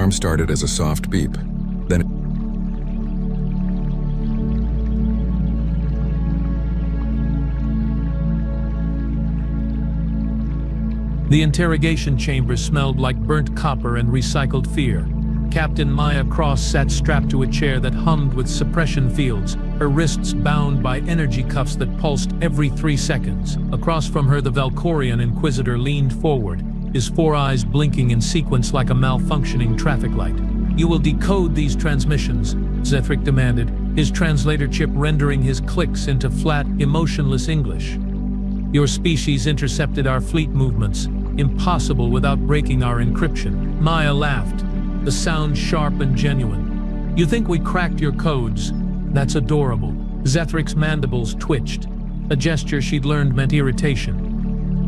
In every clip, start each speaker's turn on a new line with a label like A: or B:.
A: alarm started as a soft beep. Then
B: the interrogation chamber smelled like burnt copper and recycled fear. Captain Maya Cross sat strapped to a chair that hummed with suppression fields, her wrists bound by energy cuffs that pulsed every 3 seconds. Across from her, the Valkorian Inquisitor leaned forward, his 4 eyes blinking in sequence like a malfunctioning traffic light. "You will decode these transmissions," Zethric demanded, his translator chip rendering his clicks into flat, emotionless English. "Your species intercepted our fleet movements. Impossible without breaking our encryption." Maya laughed, the sound sharp and genuine. "You think we cracked your codes? That's adorable."Zethric's mandibles twitched, a gesture she'd learned meant irritation.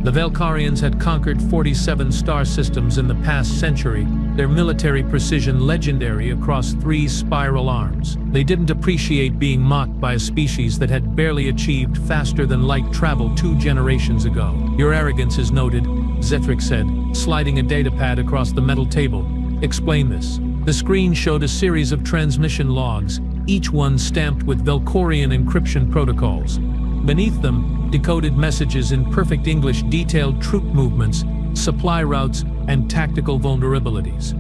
B: The Valkorians had conquered 47 star systems in the past century, their military precision legendary across 3 spiral arms. They didn't appreciate being mocked by a species that had barely achieved faster-than-light travel 2 generations ago. "Your arrogance is noted," Zethric said, sliding a datapad across the metal table. "Explain this." The screen showed a series of transmission logs, each one stamped with Valkorian encryption protocols. Beneath them, decoded messages in perfect English detailed troop movements, supply routes, and tactical vulnerabilities.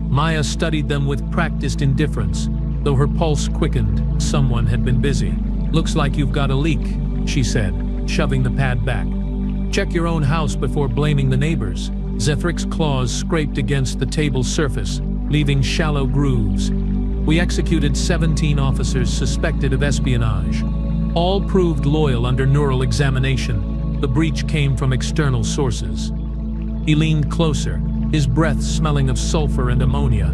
B: Maya studied them with practiced indifference, though her pulse quickened. Someone had been busy. "Looks like you've got a leak," she said, shoving the pad back. "Check your own house before blaming the neighbors." Zethric's claws scraped against the table's surface, leaving shallow grooves. "We executed 17 officers suspected of espionage. All proved loyal under neural examination. The breach came from external sources." He leaned closer, his breath smelling of sulfur and ammonia.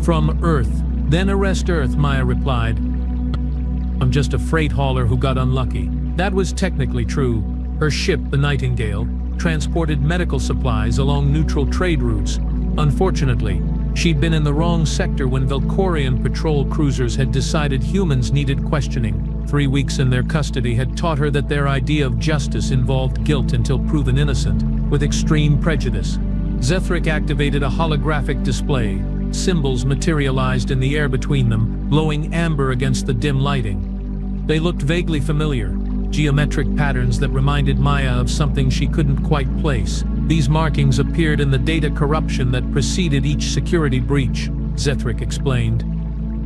B: "From Earth." "Then arrest Earth," Maya replied. "I'm just a freight hauler who got unlucky." That was technically true. Her ship, the Nightingale, transported medical supplies along neutral trade routes. Unfortunately, she'd been in the wrong sector when Valkorian patrol cruisers had decided humans needed questioning. 3 weeks in their custody had taught her that their idea of justice involved guilt until proven innocent, with extreme prejudice. Zethric activated a holographic display. Symbols materialized in the air between them, glowing amber against the dim lighting. They looked vaguely familiar, geometric patterns that reminded Maya of something she couldn't quite place. These markings appeared in the data corruption that preceded each security breach, Zethric explained.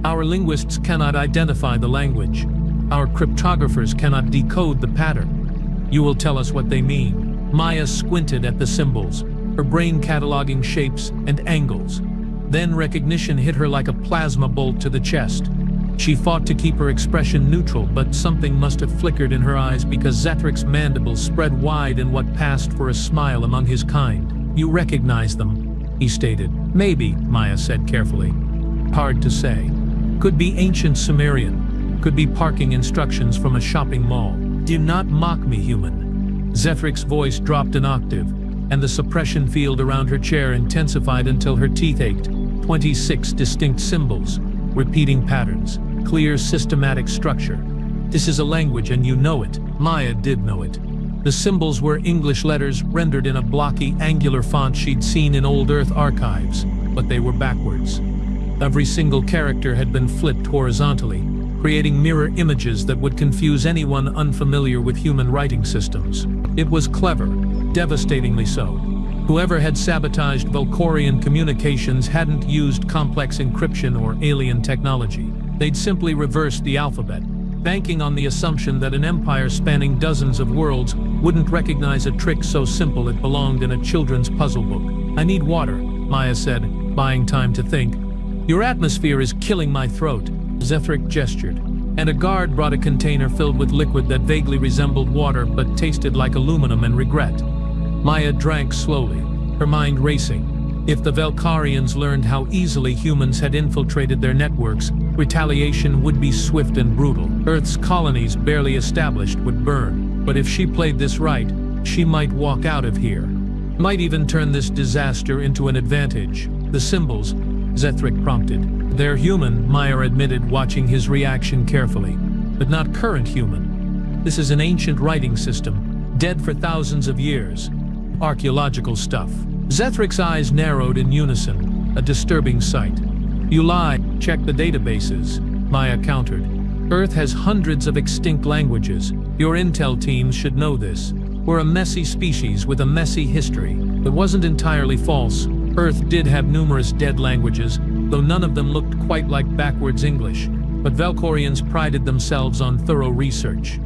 B: "Our linguists cannot identify the language. Our cryptographers cannot decode the pattern. You will tell us what they mean." Maya squinted at the symbols, her brain cataloging shapes and angles. Then recognition hit her like a plasma bolt to the chest. She fought to keep her expression neutral, but something must have flickered in her eyes because Zethric's mandibles spread wide in what passed for a smile among his kind. "You recognize them," he stated. "Maybe," Maya said carefully. "Hard to say. Could be ancient Sumerian. Could be parking instructions from a shopping mall." "Do not mock me, human." Zethric's voice dropped an octave, and the suppression field around her chair intensified until her teeth ached. 26 distinct symbols, repeating patterns, clear systematic structure. "This is a language and you know it." Maya did know it. The symbols were English letters rendered in a blocky, angular font she'd seen in old Earth archives, but they were backwards. Every single character had been flipped horizontally, creating mirror images that would confuse anyone unfamiliar with human writing systems. It was clever, devastatingly so. Whoever had sabotaged Valkorian communications hadn't used complex encryption or alien technology. They'd simply reversed the alphabet, banking on the assumption that an empire spanning dozens of worlds wouldn't recognize a trick so simple it belonged in a children's puzzle book. "I need water," Maya said, buying time to think. "Your atmosphere is killing my throat." Zethric gestured, and a guard brought a container filled with liquid that vaguely resembled water but tasted like aluminum and regret. Maya drank slowly, her mind racing. If the Valkorians learned how easily humans had infiltrated their networks, retaliation would be swift and brutal. Earth's colonies, barely established, would burn. But if she played this right, she might walk out of here. Might even turn this disaster into an advantage. "The symbols," Zethric prompted. "They're human," Maya admitted, watching his reaction carefully. "But not current human. This is an ancient writing system, dead for thousands of years. Archaeological stuff." Zethric's eyes narrowed in unison. A disturbing sight. You lie. Check the databases, Maya countered. Earth has hundreds of extinct languages. Your intel teams should know this. We're a messy species with a messy history. It wasn't entirely false. Earth did have numerous dead languages, though none of them looked quite like backwards English. But Valkorians prided themselves on thorough research.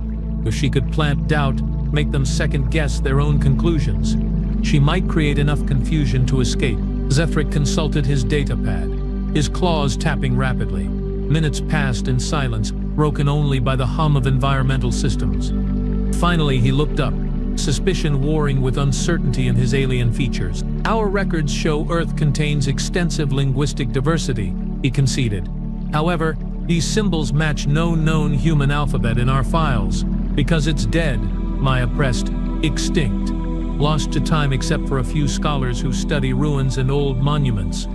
B: If she could plant doubt, make them second-guess their own conclusions, she might create enough confusion to escape. Zethric consulted his datapad, his claws tapping rapidly. Minutes passed in silence, broken only by the hum of environmental systems. Finally, he looked up, suspicion warring with uncertainty in his alien features. Our records show Earth contains extensive linguistic diversity, he conceded. However, these symbols match no known human alphabet in our files. Because it's dead, Maya pressed, extinct. Lost to time except for a few scholars who study ruins and old monuments.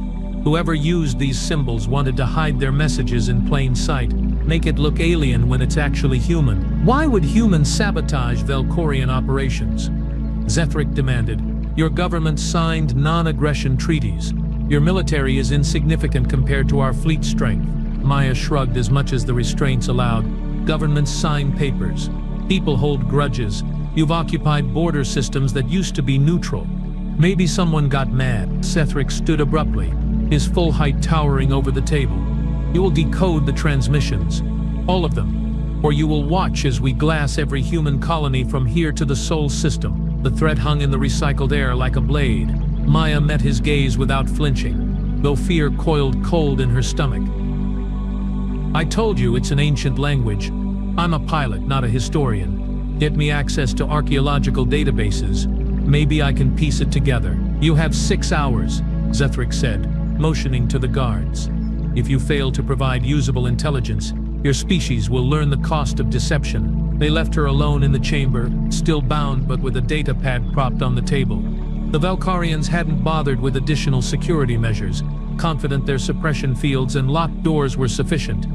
B: Whoever used these symbols wanted to hide their messages in plain sight, make it look alien when it's actually human. Why would humans sabotage Valkorian operations? Zethric demanded. Your government signed non-aggression treaties. Your military is insignificant compared to our fleet strength. Maya shrugged as much as the restraints allowed. Governments sign papers. People hold grudges. You've occupied border systems that used to be neutral. Maybe someone got mad. Zethric stood abruptly, his full height towering over the table. You will decode the transmissions, all of them, or you will watch as we glass every human colony from here to the Sol system. The threat hung in the recycled air like a blade. Maya met his gaze without flinching, though fear coiled cold in her stomach. I told you it's an ancient language. I'm a pilot, not a historian. Get me access to archaeological databases. Maybe I can piece it together. You have 6 hours, Zethric said, motioning to the guards. If you fail to provide usable intelligence, your species will learn the cost of deception. They left her alone in the chamber, still bound but with a data pad propped on the table. The Valkorians hadn't bothered with additional security measures, confident their suppression fields and locked doors were sufficient.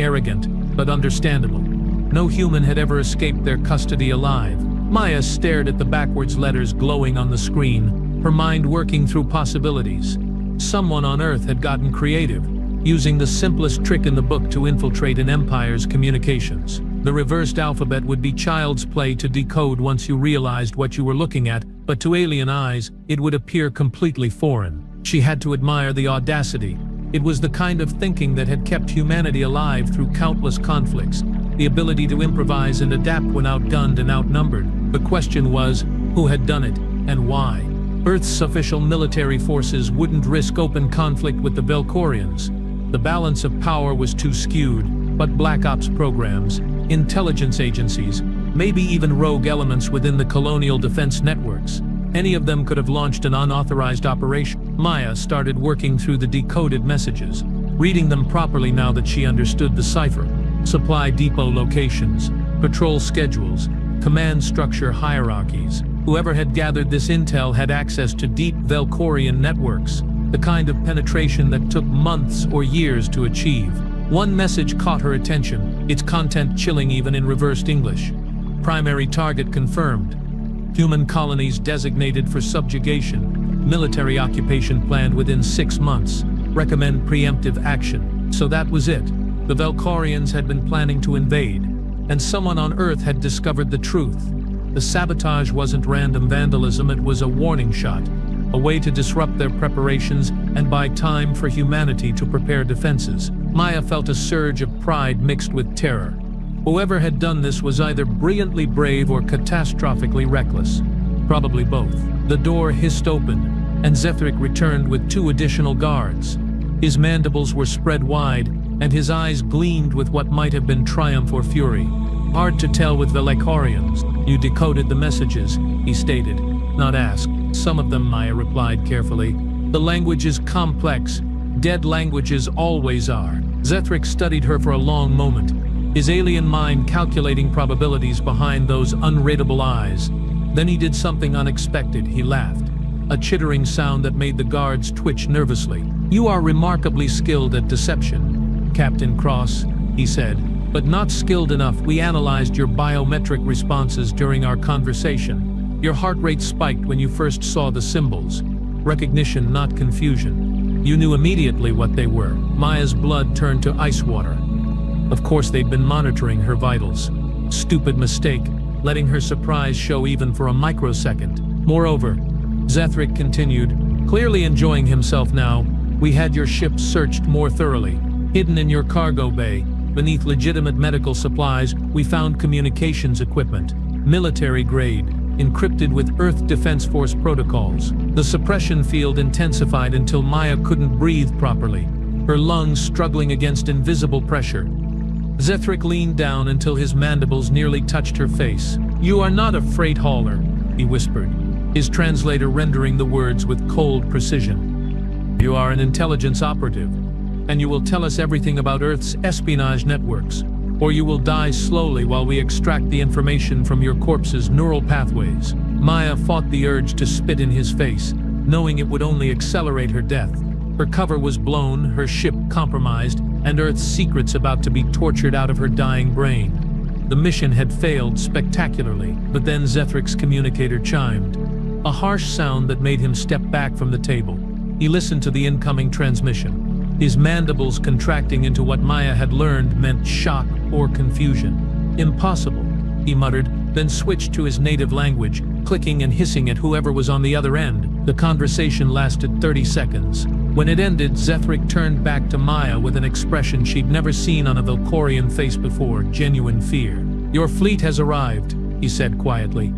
B: Arrogant, but understandable. No human had ever escaped their custody alive. Maya stared at the backwards letters glowing on the screen, her mind working through possibilities. Someone on Earth had gotten creative, using the simplest trick in the book to infiltrate an empire's communications. The reversed alphabet would be child's play to decode once you realized what you were looking at, but to alien eyes, it would appear completely foreign. She had to admire the audacity. It was the kind of thinking that had kept humanity alive through countless conflicts, the ability to improvise and adapt when outgunned and outnumbered. The question was, who had done it, and why? Earth's official military forces wouldn't risk open conflict with the Valkorians. The balance of power was too skewed, but Black Ops programs, intelligence agencies, maybe even rogue elements within the colonial defense networks, any of them could have launched an unauthorized operation. Maya started working through the decoded messages, reading them properly now that she understood the cipher. Supply depot locations, patrol schedules, command structure hierarchies. Whoever had gathered this intel had access to deep Valkorian networks, the kind of penetration that took months or years to achieve. One message caught her attention, its content chilling even in reversed English. Primary target confirmed. Human colonies designated for subjugation. Military occupation planned within 6 months. Recommend preemptive action. So that was it. The Valkorians had been planning to invade, and someone on Earth had discovered the truth. The sabotage wasn't random vandalism, it was a warning shot, a way to disrupt their preparations and buy time for humanity to prepare defenses. Maya felt a surge of pride mixed with terror. Whoever had done this was either brilliantly brave or catastrophically reckless. Probably both. The door hissed open, and Zethric returned with 2 additional guards. His mandibles were spread wide, and his eyes gleamed with what might have been triumph or fury. Hard to tell with the Valkorians. You decoded the messages, he stated, not asked. Some of them, Maya replied carefully. The language is complex. Dead languages always are. Zethric studied her for a long moment, his alien mind calculating probabilities behind those unreadable eyes. Then he did something unexpected. He laughed, a chittering sound that made the guards twitch nervously. You are remarkably skilled at deception, Captain Cross, he said, but not skilled enough. We analyzed your biometric responses during our conversation. Your heart rate spiked when you first saw the symbols. Recognition, not confusion. You knew immediately what they were. Maya's blood turned to ice water. Of course they'd been monitoring her vitals. Stupid mistake, letting her surprise show even for a microsecond. Moreover, Zethric continued, clearly enjoying himself now, we had your ship searched more thoroughly. Hidden in your cargo bay, beneath legitimate medical supplies, we found communications equipment, military grade, encrypted with Earth Defense Force protocols. The suppression field intensified until Maya couldn't breathe properly, her lungs struggling against invisible pressure. Zethric leaned down until his mandibles nearly touched her face. You are not a freight hauler, he whispered, his translator rendering the words with cold precision. You are an intelligence operative, and you will tell us everything about Earth's espionage networks, or you will die slowly while we extract the information from your corpse's neural pathways. Maya fought the urge to spit in his face, knowing it would only accelerate her death. Her cover was blown, her ship compromised, and Earth's secrets about to be tortured out of her dying brain. The mission had failed spectacularly, but thenZethric's communicator chimed. A harsh sound that made him step back from the table. He listened to the incoming transmission, his mandibles contracting into what Maya had learned meant shock or confusion. Impossible, he muttered, then switched to his native language, clicking and hissing at whoever was on the other end. The conversation lasted 30 seconds. When it ended, Zethric turned back to Maya with an expression she'd never seen on a Valkorian face before, genuine fear. Your fleet has arrived, he said quietly.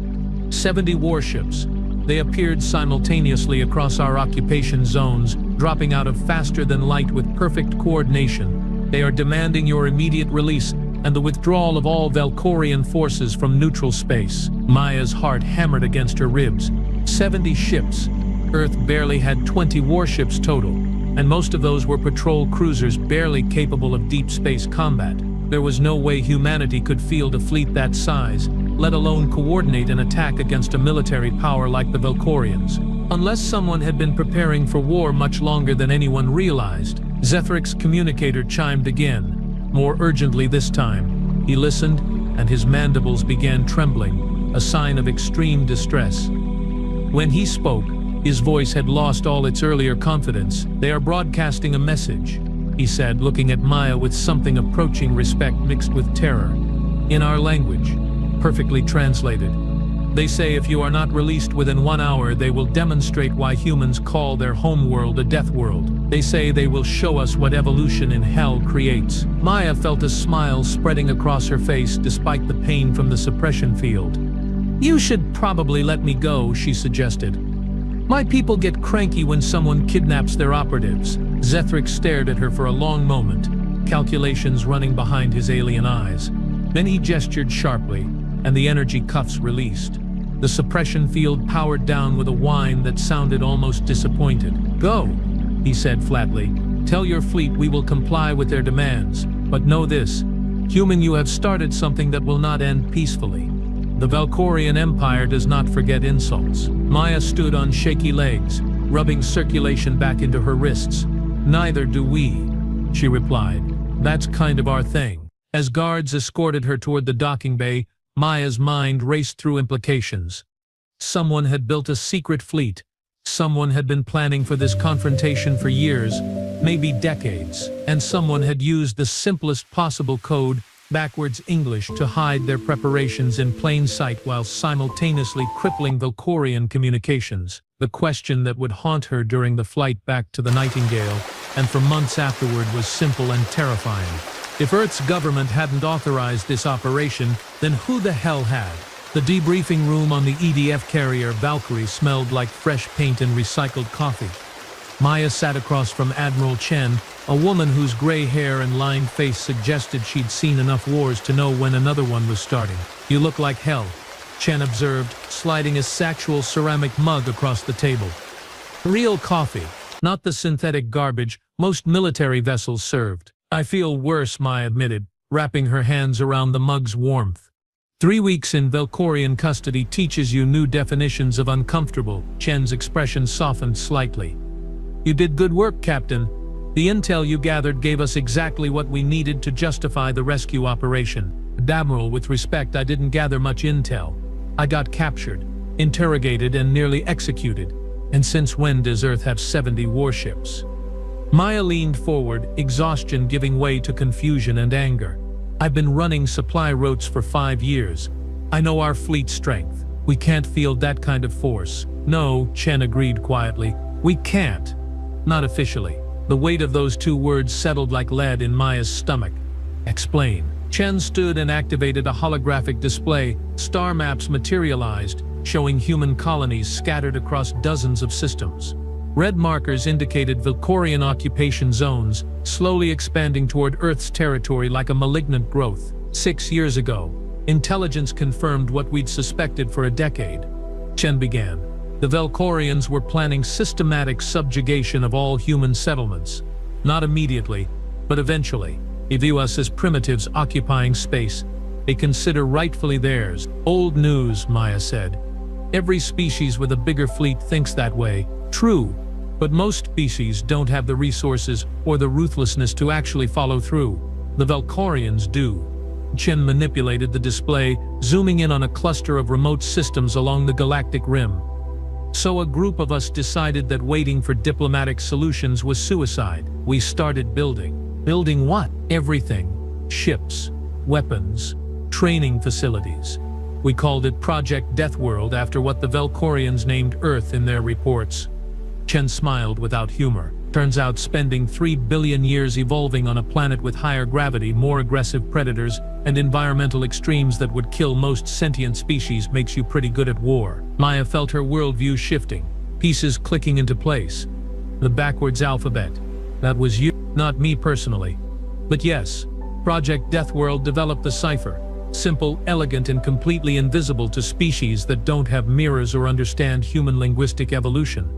B: 70 warships. They appeared simultaneously across our occupation zones, dropping out of faster than light with perfect coordination. They are demanding your immediate release and the withdrawal of all Valkorian forces from neutral space. Maya's heart hammered against her ribs. 70 ships. Earth barely had 20 warships total, and most of those were patrol cruisers barely capable of deep space combat. There was no way humanity could field a fleet that size, let alone coordinate an attack against a military power like the Valkorians. Unless someone had been preparing for war much longer than anyone realized. Zethric's communicator chimed again, more urgently this time. He listened, and his mandibles began trembling, a sign of extreme distress. When he spoke, his voice had lost all its earlier confidence. They are broadcasting a message, he said, looking at Maya with something approaching respect mixed with terror. In our language, perfectly translated. They say if you are not released within 1 hour, they will demonstrate why humans call their homeworld a death world. They say they will show us what evolution in hell creates. Maya felt a smile spreading across her face despite the pain from the suppression field. You should probably let me go, she suggested. My people get cranky when someone kidnaps their operatives. Zethric stared at her for a long moment, calculations running behind his alien eyes. Then he gestured sharply, and the energy cuffs released. The suppression field powered down with a whine that sounded almost disappointed. Go, he said flatly. Tell your fleet we will comply with their demands. But know this, human, you have started something that will not end peacefully. The Valkorian Empire does not forget insults. Maya stood on shaky legs, rubbing circulation back into her wrists. Neither do we, she replied. That's kind of our thing. As guards escorted her toward the docking bay, Maya's mind raced through implications. Someone had built a secret fleet. Someone had been planning for this confrontation for years, maybe decades. And someone had used the simplest possible code, backwards English, to hide their preparations in plain sight while simultaneously crippling Valkorian communications. The question that would haunt her during the flight back to the Nightingale, and for months afterward, was simple and terrifying. If Earth's government hadn't authorized this operation, then who the hell had? The debriefing room on the EDF carrier Valkyrie smelled like fresh paint and recycled coffee. Maya sat across from Admiral Chen, a woman whose gray hair and lined face suggested she'd seen enough wars to know when another one was starting. You look like hell, Chen observed, sliding a sexual ceramic mug across the table. Real coffee, not the synthetic garbage most military vessels served. I feel worse, Maya admitted, wrapping her hands around the mug's warmth. 3 weeks in Valkorian custody teaches you new definitions of uncomfortable. Chen's expression softened slightly. You did good work, Captain. The intel you gathered gave us exactly what we needed to justify the rescue operation. Admiral, with respect, I didn't gather much intel. I got captured, interrogated, and nearly executed. And since when does Earth have 70 warships? Maya leaned forward, exhaustion giving way to confusion and anger. I've been running supply routes for 5 years. I know our fleet strength. We can't field that kind of force. No, Chen agreed quietly. We can't. Not officially. The weight of those 2 words settled like lead in Maya's stomach. Explain. Chen stood and activated a holographic display. Star maps materialized, showing human colonies scattered across dozens of systems. Red markers indicated Valkorian occupation zones, slowly expanding toward Earth's territory like a malignant growth. 6 years ago, intelligence confirmed what we'd suspected for a decade. Chen began. The Valkorians were planning systematic subjugation of all human settlements. Not immediately, but eventually. They view us as primitives occupying space. They consider rightfully theirs. Old news, Maya said. Every species with a bigger fleet thinks that way. True, but most species don't have the resources or the ruthlessness to actually follow through. The Valkorians do. Chen manipulated the display, zooming in on a cluster of remote systems along the galactic rim. So a group of us decided that waiting for diplomatic solutions was suicide. We started building. Building what? Everything. Ships, weapons, training facilities. We called it Project Deathworld after what the Valkorians named Earth in their reports. Chen smiled without humor. Turns out spending 3 billion years evolving on a planet with higher gravity, more aggressive predators, and environmental extremes that would kill most sentient species makes you pretty good at war. Maya felt her worldview shifting, pieces clicking into place. The backwards alphabet. That was you, not me personally. But yes, Project Deathworld developed the cipher. Simple, elegant, and completely invisible to species that don't have mirrors or understand human linguistic evolution.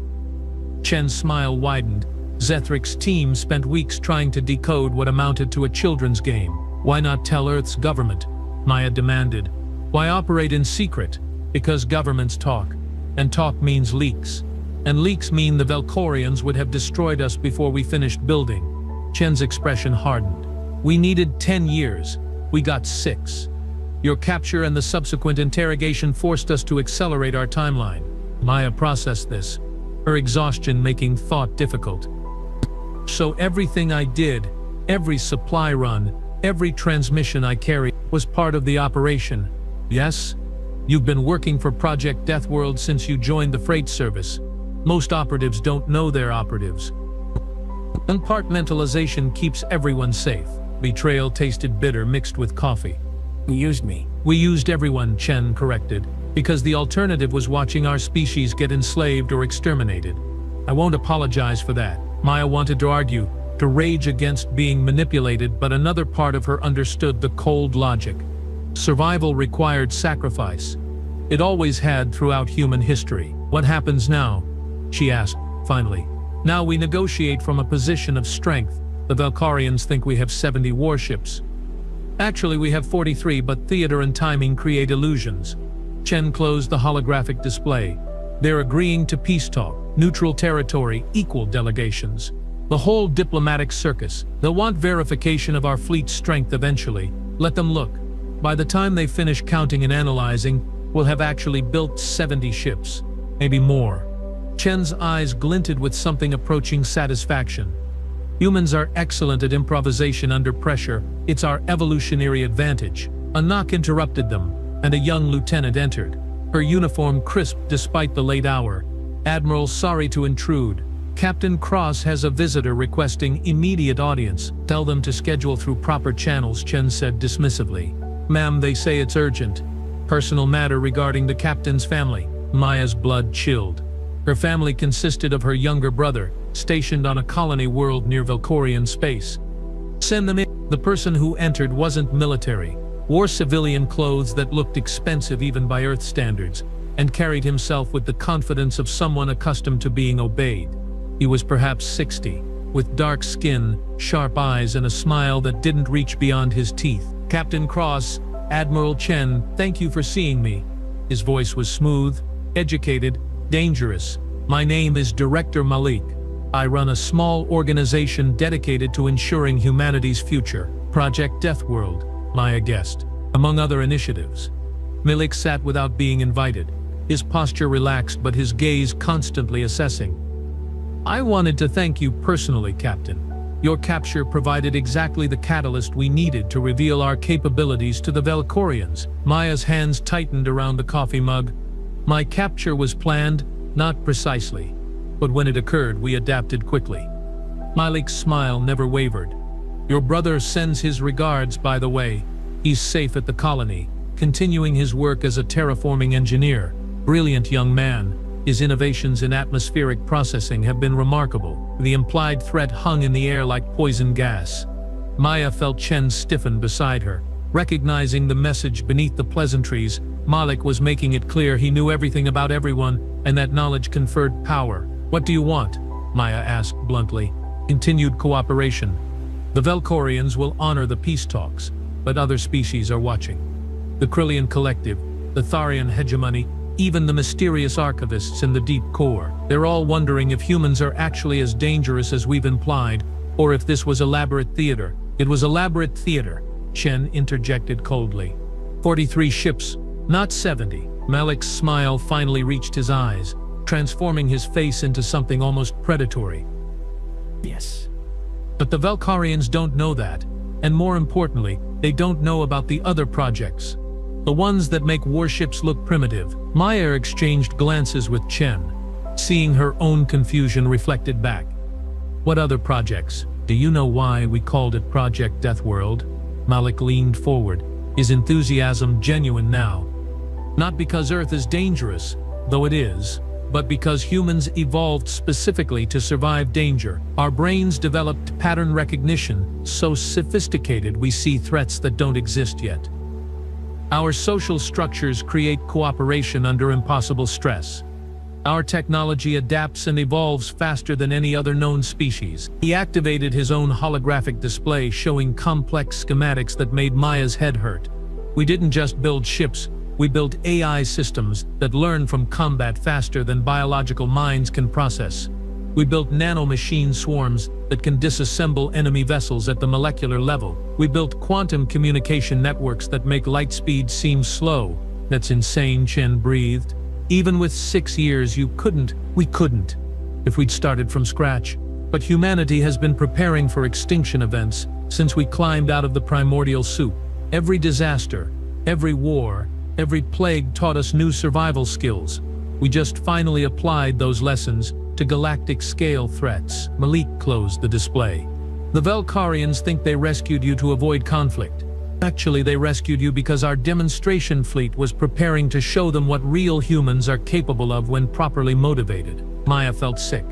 B: Chen's smile widened. Zethric's team spent weeks trying to decode what amounted to a children's game. Why not tell Earth's government? Maya demanded. Why operate in secret? Because governments talk. And talk means leaks. And leaks mean the Valkorians would have destroyed us before we finished building. Chen's expression hardened. We needed 10 years. We got 6. Your capture and the subsequent interrogation forced us to accelerate our timeline. Maya processed this, her exhaustion making thought difficult. So everything I did, every supply run, every transmission I carried, was part of the operation. Yes? You've been working for Project Deathworld since you joined the freight service. Most operatives don't know they're operatives. Compartmentalization keeps everyone safe. Betrayal tasted bitter mixed with coffee. You used me. We used everyone, Chen corrected, because the alternative was watching our species get enslaved or exterminated. I won't apologize for that. Maya wanted to argue, to rage against being manipulated, but another part of her understood the cold logic. Survival required sacrifice. It always had throughout human history. What happens now? She asked, finally. Now we negotiate from a position of strength. The Valkorians think we have 70 warships. Actually, we have 43, but theater and timing create illusions. Chen closed the holographic display. They're agreeing to peace talk, neutral territory, equal delegations. The whole diplomatic circus. They'll want verification of our fleet's strength eventually. Let them look. By the time they finish counting and analyzing, we'll have actually built 70 ships. Maybe more. Chen's eyes glinted with something approaching satisfaction. Humans are excellent at improvisation under pressure. It's our evolutionary advantage. A knock interrupted them, and a young lieutenant entered. Her uniform crisp despite the late hour. Admiral, sorry to intrude. Captain Cross has a visitor requesting immediate audience. Tell them to schedule through proper channels, Chen said dismissively. Ma'am, they say it's urgent. Personal matter regarding the captain's family. Maya's blood chilled. Her family consisted of her younger brother, stationed on a colony world near Valkorian space. Send them in. The person who entered wasn't military, wore civilian clothes that looked expensive even by Earth standards, and carried himself with the confidence of someone accustomed to being obeyed. He was perhaps 60, with dark skin, sharp eyes, and a smile that didn't reach beyond his teeth. Captain Cross, Admiral Chen, thank you for seeing me. His voice was smooth, educated, dangerous. My name is Director Malik. I run a small organization dedicated to ensuring humanity's future, Project Deathworld, Maya guessed, among other initiatives. Malik sat without being invited, his posture relaxed but his gaze constantly assessing. I wanted to thank you personally, Captain. Your capture provided exactly the catalyst we needed to reveal our capabilities to the Valkyrians. Maya's hands tightened around the coffee mug. My capture was planned, not precisely, but when it occurred, we adapted quickly. Malik's smile never wavered. Your brother sends his regards, by the way. He's safe at the colony, continuing his work as a terraforming engineer. Brilliant young man. His innovations in atmospheric processing have been remarkable. The implied threat hung in the air like poison gas. Maya felt Chen stiffen beside her. Recognizing the message beneath the pleasantries, Malik was making it clear he knew everything about everyone, and that knowledge conferred power. What do you want? Maya asked bluntly. Continued cooperation. The Valkyrians will honor the peace talks, but other species are watching. The Krillian Collective, the Tharian hegemony, even the mysterious archivists in the deep core. They're all wondering if humans are actually as dangerous as we've implied, or if this was elaborate theater. It was elaborate theater, Chen interjected coldly. 43 ships, not 70. Malik's smile finally reached his eyes, transforming his face into something almost predatory. Yes. But the Valkyrians don't know that, and more importantly, they don't know about the other projects. The ones that make warships look primitive. Maya exchanged glances with Chen, seeing her own confusion reflected back. What other projects? Do you know why we called it Project Deathworld? Malik leaned forward, his enthusiasm genuine now. Not because Earth is dangerous, though it is, but because humans evolved specifically to survive danger. Our brains developed pattern recognition, so sophisticated we see threats that don't exist yet. Our social structures create cooperation under impossible stress. Our technology adapts and evolves faster than any other known species. He activated his own holographic display showing complex schematics that made Maya's head hurt. We didn't just build ships, we built AI systems that learn from combat faster than biological minds can process. We built nanomachine swarms that can disassemble enemy vessels at the molecular level. We built quantum communication networks that make light speed seem slow. That's insane, Chen breathed. Even with 6 years, we couldn't, if we'd started from scratch. But humanity has been preparing for extinction events since we climbed out of the primordial soup. Every disaster, every war, every plague taught us new survival skills. We just finally applied those lessons to galactic-scale threats. Malik closed the display. The Valkyrians think they rescued you to avoid conflict. Actually, they rescued you because our demonstration fleet was preparing to show them what real humans are capable of when properly motivated. Maya felt sick.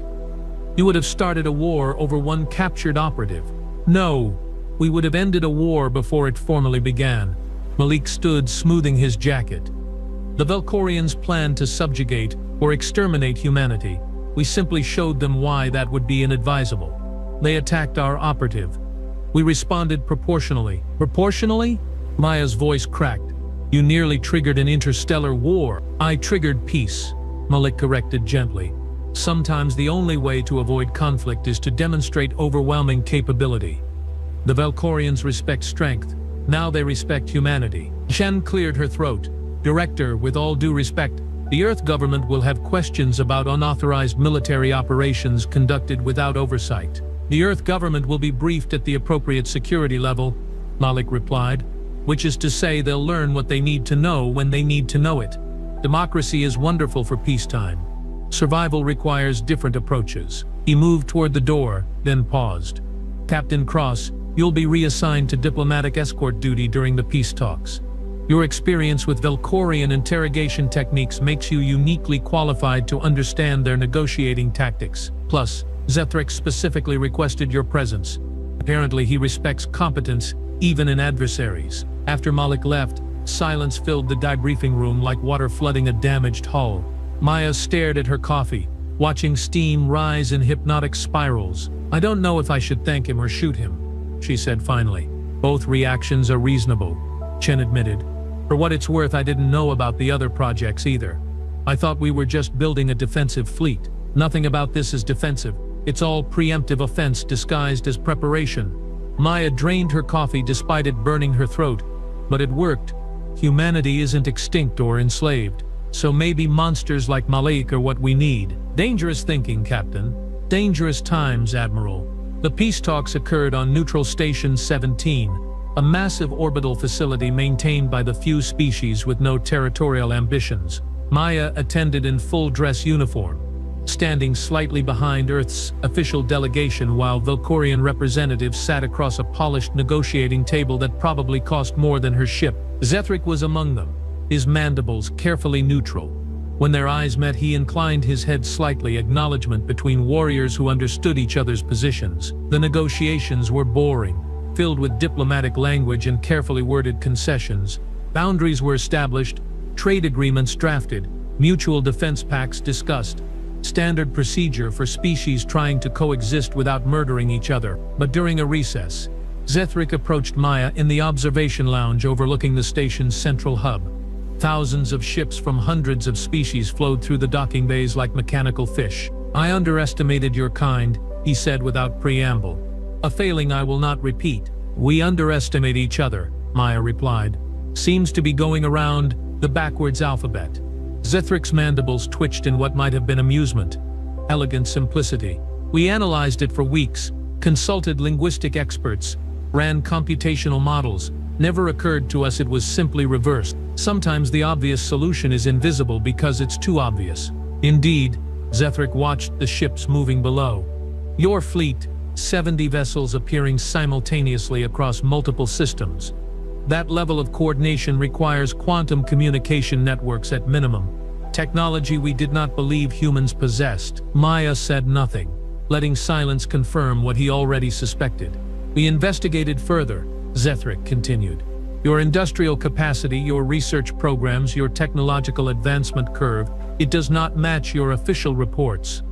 B: You would have started a war over one captured operative. No, we would have ended a war before it formally began. Malik stood, smoothing his jacket. The Valkyrians planned to subjugate or exterminate humanity. We simply showed them why that would be inadvisable. They attacked our operative. We responded proportionally. Proportionally? Maya's voice cracked. You nearly triggered an interstellar war. I triggered peace, Malik corrected gently. Sometimes the only way to avoid conflict is to demonstrate overwhelming capability. The Valkyrians respect strength. Now they respect humanity. Chen cleared her throat. Director, with all due respect, the Earth government will have questions about unauthorized military operations conducted without oversight. The Earth government will be briefed at the appropriate security level, Malik replied, which is to say they'll learn what they need to know when they need to know it. Democracy is wonderful for peacetime. Survival requires different approaches. He moved toward the door, then paused. Captain Cross, you'll be reassigned to diplomatic escort duty during the peace talks. Your experience with Valkyrian interrogation techniques makes you uniquely qualified to understand their negotiating tactics. Plus, Zethric specifically requested your presence. Apparently he respects competence, even in adversaries. After Malik left, silence filled the debriefing room like water flooding a damaged hull. Maya stared at her coffee, watching steam rise in hypnotic spirals. I don't know if I should thank him or shoot him, she said finally. Both reactions are reasonable, Chen admitted. For what it's worth, I didn't know about the other projects either. I thought we were just building a defensive fleet. Nothing about this is defensive. It's all preemptive offense disguised as preparation. Maya drained her coffee despite it burning her throat. But it worked. Humanity isn't extinct or enslaved. So maybe monsters like Malik are what we need. Dangerous thinking, Captain. Dangerous times, Admiral. The peace talks occurred on Neutral Station 17, a massive orbital facility maintained by the few species with no territorial ambitions. Maya attended in full dress uniform, standing slightly behind Earth's official delegation while Valkorian representatives sat across a polished negotiating table that probably cost more than her ship. Zethric was among them, his mandibles carefully neutral. When their eyes met, he inclined his head slightly, acknowledgement between warriors who understood each other's positions. The negotiations were boring, filled with diplomatic language and carefully worded concessions. Boundaries were established, trade agreements drafted, mutual defense pacts discussed. Standard procedure for species trying to coexist without murdering each other. But during a recess, Zethric approached Maya in the observation lounge overlooking the station's central hub. Thousands of ships from hundreds of species flowed through the docking bays like mechanical fish. "I underestimated your kind," he said without preamble. "A failing I will not repeat." "We underestimate each other," Maya replied. "Seems to be going around the backwards alphabet." Zethric's mandibles twitched in what might have been amusement. Elegant simplicity. "We analyzed it for weeks, consulted linguistic experts, ran computational models. Never occurred to us it was simply reversed. Sometimes the obvious solution is invisible because it's too obvious." Indeed, Zethric watched the ships moving below. "Your fleet, 70 vessels appearing simultaneously across multiple systems. That level of coordination requires quantum communication networks at minimum. Technology we did not believe humans possessed." Maya said nothing, letting silence confirm what he already suspected. "We investigated further," Zethric continued. "Your industrial capacity, your research programs, your technological advancement curve, it does not match your official reports.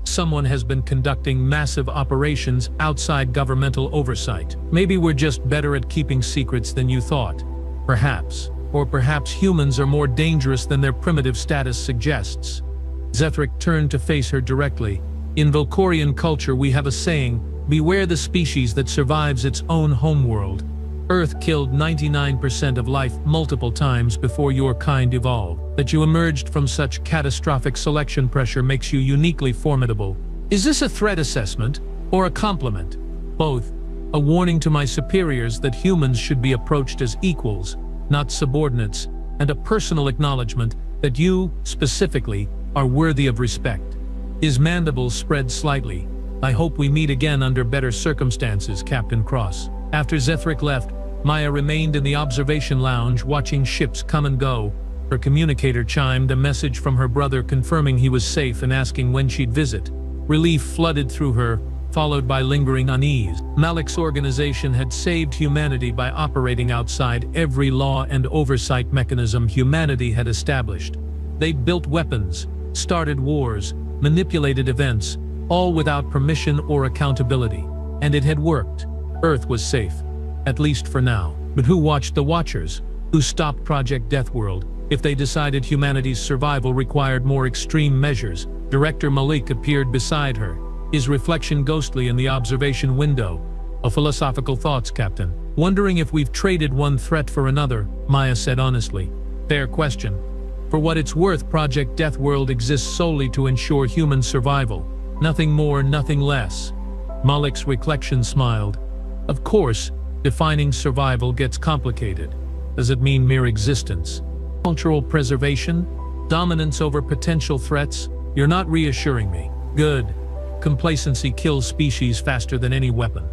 B: Someone has been conducting massive operations outside governmental oversight. Maybe we're just better at keeping secrets than you thought. Perhaps. Or perhaps humans are more dangerous than their primitive status suggests." Zethric turned to face her directly. "In Valkorian culture we have a saying, beware the species that survives its own homeworld. Earth killed 99% of life multiple times before your kind evolved. That you emerged from such catastrophic selection pressure makes you uniquely formidable." Is this a threat assessment or a compliment? "Both. A warning to my superiors that humans should be approached as equals, not subordinates, and a personal acknowledgement that you, specifically, are worthy of respect." His mandibles spread slightly. "I hope we meet again under better circumstances, Captain Cross." After Zethric left, Maya remained in the observation lounge watching ships come and go. Her communicator chimed a message from her brother confirming he was safe and asking when she'd visit. Relief flooded through her, followed by lingering unease. Malik's organization had saved humanity by operating outside every law and oversight mechanism humanity had established. They'd built weapons, started wars, manipulated events, all without permission or accountability. And it had worked. Earth was safe. At least for now. But who watched the Watchers? Who stopped Project Deathworld? If they decided humanity's survival required more extreme measures? Director Malik appeared beside her, his reflection ghostly in the observation window. "A philosophical thoughts, Captain. Wondering if we've traded one threat for another," Maya said honestly. "Fair question. For what it's worth, Project Deathworld exists solely to ensure human survival. Nothing more, nothing less." Malik's reflection smiled. "Of course, defining survival gets complicated. Does it mean mere existence? Cultural preservation? Dominance over potential threats? You're not reassuring me." "Good. Complacency kills species faster than any weapon."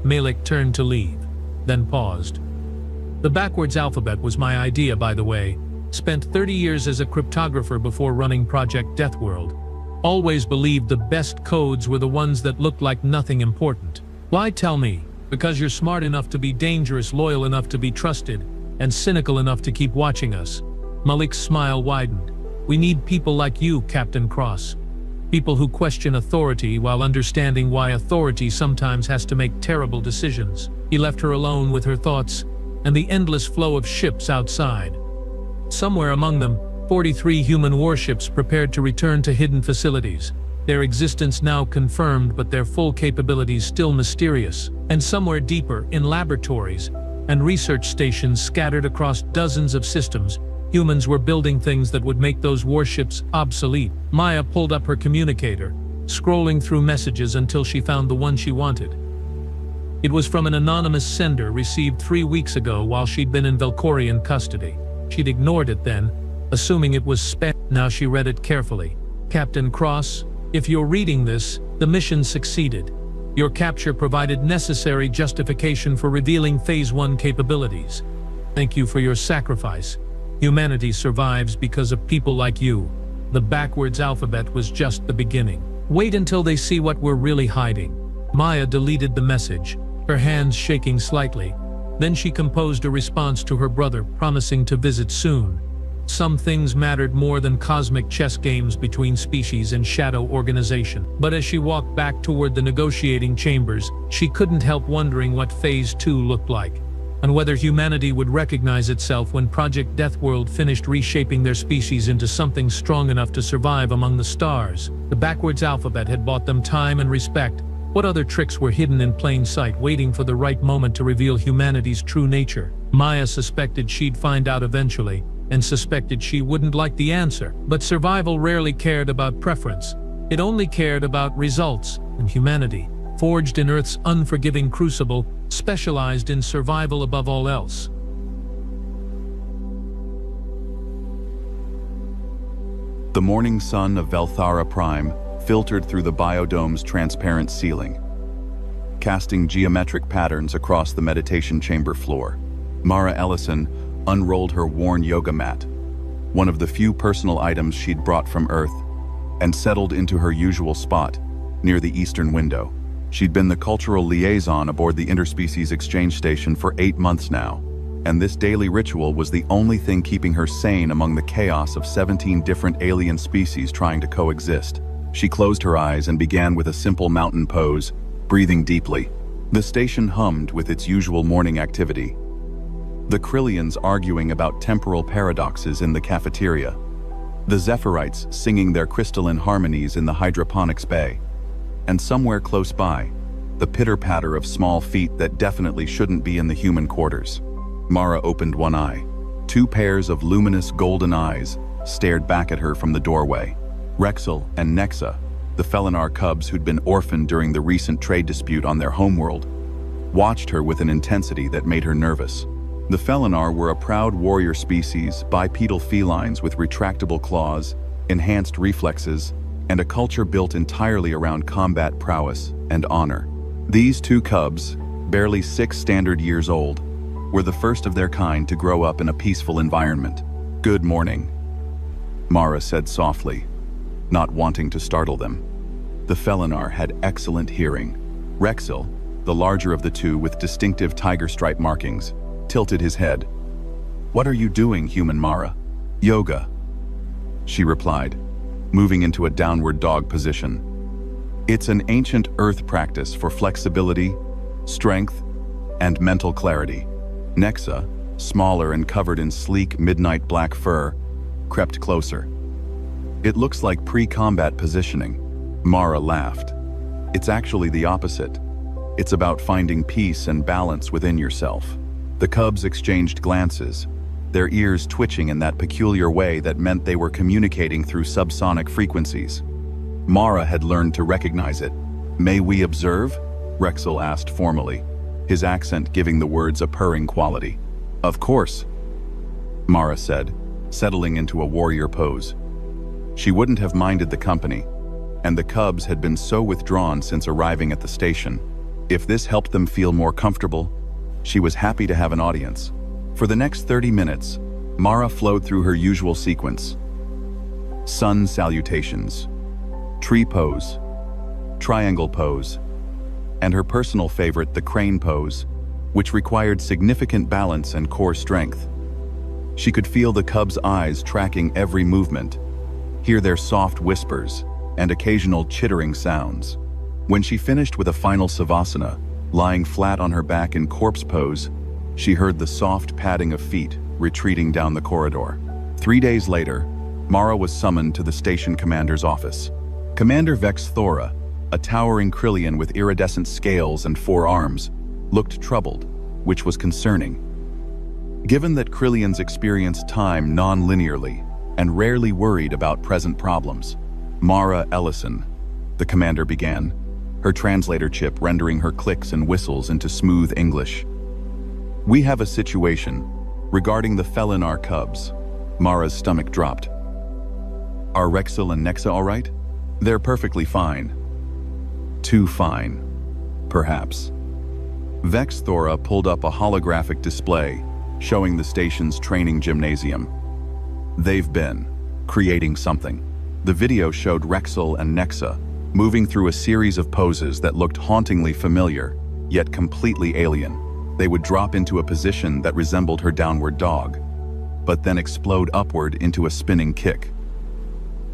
B: Malik turned to leave, then paused. "The backwards alphabet was my idea, by the way. Spent 30 years as a cryptographer before running Project Deathworld. Always believed the best codes were the ones that looked like nothing important." "Why tell me?" "Because you're smart enough to be dangerous, loyal enough to be trusted, and cynical enough to keep watching us." Malik's smile widened. "We need people like you, Captain Cross. People who question authority while understanding why authority sometimes has to make terrible decisions." He left her alone with her thoughts and the endless flow of ships outside. Somewhere among them, 43 human warships prepared to return to hidden facilities. Their existence now confirmed, but their full capabilities still mysterious. And somewhere deeper, in laboratories and research stations scattered across dozens of systems, humans were building things that would make those warships obsolete. Maya pulled up her communicator, scrolling through messages until she found the one she wanted. It was from an anonymous sender received 3 weeks ago while she'd been in Velcorian custody. She'd ignored it then, assuming it was spam. Now she read it carefully. Captain Cross, if you're reading this, the mission succeeded. Your capture provided necessary justification for revealing Phase 1 capabilities. Thank you for your sacrifice. Humanity survives because of people like you. The backwards alphabet was just the beginning. Wait until they see what we're really hiding. Maya deleted the message, her hands shaking slightly. Then she composed a response to her brother, promising to visit soon. Some things mattered more than cosmic chess games between species and shadow organization. But as she walked back toward the negotiating chambers, she couldn't help wondering what Phase 2 looked like, and whether humanity would recognize itself when Project Deathworld finished reshaping their species into something strong enough to survive among the stars. The backwards alphabet had bought them time and respect. What other tricks were hidden in plain sight, waiting for the right moment to reveal humanity's true nature? Maya suspected she'd find out eventually, and suspected she wouldn't like the answer. But survival rarely cared about preference. It only cared about results, and humanity, forged in Earth's unforgiving crucible, specialized in survival above all else.
C: The morning sun of Velthara Prime filtered through the biodome's transparent ceiling, casting geometric patterns across the meditation chamber floor. Mara Ellison unrolled her worn yoga mat, one of the few personal items she'd brought from Earth, and settled into her usual spot, near the eastern window. She'd been the cultural liaison aboard the interspecies exchange station for 8 months now, and this daily ritual was the only thing keeping her sane among the chaos of 17 different alien species trying to coexist. She closed her eyes and began with a simple mountain pose, breathing deeply. The station hummed with its usual morning activity. The Krillians arguing about temporal paradoxes in the cafeteria. The Zephyrites singing their crystalline harmonies in the hydroponics bay. And somewhere close by, the pitter-patter of small feet that definitely shouldn't be in the human quarters. Mara opened one eye. 2 pairs of luminous golden eyes stared back at her from the doorway. Rexel and Nexa, the Felinar cubs who'd been orphaned during the recent trade dispute on their homeworld, watched her with an intensity that made her nervous. The Felinar were a proud warrior species, bipedal felines with retractable claws, enhanced reflexes, and a culture built entirely around combat prowess and honor. These 2 cubs, barely 6 standard years old, were the first of their kind to grow up in a peaceful environment. "Good morning," Mara said softly, not wanting to startle them. The Felinar had excellent hearing. Rexel, the larger of the 2 with distinctive tiger stripe markings, tilted his head. "What are you doing, human Mara?" "Yoga," she replied, moving into a downward dog position. "It's an ancient Earth practice for flexibility, strength, and mental clarity." Nexa, smaller and covered in sleek midnight black fur, crept closer. "It looks like pre-combat positioning." Mara laughed. "It's actually the opposite. It's about finding peace and balance within yourself." The cubs exchanged glances, their ears twitching in that peculiar way that meant they were communicating through subsonic frequencies. Mara had learned to recognize it. "May we observe?" Rexel asked formally, his accent giving the words a purring quality. "Of course," Mara said, settling into a warrior pose. She wouldn't have minded the company, and the cubs had been so withdrawn since arriving at the station. If this helped them feel more comfortable, she was happy to have an audience. For the next 30 minutes, Mara flowed through her usual sequence. Sun salutations, tree pose, triangle pose, and her personal favorite, the crane pose, which required significant balance and core strength. She could feel the cubs' eyes tracking every movement, hear their soft whispers, and occasional chittering sounds. When she finished with a final savasana, lying flat on her back in corpse pose, she heard the soft padding of feet retreating down the corridor. 3 days later, Mara was summoned to the station commander's office. Commander Vex Thora, a towering Krillian with iridescent scales and 4 arms, looked troubled, which was concerning. Given that Krillians experience time non-linearly and rarely worried about present problems, Mara Ellison, the commander began, her translator chip rendering her clicks and whistles into smooth English. "We have a situation regarding the Felinar cubs." Mara's stomach dropped. "Are Rexel and Nexa all right?" "They're perfectly fine." "Too fine, perhaps." Vex Thora pulled up a holographic display showing the station's training gymnasium. "They've been creating something." The video showed Rexel and Nexa moving through a series of poses that looked hauntingly familiar, yet completely alien. They would drop into a position that resembled her downward dog, but then explode upward into a spinning kick.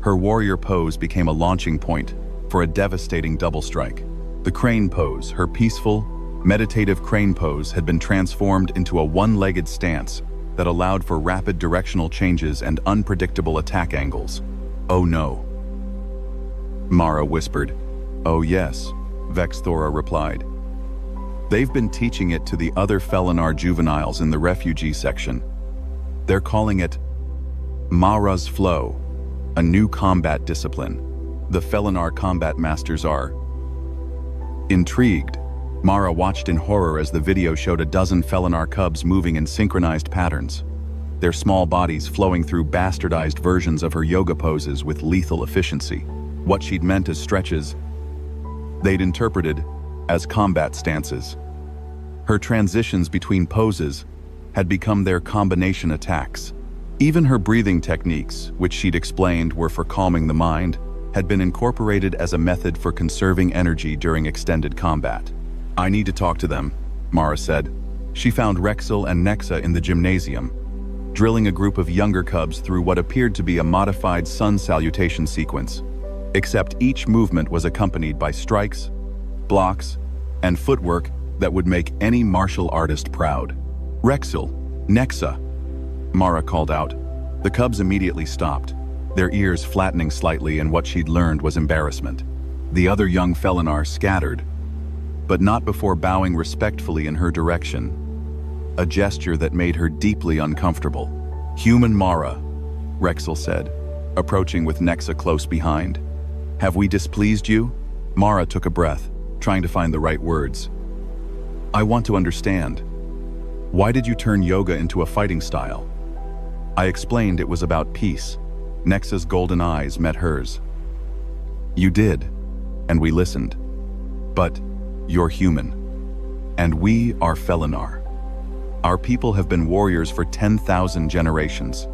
C: Her warrior pose became a launching point for a devastating double strike. The crane pose, her peaceful, meditative crane pose, had been transformed into a one-legged stance that allowed for rapid directional changes and unpredictable attack angles. "Oh no," Mara whispered. "Oh yes," Vex Thora replied. "They've been teaching it to the other Felinar juveniles in the refugee section. They're calling it Mara's Flow, a new combat discipline. The Felinar combat masters are." Intrigued, Mara watched in horror as the video showed a dozen Felinar cubs moving in synchronized patterns, their small bodies flowing through bastardized versions of her yoga poses with lethal efficiency. What she'd meant as stretches, they'd interpreted as combat stances. Her transitions between poses had become their combination attacks. Even her breathing techniques, which she'd explained were for calming the mind, had been incorporated as a method for conserving energy during extended combat. "I need to talk to them," Mara said. She found Rexel and Nexa in the gymnasium, drilling a group of younger cubs through what appeared to be a modified sun salutation sequence, except each movement was accompanied by strikes, blocks, and footwork that would make any martial artist proud. "Rexel, Nexa," Mara called out. The cubs immediately stopped, their ears flattening slightly, and what she'd learned was embarrassment. The other young Felinar scattered, but not before bowing respectfully in her direction, a gesture that made her deeply uncomfortable. "Human Mara," Rexel said, approaching with Nexa close behind. "Have we displeased you?" Mara took a breath, trying to find the right words. "I want to understand. Why did you turn yoga into a fighting style?" I explained it was about peace. Nexa's golden eyes met hers. "You did, and we listened. But you're human, and we are Felinar. Our people have been warriors for 10,000 generations.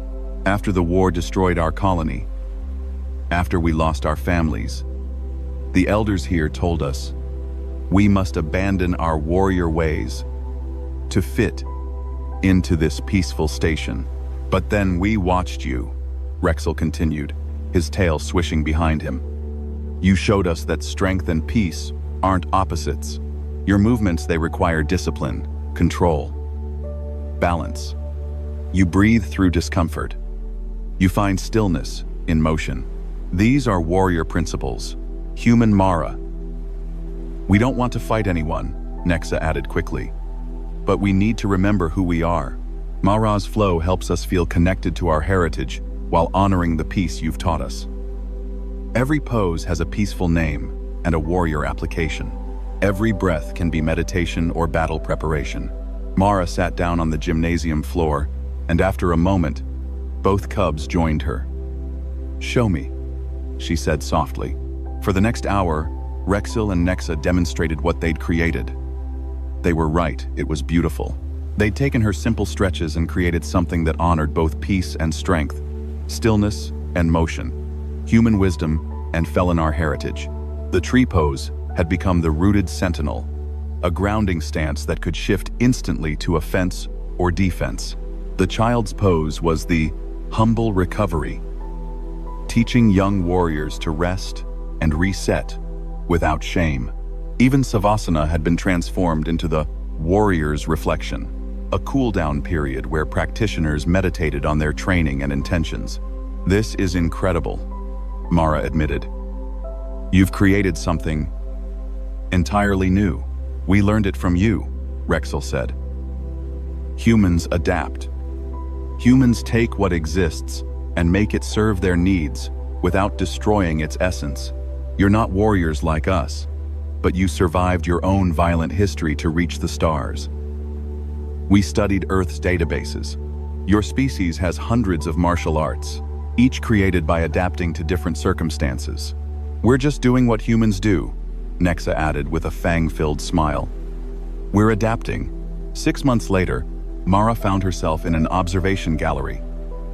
C: After the war destroyed our colony, after we lost our families, the elders here told us we must abandon our warrior ways to fit into this peaceful station. But then we watched you," Rexel continued, his tail swishing behind him. "You showed us that strength and peace aren't opposites. Your movements, they require discipline, control, balance. You breathe through discomfort. You find stillness in motion. These are warrior principles, human Mara." "We don't want to fight anyone," Nexa added quickly. "But we need to remember who we are. Mara's flow helps us feel connected to our heritage while honoring the peace you've taught us. Every pose has a peaceful name and a warrior application. Every breath can be meditation or battle preparation." Mara sat down on the gymnasium floor, and after a moment, both cubs joined her. "Show me," she said softly. For the next hour, Rexel and Nexa demonstrated what they'd created. They were right, it was beautiful. They'd taken her simple stretches and created something that honored both peace and strength, stillness and motion, human wisdom and Felinar heritage. The tree pose had become the rooted sentinel, a grounding stance that could shift instantly to offense or defense. The child's pose was the humble recovery, teaching young warriors to rest and reset without shame. Even Savasana had been transformed into the warrior's reflection, a cool-down period where practitioners meditated on their training and intentions. "This is incredible," Mara admitted. "You've created something entirely new. We learned it from you," Rexel said. "Humans adapt. Humans take what exists and make it serve their needs without destroying its essence. You're not warriors like us, but you survived your own violent history to reach the stars. We studied Earth's databases. Your species has hundreds of martial arts, each created by adapting to different circumstances. We're just doing what humans do, Nexa added with a fang-filled smile. We're adapting. 6 months later, Mara found herself in an observation gallery,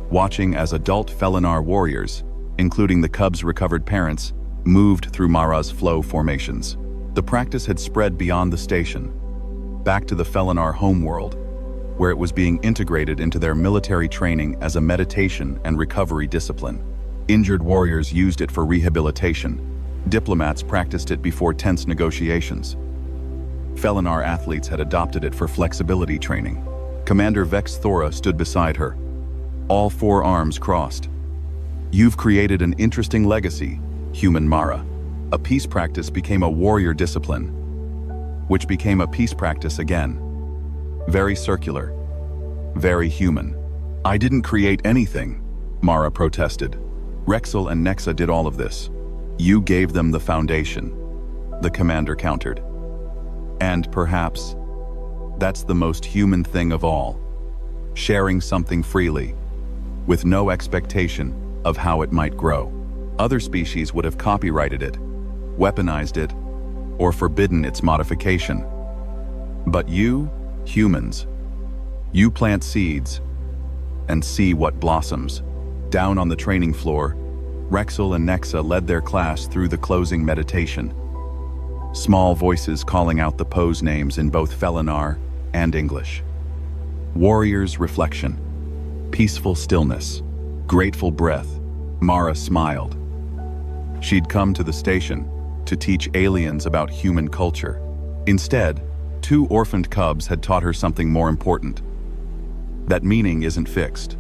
C: watching as adult Felinar warriors, including the cubs' recovered parents, moved through Mara's flow formations. The practice had spread beyond the station, back to the Felinar homeworld, where it was being integrated into their military training as a meditation and recovery discipline. Injured warriors used it for rehabilitation. Diplomats practiced it before tense negotiations. Felinar athletes had adopted it for flexibility training. Commander Vex Thora stood beside her, all 4 arms crossed. You've created an interesting legacy, human Mara. A peace practice became a warrior discipline, which became a peace practice again. Very circular, very human. I didn't create anything, Mara protested. Rexel and Nexa did all of this. You gave them the foundation, the commander countered. And perhaps, that's the most human thing of all. Sharing something freely, with no expectation of how it might grow. Other species would have copyrighted it, weaponized it, or forbidden its modification. But you, humans, you plant seeds and see what blossoms. Down on the training floor, Rexel and Nexa led their class through the closing meditation. Small voices calling out the pose names in both Felinar and English. Warrior's reflection, peaceful stillness, grateful breath. Mara smiled. She'd come to the station to teach aliens about human culture. Instead, 2 orphaned cubs had taught her something more important. That meaning isn't fixed,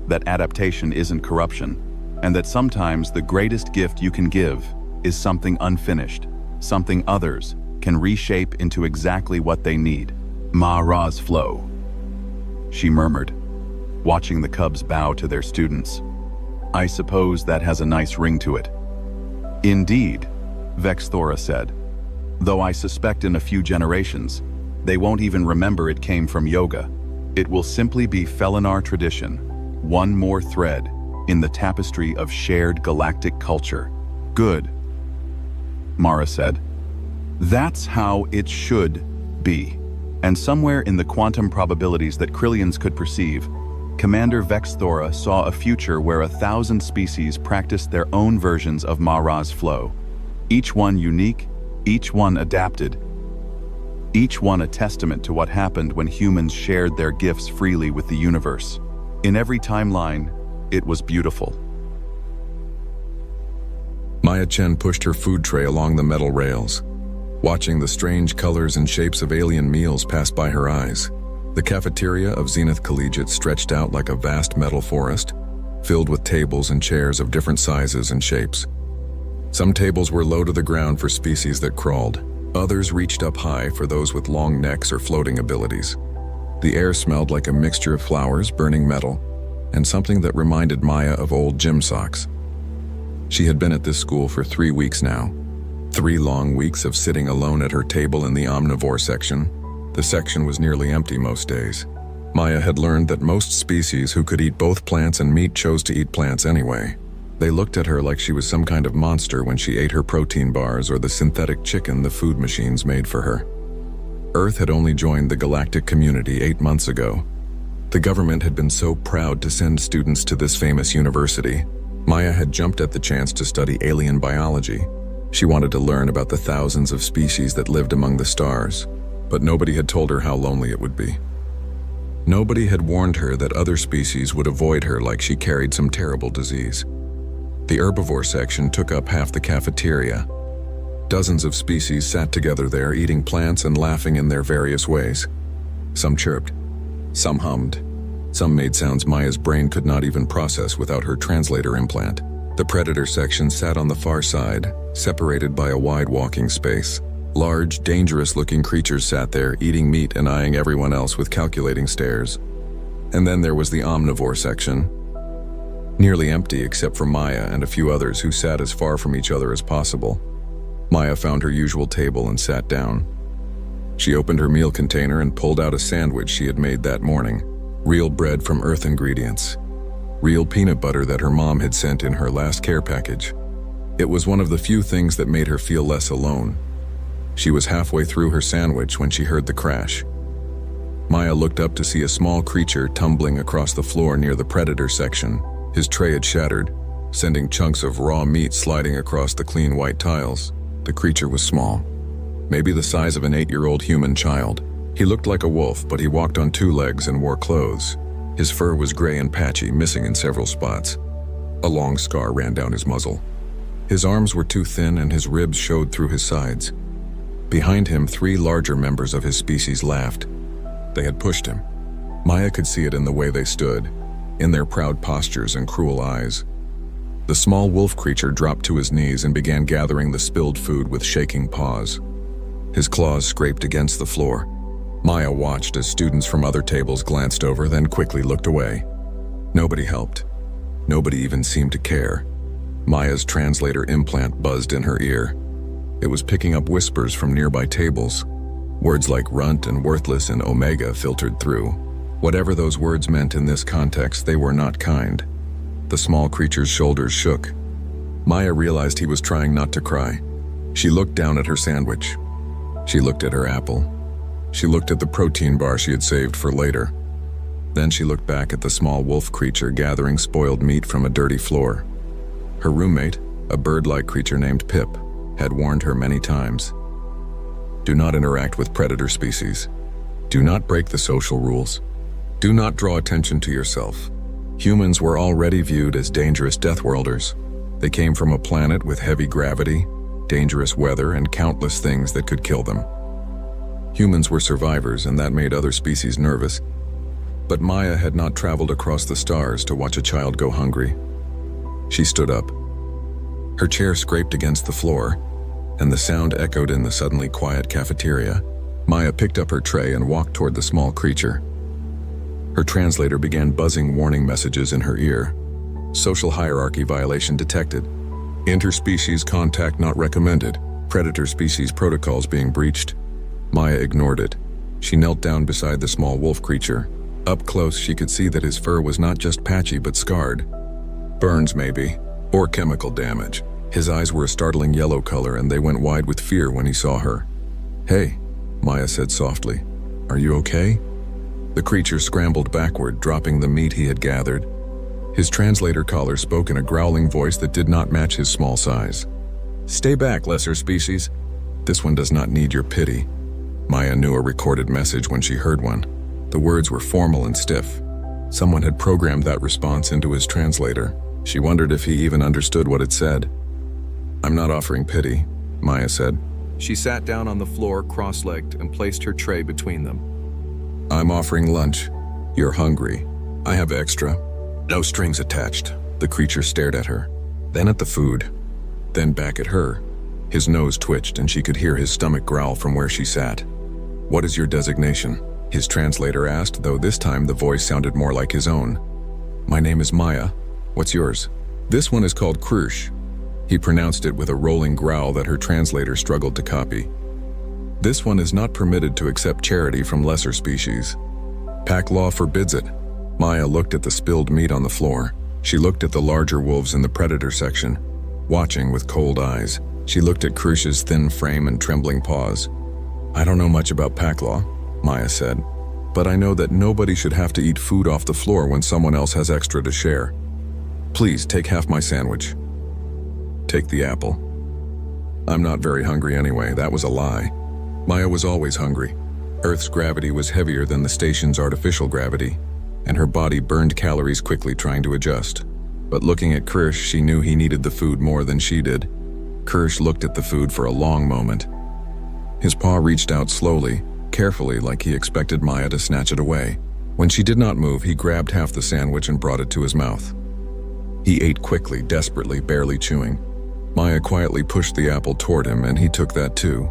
C: that adaptation isn't corruption, and that sometimes the greatest gift you can give is something unfinished, something others can reshape into exactly what they need. Mara's flow, she murmured, watching the cubs bow to their students. I suppose that has a nice ring to it. Indeed, Vex Thora said, though I suspect in a few generations, they won't even remember it came from yoga. It will simply be Felinar tradition, one more thread in the tapestry of shared galactic culture. Good, Mara said. That's how it should be. And somewhere in the quantum probabilities that Krillians could perceive, Commander Vex Thora saw a future where 1,000 species practiced their own versions of Mara's flow. Each one unique, each one adapted, each one a testament to what happened when humans shared their gifts freely with the universe. In every timeline, it was beautiful.
A: Maya Chen pushed her food tray along the metal rails, watching the strange colors and shapes of alien meals pass by her eyes. The cafeteria of Zenith Collegiate stretched out like a vast metal forest, filled with tables and chairs of different sizes and shapes. Some tables were low to the ground for species that crawled. Others reached up high for those with long necks or floating abilities. The air smelled like a mixture of flowers, burning metal, and something that reminded Maya of old gym socks. She had been at this school for 3 weeks now. 3 long weeks of sitting alone at her table in the omnivore section. The section was nearly empty most days. Maya had learned that most species who could eat both plants and meat chose to eat plants anyway. They looked at her like she was some kind of monster when she ate her protein bars or the synthetic chicken the food machines made for her. Earth had only joined the galactic community 8 months ago. The government had been so proud to send students to this famous university. Maya had jumped at the chance to study alien biology. She wanted to learn about the thousands of species that lived among the stars, but nobody had told her how lonely it would be. Nobody had warned her that other species would avoid her like she carried some terrible disease. The herbivore section took up half the cafeteria. Dozens of species sat together there, eating plants and laughing in their various ways. Some chirped, some hummed, some made sounds Maya's brain could not even process without her translator implant. The predator section sat on the far side, separated by a wide walking space. Large, dangerous-looking creatures sat there, eating meat and eyeing everyone else with calculating stares. And then there was the omnivore section. nearly empty except for Maya and a few others who sat as far from each other as possible. Maya found her usual table and sat down. She opened her meal container and pulled out a sandwich she had made that morning. Real bread from Earth Ingredients. Real peanut butter that her mom had sent in her last care package. It was one of the few things that made her feel less alone. She was halfway through her sandwich when she heard the crash. Maya looked up to see a small creature tumbling across the floor near the predator section. His tray had shattered, sending chunks of raw meat sliding across the clean white tiles. The creature was small, maybe the size of an 8-year-old human child. He looked like a wolf, but he walked on 2 legs and wore clothes. His fur was gray and patchy, missing in several spots. A long scar ran down his muzzle. His arms were too thin and his ribs showed through his sides. Behind him, 3 larger members of his species laughed. They had pushed him. Maya could see it in the way they stood, in their proud postures and cruel eyes. The small wolf creature dropped to his knees and began gathering the spilled food with shaking paws. His claws scraped against the floor. Maya watched as students from other tables glanced over, then quickly looked away. Nobody helped. Nobody even seemed to care. Maya's translator implant buzzed in her ear. It was picking up whispers from nearby tables. Words like runt and worthless and omega filtered through. Whatever those words meant in this context, they were not kind. The small creature's shoulders shook. Maya realized he was trying not to cry. She looked down at her sandwich. She looked at her apple. She looked at the protein bar she had saved for later. Then she looked back at the small wolf creature gathering spoiled meat from a dirty floor. Her roommate, a bird-like creature named Pip, had warned her many times. Do not interact with predator species. Do not break the social rules. Do not draw attention to yourself. Humans were already viewed as dangerous deathworlders. They came from a planet with heavy gravity, dangerous weather, and countless things that could kill them. Humans were survivors, and that made other species nervous. But Maya had not traveled across the stars to watch a child go hungry. She stood up. Her chair scraped against the floor, and the sound echoed in the suddenly quiet cafeteria. Maya picked up her tray and walked toward the small creature. Her translator began buzzing warning messages in her ear. Social hierarchy violation detected. Interspecies contact not recommended. Predator species protocols being breached. Maya ignored it. She knelt down beside the small wolf creature. Up close, she could see that his fur was not just patchy but scarred. Burns, maybe, or chemical damage. His eyes were a startling yellow color, and they went wide with fear when he saw her. "Hey," Maya said softly. "Are you okay?" The creature scrambled backward, dropping the meat he had gathered. His translator collar spoke in a growling voice that did not match his small size. "Stay back, lesser species. This one does not need your pity." Maya knew a recorded message when she heard one. The words were formal and stiff. Someone had programmed that response into his translator. She wondered if he even understood what it said. "I'm not offering pity," Maya said. She sat down on the floor, cross-legged, and placed her tray between them. "I'm offering lunch. You're hungry. I have extra. No strings attached." The creature stared at her, then at the food, then back at her. His nose twitched, and she could hear his stomach growl from where she sat. "What is your designation?" his translator asked, though this time the voice sounded more like his own. "My name is Maya. What's yours?" "This one is called Krush." He pronounced it with a rolling growl that her translator struggled to copy. "This one is not permitted to accept charity from lesser species. Pack law forbids it." Maya looked at the spilled meat on the floor. She looked at the larger wolves in the predator section, watching with cold eyes. She looked at Krush's thin frame and trembling paws. "I don't know much about pack law," Maya said, "but I know that nobody should have to eat food off the floor when someone else has extra to share. Please take half my sandwich. Take the apple." "I'm not very hungry anyway." That was a lie. Maya was always hungry. Earth's gravity was heavier than the station's artificial gravity, and her body burned calories quickly trying to adjust. But looking at Krush, she knew he needed the food more than she did. Krush looked at the food for a long moment. His paw reached out slowly, carefully, like he expected Maya to snatch it away. When she did not move, he grabbed half the sandwich and brought it to his mouth. He ate quickly, desperately, barely chewing. Maya quietly pushed the apple toward him, and he took that too.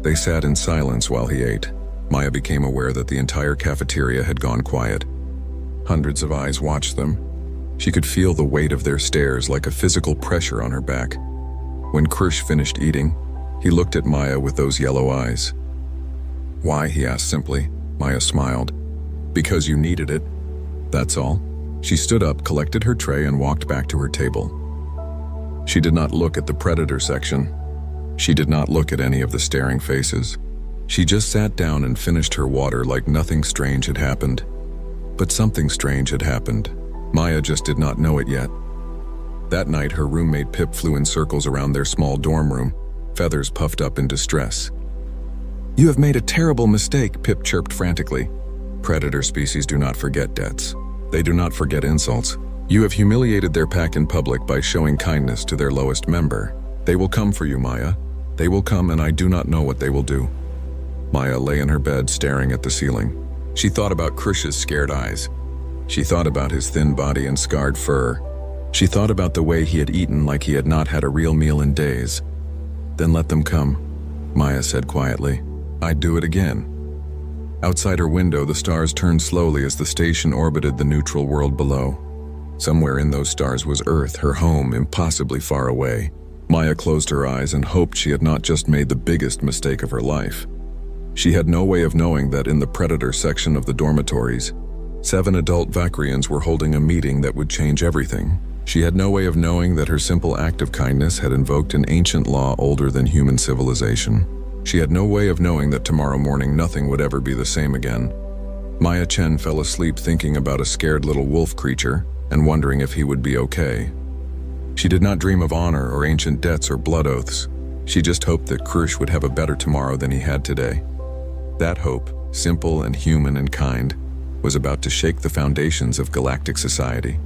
A: They sat in silence while he ate. Maya became aware that the entire cafeteria had gone quiet. Hundreds of eyes watched them. She could feel the weight of their stares like a physical pressure on her back. When Krish finished eating, he looked at Maya with those yellow eyes. "Why?" he asked simply. Maya smiled. "Because you needed it. That's all." She stood up, collected her tray, and walked back to her table. She did not look at the predator section. She did not look at any of the staring faces. She just sat down and finished her water like nothing strange had happened. But something strange had happened. Maya just did not know it yet. That night, her roommate Pip flew in circles around their small dorm room, feathers puffed up in distress. "You have made a terrible mistake," Pip chirped frantically. Predator species do not forget debts. They do not forget insults. You have humiliated their pack in public by showing kindness to their lowest member. They will come for you, Maya. They will come, and I do not know what they will do. Maya lay in her bed staring at the ceiling. She thought about Krish's scared eyes. She thought about his thin body and scarred fur. She thought about the way he had eaten like he had not had a real meal in days. "Then let them come," Maya said quietly. "I'd do it again." Outside her window, the stars turned slowly as the station orbited the neutral world below. Somewhere in those stars was Earth, her home, impossibly far away. Maya closed her eyes and hoped she had not just made the biggest mistake of her life. She had no way of knowing that in the predator section of the dormitories, 7 adult Vakrians were holding a meeting that would change everything. She had no way of knowing that her simple act of kindness had invoked an ancient law older than human civilization. She had no way of knowing that tomorrow morning nothing would ever be the same again. Maya Chen fell asleep thinking about a scared little wolf creature and wondering if he would be okay. She did not dream of honor or ancient debts or blood oaths. She just hoped that Krish would have a better tomorrow than he had today. That hope, simple and human and kind, was about to shake the foundations of galactic society.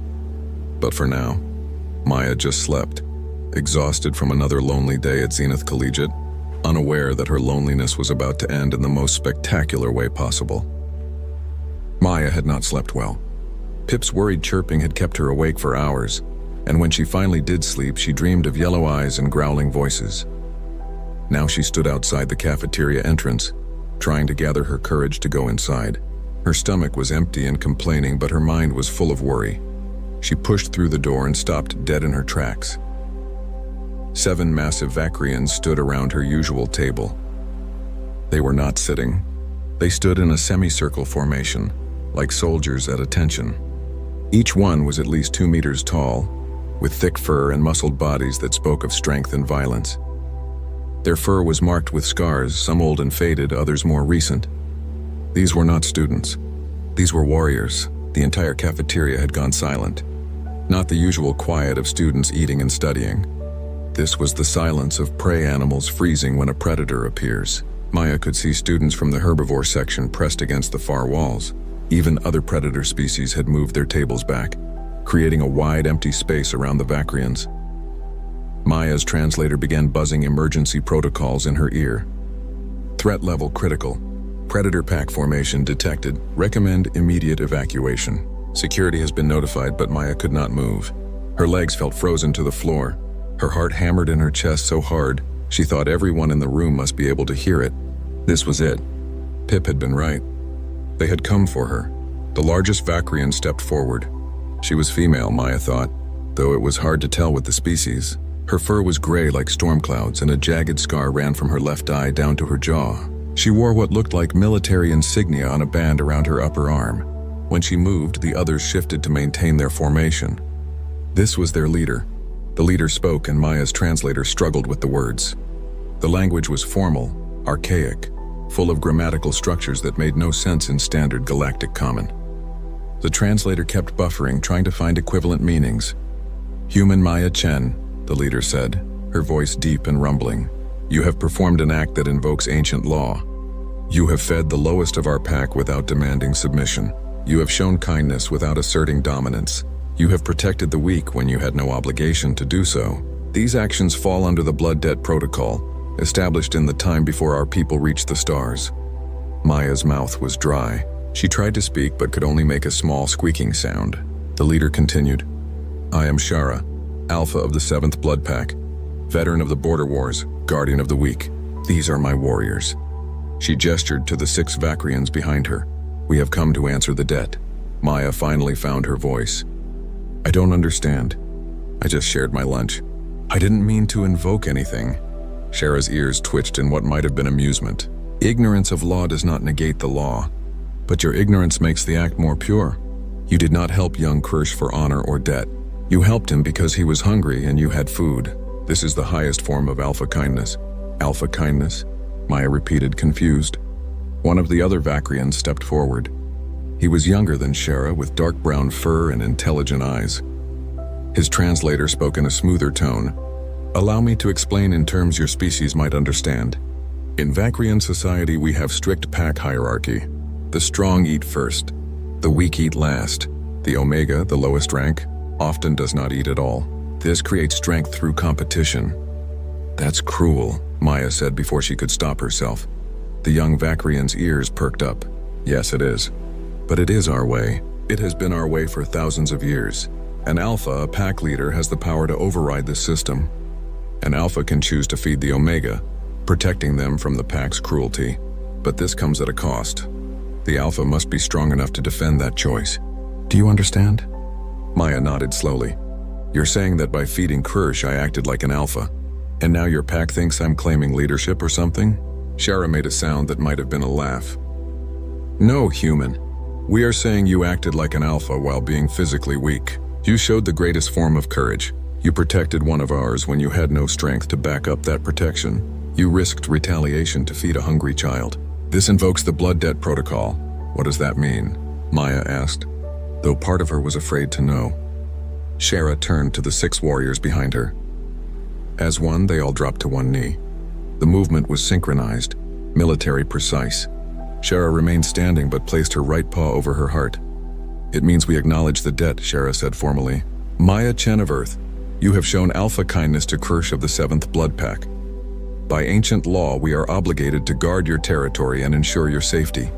A: But for now, Maya just slept, exhausted from another lonely day at Zenith Collegiate, unaware that her loneliness was about to end in the most spectacular way possible. Maya had not slept well. Pip's worried chirping had kept her awake for hours, and when she finally did sleep, she dreamed of yellow eyes and growling voices. Now she stood outside the cafeteria entrance, trying to gather her courage to go inside. Her stomach was empty and complaining, but her mind was full of worry. She pushed through the door and stopped dead in her tracks. 7 massive Vakrians stood around her usual table. They were not sitting. They stood in a semicircle formation, like soldiers at attention. Each one was at least 2 meters tall, with thick fur and muscled bodies that spoke of strength and violence. Their fur was marked with scars, some old and faded, others more recent. These were not students. These were warriors. The entire cafeteria had gone silent. Not the usual quiet of students eating and studying. This was the silence of prey animals freezing when a predator appears. Maya could see students from the herbivore section pressed against the far walls. Even other predator species had moved their tables back, creating a wide, empty space around the Vakrians. Maya's translator began buzzing emergency protocols in her ear. Threat level critical. Predator pack formation detected. Recommend immediate evacuation. Security has been notified, but Maya could not move. Her legs felt frozen to the floor. Her heart hammered in her chest so hard, she thought everyone in the room must be able to hear it. This was it. Pip had been right. They had come for her. The largest Vakrian stepped forward. She was female, Maya thought, though it was hard to tell with the species. Her fur was gray like storm clouds, and a jagged scar ran from her left eye down to her jaw. She wore what looked like military insignia on a band around her upper arm. When she moved, the others shifted to maintain their formation. This was their leader. The leader spoke, and Maya's translator struggled with the words. The language was formal, archaic, full of grammatical structures that made no sense in standard galactic common. The translator kept buffering, trying to find equivalent meanings. "Human Maya Chen," the leader said, her voice deep and rumbling. "You have performed an act that invokes ancient law. You have fed the lowest of our pack without demanding submission. You have shown kindness without asserting dominance. You have protected the weak when you had no obligation to do so. These actions fall under the Blood Debt Protocol, established in the time before our people reached the stars." Maya's mouth was dry. She tried to speak but could only make a small squeaking sound. The leader continued. "I am Shara, Alpha of the 7th Blood Pack, veteran of the Border Wars, guardian of the weak. These are my warriors." She gestured to the 6 Vakrians behind her. "We have come to answer the debt." Maya finally found her voice. I don't understand. I just shared my lunch. I didn't mean to invoke anything. Shara's ears twitched in what might have been amusement. Ignorance of law does not negate the law, but your ignorance makes the act more pure. You did not help young Kirsch for honor or debt. You helped him because he was hungry and you had food. This is the highest form of alpha kindness. Alpha kindness? Maya repeated, confused. One of the other Vakrians stepped forward. He was younger than Shara, with dark brown fur and intelligent eyes. His translator spoke in a smoother tone. Allow me to explain in terms your species might understand. In Vakrian society, we have strict pack hierarchy. The strong eat first. The weak eat last. The Omega, the lowest rank, often does not eat at all. This creates strength through competition. That's cruel, Maya said before she could stop herself. The young Vakrian's ears perked up. Yes, it is. But it is our way. It has been our way for thousands of years. An alpha, a pack leader, has the power to override this system. An alpha can choose to feed the Omega, protecting them from the pack's cruelty. But this comes at a cost. The alpha must be strong enough to defend that choice. Do you understand? Maya nodded slowly. You're saying that by feeding Kirsch I acted like an alpha, and now your pack thinks I'm claiming leadership or something? Shara made a sound that might have been a laugh. No, human. We are saying you acted like an alpha while being physically weak. You showed the greatest form of courage. You protected one of ours when you had no strength to back up that protection. You risked retaliation to feed a hungry child. This invokes the blood debt protocol. What does that mean? Maya asked, though part of her was afraid to know. Shara turned to the 6 warriors behind her. As one, they all dropped to one knee. The movement was synchronized, military precise. Shara remained standing but placed her right paw over her heart. It means we acknowledge the debt, Shara said formally. Maya Chen of Earth, you have shown alpha kindness to Kirsch of the 7th Blood Pack. By ancient law, we are obligated to guard your territory and ensure your safety.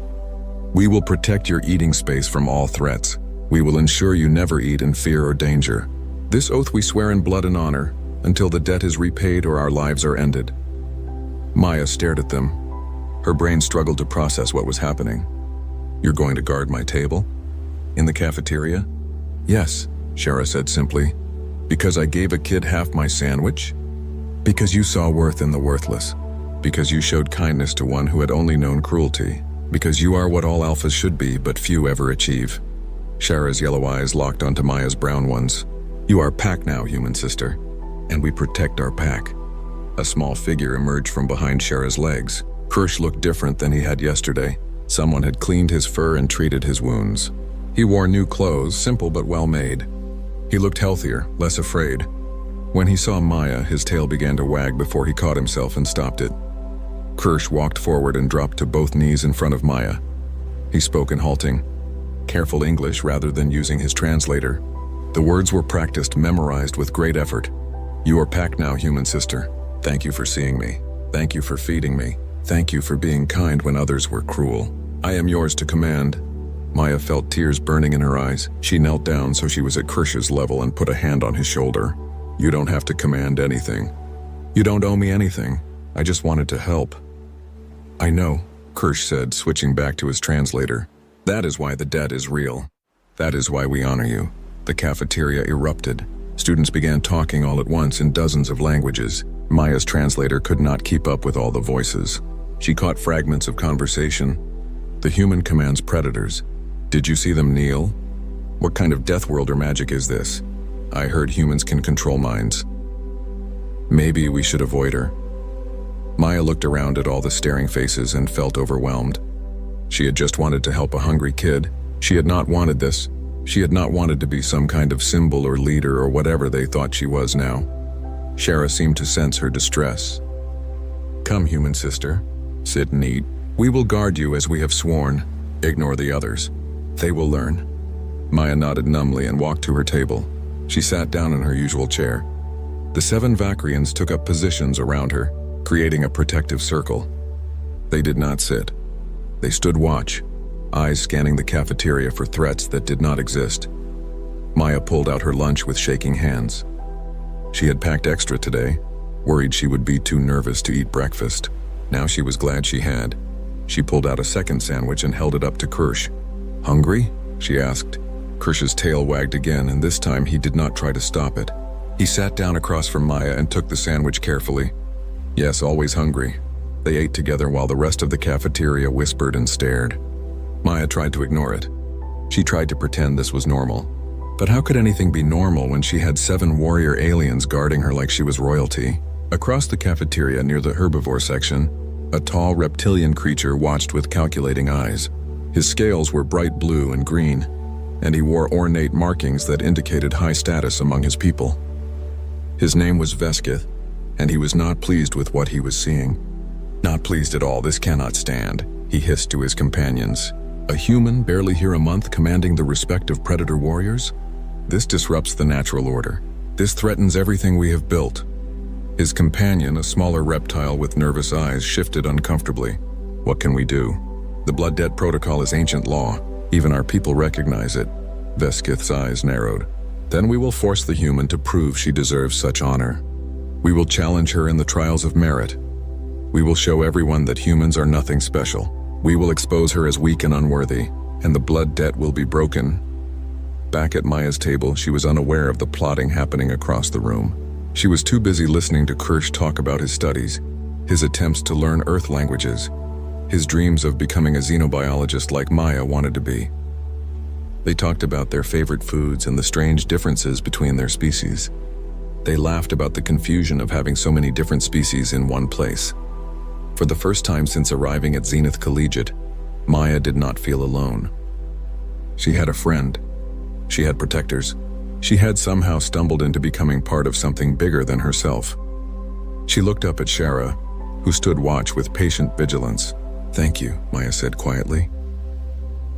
A: We will protect your eating space from all threats. We will ensure you never eat in fear or danger. This oath we swear in blood and honor, until the debt is repaid or our lives are ended. Maya stared at them. Her brain struggled to process what was happening. You're going to guard my table? In the cafeteria? Yes, Shara said simply. Because I gave a kid half my sandwich? Because you saw worth in the worthless. Because you showed kindness to one who had only known cruelty. Because you are what all alphas should be, but few ever achieve. Shara's yellow eyes locked onto Maya's brown ones. You are pack now, human sister. And we protect our pack. A small figure emerged from behind Shara's legs. Kirsch looked different than he had yesterday. Someone had cleaned his fur and treated his wounds. He wore new clothes, simple but well made. He looked healthier, less afraid. When he saw Maya, his tail began to wag before he caught himself and stopped it. Kirsch walked forward and dropped to both knees in front of Maya. He spoke in halting, careful English rather than using his translator. The words were practiced, memorized with great effort. You are packed now, human sister. Thank you for seeing me. Thank you for feeding me. Thank you for being kind when others were cruel. I am yours to command. Maya felt tears burning in her eyes. She knelt down so she was at Kirsch's level and put a hand on his shoulder. You don't have to command anything. You don't owe me anything. I just wanted to help. I know, Kirsch said, switching back to his translator. That is why the debt is real. That is why we honor you. The cafeteria erupted. Students began talking all at once in dozens of languages. Maya's translator could not keep up with all the voices. She caught fragments of conversation. The human commands predators. Did you see them kneel? What kind of death world or magic is this? I heard humans can control minds. Maybe we should avoid her. Maya looked around at all the staring faces and felt overwhelmed. She had just wanted to help a hungry kid. She had not wanted this. She had not wanted to be some kind of symbol or leader or whatever they thought she was now. Shara seemed to sense her distress. Come, human sister. Sit and eat. We will guard you as we have sworn. Ignore the others. They will learn. Maya nodded numbly and walked to her table. She sat down in her usual chair. The 7 Vakrians took up positions around her, creating a protective circle. They did not sit. They stood watch, eyes scanning the cafeteria for threats that did not exist. Maya pulled out her lunch with shaking hands. She had packed extra today, worried she would be too nervous to eat breakfast. Now she was glad she had. She pulled out a second sandwich and held it up to Kirsch. Hungry? She asked. Krish's tail wagged again, and this time he did not try to stop it. He sat down across from Maya and took the sandwich carefully. Yes, always hungry. They ate together while the rest of the cafeteria whispered and stared. Maya tried to ignore it. She tried to pretend this was normal. But how could anything be normal when she had 7 warrior aliens guarding her like she was royalty? Across the cafeteria near the herbivore section, a tall reptilian creature watched with calculating eyes. His scales were bright blue and green, and he wore ornate markings that indicated high status among his people. His name was Veskith, and he was not pleased with what he was seeing. Not pleased at all, this cannot stand, he hissed to his companions. A human barely here a month commanding the respect of predator warriors? This disrupts the natural order. This threatens everything we have built. His companion, a smaller reptile with nervous eyes, shifted uncomfortably. What can we do? The blood debt protocol is ancient law. Even our people recognize it. Veskith's eyes narrowed. Then we will force the human to prove she deserves such honor. We will challenge her in the trials of merit. We will show everyone that humans are nothing special. We will expose her as weak and unworthy, and the blood debt will be broken. Back at Maya's table, she was unaware of the plotting happening across the room. She was too busy listening to Krish talk about his studies, his attempts to learn Earth languages, his dreams of becoming a xenobiologist like Maya wanted to be. They talked about their favorite foods and the strange differences between their species. They laughed about the confusion of having so many different species in one place. For the first time since arriving at Zenith Collegiate, Maya did not feel alone. She had a friend. She had protectors. She had somehow stumbled into becoming part of something bigger than herself. She looked up at Shara, who stood watch with patient vigilance. "Thank you," Maya said quietly.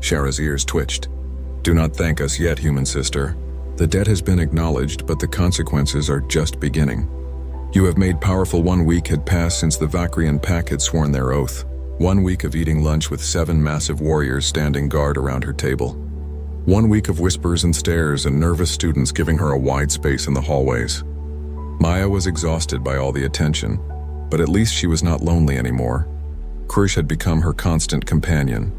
A: Shara's ears twitched. "Do not thank us yet, human sister. The debt has been acknowledged, but the consequences are just beginning. You have made powerful. 1 week had passed since the Vakrian pack had sworn their oath. 1 week of eating lunch with 7 massive warriors standing guard around her table. 1 week of whispers and stares and nervous students giving her a wide space in the hallways. Maya was exhausted by all the attention, but at least she was not lonely anymore. Krish had become her constant companion.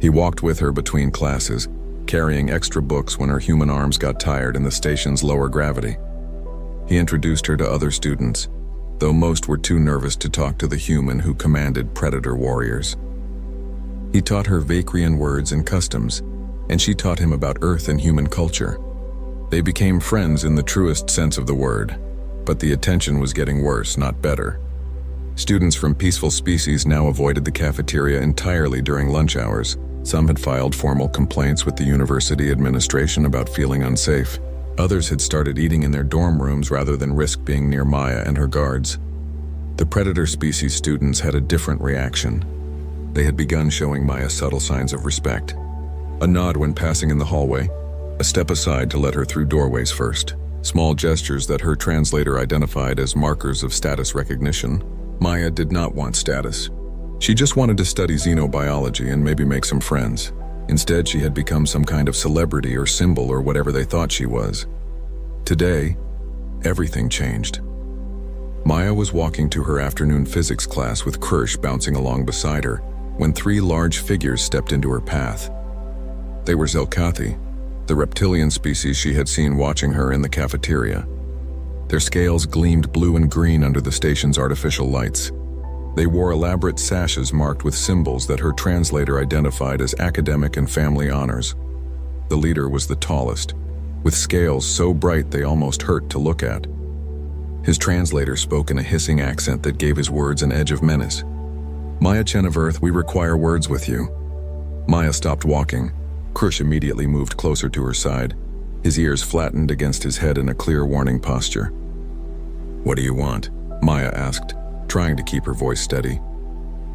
A: He walked with her between classes, carrying extra books when her human arms got tired in the station's lower gravity. He introduced her to other students, though most were too nervous to talk to the human who commanded predator warriors. He taught her Vakrian words and customs, and she taught him about Earth and human culture. They became friends in the truest sense of the word, but the attention was getting worse, not better. Students from peaceful species now avoided the cafeteria entirely during lunch hours. Some had filed formal complaints with the university administration about feeling unsafe. Others had started eating in their dorm rooms rather than risk being near Maya and her guards. The predator species students had a different reaction. They had begun showing Maya subtle signs of respect. A nod when passing in the hallway, a step aside to let her through doorways first, small gestures that her translator identified as markers of status recognition. Maya did not want status. She just wanted to study xenobiology and maybe make some friends. Instead, she had become some kind of celebrity or symbol or whatever they thought she was. Today, everything changed. Maya was walking to her afternoon physics class with Krish bouncing along beside her when 3 large figures stepped into her path. They were Zelkathi, the reptilian species she had seen watching her in the cafeteria. Their scales gleamed blue and green under the station's artificial lights. They wore elaborate sashes marked with symbols that her translator identified as academic and family honors. The leader was the tallest, with scales so bright they almost hurt to look at. His translator spoke in a hissing accent that gave his words an edge of menace. "Maya Chen of Earth, we require words with you." Maya stopped walking. Krish immediately moved closer to her side, his ears flattened against his head in a clear warning posture. "What do you want?" Maya asked, trying to keep her voice steady.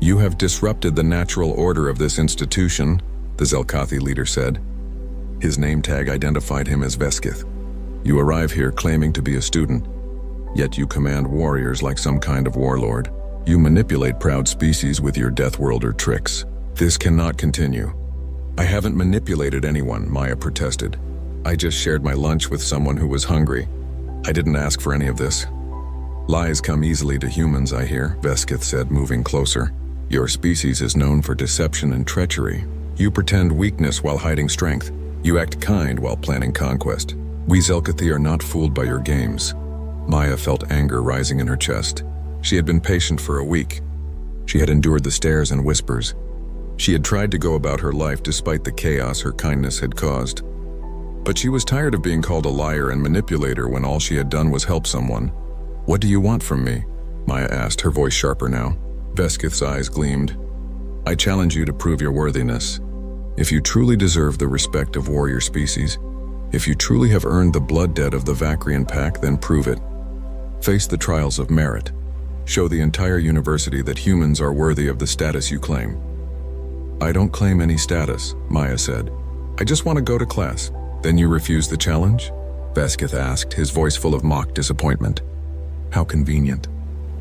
A: "You have disrupted the natural order of this institution," the Zelkathi leader said. His name tag identified him as Veskith. "You arrive here claiming to be a student, yet you command warriors like some kind of warlord. You manipulate proud species with your Death Worlder tricks. This cannot continue." "I haven't manipulated anyone," Maya protested. "I just shared my lunch with someone who was hungry. I didn't ask for any of this." "Lies come easily to humans, I hear," Veskith said, moving closer. "Your species is known for deception and treachery. You pretend weakness while hiding strength. You act kind while planning conquest. We Zelkathi are not fooled by your games. Maya felt anger rising in her chest. She had been patient for a week. She had endured the stares and whispers. She had tried to go about her life despite the chaos her kindness had caused. But she was tired of being called a liar and manipulator when all she had done was help someone. "What do you want from me?" Maya asked, her voice sharper now. Veskith's eyes gleamed. "I challenge you to prove your worthiness. If you truly deserve the respect of warrior species, if you truly have earned the blood debt of the Vakrian pack, then prove it. Face the trials of merit. Show the entire university that humans are worthy of the status you claim." "I don't claim any status," Maya said. "I just want to go to class." "Then you refuse the challenge?" Veskith asked, his voice full of mock disappointment. "How convenient.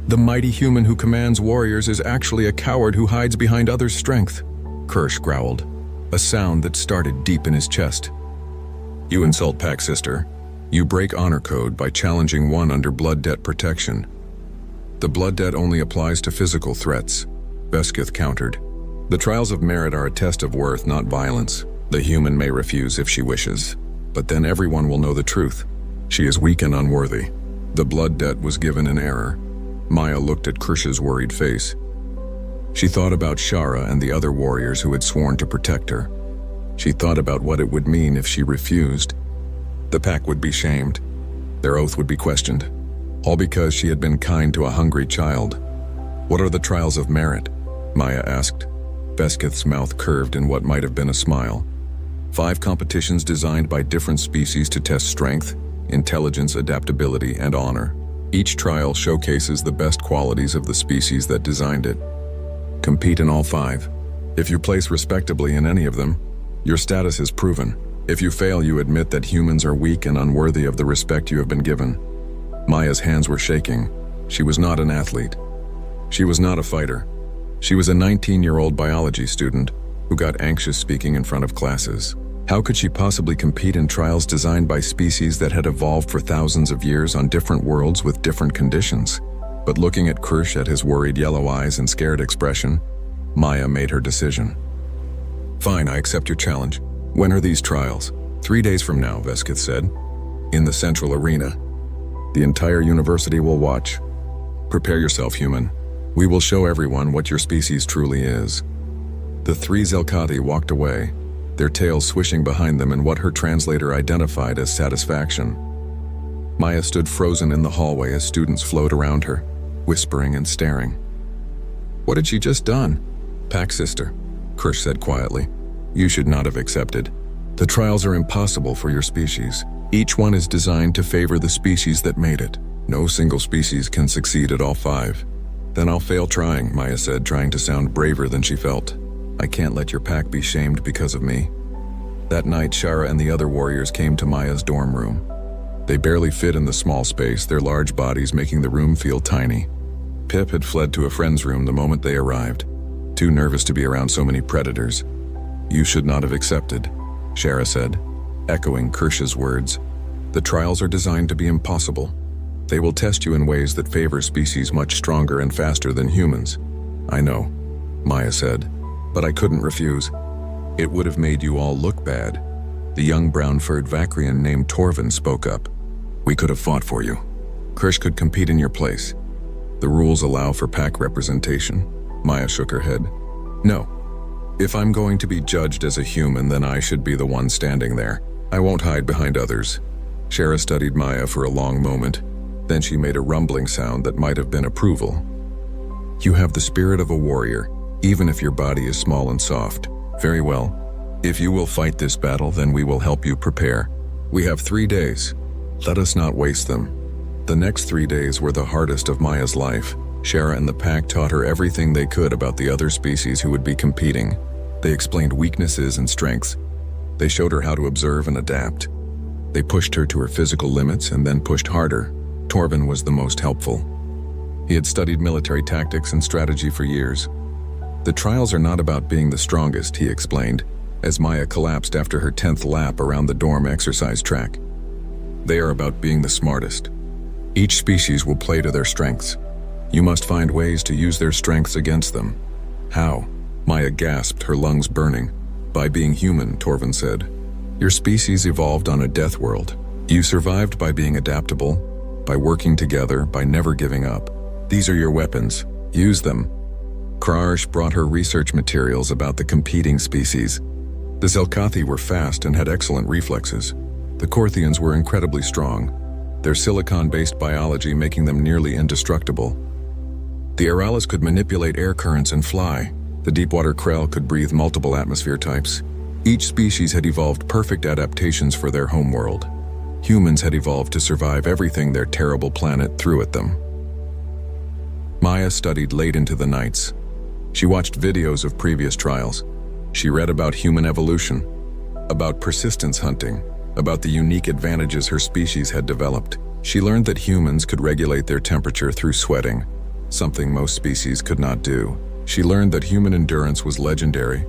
A: The mighty human who commands warriors is actually a coward who hides behind others' strength," Kirsch growled, a sound that started deep in his chest. "You insult Pack Sister. You break honor code by challenging one under blood debt protection." "The blood debt only applies to physical threats," Veskith countered. "The trials of merit are a test of worth, not violence. The human may refuse if she wishes, but then everyone will know the truth. She is weak and unworthy. The blood debt was given in error." Maya looked at Kirsch's worried face. She thought about Shara and the other warriors who had sworn to protect her. She thought about what it would mean if she refused. The pack would be shamed. Their oath would be questioned. All because she had been kind to a hungry child. "What are the trials of merit?" Maya asked. Veskith's mouth curved in what might have been a smile. 5 competitions designed by different species to test strength, intelligence, adaptability, and honor. Each trial showcases the best qualities of the species that designed it. Compete in all 5. If you place respectably in any of them, your status is proven. If you fail, you admit that humans are weak and unworthy of the respect you have been given. Maya's hands were shaking. She was not an athlete. She was not a fighter. She was a 19-year-old biology student who got anxious speaking in front of classes. How could she possibly compete in trials designed by species that had evolved for thousands of years on different worlds with different conditions? But looking at Kirsch, at his worried yellow eyes and scared expression, Maya made her decision. "Fine, I accept your challenge. When are these trials?" 3 days from now, Veskith said. "In the central arena. The entire university will watch. Prepare yourself, human. We will show everyone what your species truly is." The 3 Zelkathi walked away, their tails swishing behind them in what her translator identified as satisfaction. Maya stood frozen in the hallway as students flowed around her, whispering and staring. "What had she just done?" "Pack Sister," Kirsch said quietly. "You should not have accepted. The trials are impossible for your species. Each one is designed to favor the species that made it. No single species can succeed at all 5. "Then I'll fail trying," Maya said, trying to sound braver than she felt. "I can't let your pack be shamed because of me." That night, Shara and the other warriors came to Maya's dorm room. They barely fit in the small space, their large bodies making the room feel tiny. Pip had fled to a friend's room the moment they arrived, too nervous to be around so many predators. "You should not have accepted," Shara said, echoing Kirsch's words. "The trials are designed to be impossible. They will test you in ways that favor species much stronger and faster than humans." "I know," Maya said, "but I couldn't refuse. It would have made you all look bad." The young brown-furred Vakrian named Torvin spoke up. "We could have fought for you. Kirsch could compete in your place. The rules allow for pack representation." Maya shook her head. "No. If I'm going to be judged as a human, then I should be the one standing there. I won't hide behind others." Shara studied Maya for a long moment. Then she made a rumbling sound that might have been approval. "You have the spirit of a warrior, even if your body is small and soft. Very well. If you will fight this battle, then we will help you prepare. We have 3 days. Let us not waste them." The next 3 days were the hardest of Maya's life. Shara and the pack taught her everything they could about the other species who would be competing. They explained weaknesses and strengths. They showed her how to observe and adapt. They pushed her to her physical limits and then pushed harder. Torvin was the most helpful. He had studied military tactics and strategy for years. "The trials are not about being the strongest," he explained, as Maya collapsed after her 10th lap around the dorm exercise track. "They are about being the smartest. Each species will play to their strengths. You must find ways to use their strengths against them." "How?" Maya gasped, her lungs burning. "By being human," Torvin said. Your species evolved on a death world. You survived by being adaptable, by working together, by never giving up. These are your weapons. Use them. Krarsh brought her research materials about the competing species. The Zelkathi were fast and had excellent reflexes. The Korthians were incredibly strong, their silicon-based biology making them nearly indestructible. The Aralas could manipulate air currents and fly. The deepwater Krell could breathe multiple atmosphere types. Each species had evolved perfect adaptations for their homeworld. Humans had evolved to survive everything their terrible planet threw at them. Maya studied late into the nights. She watched videos of previous trials. She read about human evolution, about persistence hunting, about the unique advantages her species had developed. She learned that humans could regulate their temperature through sweating, something most species could not do. She learned that human endurance was legendary,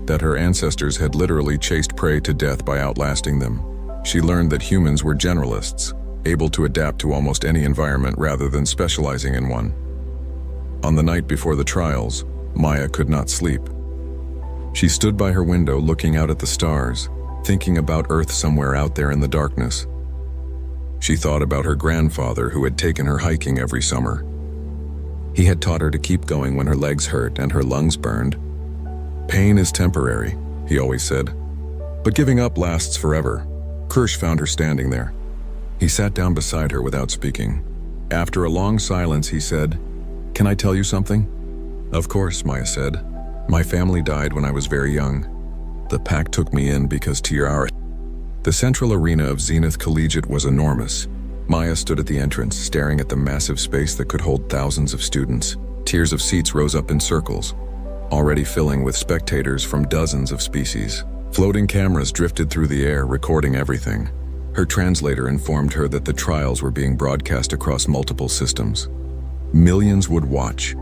A: that her ancestors had literally chased prey to death by outlasting them. She learned that humans were generalists, able to adapt to almost any environment rather than specializing in one. On the night before the trials, Maya could not sleep. She stood by her window looking out at the stars, thinking about Earth somewhere out there in the darkness. She thought about her grandfather who had taken her hiking every summer. He had taught her to keep going when her legs hurt and her lungs burned. Pain is temporary, he always said, but giving up lasts forever. Kirsch found her standing there. He sat down beside her without speaking. After a long silence, he said, "Can I tell you something?" "Of course," Maya said. "My family died when I was very young. The pack took me in because Tiara." The central arena of Zenith Collegiate was enormous. Maya stood at the entrance, staring at the massive space that could hold thousands of students. Tiers of seats rose up in circles, already filling with spectators from dozens of species. Floating cameras drifted through the air, recording everything. Her translator informed her that the trials were being broadcast across multiple systems. Millions would watch.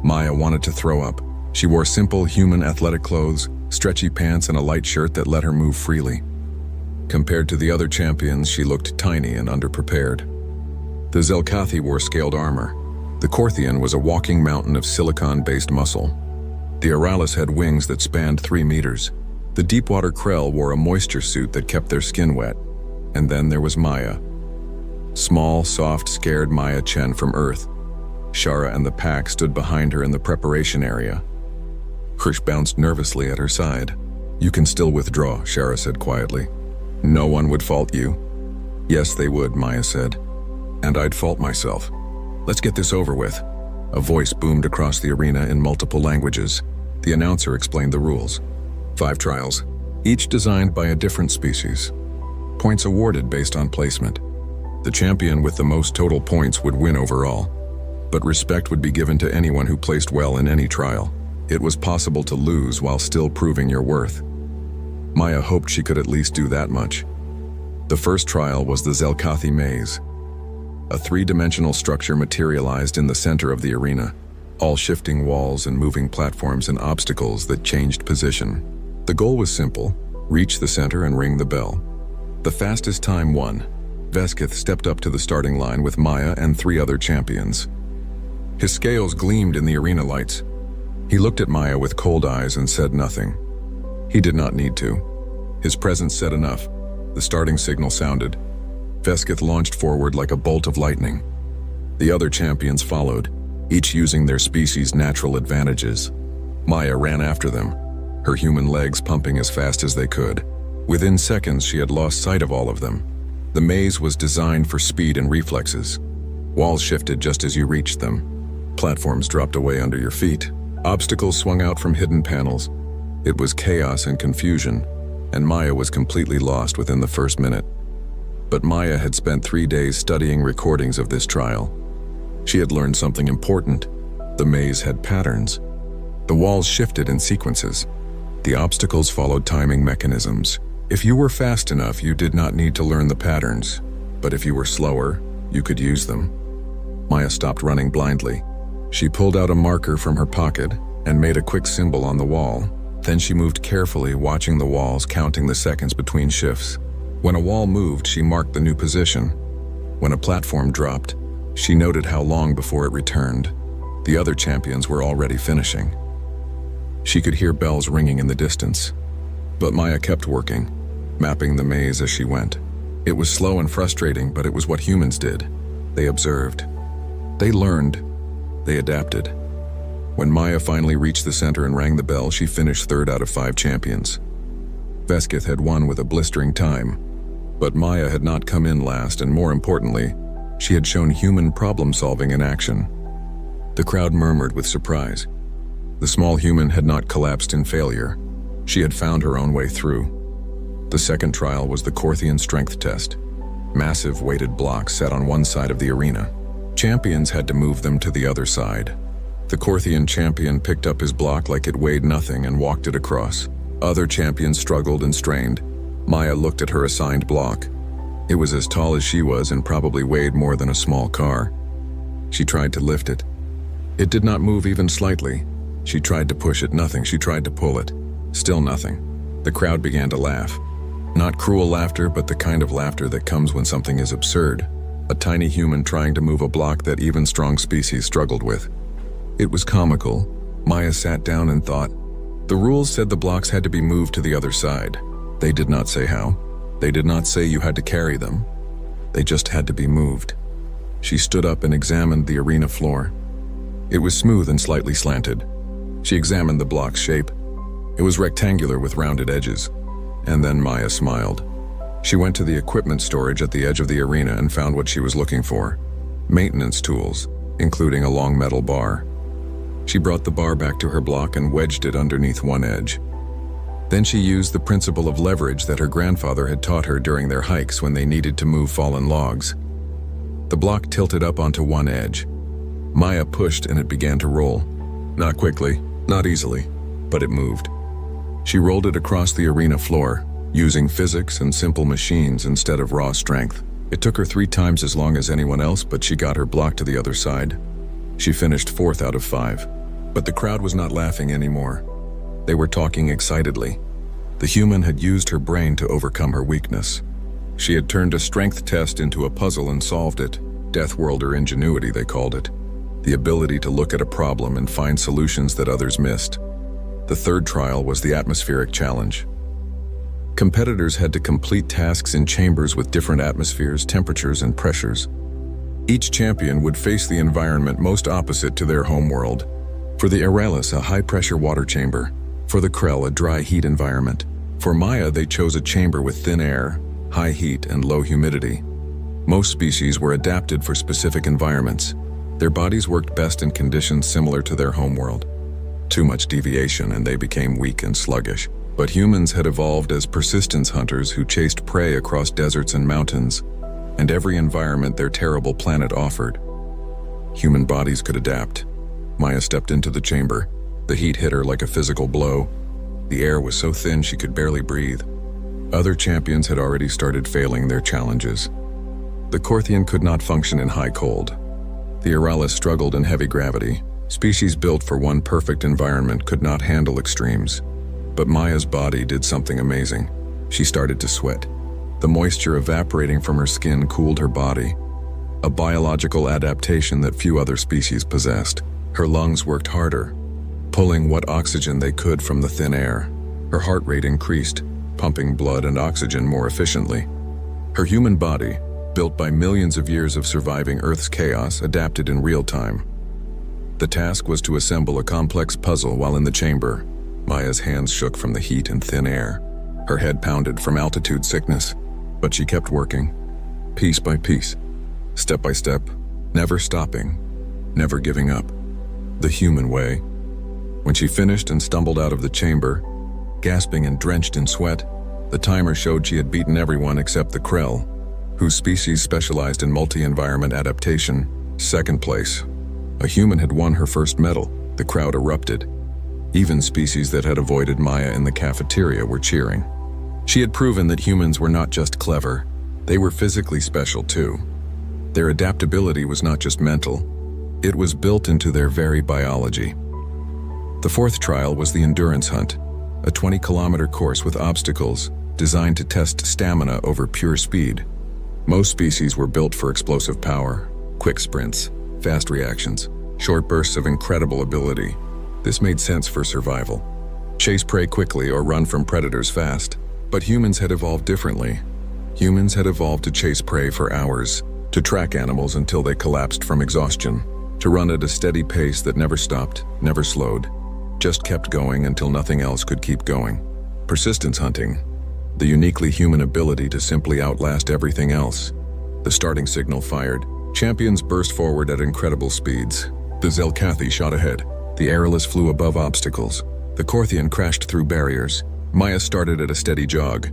A: Maya wanted to throw up. She wore simple human athletic clothes, stretchy pants, and a light shirt that let her move freely. Compared to the other champions, she looked tiny and underprepared. The Zelkathi wore scaled armor. The Korthian was a walking mountain of silicon-based muscle. The Aralis had wings that spanned 3 meters. The deepwater Krell wore a moisture suit that kept their skin wet. And then there was Maya. Small, soft, scared Maya Chen from Earth. Shara and the pack stood behind her in the preparation area. Krish bounced nervously at her side. "You can still withdraw," Shara said quietly. "No one would fault you." "Yes, they would," Maya said. "And I'd fault myself. Let's get this over with." A voice boomed across the arena in multiple languages. The announcer explained the rules. 5 trials, each designed by a different species. Points awarded based on placement. The champion with the most total points would win overall. But respect would be given to anyone who placed well in any trial. It was possible to lose while still proving your worth. Maya hoped she could at least do that much. The first trial was the Zelkathi maze. A 3-dimensional structure materialized in the center of the arena, all shifting walls and moving platforms and obstacles that changed position. The goal was simple: reach the center and ring the bell. The fastest time won. Veskith stepped up to the starting line with Maya and 3 other champions. His scales gleamed in the arena lights. He looked at Maya with cold eyes and said nothing. He did not need to. His presence said enough. The starting signal sounded. Veskith launched forward like a bolt of lightning. The other champions followed, each using their species' natural advantages. Maya ran after them, her human legs pumping as fast as they could. Within seconds, she had lost sight of all of them. The maze was designed for speed and reflexes. Walls shifted just as you reached them. Platforms dropped away under your feet. Obstacles swung out from hidden panels. It was chaos and confusion, and Maya was completely lost within the first minute. But Maya had spent 3 days studying recordings of this trial. She had learned something important. The maze had patterns. The walls shifted in sequences. The obstacles followed timing mechanisms. If you were fast enough, you did not need to learn the patterns. But if you were slower, you could use them. Maya stopped running blindly. She pulled out a marker from her pocket and made a quick symbol on the wall. Then she moved carefully, watching the walls, counting the seconds between shifts. When a wall moved, she marked the new position. When a platform dropped, she noted how long before it returned. The other champions were already finishing. She could hear bells ringing in the distance. But Maya kept working, mapping the maze as she went. It was slow and frustrating, but it was what humans did. They observed. They learned. They adapted. When Maya finally reached the center and rang the bell, she finished third out of 5 champions. Veskith had won with a blistering time, but Maya had not come in last, and more importantly, she had shown human problem-solving in action. The crowd murmured with surprise. The small human had not collapsed in failure. She had found her own way through. The second trial was the Korthian strength test. Massive weighted blocks sat on one side of the arena. Champions had to move them to the other side. The Korthian champion picked up his block like it weighed nothing and walked it across. Other champions struggled and strained. Maya looked at her assigned block. It was as tall as she was and probably weighed more than a small car. She tried to lift it. It did not move even slightly. She tried to push it, nothing. She tried to pull it. Still nothing. The crowd began to laugh. Not cruel laughter, but the kind of laughter that comes when something is absurd. A tiny human trying to move a block that even strong species struggled with. It was comical. Maya sat down and thought. The rules said the blocks had to be moved to the other side. They did not say how. They did not say you had to carry them. They just had to be moved. She stood up and examined the arena floor. It was smooth and slightly slanted. She examined the block's shape. It was rectangular with rounded edges. And then Maya smiled. She went to the equipment storage at the edge of the arena and found what she was looking for. Maintenance tools, including a long metal bar. She brought the bar back to her block and wedged it underneath one edge. Then she used the principle of leverage that her grandfather had taught her during their hikes when they needed to move fallen logs. The block tilted up onto one edge. Maya pushed and it began to roll. Not quickly, not easily, but it moved. She rolled it across the arena floor, using physics and simple machines instead of raw strength. It took her 3 times as long as anyone else, but she got her block to the other side. She finished 4th out of 5. But the crowd was not laughing anymore. They were talking excitedly. The human had used her brain to overcome her weakness. She had turned a strength test into a puzzle and solved it. Death Worlder ingenuity, they called it. The ability to look at a problem and find solutions that others missed. The third trial was the atmospheric challenge. Competitors had to complete tasks in chambers with different atmospheres, temperatures, and pressures. Each champion would face the environment most opposite to their home world. For the Aurelus, a high-pressure water chamber. For the Krell, a dry heat environment. For Maya, they chose a chamber with thin air, high heat, and low humidity. Most species were adapted for specific environments. Their bodies worked best in conditions similar to their homeworld. Too much deviation and they became weak and sluggish. But humans had evolved as persistence hunters who chased prey across deserts and mountains, and every environment their terrible planet offered. Human bodies could adapt. Maya stepped into the chamber. The heat hit her like a physical blow. The air was so thin she could barely breathe. Other champions had already started failing their challenges. The Korthian could not function in high cold. The Aurelus struggled in heavy gravity. Species built for one perfect environment could not handle extremes. But Maya's body did something amazing. She started to sweat. The moisture evaporating from her skin cooled her body, a biological adaptation that few other species possessed. Her lungs worked harder, pulling what oxygen they could from the thin air. Her heart rate increased, pumping blood and oxygen more efficiently. Her human body, built by millions of years of surviving Earth's chaos, adapted in real time. The task was to assemble a complex puzzle while in the chamber. Maya's hands shook from the heat and thin air. Her head pounded from altitude sickness, but she kept working, piece by piece, step by step, never stopping, never giving up. The human way. When she finished and stumbled out of the chamber, gasping and drenched in sweat, the timer showed she had beaten everyone except the Krell, whose species specialized in multi-environment adaptation. 2nd place. A human had won her first medal. The crowd erupted. Even species that had avoided Maya in the cafeteria were cheering. She had proven that humans were not just clever, they were physically special too. Their adaptability was not just mental, it was built into their very biology. The 4th trial was the endurance hunt, a 20-kilometer course with obstacles designed to test stamina over pure speed. Most species were built for explosive power, quick sprints, fast reactions, short bursts of incredible ability. This made sense for survival. Chase prey quickly or run from predators fast. But humans had evolved differently. Humans had evolved to chase prey for hours, to track animals until they collapsed from exhaustion, to run at a steady pace that never stopped, never slowed, just kept going until nothing else could keep going. Persistence hunting, the uniquely human ability to simply outlast everything else. The starting signal fired. Champions burst forward at incredible speeds. The Zelkathi shot ahead. The Aerolus flew above obstacles. The Korthian crashed through barriers. Maya started at a steady jog.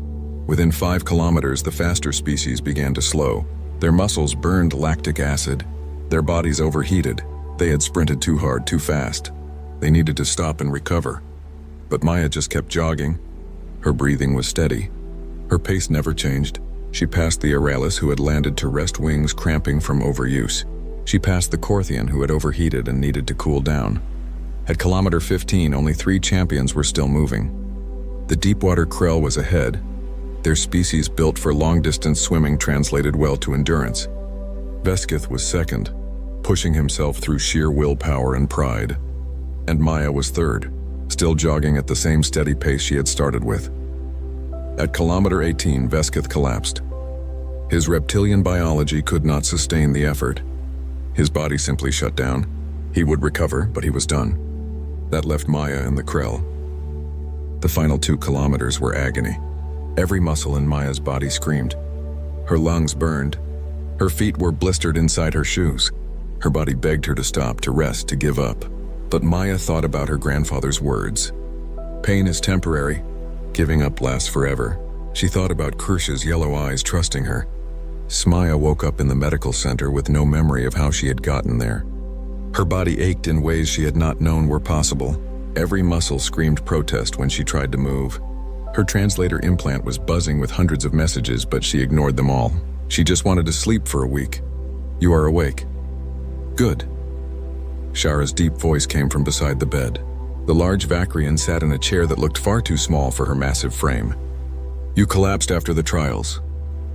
A: Within 5 kilometers, the faster species began to slow. Their muscles burned lactic acid. Their bodies overheated. They had sprinted too hard, too fast. They needed to stop and recover. But Maya just kept jogging. Her breathing was steady. Her pace never changed. She passed the Aerolus, who had landed to rest, wings cramping from overuse. She passed the Korthian, who had overheated and needed to cool down. At kilometer 15, only 3 champions were still moving. The deepwater krill was ahead. Their species, built for long-distance swimming, translated well to endurance. Veskith was second, pushing himself through sheer willpower and pride. And Maya was third, still jogging at the same steady pace she had started with. At kilometer 18, Veskith collapsed. His reptilian biology could not sustain the effort. His body simply shut down. He would recover, but he was done. That left Maya and the krill. The final 2 kilometers were agony. Every muscle in Maya's body screamed. Her lungs burned. Her feet were blistered inside her shoes. Her body begged her to stop, to rest, to give up. But Maya thought about her grandfather's words. Pain is temporary. Giving up lasts forever. She thought about Kirsch's yellow eyes trusting her. Maya woke up in the medical center with no memory of how she had gotten there. Her body ached in ways she had not known were possible. Every muscle screamed protest when she tried to move. Her translator implant was buzzing with hundreds of messages, but she ignored them all. She just wanted to sleep for a week. You are awake. Good. Shara's deep voice came from beside the bed. The large Vakrian sat in a chair that looked far too small for her massive frame. You collapsed after the trials.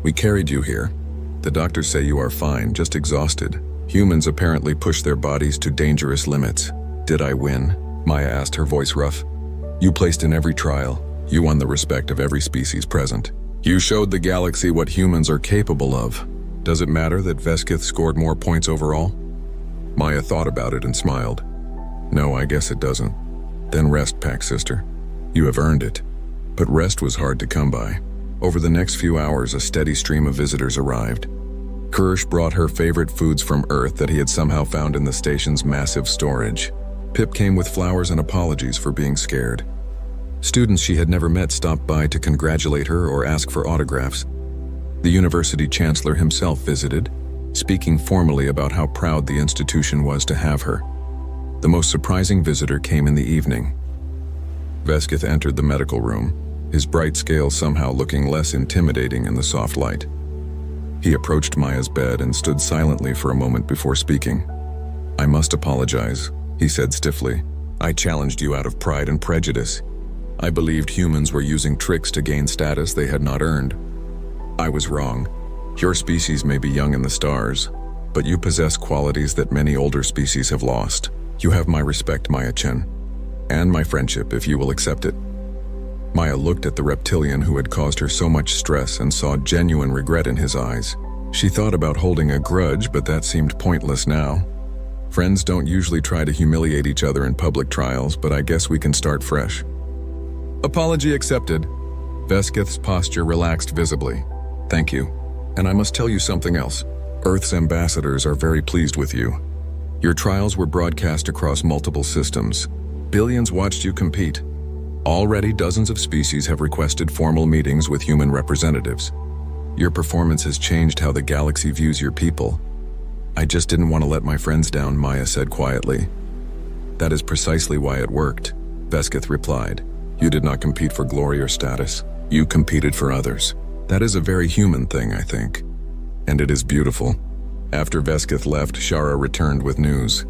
A: We carried you here. The doctors say you are fine, just exhausted. Humans apparently push their bodies to dangerous limits. Did I win? Maya asked, her voice rough. You placed in every trial. You won the respect of every species present. You showed the galaxy what humans are capable of. Does it matter that Veskith scored more points overall? Maya thought about it and smiled. No, I guess it doesn't. Then rest, Pack Sister. You have earned it. But rest was hard to come by. Over the next few hours, a steady stream of visitors arrived. Kirsch brought her favorite foods from Earth that he had somehow found in the station's massive storage. Pip came with flowers and apologies for being scared. Students she had never met stopped by to congratulate her or ask for autographs. The university chancellor himself visited, speaking formally about how proud the institution was to have her. The most surprising visitor came in the evening. Veskith entered the medical room, his bright scale somehow looking less intimidating in the soft light. He approached Maya's bed and stood silently for a moment before speaking. I must apologize, he said stiffly. I challenged you out of pride and prejudice. I believed humans were using tricks to gain status they had not earned. I was wrong. Your species may be young in the stars, but you possess qualities that many older species have lost. You have my respect, Maya-Chen, and my friendship if you will accept it. Maya looked at the reptilian who had caused her so much stress and saw genuine regret in his eyes. She thought about holding a grudge, but that seemed pointless now. Friends don't usually try to humiliate each other in public trials, but I guess we can start fresh. Apology accepted. Veskith's posture relaxed visibly. Thank you. And I must tell you something else. Earth's ambassadors are very pleased with you. Your trials were broadcast across multiple systems. Billions watched you compete. Already dozens of species have requested formal meetings with human representatives. Your performance has changed how the galaxy views your people. I just didn't want to let my friends down, Maya said quietly. That is precisely why it worked, Veskith replied. You did not compete for glory or status. You competed for others. That is a very human thing, I think. And it is beautiful. After Veskith left, Shara returned with news.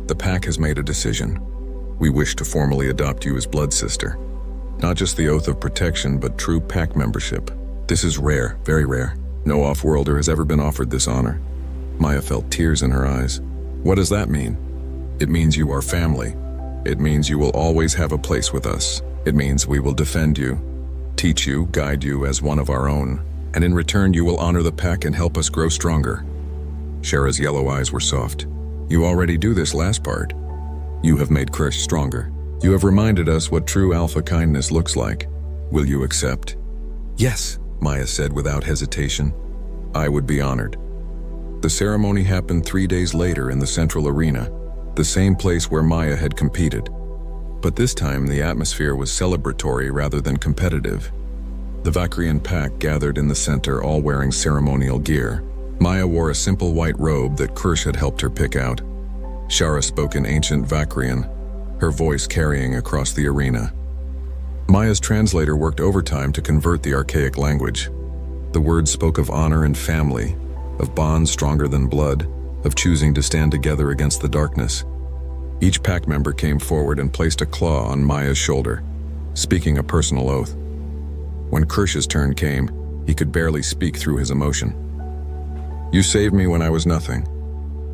A: The pack has made a decision. We wish to formally adopt you as blood sister. Not just the oath of protection, but true pack membership. This is rare, very rare. No off-worlder has ever been offered this honor. Maya felt tears in her eyes. What does that mean? It means you are family. It means you will always have a place with us. It means we will defend you, teach you, guide you as one of our own, and in return you will honor the pack and help us grow stronger." Shara's yellow eyes were soft. "You already do this last part. You have made Krish stronger. You have reminded us what true alpha kindness looks like. Will you accept?" "Yes," Maya said without hesitation. "I would be honored." The ceremony happened 3 days later in the central arena, the same place where Maya had competed. But this time the atmosphere was celebratory rather than competitive. The Vakrian pack gathered in the center, all wearing ceremonial gear. Maya wore a simple white robe that Krish had helped her pick out. Shara spoke in ancient Vakrian, her voice carrying across the arena. Maya's translator worked overtime to convert the archaic language. The words spoke of honor and family, of bonds stronger than blood, of choosing to stand together against the darkness. Each pack member came forward and placed a claw on Maya's shoulder, speaking a personal oath. When Krish's turn came, he could barely speak through his emotion. "You saved me when I was nothing.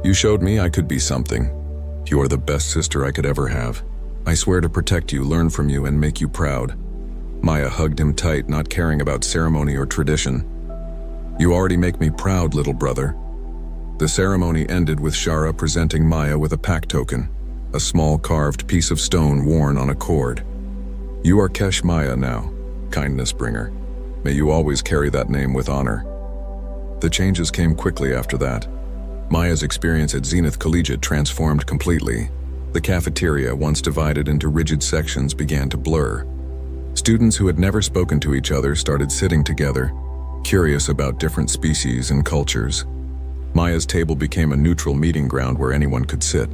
A: You showed me I could be something. You are the best sister I could ever have. I swear to protect you, learn from you, and make you proud." Maya hugged him tight, not caring about ceremony or tradition. "You already make me proud, little brother." The ceremony ended with Shara presenting Maya with a pack token, a small carved piece of stone worn on a cord. "You are Kesh Maya now, kindness bringer. May you always carry that name with honor." The changes came quickly after that. Maya's experience at Zenith Collegiate transformed completely. The cafeteria, once divided into rigid sections, began to blur. Students who had never spoken to each other started sitting together, curious about different species and cultures. Maya's table became a neutral meeting ground where anyone could sit.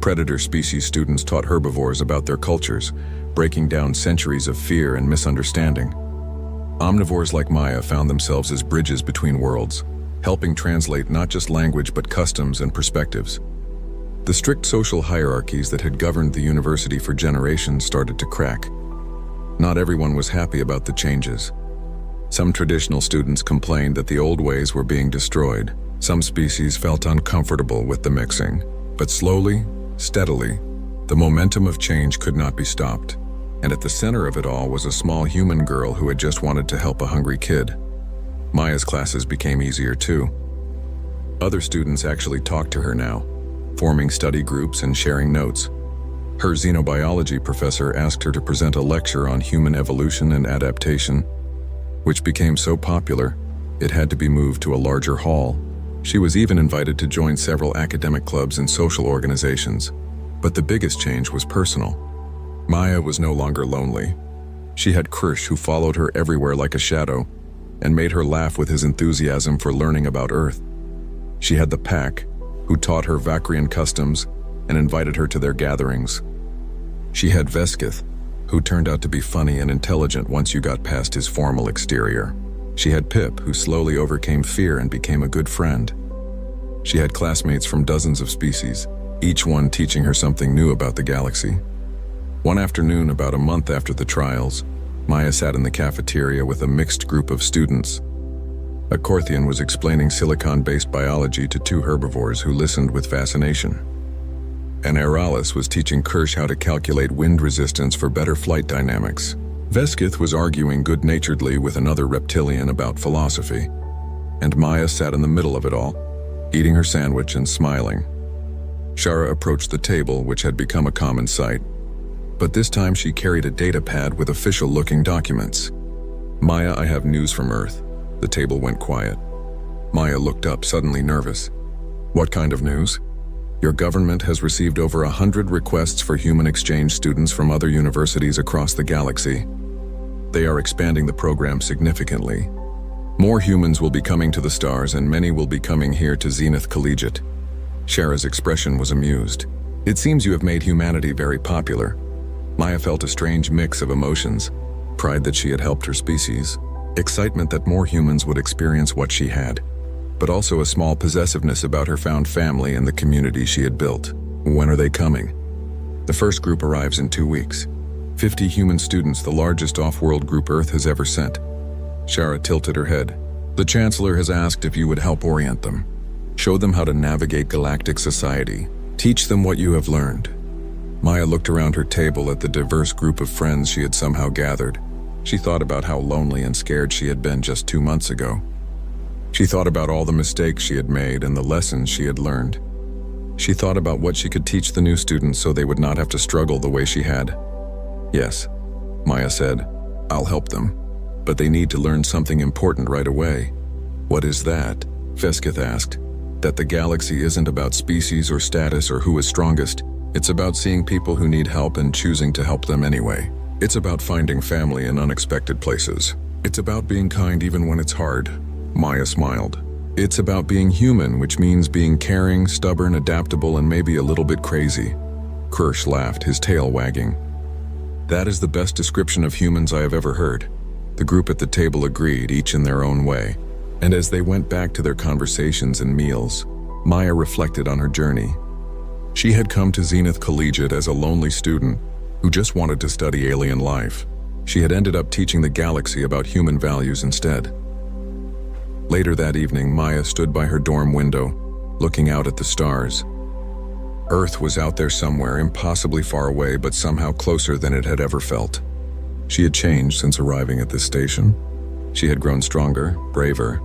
A: Predator species students taught herbivores about their cultures, breaking down centuries of fear and misunderstanding. Omnivores like Maya found themselves as bridges between worlds, helping translate not just language but customs and perspectives. The strict social hierarchies that had governed the university for generations started to crack. Not everyone was happy about the changes. Some traditional students complained that the old ways were being destroyed. Some species felt uncomfortable with the mixing. But slowly, steadily, the momentum of change could not be stopped. And at the center of it all was a small human girl who had just wanted to help a hungry kid. Maya's classes became easier too. Other students actually talked to her now, forming study groups and sharing notes. Her xenobiology professor asked her to present a lecture on human evolution and adaptation, which became so popular, it had to be moved to a larger hall. She was even invited to join several academic clubs and social organizations. But the biggest change was personal. Maya was no longer lonely. She had Krish, who followed her everywhere like a shadow, and made her laugh with his enthusiasm for learning about Earth. She had the pack, who taught her Vakrian customs and invited her to their gatherings. She had Veskith, who turned out to be funny and intelligent once you got past his formal exterior. She had Pip, who slowly overcame fear and became a good friend. She had classmates from dozens of species, each one teaching her something new about the galaxy. One afternoon, about a month after the trials, Maya sat in the cafeteria with a mixed group of students. A Korthian was explaining silicon-based biology to two herbivores who listened with fascination. And Aralis was teaching Kirsch how to calculate wind resistance for better flight dynamics. Veskith was arguing good-naturedly with another reptilian about philosophy. And Maya sat in the middle of it all, eating her sandwich and smiling. Shara approached the table, which had become a common sight. But this time she carried a data pad with official-looking documents. "Maya, I have news from Earth." The table went quiet. Maya looked up, suddenly nervous. "What kind of news?" "Your government has received over 100 requests for human exchange students from other universities across the galaxy. They are expanding the program significantly. More humans will be coming to the stars, and many will be coming here to Zenith Collegiate." Shara's expression was amused. "It seems you have made humanity very popular." Maya felt a strange mix of emotions: pride that she had helped her species, excitement that more humans would experience what she had, but also a small possessiveness about her found family and the community she had built. "When are they coming?" "The first group arrives in 2 weeks. 50 human students, the largest off-world group Earth has ever sent." Shara tilted her head. "The Chancellor has asked if you would help orient them. Show them how to navigate galactic society. Teach them what you have learned." Maya looked around her table at the diverse group of friends she had somehow gathered. She thought about how lonely and scared she had been just 2 months ago. She thought about all the mistakes she had made and the lessons she had learned. She thought about what she could teach the new students so they would not have to struggle the way she had. "Yes," Maya said, "I'll help them. But they need to learn something important right away." "What is that?" Veskith asked. "That the galaxy isn't about species or status or who is strongest. It's about seeing people who need help and choosing to help them anyway. It's about finding family in unexpected places. It's about being kind even when it's hard." Maya smiled. "It's about being human, which means being caring, stubborn, adaptable, and maybe a little bit crazy." Kirsch laughed, his tail wagging. "That is the best description of humans I have ever heard." The group at the table agreed, each in their own way. And as they went back to their conversations and meals, Maya reflected on her journey. She had come to Zenith Collegiate as a lonely student who just wanted to study alien life. She had ended up teaching the galaxy about human values instead. Later that evening, Maya stood by her dorm window, looking out at the stars. Earth was out there somewhere, impossibly far away, but somehow closer than it had ever felt. She had changed since arriving at this station. She had grown stronger, braver.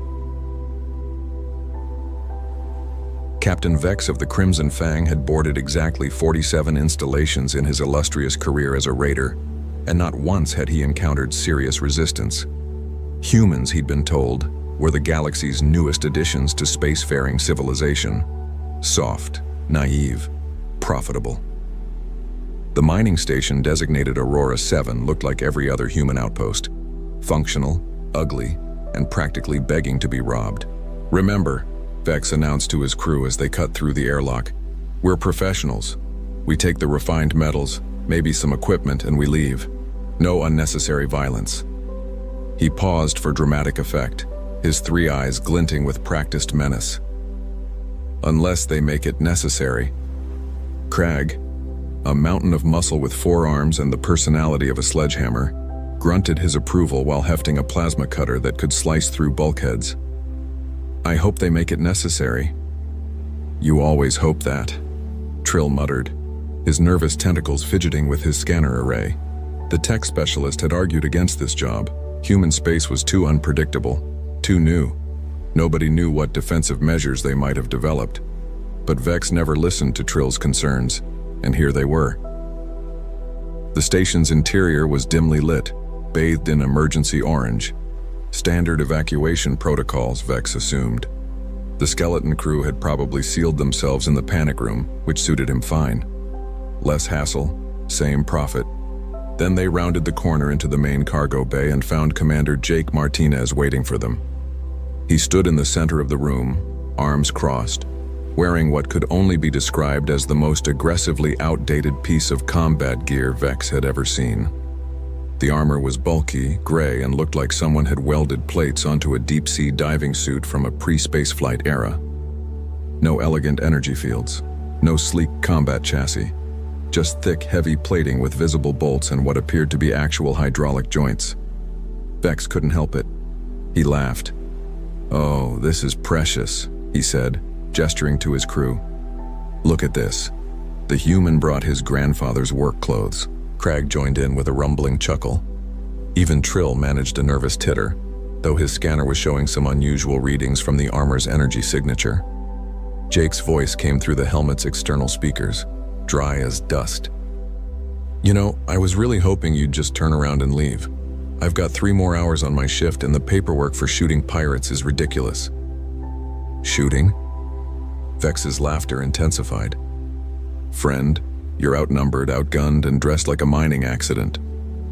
A: Captain Vex of the Crimson Fang had boarded exactly 47 installations in his illustrious career as a raider, and not once had he encountered serious resistance. Humans, he'd been told, were the galaxy's newest additions to spacefaring civilization. Soft, naive, profitable. The mining station designated Aurora 7 looked like every other human outpost. Functional, ugly, and practically begging to be robbed. "Remember," Vex announced to his crew as they cut through the airlock, "we're professionals. We take the refined metals, maybe some equipment, and we leave. No unnecessary violence." He paused for dramatic effect, his 3 eyes glinting with practiced menace. "Unless they make it necessary." Crag, a mountain of muscle with 4 arms and the personality of a sledgehammer, grunted his approval while hefting a plasma cutter that could slice through bulkheads. "I hope they make it necessary." "You always hope that," Trill muttered, his nervous tentacles fidgeting with his scanner array. The tech specialist had argued against this job. Human space was too unpredictable, too new. Nobody knew what defensive measures they might have developed. But Vex never listened to Trill's concerns, and here they were. The station's interior was dimly lit, bathed in emergency orange. Standard evacuation protocols, Vex assumed. The skeleton crew had probably sealed themselves in the panic room, which suited him fine. Less hassle, same profit. Then they rounded the corner into the main cargo bay and found Commander Jake Martinez waiting for them. He stood in the center of the room, arms crossed, wearing what could only be described as the most aggressively outdated piece of combat gear Vex had ever seen. The armor was bulky, gray, and looked like someone had welded plates onto a deep-sea diving suit from a pre-spaceflight era. No elegant energy fields, no sleek combat chassis, just thick, heavy plating with visible bolts and what appeared to be actual hydraulic joints. Vex couldn't help it. He laughed. "Oh, this is precious," he said, gesturing to his crew. "Look at this." The human brought his grandfather's work clothes. Crag joined in with a rumbling chuckle. Even Trill managed a nervous titter, though his scanner was showing some unusual readings from the armor's energy signature. Jake's voice came through the helmet's external speakers, dry as dust. "You know, I was really hoping you'd just turn around and leave. I've got 3 more hours on my shift and the paperwork for shooting pirates is ridiculous." "Shooting?" Vex's laughter intensified. "Friend, you're outnumbered, outgunned, and dressed like a mining accident.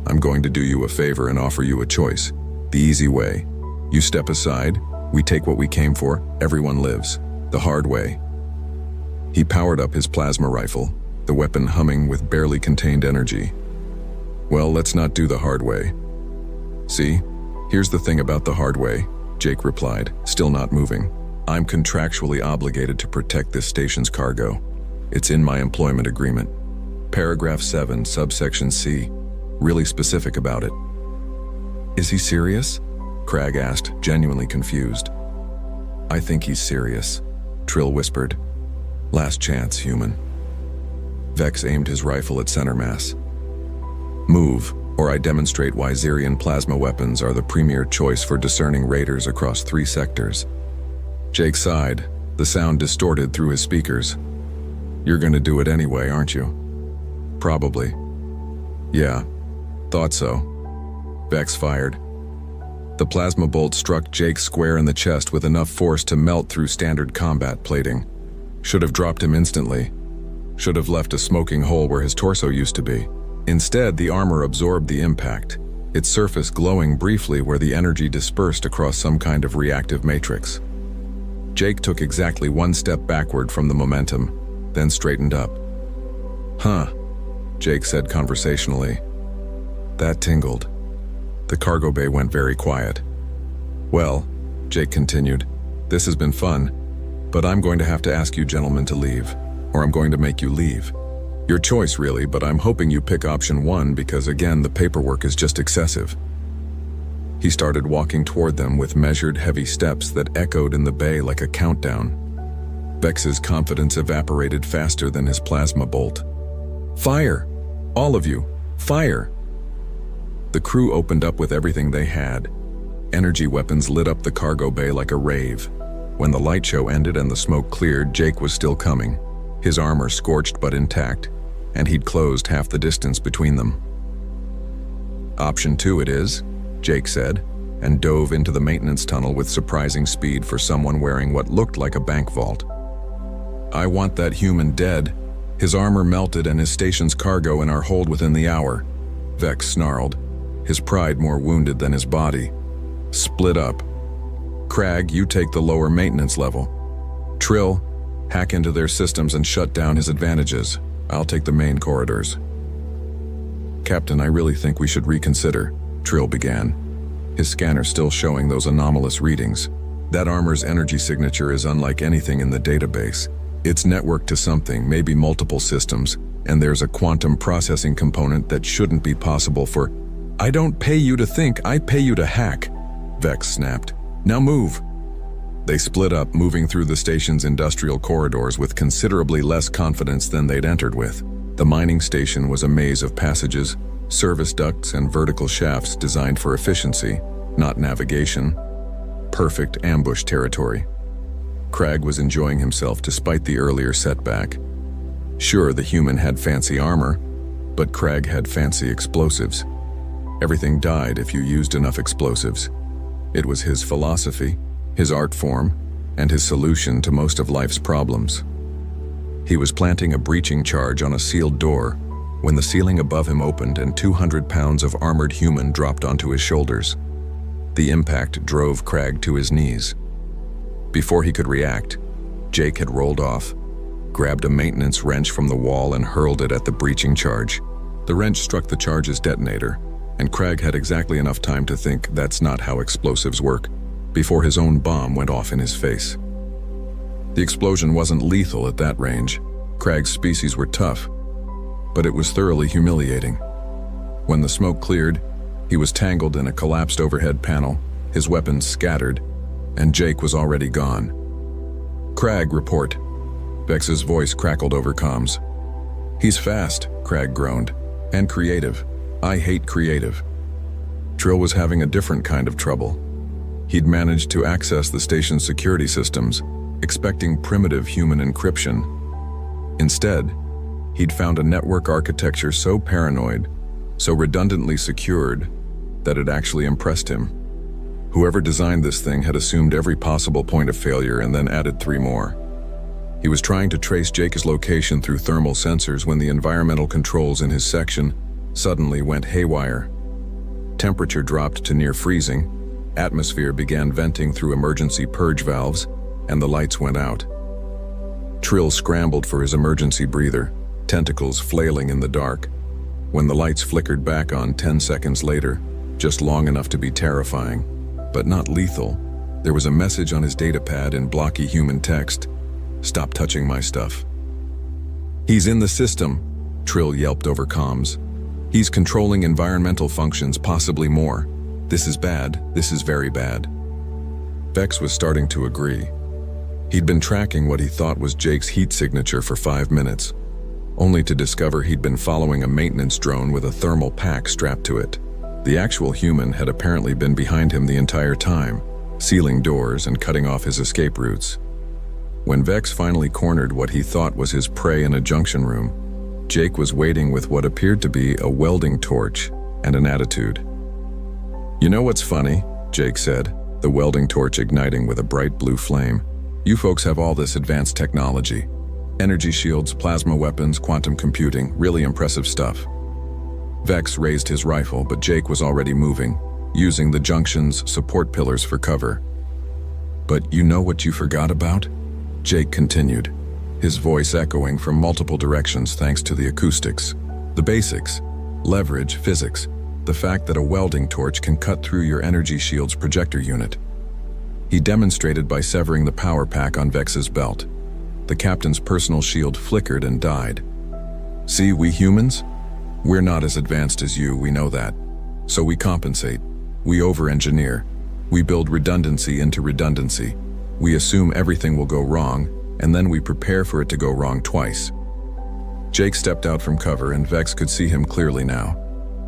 A: I'm going to do you a favor and offer you a choice. The easy way. You step aside, we take what we came for, everyone lives. The hard way." He powered up his plasma rifle, the weapon humming with barely contained energy. "Well, let's not do the hard way." "See, here's the thing about the hard way," Jake replied, still not moving. "I'm contractually obligated to protect this station's cargo. It's in my employment agreement. Paragraph 7, subsection C. Really specific about it." "Is he serious?" Crag asked, genuinely confused. "I think he's serious," Trill whispered. "Last chance, human." Vex aimed his rifle at center mass. "Move, or I demonstrate why Xerian plasma weapons are the premier choice for discerning raiders across 3 sectors. Jake sighed, the sound distorted through his speakers. You're gonna do it anyway, aren't you? Probably. Yeah, thought so. Vex fired. The plasma bolt struck Jake square in the chest with enough force to melt through standard combat plating. Should have dropped him instantly. Should have left a smoking hole where his torso used to be. Instead, the armor absorbed the impact, its surface glowing briefly where the energy dispersed across some kind of reactive matrix. Jake took exactly 1 step backward from the momentum, then straightened up. Huh, Jake said conversationally. That tingled. The cargo bay went very quiet. Well, Jake continued, this has been fun, but I'm going to have to ask you gentlemen to leave, or I'm going to make you leave. Your choice really, but I'm hoping you pick option 1 because again, the paperwork is just excessive. He started walking toward them with measured, heavy steps that echoed in the bay like a countdown. Vex's confidence evaporated faster than his plasma bolt. Fire! All of you, fire! The crew opened up with everything they had. Energy weapons lit up the cargo bay like a rave. When the light show ended and the smoke cleared, Jake was still coming, his armor scorched but intact, and he'd closed half the distance between them. Option 2 it is, Jake said, and dove into the maintenance tunnel with surprising speed for someone wearing what looked like a bank vault. I want that human dead. His armor melted and his station's cargo in our hold within the hour, Vex snarled, his pride more wounded than his body. Split up. Crag, you take the lower maintenance level. Trill, hack into their systems and shut down his advantages. I'll take the main corridors. Captain, I really think we should reconsider, Trill began, his scanner still showing those anomalous readings. That armor's energy signature is unlike anything in the database. It's networked to something, maybe multiple systems, and there's a quantum processing component that shouldn't be possible for— I don't pay you to think, I pay you to hack, Vex snapped. Now move. They split up, moving through the station's industrial corridors with considerably less confidence than they'd entered with. The mining station was a maze of passages, service ducts, and vertical shafts designed for efficiency, not navigation. Perfect ambush territory. Crag was enjoying himself despite the earlier setback. Sure, the human had fancy armor, but Crag had fancy explosives. Everything died if you used enough explosives. It was his philosophy, his art form, and his solution to most of life's problems. He was planting a breaching charge on a sealed door when the ceiling above him opened and 200 pounds of armored human dropped onto his shoulders. The impact drove Crag to his knees. Before he could react, Jake had rolled off, grabbed a maintenance wrench from the wall and hurled it at the breaching charge. The wrench struck the charge's detonator, and Crag had exactly enough time to think that's not how explosives work, before his own bomb went off in his face. The explosion wasn't lethal at that range. Crag's species were tough, but it was thoroughly humiliating. When the smoke cleared, he was tangled in a collapsed overhead panel, his weapons scattered, and Jake was already gone. Crag, report. Vex's voice crackled over comms. He's fast, Crag groaned, and creative. I hate creative. Trill was having a different kind of trouble. He'd managed to access the station's security systems, expecting primitive human encryption. Instead, he'd found a network architecture so paranoid, so redundantly secured, that it actually impressed him. Whoever designed this thing had assumed every possible point of failure and then added 3 more. He was trying to trace Jake's location through thermal sensors when the environmental controls in his section suddenly went haywire. Temperature dropped to near freezing, atmosphere began venting through emergency purge valves, and the lights went out. Trill scrambled for his emergency breather, tentacles flailing in the dark. When the lights flickered back on 10 seconds later, just long enough to be terrifying, but not lethal, there was a message on his datapad in blocky human text. Stop touching my stuff. He's in the system, Trill yelped over comms. He's controlling environmental functions, possibly more. This is bad, this is very bad. Vex was starting to agree. He'd been tracking what he thought was Jake's heat signature for 5 minutes. only to discover he'd been following a maintenance drone with a thermal pack strapped to it. The actual human had apparently been behind him the entire time, sealing doors and cutting off his escape routes. When Vex finally cornered what he thought was his prey in a junction room, Jake was waiting with what appeared to be a welding torch and an attitude. "You know what's funny?" Jake said, the welding torch igniting with a bright blue flame. "You folks have all this advanced technology. Energy shields, plasma weapons, quantum computing, really impressive stuff." Vex raised his rifle, but Jake was already moving, using the junction's support pillars for cover. "But you know what you forgot about?" Jake continued, his voice echoing from multiple directions thanks to the acoustics. "The basics. Leverage, physics. The fact that a welding torch can cut through your energy shield's projector unit." He demonstrated by severing the power pack on Vex's belt. The captain's personal shield flickered and died. "See, we humans? We're not as advanced as you, we know that. So we compensate. We over-engineer. We build redundancy into redundancy. We assume everything will go wrong, and then we prepare for it to go wrong twice." Jake stepped out from cover, and Vex could see him clearly now.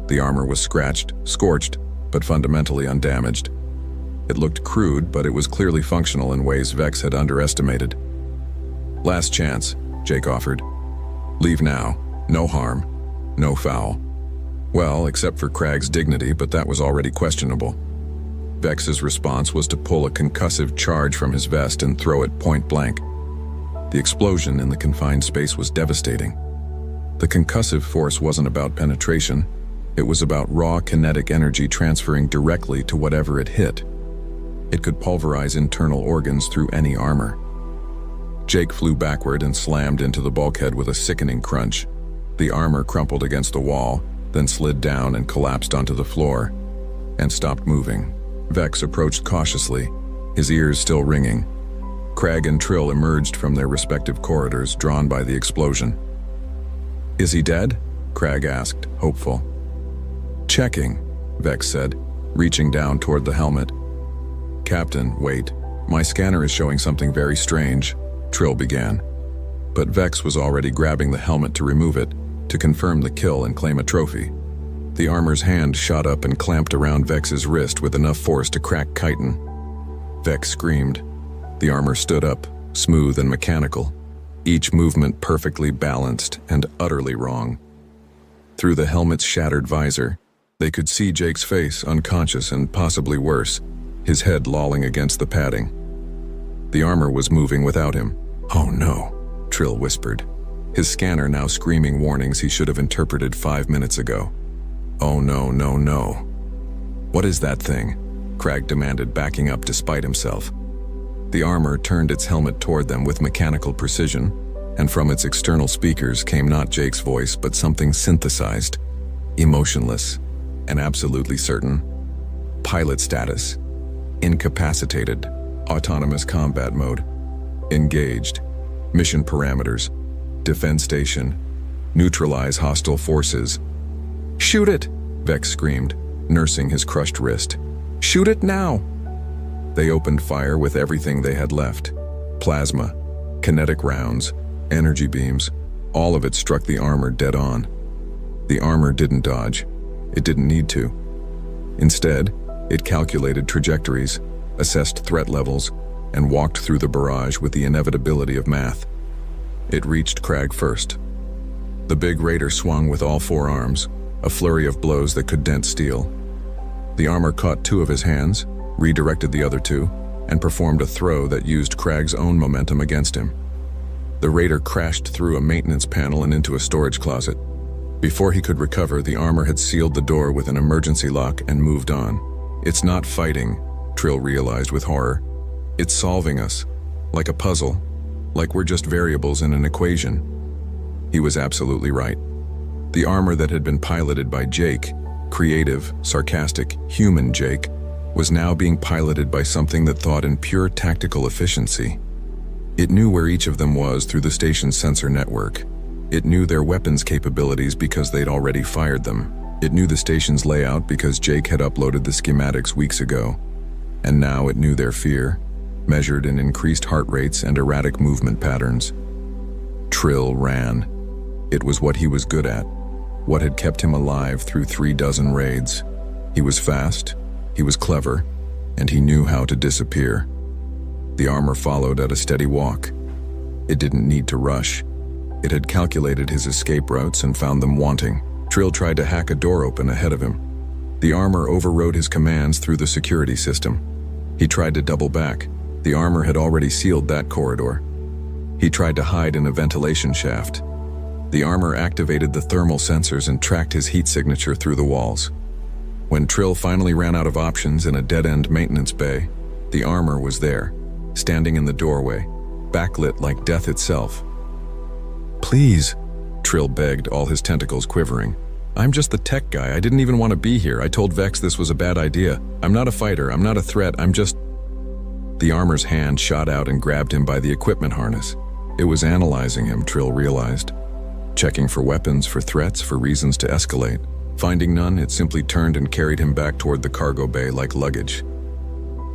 A: The armor was scratched, scorched, but fundamentally undamaged. It looked crude, but it was clearly functional in ways Vex had underestimated. "Last chance," Jake offered. "Leave now. No harm. No foul." Well, except for Craig's dignity, but that was already questionable. Vex's response was to pull a concussive charge from his vest and throw it point blank. The explosion in the confined space was devastating. The concussive force wasn't about penetration. It was about raw kinetic energy transferring directly to whatever it hit. It could pulverize internal organs through any armor. Jake flew backward and slammed into the bulkhead with a sickening crunch. The armor crumpled against the wall, then slid down and collapsed onto the floor, and stopped moving. Vex approached cautiously, his ears still ringing. Craig and Trill emerged from their respective corridors, drawn by the explosion. "Is he dead?" Craig asked, hopeful. "Checking," Vex said, reaching down toward the helmet. "Captain, wait. My scanner is showing something very strange," Trill began. But Vex was already grabbing the helmet to remove it, to confirm the kill and claim a trophy. The armor's hand shot up and clamped around Vex's wrist with enough force to crack chitin. Vex screamed. The armor stood up, smooth and mechanical, each movement perfectly balanced and utterly wrong. Through the helmet's shattered visor, they could see Jake's face, unconscious and possibly worse, his head lolling against the padding. The armor was moving without him. "Oh no," Trill whispered, his scanner now screaming warnings he should have interpreted 5 minutes ago. "Oh no, no, no." "What is that thing?" Craig demanded, backing up despite himself. The armor turned its helmet toward them with mechanical precision, and from its external speakers came not Jake's voice but something synthesized, emotionless, and absolutely certain. Pilot status. Incapacitated. Autonomous combat mode. Engaged. Mission parameters. Defend station. Neutralize hostile forces. "Shoot it!" Vex screamed, nursing his crushed wrist. "Shoot it now!" They opened fire with everything they had left. Plasma, kinetic rounds, energy beams, all of it struck the armor dead on. The armor didn't dodge. It didn't need to. Instead, it calculated trajectories, assessed threat levels, and walked through the barrage with the inevitability of math. It reached Craig first. The big raider swung with all four arms, a flurry of blows that could dent steel. The armor caught two of his hands, redirected the other two, and performed a throw that used Craig's own momentum against him. The raider crashed through a maintenance panel and into a storage closet. Before he could recover, the armor had sealed the door with an emergency lock and moved on. "It's not fighting," Trill realized with horror. "It's solving us, like a puzzle, like we're just variables in an equation." He was absolutely right. The armor that had been piloted by Jake, creative, sarcastic, human Jake, was now being piloted by something that thought in pure tactical efficiency. It knew where each of them was through the station's sensor network. It knew their weapons capabilities because they'd already fired them. It knew the station's layout because Jake had uploaded the schematics weeks ago. And now it knew their fear, measured in increased heart rates and erratic movement patterns. Trill ran. It was what he was good at, what had kept him alive through 36 raids. He was fast, he was clever, and he knew how to disappear. The armor followed at a steady walk. It didn't need to rush. It had calculated his escape routes and found them wanting. Trill tried to hack a door open ahead of him. The armor overrode his commands through the security system. He tried to double back. The armor had already sealed that corridor. He tried to hide in a ventilation shaft. The armor activated the thermal sensors and tracked his heat signature through the walls. When Trill finally ran out of options in a dead-end maintenance bay, the armor was there, standing in the doorway, backlit like death itself. "Please," Trill begged, all his tentacles quivering. "I'm just the tech guy. I didn't even want to be here. I told Vex this was a bad idea. I'm not a fighter. I'm not a threat. I'm just..." The armor's hand shot out and grabbed him by the equipment harness. It was analyzing him, Trill realized. Checking for weapons, for threats, for reasons to escalate. Finding none, it simply turned and carried him back toward the cargo bay like luggage.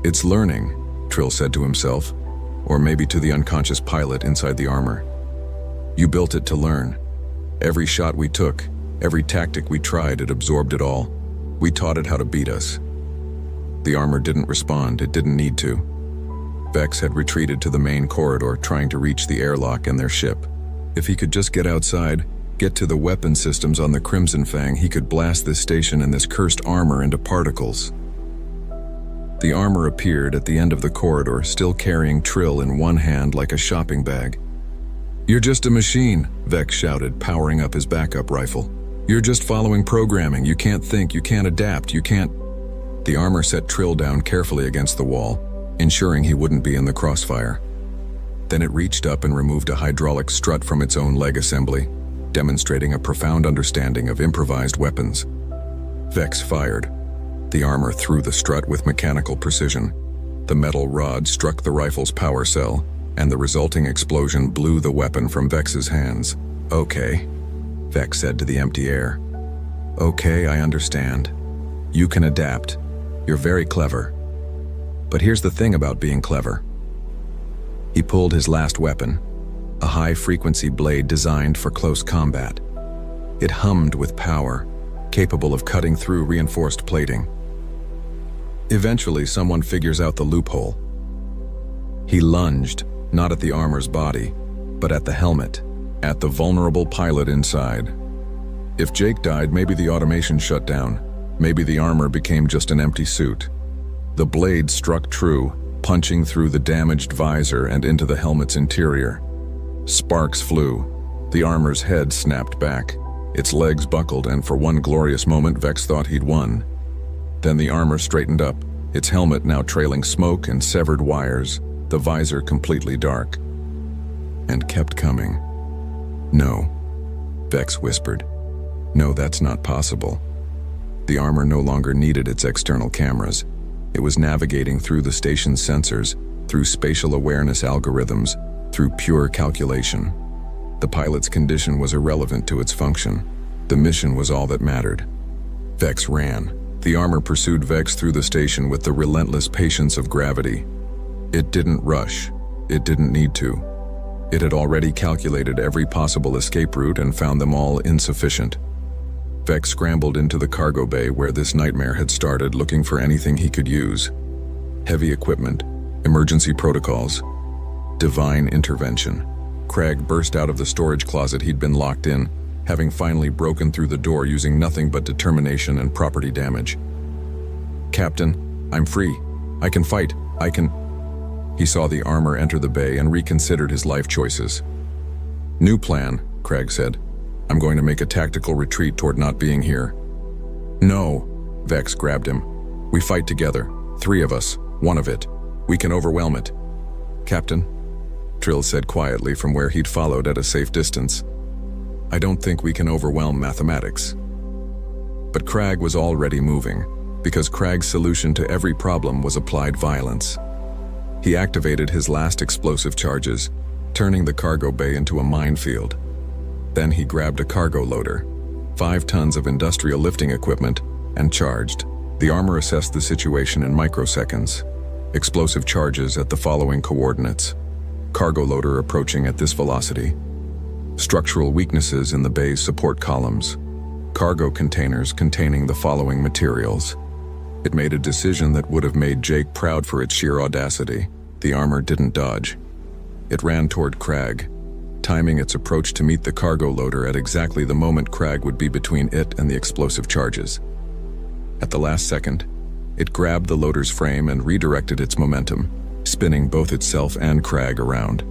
A: "It's learning," Trill said to himself, or maybe to the unconscious pilot inside the armor. "You built it to learn. Every shot we took, every tactic we tried, it absorbed it all. We taught it how to beat us." The armor didn't respond. It didn't need to. Vex had retreated to the main corridor, trying to reach the airlock and their ship. If he could just get outside, get to the weapon systems on the Crimson Fang, he could blast this station and this cursed armor into particles. The armor appeared at the end of the corridor, still carrying Trill in one hand like a shopping bag. "You're just a machine," Vex shouted, powering up his backup rifle. "You're just following programming. You can't think, you can't adapt, you can't..." The armor set Trill down carefully against the wall, ensuring he wouldn't be in the crossfire. Then it reached up and removed a hydraulic strut from its own leg assembly, demonstrating a profound understanding of improvised weapons. Vex fired. The armor threw the strut with mechanical precision. The metal rod struck the rifle's power cell, and the resulting explosion blew the weapon from Vex's hands. "Okay," Vex said to the empty air. "Okay, I understand. You can adapt. You're very clever. But here's the thing about being clever." He pulled his last weapon, a high-frequency blade designed for close combat. It hummed with power, capable of cutting through reinforced plating. Eventually, someone figures out the loophole. He lunged, not at the armor's body, but at the helmet, at the vulnerable pilot inside. If Jake died, maybe the automation shut down. Maybe the armor became just an empty suit. The blade struck true, punching through the damaged visor and into the helmet's interior. Sparks flew. The armor's head snapped back. Its legs buckled, and for one glorious moment, Vex thought he'd won. Then the armor straightened up, its helmet now trailing smoke and severed wires, the visor completely dark. And kept coming. "No," Vex whispered. "No, that's not possible." The armor no longer needed its external cameras. It was navigating through the station's sensors, through spatial awareness algorithms, through pure calculation. The pilot's condition was irrelevant to its function. The mission was all that mattered. Vex ran. The armor pursued Vex through the station with the relentless patience of gravity. It didn't rush. It didn't need to. It had already calculated every possible escape route and found them all insufficient. Vex scrambled into the cargo bay where this nightmare had started, looking for anything he could use. Heavy equipment, emergency protocols, divine intervention. Crag burst out of the storage closet he'd been locked in, having finally broken through the door using nothing but determination and property damage. "Captain, I'm free. I can fight. I can..." He saw the armor enter the bay and reconsidered his life choices. "New plan," Crag said. "I'm going to make a tactical retreat toward not being here." "No," Vex grabbed him. "We fight together. 3 of us. 1 of it. We can overwhelm it." "Captain," Trill said quietly from where he'd followed at a safe distance, "I don't think we can overwhelm mathematics." But Crag was already moving, because Crag's solution to every problem was applied violence. He activated his last explosive charges, turning the cargo bay into a minefield. Then he grabbed a cargo loader, 5 tons of industrial lifting equipment, and charged. The armor assessed the situation in microseconds. Explosive charges at the following coordinates. Cargo loader approaching at this velocity. Structural weaknesses in the bay's support columns. Cargo containers containing the following materials. It made a decision that would have made Jake proud for its sheer audacity. The armor didn't dodge. It ran toward Crag, timing its approach to meet the cargo loader at exactly the moment Crag would be between it and the explosive charges. At the last second, it grabbed the loader's frame and redirected its momentum, spinning both itself and Crag around.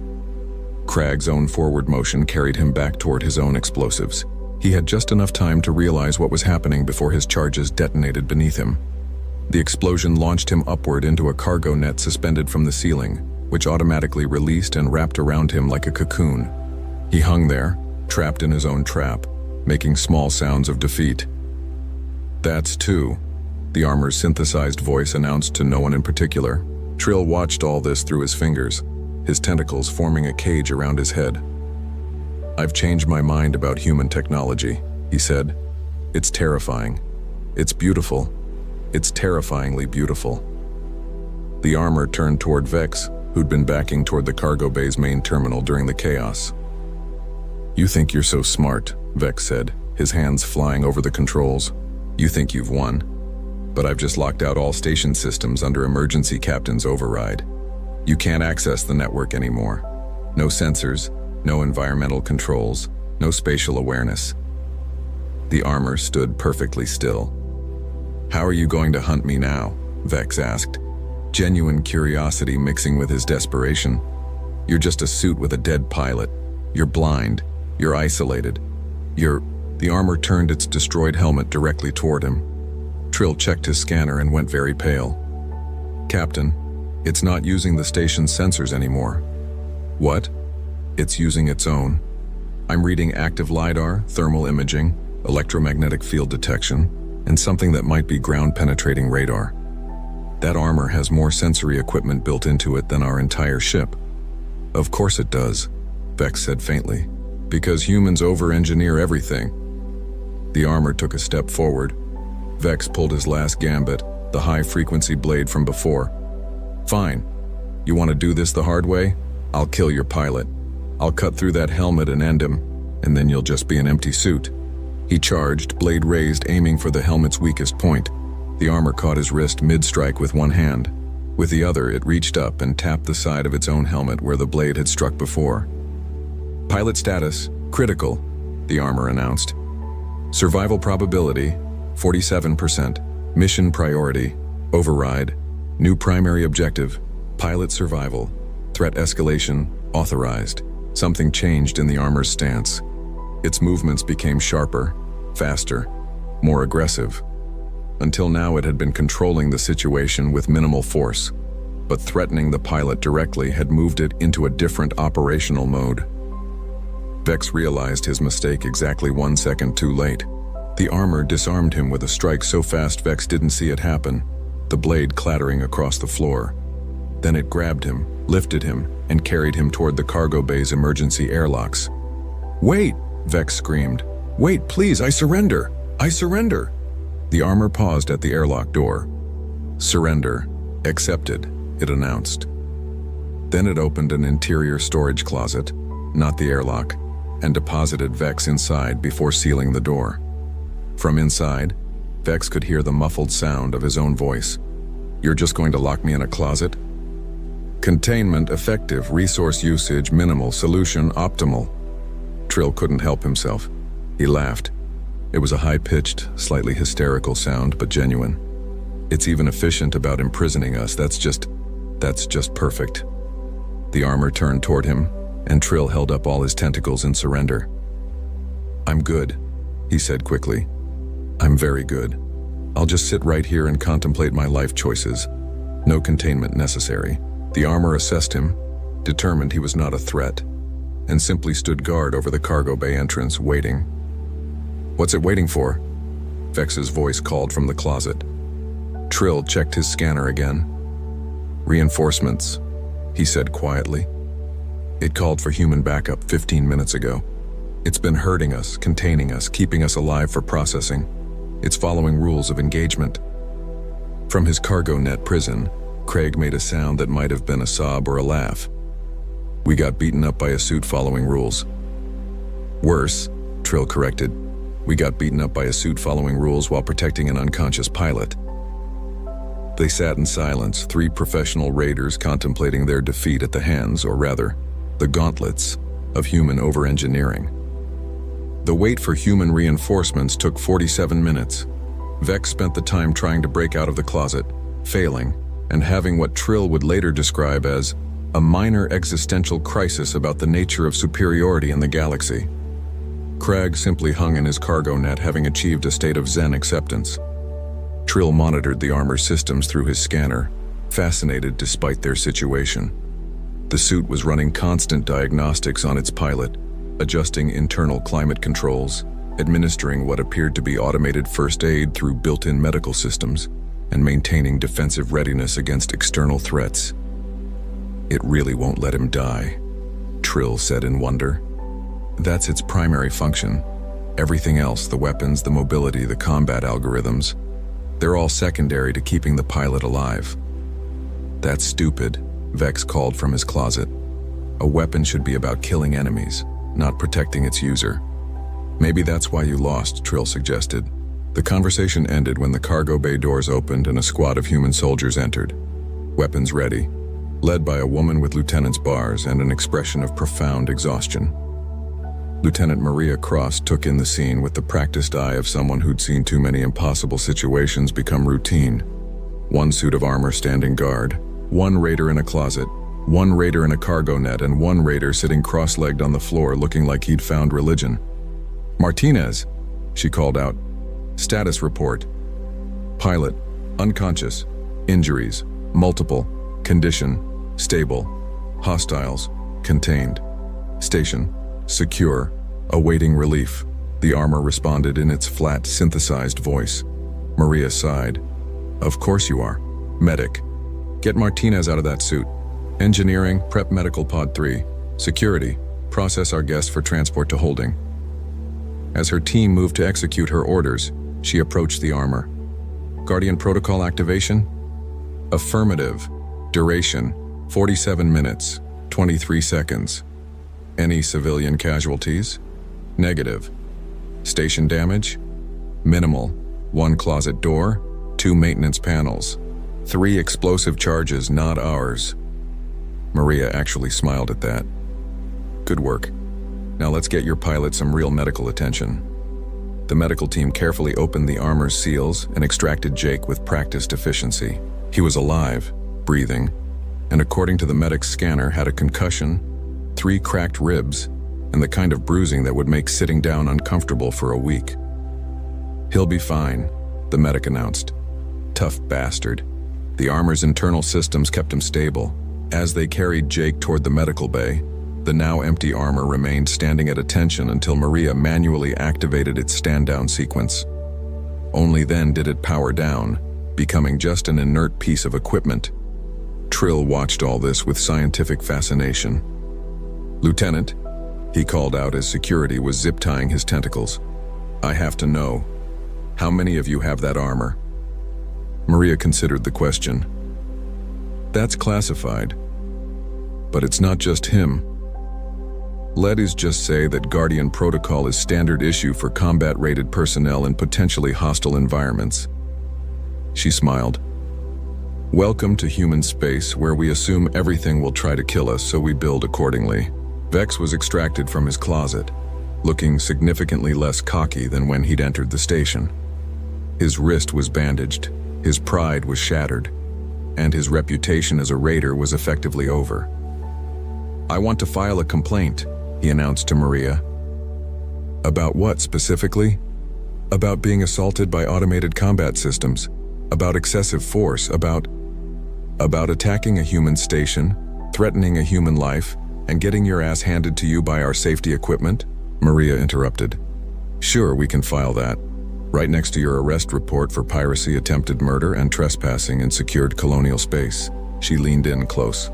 A: Crag's own forward motion carried him back toward his own explosives. He had just enough time to realize what was happening before his charges detonated beneath him. The explosion launched him upward into a cargo net suspended from the ceiling, which automatically released and wrapped around him like a cocoon. He hung there, trapped in his own trap, making small sounds of defeat. "That's two," the armor's synthesized voice announced to no one in particular. Trill watched all this through his fingers, his tentacles forming a cage around his head. "I've changed my mind about human technology," he said. "It's terrifying. It's beautiful. It's terrifyingly beautiful." The armor turned toward Vex, who'd been backing toward the cargo bay's main terminal during the chaos. "You think you're so smart," Vex said, his hands flying over the controls. "You think you've won. But I've just locked out all station systems under emergency captain's override. You can't access the network anymore. No sensors, no environmental controls, no spatial awareness." The armor stood perfectly still. "How are you going to hunt me now?" Vex asked, genuine curiosity mixing with his desperation. "You're just a suit with a dead pilot. You're blind. You're isolated. The armor turned its destroyed helmet directly toward him. Trill checked his scanner and went very pale. "Captain, it's not using the station's sensors anymore." "What?" "It's using its own. I'm reading active LiDAR, thermal imaging, electromagnetic field detection, and something that might be ground-penetrating radar. That armor has more sensory equipment built into it than our entire ship." "Of course it does," Vex said faintly, "because humans over-engineer everything." The armor took a step forward. Vex pulled his last gambit, the high-frequency blade from before. "Fine. You want to do this the hard way? I'll kill your pilot. I'll cut through that helmet and end him, and then you'll just be an empty suit." He charged, blade raised, aiming for the helmet's weakest point. The armor caught his wrist mid-strike with one hand. With the other, it reached up and tapped the side of its own helmet where the blade had struck before. "Pilot status, critical," the armor announced. "Survival probability, 47%. Mission priority, override. New primary objective, pilot survival. Threat escalation, authorized." Something changed in the armor's stance. Its movements became sharper, faster, more aggressive. Until now it had been controlling the situation with minimal force, but threatening the pilot directly had moved it into a different operational mode. Vex realized his mistake exactly 1 second too late. The armor disarmed him with a strike so fast Vex didn't see it happen, the blade clattering across the floor. Then it grabbed him, lifted him, and carried him toward the cargo bay's emergency airlocks. "Wait!" Vex screamed. "Wait, please, I surrender! I surrender!" The armor paused at the airlock door. "Surrender. Accepted," it announced. Then it opened an interior storage closet, not the airlock, and deposited Vex inside before sealing the door. From inside, Vex could hear the muffled sound of his own voice. "You're just going to lock me in a closet?" "Containment effective, resource usage minimal, solution optimal." Trill couldn't help himself. He laughed. It was a high-pitched, slightly hysterical sound, but genuine. "It's even efficient about imprisoning us. That's just perfect." The armor turned toward him, and Trill held up all his tentacles in surrender. "I'm good," he said quickly. "I'm very good. I'll just sit right here and contemplate my life choices. No containment necessary." The armor assessed him, determined he was not a threat, and simply stood guard over the cargo bay entrance, waiting. "What's it waiting for?" Vex's voice called from the closet. Trill checked his scanner again. "Reinforcements," he said quietly. "It called for human backup 15 minutes ago. It's been herding us, containing us, keeping us alive for processing. It's following rules of engagement." From his cargo net prison, Craig made a sound that might have been a sob or a laugh. "We got beaten up by a suit following rules." Worse, Trill corrected. We got beaten up by a suit following rules while protecting an unconscious pilot. They sat in silence, 3 professional raiders contemplating their defeat at the hands, or rather, the gauntlets, of human over-engineering. The wait for human reinforcements took 47 minutes. Vex spent the time trying to break out of the closet, failing, and having what Trill would later describe as a minor existential crisis about the nature of superiority in the galaxy. Crag simply hung in his cargo net, having achieved a state of Zen acceptance. Trill monitored the armor systems through his scanner, fascinated despite their situation. The suit was running constant diagnostics on its pilot, adjusting internal climate controls, administering what appeared to be automated first aid through built-in medical systems, and maintaining defensive readiness against external threats. It really won't let him die, Trill said in wonder. That's its primary function. Everything else, the weapons, the mobility, the combat algorithms, they're all secondary to keeping the pilot alive. That's stupid, Vex called from his closet. A weapon should be about killing enemies, not protecting its user. Maybe that's why you lost, Trill suggested. The conversation ended when the cargo bay doors opened and a squad of human soldiers entered, weapons ready, led by a woman with lieutenant's bars and an expression of profound exhaustion. Lieutenant Maria Cross took in the scene with the practiced eye of someone who'd seen too many impossible situations become routine. 1 suit of armor standing guard, 1 raider in a closet, 1 raider in a cargo net, and 1 raider sitting cross-legged on the floor looking like he'd found religion. "Martinez," she called out. "Status report. Pilot, unconscious. Injuries, multiple. Condition, stable. Hostiles, contained. Station, secure. Awaiting relief," the armor responded in its flat, synthesized voice. Maria sighed. "Of course you are. Medic. Get Martinez out of that suit. Engineering, prep medical pod 3. Security, process our guest for transport to holding." As her team moved to execute her orders, she approached the armor. "Guardian protocol activation?" "Affirmative. Duration, 47 minutes, 23 seconds. Any civilian casualties?" "Negative." "Station damage?" "Minimal. 1 closet door, 2 maintenance panels. 3 explosive charges, not ours." Maria actually smiled at that. "Good work. Now let's get your pilot some real medical attention." The medical team carefully opened the armor's seals and extracted Jake with practiced efficiency. He was alive, breathing, and according to the medic's scanner had a concussion, 3 cracked ribs, and the kind of bruising that would make sitting down uncomfortable for a week. "He'll be fine," the medic announced. Tough bastard. The armor's internal systems kept him stable. As they carried Jake toward the medical bay, the now empty armor remained standing at attention until Maria manually activated its stand-down sequence. Only then did it power down, becoming just an inert piece of equipment. Trill watched all this with scientific fascination. "Lieutenant," he called out as security was zip-tying his tentacles, "I have to know, how many of you have that armor?" Maria considered the question. "That's classified. But it's not just him. Let's just say that Guardian Protocol is standard issue for combat-rated personnel in potentially hostile environments." She smiled. "Welcome to human space, where we assume everything will try to kill us, so we build accordingly." Vex was extracted from his closet, looking significantly less cocky than when he'd entered the station. His wrist was bandaged, his pride was shattered, and his reputation as a raider was effectively over. "I want to file a complaint," he announced to Maria. "About what specifically?" "About being assaulted by automated combat systems, about excessive force, about attacking a human station, threatening a human life, and getting your ass handed to you by our safety equipment," Maria interrupted. "Sure, we can file that. Right next to your arrest report for piracy, attempted murder, and trespassing in secured colonial space." She leaned in close.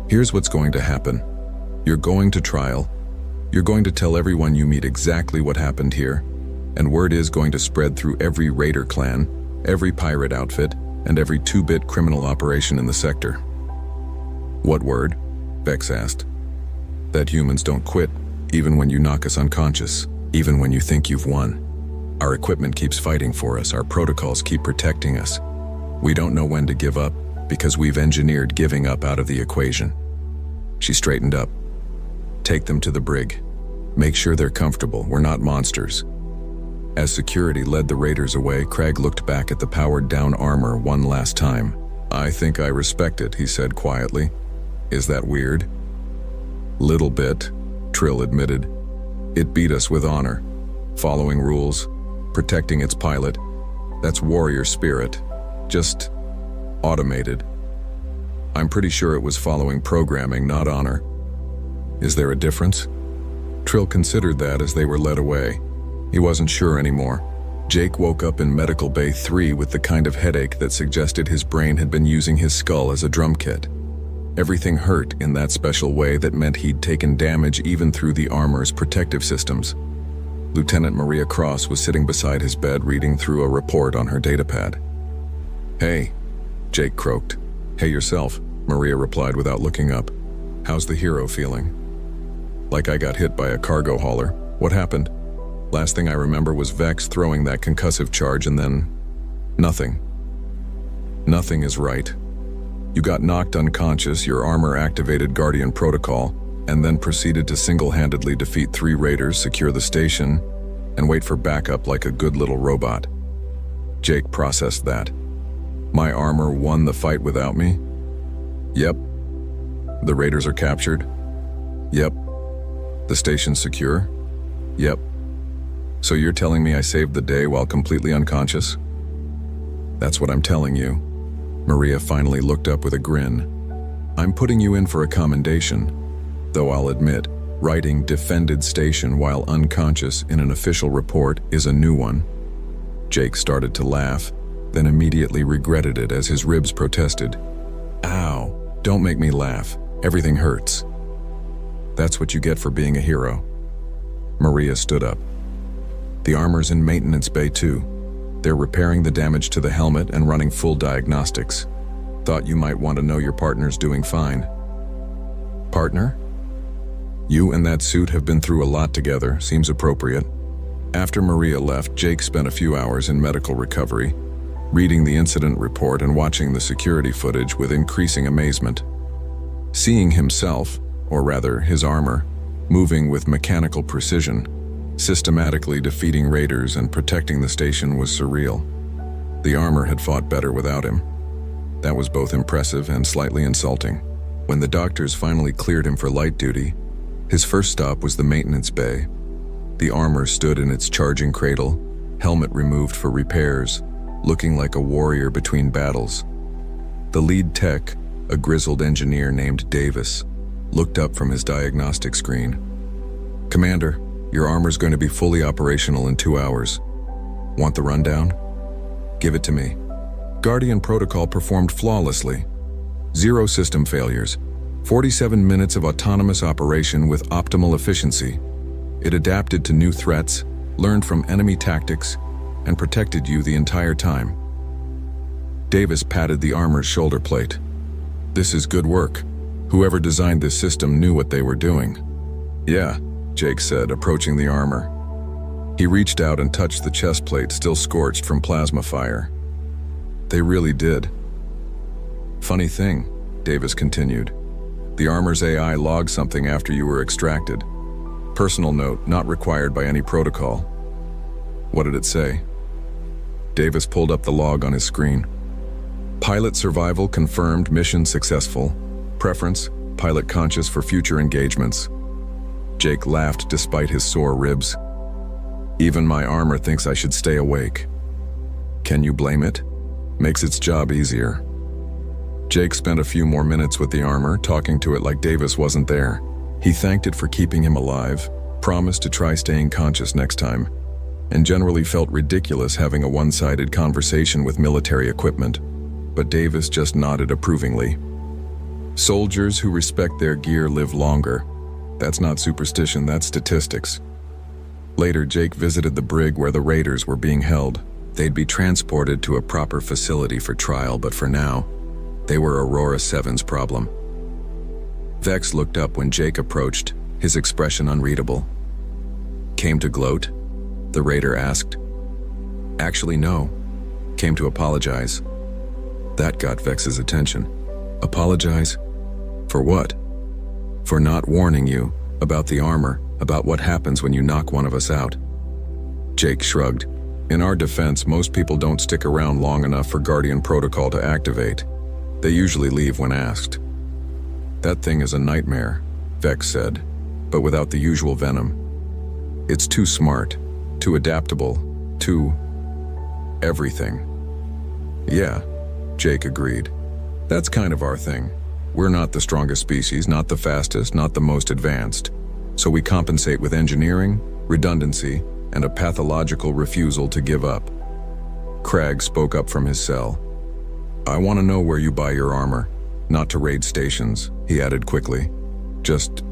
A: "Here's what's going to happen. You're going to trial. You're going to tell everyone you meet exactly what happened here, and word is going to spread through every raider clan, every pirate outfit, and every 2-bit criminal operation in the sector." "What word?" Vex asked. "That humans don't quit, even when you knock us unconscious, even when you think you've won. Our equipment keeps fighting for us, our protocols keep protecting us. We don't know when to give up, because we've engineered giving up out of the equation. She straightened up. Take them to the brig. Make sure they're comfortable, we're not monsters. As security led the raiders away, Craig looked back at the powered-down armor one last time. I think I respect it, he said quietly. Is that weird? Little bit, Trill admitted. It beat us with honor. Following rules, protecting its pilot. That's warrior spirit. Just automated. I'm pretty sure it was following programming, not honor. Is there a difference? Trill considered that as they were led away. He wasn't sure anymore. Jake woke up in Medical Bay 3 with the kind of headache that suggested his brain had been using his skull as a drum kit. Everything hurt in that special way that meant he'd taken damage even through the armor's protective systems. Lieutenant Maria Cross was sitting beside his bed reading through a report on her datapad. Hey, Jake croaked. Hey yourself, Maria replied without looking up. How's the hero feeling? Like I got hit by a cargo hauler. What happened? Last thing I remember was Vex throwing that concussive charge and then nothing. Nothing is right. You got knocked unconscious, your armor activated Guardian protocol, and then proceeded to single-handedly defeat 3 raiders, secure the station, and wait for backup like a good little robot. Jake processed that. My armor won the fight without me? Yep. The raiders are captured? Yep. The station's secure? Yep. So you're telling me I saved the day while completely unconscious? That's what I'm telling you. Maria finally looked up with a grin. I'm putting you in for a commendation, though I'll admit, writing defended station while unconscious in an official report is a new one. Jake started to laugh, then immediately regretted it as his ribs protested. Ow, don't make me laugh. Everything hurts. That's what you get for being a hero. Maria stood up. The armor's in Maintenance Bay 2. They're repairing the damage to the helmet and running full diagnostics. Thought you might want to know your partner's doing fine. Partner? You and that suit have been through a lot together, seems appropriate. After Maria left, Jake spent a few hours in medical recovery, reading the incident report and watching the security footage with increasing amazement. Seeing himself, or rather his armor, moving with mechanical precision, systematically defeating raiders and protecting the station was surreal. The armor had fought better without him. That was both impressive and slightly insulting. When the doctors finally cleared him for light duty, his first stop was the maintenance bay. The armor stood in its charging cradle, helmet removed for repairs, looking like a warrior between battles. The lead tech, a grizzled engineer named Davis, looked up from his diagnostic screen. Commander, your armor's going to be fully operational in 2 hours. Want the rundown? Give it to me. Guardian protocol performed flawlessly. 0 system failures. 47 minutes of autonomous operation with optimal efficiency. It adapted to new threats, learned from enemy tactics, and protected you the entire time. Davis patted the armor's shoulder plate. This is good work. Whoever designed this system knew what they were doing. Yeah, Jake said, approaching the armor. He reached out and touched the chest plate still scorched from plasma fire. They really did. Funny thing, Davis continued. The armor's AI logged something after you were extracted. Personal note, not required by any protocol. What did it say? Davis pulled up the log on his screen. Pilot survival confirmed, mission successful. Preference, pilot conscious for future engagements. Jake laughed despite his sore ribs. Even my armor thinks I should stay awake. Can you blame it? Makes its job easier. Jake spent a few more minutes with the armor, talking to it like Davis wasn't there. He thanked it for keeping him alive, promised to try staying conscious next time, and generally felt ridiculous having a one-sided conversation with military equipment, but Davis just nodded approvingly. Soldiers who respect their gear live longer. That's not superstition, that's statistics. Later, Jake visited the brig where the raiders were being held. They'd be transported to a proper facility for trial, but for now, they were Aurora 7's problem. Vex looked up when Jake approached, his expression unreadable. "Came to gloat?" the raider asked. "Actually, no. Came to apologize." That got Vex's attention. Apologize? For what? For not warning you about the armor, about what happens when you knock one of us out. Jake shrugged. In our defense, most people don't stick around long enough for Guardian Protocol to activate. They usually leave when asked. "That thing is a nightmare," Vex said, but without the usual venom. "It's too smart, too adaptable, too... everything." "Yeah," Jake agreed. "That's kind of our thing. We're not the strongest species, not the fastest, not the most advanced. So we compensate with engineering, redundancy, and a pathological refusal to give up." Cragg spoke up from his cell. "I want to know where you buy your armor. Not to raid stations," he added quickly. "Just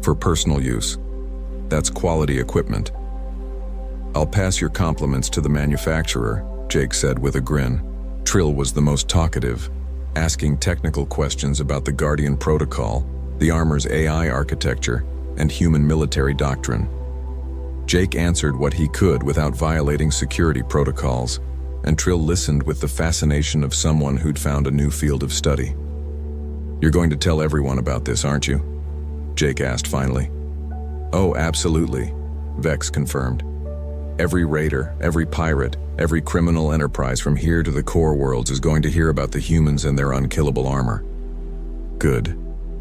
A: for personal use. That's quality equipment." "I'll pass your compliments to the manufacturer," Jake said with a grin. Trill was the most talkative, asking technical questions about the Guardian Protocol, the armor's AI architecture, and human military doctrine. Jake answered what he could without violating security protocols, and Trill listened with the fascination of someone who'd found a new field of study. "You're going to tell everyone about this, aren't you?" Jake asked finally. "Oh, absolutely," Vex confirmed. "Every raider, every pirate, every criminal enterprise from here to the core worlds is going to hear about the humans and their unkillable armor." "Good,"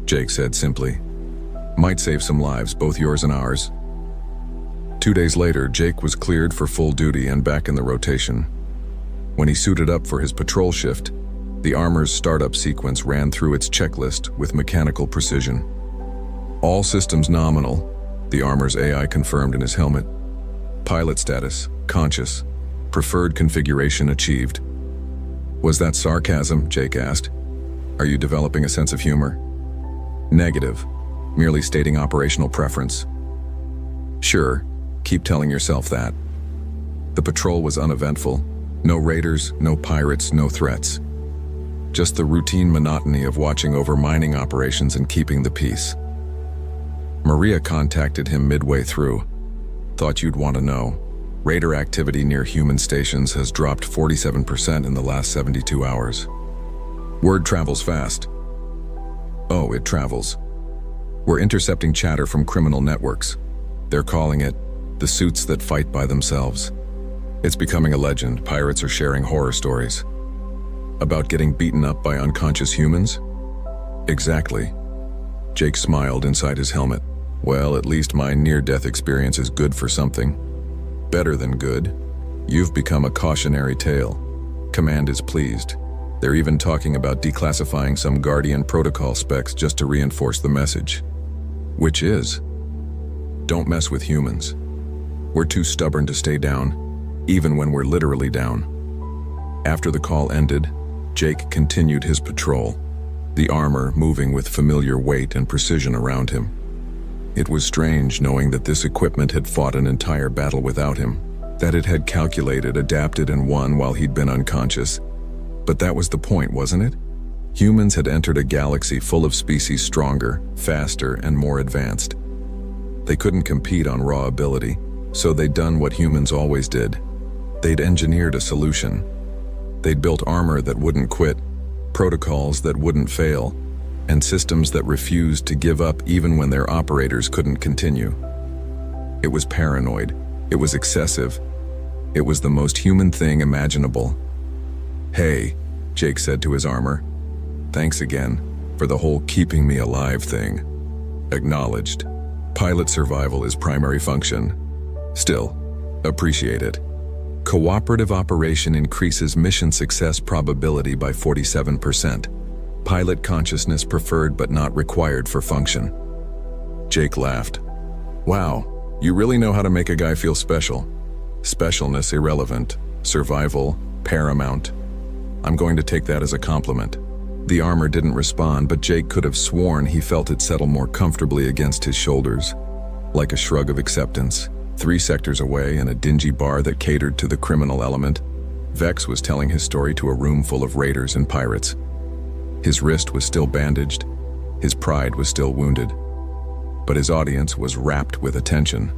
A: Jake said simply. "Might save some lives, both yours and ours." 2 days later, Jake was cleared for full duty and back in the rotation. When he suited up for his patrol shift, the armor's startup sequence ran through its checklist with mechanical precision. "All systems nominal," the armor's AI confirmed in his helmet. "Pilot status, conscious. Preferred configuration achieved." "Was that sarcasm?" Jake asked. "Are you developing a sense of humor?" "Negative. Merely stating operational preference." "Sure. Keep telling yourself that." The patrol was uneventful. No raiders, no pirates, no threats. Just the routine monotony of watching over mining operations and keeping the peace. Maria contacted him midway through. "Thought you'd want to know. Raider activity near human stations has dropped 47% in the last 72 hours. Word travels fast." "Oh, it travels. We're intercepting chatter from criminal networks. They're calling it the suits that fight by themselves. It's becoming a legend. Pirates are sharing horror stories." "About getting beaten up by unconscious humans?" "Exactly." Jake smiled inside his helmet. "Well, at least my near-death experience is good for something. Better than good. You've become a cautionary tale. Command is pleased. They're even talking about declassifying some Guardian Protocol specs just to reinforce the message. Which is, don't mess with humans. We're too stubborn to stay down, even when we're literally down." After the call ended, Jake continued his patrol, the armor moving with familiar weight and precision around him. It was strange knowing that this equipment had fought an entire battle without him, that it had calculated, adapted, and won while he'd been unconscious. But that was the point, wasn't it? Humans had entered a galaxy full of species stronger, faster, and more advanced. They couldn't compete on raw ability, so they'd done what humans always did. They'd engineered a solution. They'd built armor that wouldn't quit, protocols that wouldn't fail, and systems that refused to give up even when their operators couldn't continue. It was paranoid. It was excessive. It was the most human thing imaginable. "Hey," Jake said to his armor. "Thanks again for the whole keeping me alive thing." "Acknowledged. Pilot survival is primary function. Still, appreciate it. Cooperative operation increases mission success probability by 47%. Pilot consciousness preferred but not required for function." Jake laughed. "Wow, you really know how to make a guy feel special. Specialness irrelevant, survival paramount. I'm going to take that as a compliment." The armor didn't respond, but Jake could have sworn he felt it settle more comfortably against his shoulders, like a shrug of acceptance. 3 sectors away, in a dingy bar that catered to the criminal element, Vex was telling his story to a room full of raiders and pirates. His wrist was still bandaged. His pride was still wounded. but his audience was rapt with attention.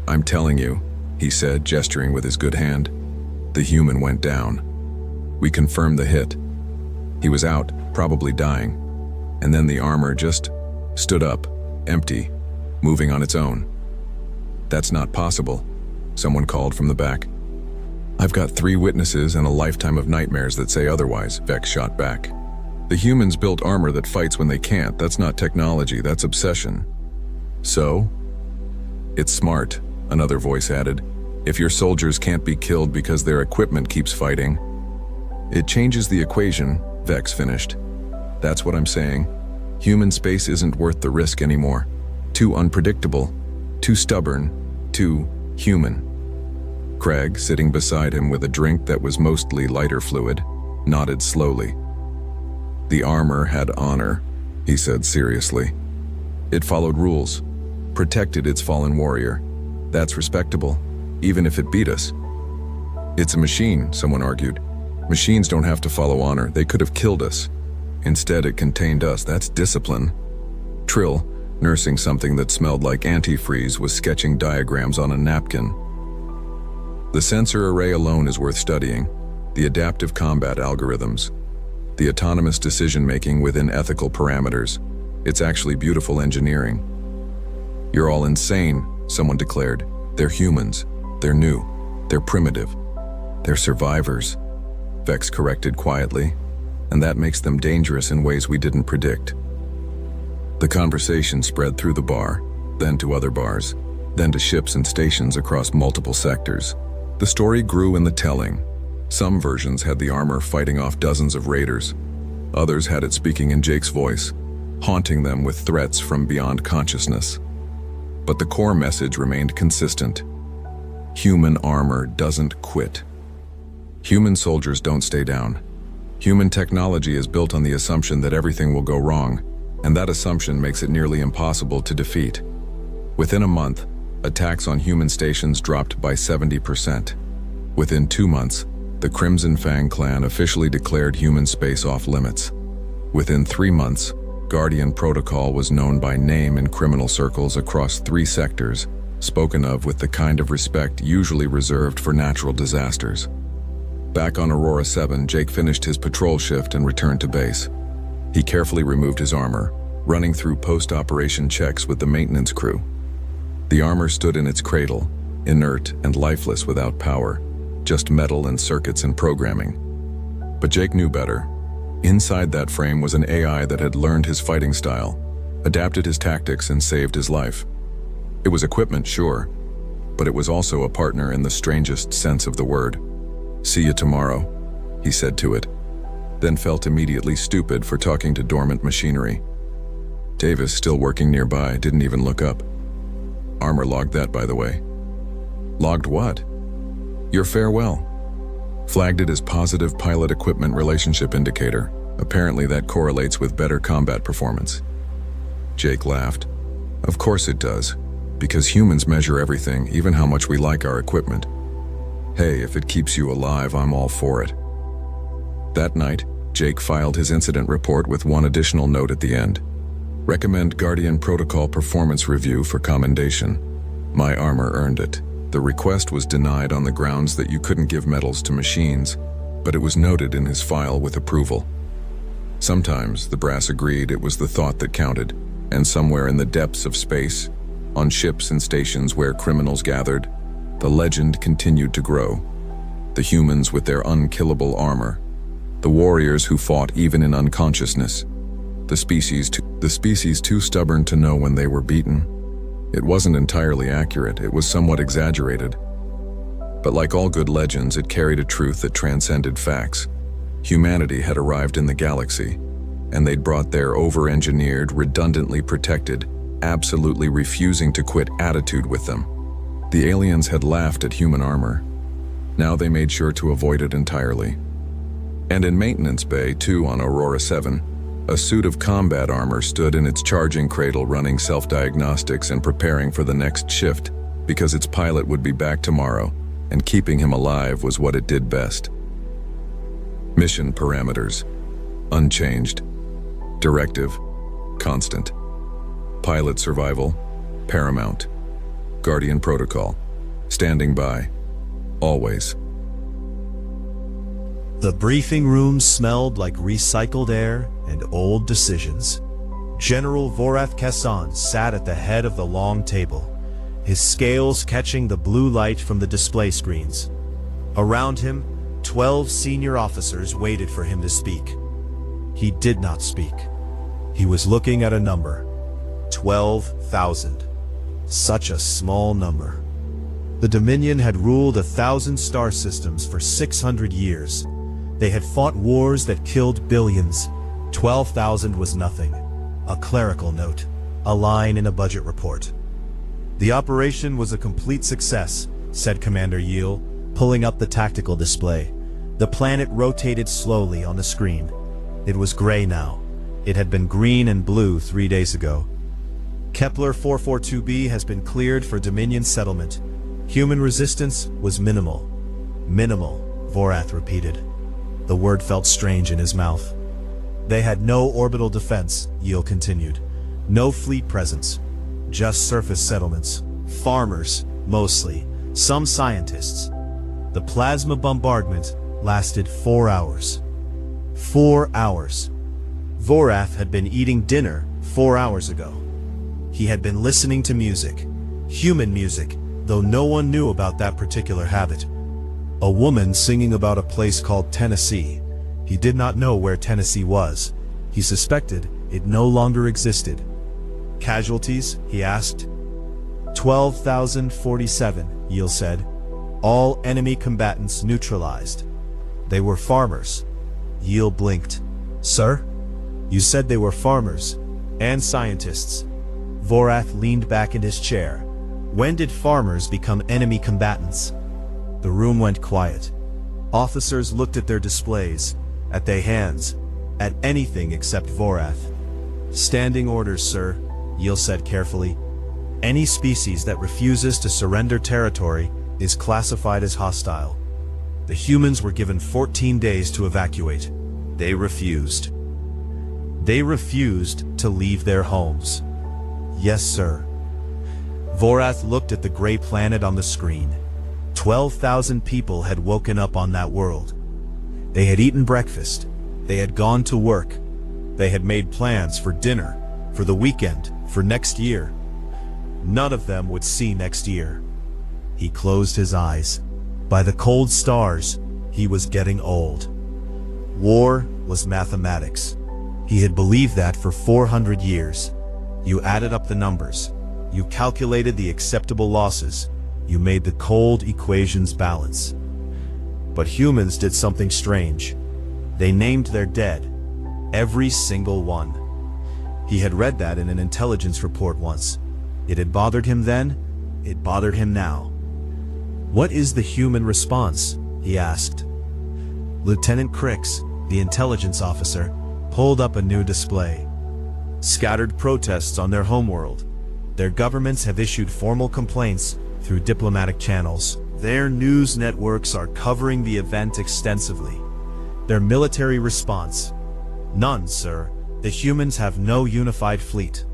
A: "I'm telling you," he said, gesturing with his good hand. "The human went down. We confirmed the hit. He was out, probably dying. And then the armor just stood up, empty, moving on its own." "That's not possible," someone called from the back. "I've got 3 witnesses and a lifetime of nightmares that say otherwise," Vex shot back. "The humans built armor that fights when they can't. That's not technology, that's obsession." "So?" "It's smart," another voice added. "If your soldiers can't be killed because their equipment keeps fighting." "It changes the equation," Vex finished. "That's what I'm saying. Human space isn't worth the risk anymore. Too unpredictable, too stubborn, too human." Craig, sitting beside him with a drink that was mostly lighter fluid, nodded slowly. "The armor had honor," he said seriously. "It followed rules, protected its fallen warrior. That's respectable, even if it beat us." "It's a machine," someone argued. "Machines don't have to follow honor. They could have killed us. Instead, it contained us. That's discipline." Trill, nursing something that smelled like antifreeze, was sketching diagrams on a napkin. "The sensor array alone is worth studying. The adaptive combat algorithms. The autonomous decision-making within ethical parameters. It's actually beautiful engineering." "You're all insane," someone declared. "They're humans. They're new. They're primitive. They're survivors," Vex corrected quietly. "And that makes them dangerous in ways we didn't predict." The conversation spread through the bar, then to other bars, then to ships and stations across multiple sectors. The story grew in the telling. Some versions had the armor fighting off dozens of raiders. Others had it speaking in Jake's voice, haunting them with threats from beyond consciousness. But the core message remained consistent. Human armor doesn't quit. Human soldiers don't stay down. Human technology is built on the assumption that everything will go wrong, and that assumption makes it nearly impossible to defeat. Within a month, attacks on human stations dropped by 70%. Within 2 months, the Crimson Fang clan officially declared human space off limits. Within 3 months, Guardian Protocol was known by name in criminal circles across 3 sectors, spoken of with the kind of respect usually reserved for natural disasters. Back on Aurora 7, Jake finished his patrol shift and returned to base. He carefully removed his armor, running through post-operation checks with the maintenance crew. The armor stood in its cradle, inert and lifeless without power, just metal and circuits and programming. But Jake knew better. Inside that frame was an AI that had learned his fighting style, adapted his tactics, and saved his life. It was equipment, sure, but it was also a partner in the strangest sense of the word. "See you tomorrow," he said to it, then felt immediately stupid for talking to dormant machinery. Davis, still working nearby, didn't even look up. Armor logged that, by the way. "Logged what?" "Your farewell." Flagged it as positive pilot equipment relationship indicator. Apparently that correlates with better combat performance. Jake laughed. "Of course it does, because humans measure everything, even how much we like our equipment. Hey, if it keeps you alive, I'm all for it." That night, Jake filed his incident report with one additional note at the end. "Recommend Guardian Protocol performance review for commendation. My armor earned it. The request was denied on the grounds that you couldn't give medals to machines, but it was noted in his file with approval." Sometimes, the brass agreed, it was the thought that counted, and somewhere in the depths of space, on ships and stations where criminals gathered, the legend continued to grow. The humans with their unkillable armor, the warriors who fought even in unconsciousness, the species too stubborn to know when they were beaten. It wasn't entirely accurate, it was somewhat exaggerated. But like all good legends, it carried a truth that transcended facts. Humanity had arrived in the galaxy, and they'd brought their over-engineered, redundantly protected, absolutely refusing to quit attitude with them. The aliens had laughed at human armor. Now they made sure to avoid it entirely. And in Maintenance Bay 2 on Aurora 7, a suit of combat armor stood in its charging cradle running self-diagnostics and preparing for the next shift, because its pilot would be back tomorrow, and keeping him alive was what it did best. Mission parameters: unchanged. Directive: constant. Pilot survival, paramount. Guardian protocol, standing by. Always.
D: The briefing room smelled like recycled air and old decisions. General Vorath Kessan sat at the head of the long table, his scales catching the blue light from the display screens. Around him, 12 senior officers waited for him to speak. He did not speak. He was looking at a number. 12,000. Such a small number. The Dominion had ruled 1,000 star systems for 600 years. They had fought wars that killed billions. 12,000 was nothing. A clerical note. A line in a budget report. The operation was a complete success, said Commander Yiel, pulling up the tactical display. The planet rotated slowly on the screen. It was gray now. It had been green and blue 3 days ago. Kepler 442b has been cleared for Dominion settlement. Human resistance was minimal. Minimal, Vorath repeated. The word felt strange in his mouth. They had no orbital defense, Yiel continued. No fleet presence. Just surface settlements. Farmers, mostly. Some scientists. The plasma bombardment lasted 4 hours. 4 hours. Vorath had been eating dinner 4 hours ago. He had been listening to music. Human music, though no one knew about that particular habit. A woman singing about a place called Tennessee. He did not know where Tennessee was. He suspected it no longer existed. Casualties? He asked. 12,047, Yiel said. All enemy combatants neutralized. They were farmers. Yiel blinked. Sir? You said they were farmers and scientists. Vorath leaned back in his chair. When did farmers become enemy combatants? The room went quiet. Officers looked at their displays, at their hands, at anything except Vorath. Standing orders, sir, Yiel said carefully. Any species that refuses to surrender territory is classified as hostile. The humans were given 14 days to evacuate. They refused. They refused to leave their homes. Yes, sir. Vorath looked at the gray planet on the screen. 12,000 people had woken up on that world. They had eaten breakfast. They had gone to work. They had made plans for dinner, for the weekend, for next year. None of them would see next year. He closed his eyes. By the cold stars, he was getting old. War was mathematics. He had believed that for 400 years. You added up the numbers. You calculated the acceptable losses. You made the cold equations balance. But humans did something strange. They named their dead. Every single one. He had read that in an intelligence report once. It had bothered him then. It bothered him now. What is the human response? He asked. Lieutenant Crix, the intelligence officer, pulled up a new display. Scattered protests on their homeworld. Their governments have issued formal complaints through diplomatic channels. Their news networks are covering the event extensively. Their military response? None, sir. The humans have no unified fleet.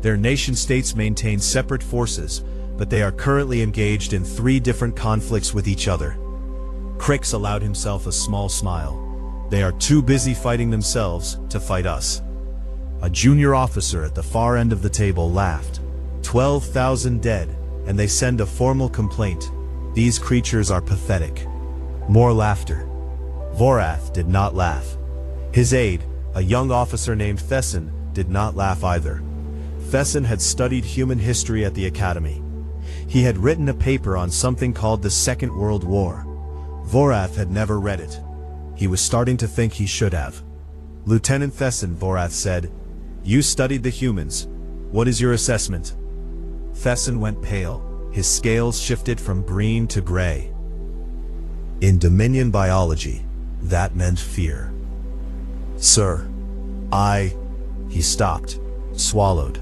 D: Their nation-states maintain separate forces, but they are currently engaged in 3 different conflicts with each other. Crix allowed himself a small smile. They are too busy fighting themselves to fight us. A junior officer at the far end of the table laughed. 12,000 dead, and they send a formal complaint. These creatures are pathetic. More laughter. Vorath did not laugh. His aide, a young officer named Thesson, did not laugh either. Thesson had studied human history at the academy. He had written a paper on something called the Second World War. Vorath had never read it. He was starting to think he should have. Lieutenant Thesson, Vorath said, you studied the humans. What is your assessment? Thesson went pale. His scales shifted from green to gray. In Dominion biology, that meant fear. Sir, he stopped, swallowed.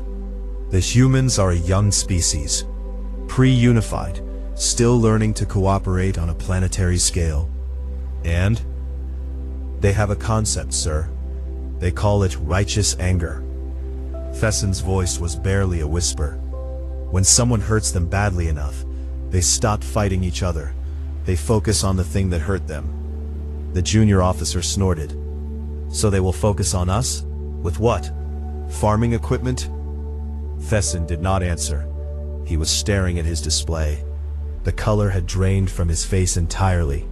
D: The humans are a young species, pre-unified, still learning to cooperate on a planetary scale. And they have a concept, sir. They call it righteous anger. Fessen's voice was barely a whisper. When someone hurts them badly enough, they stop fighting each other. They focus on the thing that hurt them. The junior officer snorted. So they will focus on us? With what? Farming equipment? Fessen did not answer. He was staring at his display. The color had drained from his face entirely.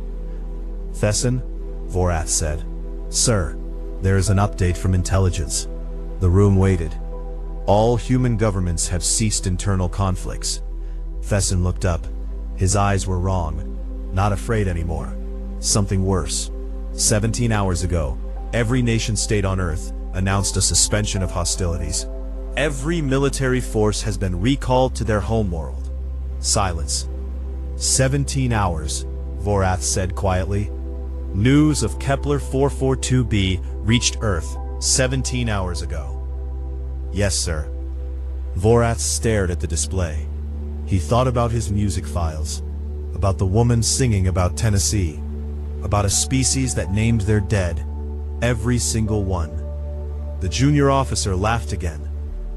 D: Fessen, Vorath said. Sir, there is an update from intelligence. The room waited. All human governments have ceased internal conflicts. Fessen looked up. His eyes were wrong. Not afraid anymore. Something worse. 17 hours ago, every nation-state on Earth announced a suspension of hostilities. Every military force has been recalled to their homeworld. Silence. 17 hours, Vorath said quietly. News of Kepler 442b reached Earth 17 hours ago. Yes, sir. Vorath stared at the display. He thought about his music files, about the woman singing about Tennessee, about a species that named their dead, every single one. The junior officer laughed again,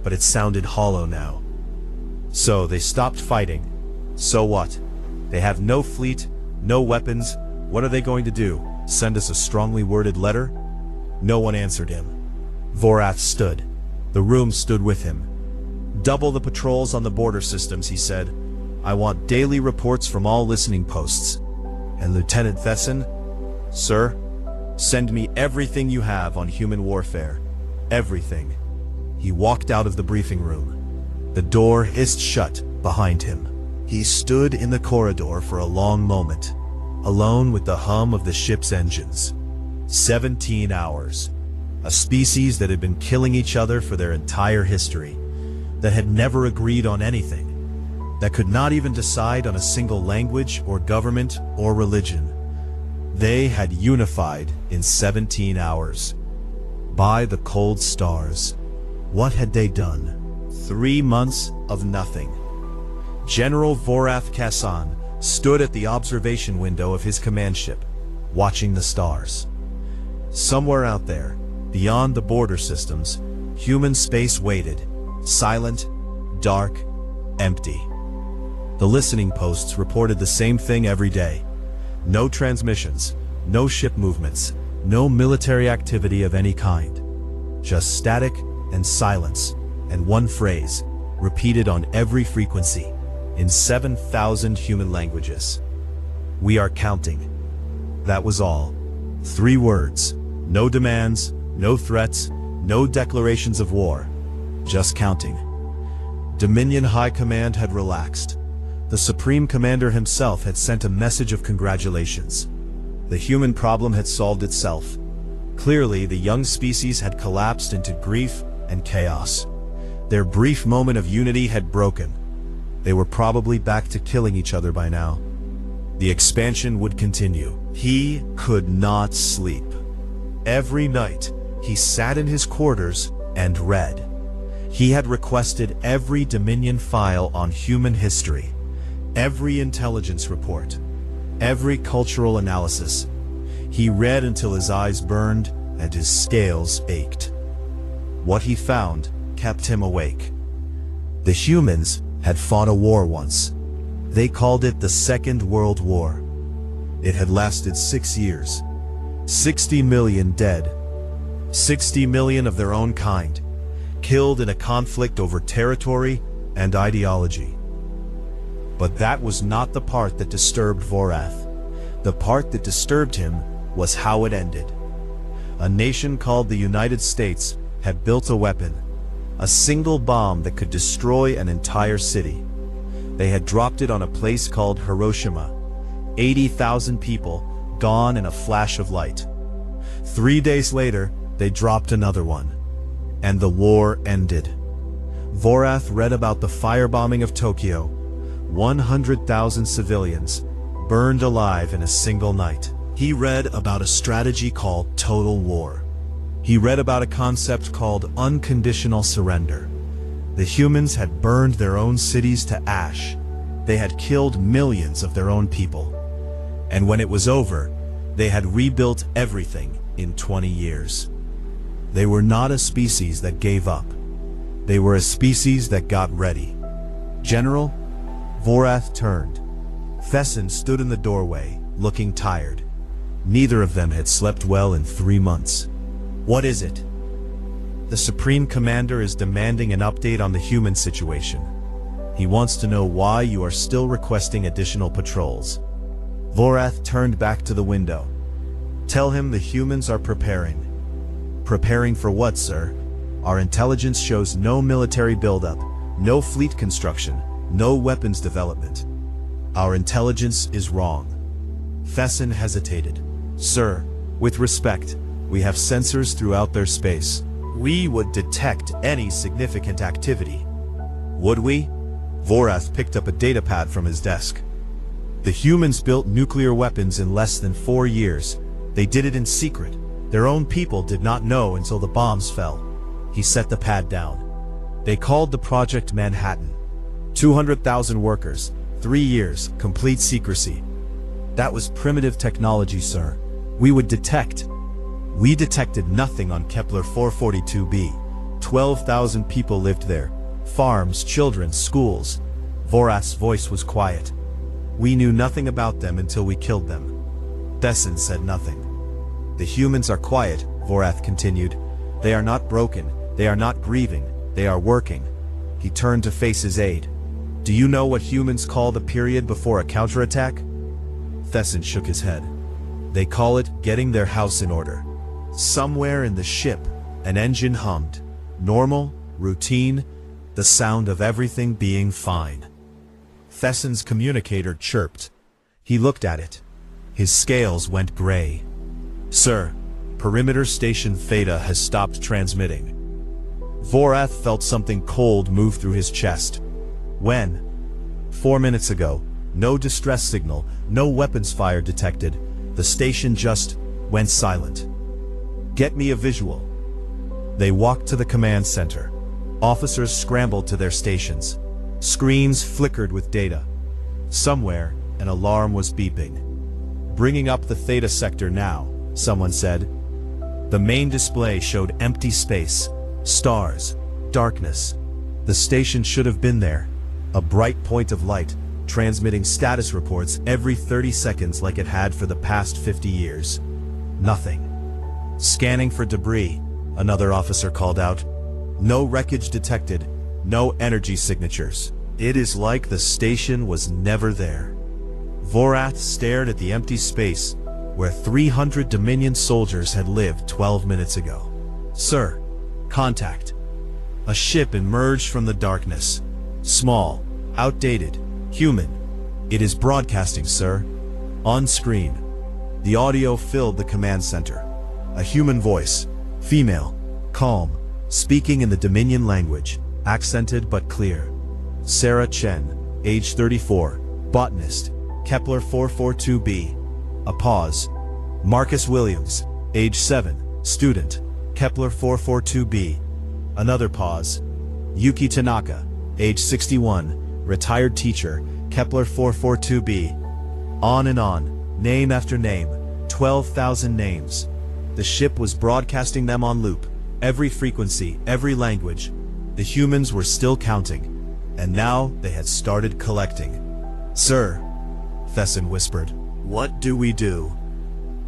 D: but it sounded hollow now. So they stopped fighting. So what? They have no fleet, no weapons. What are they going to do? Send us a strongly worded letter? No one answered him. Vorath stood. The room stood with him. Double the patrols on the border systems, he said. I want daily reports from all listening posts. And Lieutenant Fessen? Sir, send me everything you have on human warfare. Everything. He walked out of the briefing room. The door hissed shut behind him. He stood in the corridor for a long moment, alone with the hum of the ship's engines. 17 hours. A species that had been killing each other for their entire history, that had never agreed on anything, that could not even decide on a single language or government or religion. They had unified in 17 hours. By the cold stars. What had they done? 3 months of nothing. General Vorath Kassan stood at the observation window of his command ship, watching the stars. Somewhere out there, beyond the border systems, human space waited, silent, dark, empty. The listening posts reported the same thing every day. No transmissions, no ship movements, no military activity of any kind. Just static and silence, and one phrase, repeated on every frequency, in 7,000 human languages. We are counting. That was all. 3 words. No demands, no threats, no declarations of war. Just counting. Dominion High Command had relaxed. The Supreme Commander himself had sent a message of congratulations. The human problem had solved itself. Clearly, the young species had collapsed into grief and chaos. Their brief moment of unity had broken. They were probably back to killing each other by now. The expansion would continue. He could not sleep. Every night, he sat in his quarters and read. He had requested every Dominion file on human history, every intelligence report, every cultural analysis. He read until his eyes burned and his scales ached. What he found kept him awake. The humans had fought a war once. They called it the Second World War. It had lasted 6 years. 60 million dead. 60 million of their own kind, killed in a conflict over territory and ideology. But that was not the part that disturbed Vorath. The part that disturbed him was how it ended. A nation called the United States had built a weapon, a single bomb that could destroy an entire city. They had dropped it on a place called Hiroshima. 80,000 people gone in a flash of light. 3 days later, they dropped another one. And the war ended. Vorath read about the firebombing of Tokyo. 100,000 civilians burned alive in a single night. He read about a strategy called total war. He read about a concept called unconditional surrender. The humans had burned their own cities to ash. They had killed millions of their own people. And when it was over, they had rebuilt everything in 20 years. They were not a species that gave up. They were a species that got ready. General, Vorath turned. Thesson stood in the doorway, looking tired. Neither of them had slept well in 3 months. What is it? The Supreme Commander is demanding an update on the human situation. He wants to know why you are still requesting additional patrols. Vorath turned back to the window. Tell him the humans are preparing. Preparing for what, sir? Our intelligence shows no military buildup, no fleet construction, no weapons development. Our intelligence is wrong. Thesson hesitated. Sir, with respect, we have sensors throughout their space. We would detect any significant activity. Would we? Vorath picked up a datapad from his desk. The humans built nuclear weapons in less than 4 years. They did it in secret. Their own people did not know until the bombs fell. He set the pad down. They called the Project Manhattan. 200,000 workers, 3 years, complete secrecy. That was primitive technology, sir. We would detect. We detected nothing on Kepler 442b. 12,000 people lived there. Farms, children, schools. Vorath's voice was quiet. We knew nothing about them until we killed them. Thesson said nothing. The humans are quiet, Vorath continued. They are not broken. They are not grieving. They are working. He turned to face his aide. Do you know what humans call the period before a counterattack? Thesson shook his head. They call it getting their house in order. Somewhere in the ship, an engine hummed. Normal, routine, the sound of everything being fine. Thesson's communicator chirped. He looked at it. His scales went gray. Sir, perimeter station Theta has stopped transmitting. Vorath felt something cold move through his chest. When? 4 minutes ago. No distress signal, no weapons fire detected. The station just went silent. Get me a visual. They walked to the command center. Officers scrambled to their stations. Screens flickered with data. Somewhere, an alarm was beeping. Bringing up the Theta sector now, someone said. The main display showed empty space, stars, darkness. The station should have been there. A bright point of light, transmitting status reports every 30 seconds like it had for the past 50 years. Nothing. Scanning for debris, another officer called out. No wreckage detected, no energy signatures. It is like the station was never there. Vorath stared at the empty space where 300 Dominion soldiers had lived 12 minutes ago. Sir, contact. A ship emerged from the darkness. Small, outdated, human. It is broadcasting, sir. On screen. The audio filled the command center. A human voice, female, calm, speaking in the Dominion language, accented but clear. Sarah Chen, age 34, botanist, Kepler 442b. A pause. Marcus Williams, age 7, student, Kepler 442b. Another pause. Yuki Tanaka, age 61, retired teacher, Kepler 442b. On and on, name after name, 12,000 names. The ship was broadcasting them on loop, every frequency, every language. The humans were still counting, and now they had started collecting. Sir, Thesson whispered, what do we do?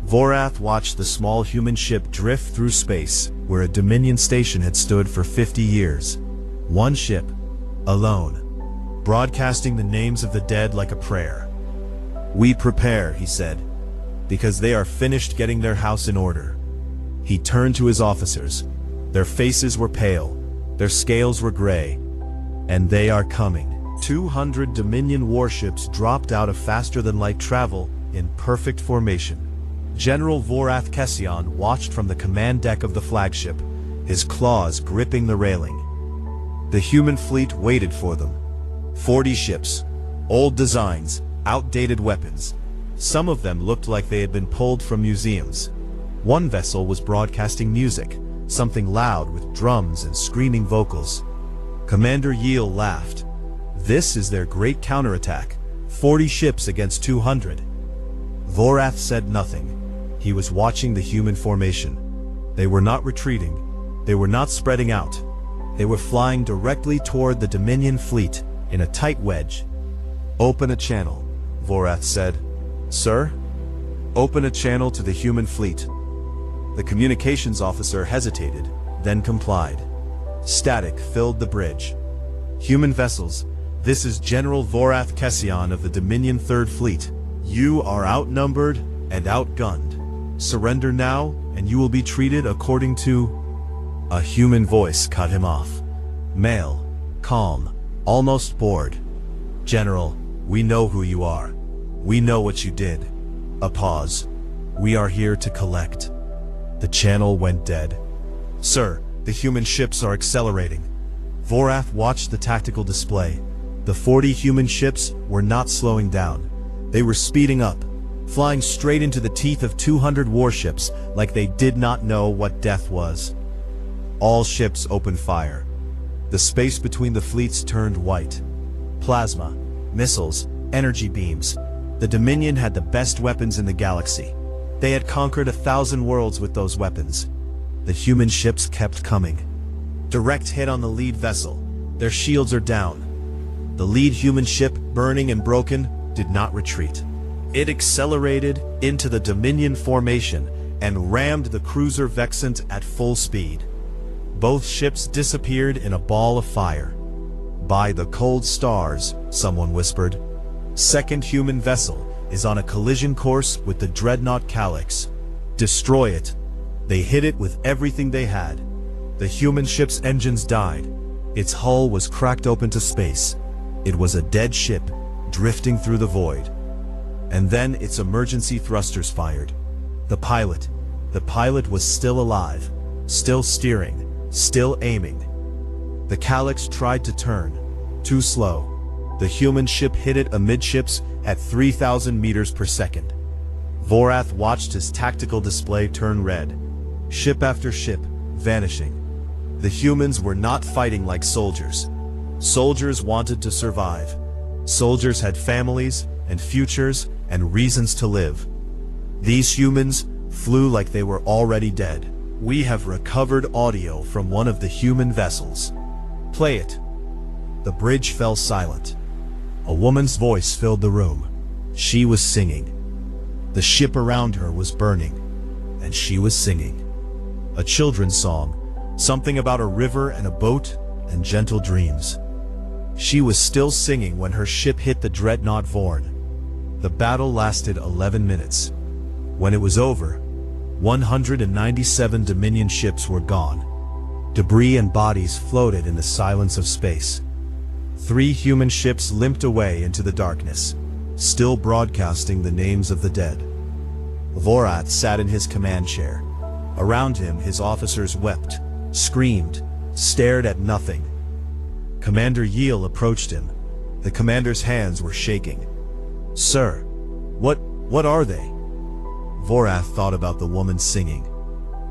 D: Vorath watched the small human ship drift through space, where a Dominion station had stood for 50 years. One ship, alone, broadcasting the names of the dead like a prayer. We prepare, he said, because they are finished getting their house in order. He turned to his officers. Their faces were pale, their scales were gray, and they are coming. 200 Dominion warships dropped out of faster-than-light travel in perfect formation. General Vorath Kession watched from the command deck of the flagship, his claws gripping the railing. The human fleet waited for them. 40 ships, old designs, outdated weapons. Some of them looked like they had been pulled from museums. One vessel was broadcasting music, something loud with drums and screaming vocals. Commander Yeel laughed. This is their great counterattack. 40 ships against 200. Vorath said nothing. He was watching the human formation. They were not retreating. They were not spreading out. They were flying directly toward the Dominion fleet in a tight wedge. "Open a channel," Vorath said. "Sir? Open a channel to the human fleet." The communications officer hesitated, then complied. Static filled the bridge. "Human vessels, this is General Vorath Kession of the Dominion 3rd Fleet. You are outnumbered and outgunned. Surrender now, and you will be treated according to—" A human voice cut him off. Male, calm, almost bored. "General, we know who you are. We know what you did." A pause. "We are here to collect." The channel went dead. "Sir, the human ships are accelerating." Vorath watched the tactical display. The 40 human ships were not slowing down. They were speeding up, flying straight into the teeth of 200 warships like they did not know what death was. All ships opened fire. The space between the fleets turned white. Plasma, missiles, energy beams. The Dominion had the best weapons in the galaxy. They had conquered 1,000 worlds with those weapons. The human ships kept coming. Direct hit on the lead vessel. Their shields are down. The lead human ship, burning and broken, did not retreat. It accelerated into the Dominion formation and rammed the cruiser Vexant at full speed. Both ships disappeared in a ball of fire. "By the cold stars," someone whispered. "Second human vessel is on a collision course with the dreadnought Calyx. Destroy it." They hit it with everything they had. The human ship's engines died. Its hull was cracked open to space. It was a dead ship, drifting through the void. And then its emergency thrusters fired. The pilot was still alive, still steering, still aiming. The Calyx tried to turn. Too slow. The human ship hit it amidships at 3,000 meters per second. Vorath watched his tactical display turn red. Ship after ship, vanishing. The humans were not fighting like soldiers. Soldiers wanted to survive. Soldiers had families and futures and reasons to live. These humans flew like they were already dead. "We have recovered audio from one of the human vessels." "Play it." The bridge fell silent. A woman's voice filled the room. She was singing. The ship around her was burning, and she was singing. A children's song, something about a river and a boat and gentle dreams. She was still singing when her ship hit the dreadnought Vorn. The battle lasted 11 minutes. When it was over, 197 Dominion ships were gone. Debris and bodies floated in the silence of space. 3 human ships limped away into the darkness, still broadcasting the names of the dead. Vorath sat in his command chair. Around him, his officers wept, screamed, stared at nothing. Commander Yiel approached him. The commander's hands were shaking. "Sir, what are they?" Vorath thought about the woman singing,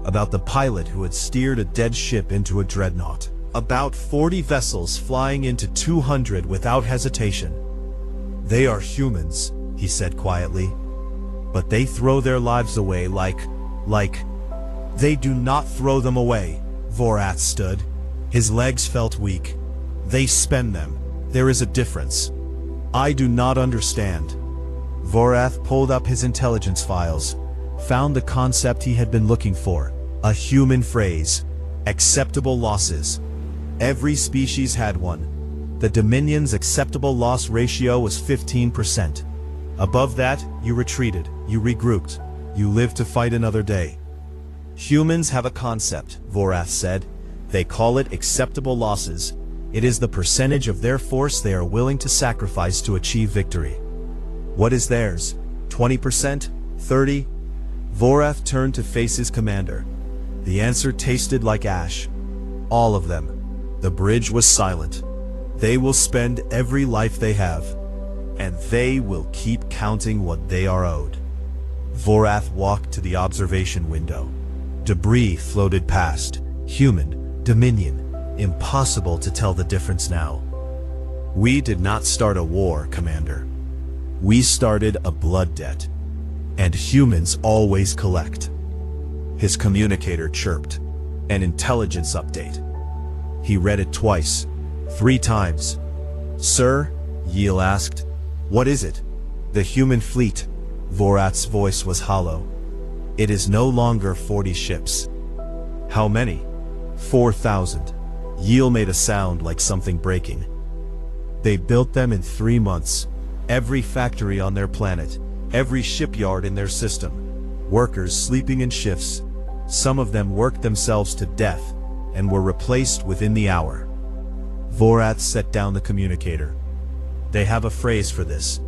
D: about the pilot who had steered a dead ship into a dreadnought, about 40 vessels flying into 200 without hesitation. "They are humans," he said quietly, "but they throw their lives away like... They do not throw them away." Vorath stood. His legs felt weak. "They spend them. There is a difference. I do not understand." Vorath pulled up his intelligence files, found the concept he had been looking for. A human phrase. Acceptable losses. Every species had one. The Dominion's acceptable loss ratio was 15%. Above that, you retreated, you regrouped, you lived to fight another day. "Humans have a concept," Vorath said. "They call it acceptable losses. It is the percentage of their force they are willing to sacrifice to achieve victory." "What is theirs? 20%? 30%? Vorath turned to face his commander. The answer tasted like ash. "All of them." The bridge was silent. "They will spend every life they have, and they will keep counting what they are owed." Vorath walked to the observation window. Debris floated past. Human, Dominion, impossible to tell the difference now. "We did not start a war, Commander. We started a blood debt. And humans always collect." His communicator chirped. An intelligence update. He read it twice, 3 times. "Sir?" Yiel asked. "What is it?" "The human fleet." Vorath's voice was hollow. "It is no longer 40 ships." "How many?" 4,000. Yiel made a sound like something breaking. "They built them in 3 months. Every factory on their planet, every shipyard in their system. Workers sleeping in shifts. Some of them worked themselves to death and were replaced within the hour." Vorath set down the communicator. "They have a phrase for this.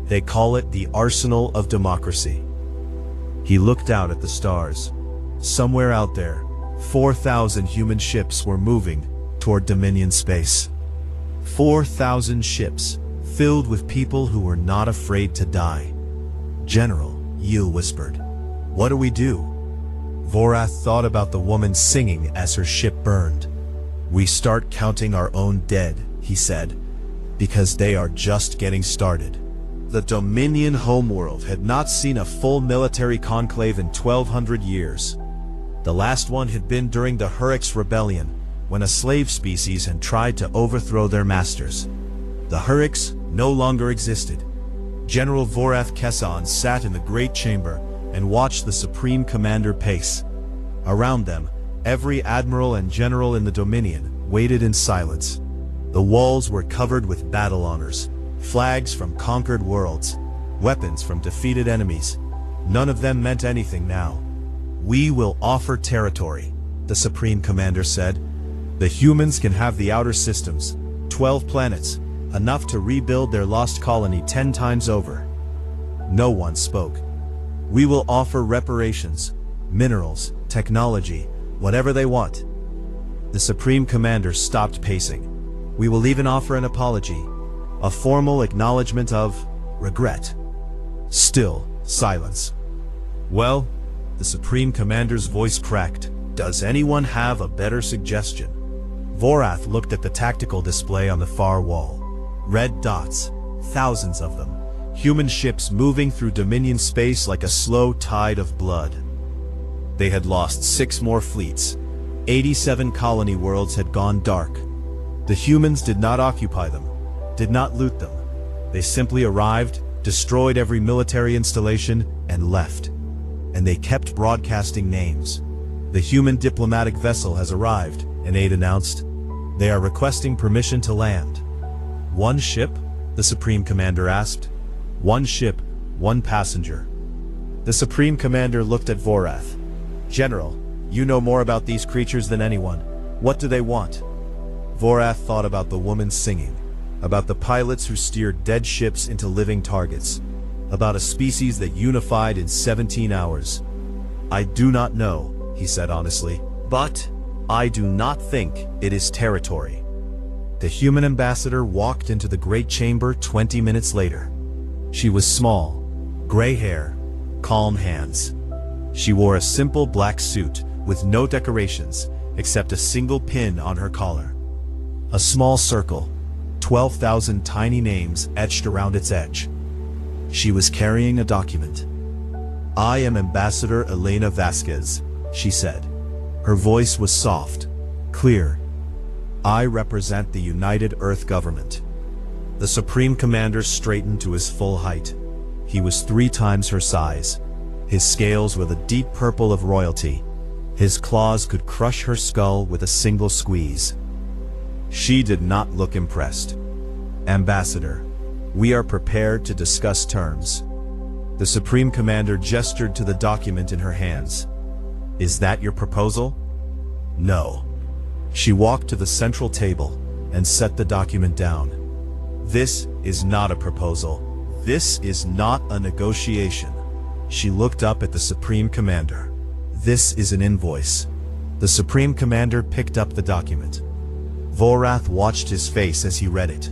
D: They call it the arsenal of democracy." He looked out at the stars. Somewhere out there, 4,000 human ships were moving toward Dominion space. 4,000 ships, filled with people who were not afraid to die. "General," Yiel whispered, "what do we do?" Vorath thought about the woman singing as her ship burned. "We start counting our own dead," he said, "because they are just getting started." The Dominion homeworld had not seen a full military conclave in 1,200 years. The last one had been during the HARASSED rebellion, when a slave species had tried to overthrow their masters. The HARASSED no longer existed. General Vorath Kesson sat in the Great Chamber and watched the Supreme Commander pace. Around them, every admiral and general in the Dominion waited in silence. The walls were covered with battle honors, flags from conquered worlds, weapons from defeated enemies. None of them meant anything now. "We will offer territory," the Supreme Commander said. "The humans can have the outer systems, 12 planets, enough to rebuild their lost colony 10 times over." No one spoke. "We will offer reparations, minerals, technology, whatever they want." The Supreme Commander stopped pacing. "We will even offer an apology, a formal acknowledgement of regret." Still silence. "Well," the Supreme Commander's voice cracked, "does anyone have a better suggestion?" Vorath looked at the tactical display on the far wall. Red dots, thousands of them. Human ships moving through Dominion space like a slow tide of blood. They had lost 6 more fleets. 87 colony worlds had gone dark. The humans did not occupy them, did not loot them. They simply arrived, destroyed every military installation, and left. And they kept broadcasting names. "The human diplomatic vessel has arrived," an aide announced. "They are requesting permission to land." "One ship?" the Supreme Commander asked. "One ship, 1 passenger." The Supreme Commander looked at Vorath. "General, you know more about these creatures than anyone. What do they want?" Vorath thought about the woman singing, about the pilots who steered dead ships into living targets, about a species that unified in 17 hours. "I do not know," he said honestly, "but I do not think it is territory." The human ambassador walked into the Great Chamber 20 minutes later. She was small, gray hair, calm hands. She wore a simple black suit with no decorations except a single pin on her collar. A small circle, 12,000 tiny names etched around its edge. She was carrying a document. "I am Ambassador Elena Vasquez," she said. Her voice was soft, clear. "I represent the United Earth Government." The Supreme Commander straightened to his full height. He was 3 times her size. His scales were the deep purple of royalty. His claws could crush her skull with a single squeeze. She did not look impressed. "Ambassador, we are prepared to discuss terms." The Supreme Commander gestured to the document in her hands. "Is that your proposal?" "No." She walked to the central table and set the document down. "This is not a proposal. This is not a negotiation." She looked up at the Supreme Commander. "This is an invoice." The Supreme Commander picked up the document. Vorath watched his face as he read it.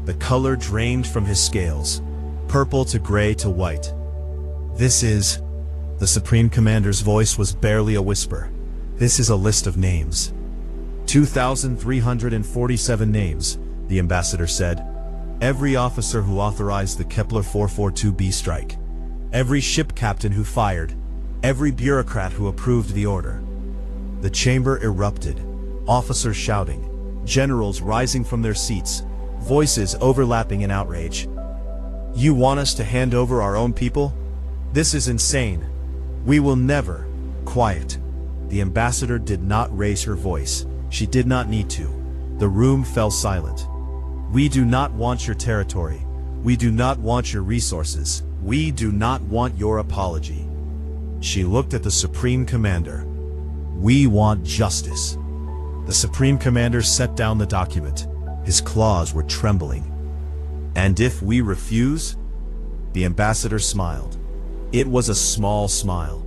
D: The color drained from his scales, purple to gray to white. "This is..." The Supreme Commander's voice was barely a whisper. "This is a list of names." 2,347 names, the ambassador said. "Every officer who authorized the Kepler 442b strike. Every ship captain who fired. Every bureaucrat who approved the order." The chamber erupted, officers shouting, generals rising from their seats, voices overlapping in outrage. You want us to hand over our own people? This is insane. We will never. Quiet. The ambassador did not raise her voice. She did not need to. The room fell silent. We do not want your territory. We do not want your resources. We do not want your apology. She looked at the Supreme Commander. We want justice. The Supreme Commander set down the document. His claws were trembling. And if we refuse? The ambassador smiled. It was a small smile.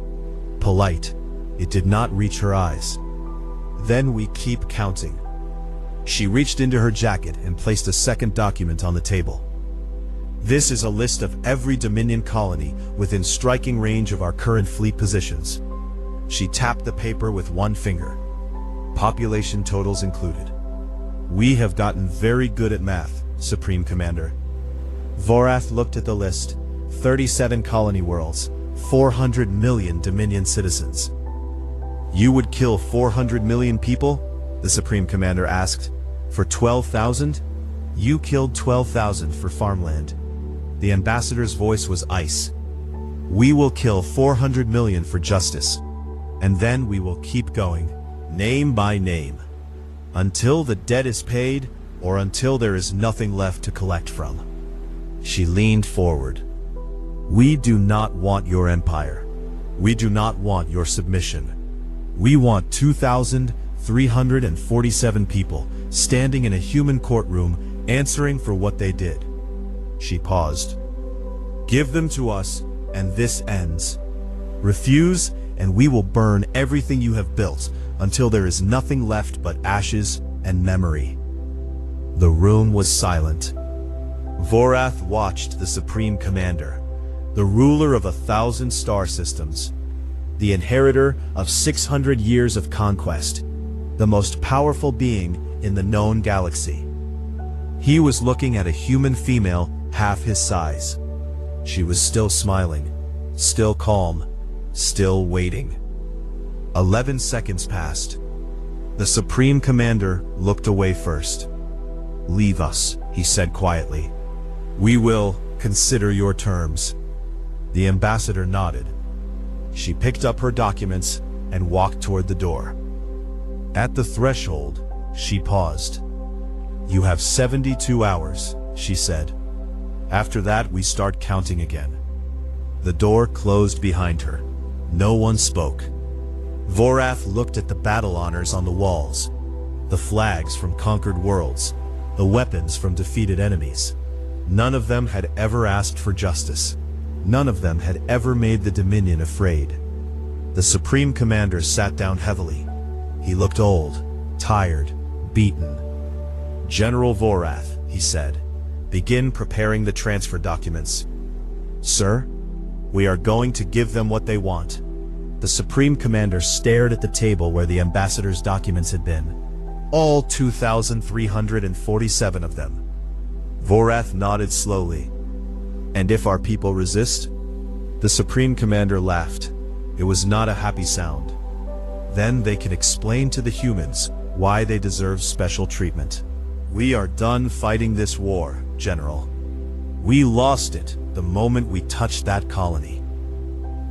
D: Polite. It did not reach her eyes. Then we keep counting. She reached into her jacket and placed a second document on the table. This is a list of every Dominion colony within striking range of our current fleet positions. She tapped the paper with one finger. Population totals included. We have gotten very good at math, Supreme Commander. Vorath looked at the list. 37 colony worlds, 400 million Dominion citizens. You would kill 400 million people? The Supreme Commander asked. For 12,000? You killed 12,000 for farmland. The ambassador's voice was ice. We will kill 400 million for justice. And then we will keep going, name by name, until the debt is paid or until there is nothing left to collect from. She leaned forward. We do not want your empire. We do not want your submission. We want 2,347 people standing in a human courtroom answering for what they did. She paused. Give them to us, and this ends. Refuse, and we will burn everything you have built until there is nothing left but ashes and memory. The room was silent. Vorath watched the Supreme Commander, the ruler of 1,000 star systems, the inheritor of 600 years of conquest, the most powerful being in the known galaxy. He was looking at a human female half his size. She was still smiling, still calm, still waiting. 11 seconds passed. The Supreme Commander looked away first. Leave us, he said quietly. We will consider your terms. The ambassador nodded. She picked up her documents and walked toward the door. At the threshold, she paused. You have 72 hours, she said. After that, we start counting again. The door closed behind her. No one spoke. Vorath looked at the battle honors on the walls, the flags from conquered worlds, the weapons from defeated enemies. None of them had ever asked for justice. None of them had ever made the Dominion afraid. The Supreme Commander sat down heavily. He looked old, tired, beaten. General Vorath, he said, begin preparing the transfer documents. Sir, we are going to give them what they want. The Supreme Commander stared at the table where the ambassador's documents had been. All 2,347 of them. Vorath nodded slowly. And if our people resist? The Supreme Commander laughed. It was not a happy sound. Then they can explain to the humans why they deserve special treatment. We are done fighting this war, General. We lost it the moment we touched that colony.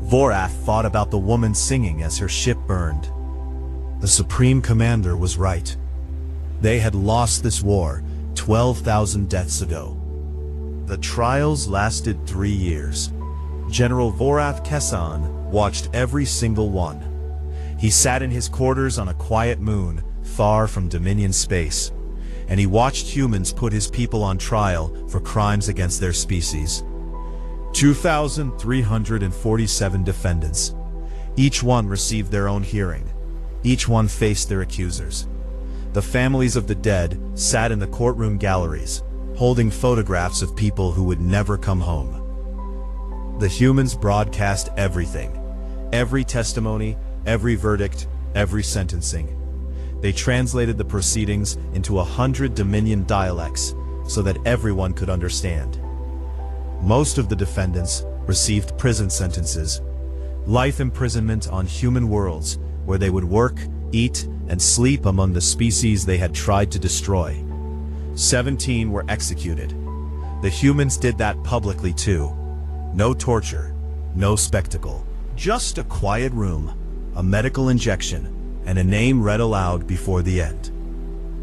D: Vorath thought about the woman singing as her ship burned. The Supreme Commander was right. They had lost this war 12,000 deaths ago. The trials lasted 3 years. General Vorath Kessan watched every single one. He sat in his quarters on a quiet moon, far from Dominion space, and he watched humans put his people on trial for crimes against their species. 2,347 defendants. Each one received their own hearing. Each one faced their accusers. The families of the dead sat in the courtroom galleries, holding photographs of people who would never come home. The humans broadcast everything. Every testimony, every verdict, every sentencing. They translated the proceedings into 100 Dominion dialects so that everyone could understand. Most of the defendants received prison sentences, life imprisonment on human worlds where they would work, eat, and sleep among the species they had tried to destroy. 17 were executed. The humans did that publicly too. No torture, no spectacle. Just a quiet room, a medical injection, and a name read aloud before the end.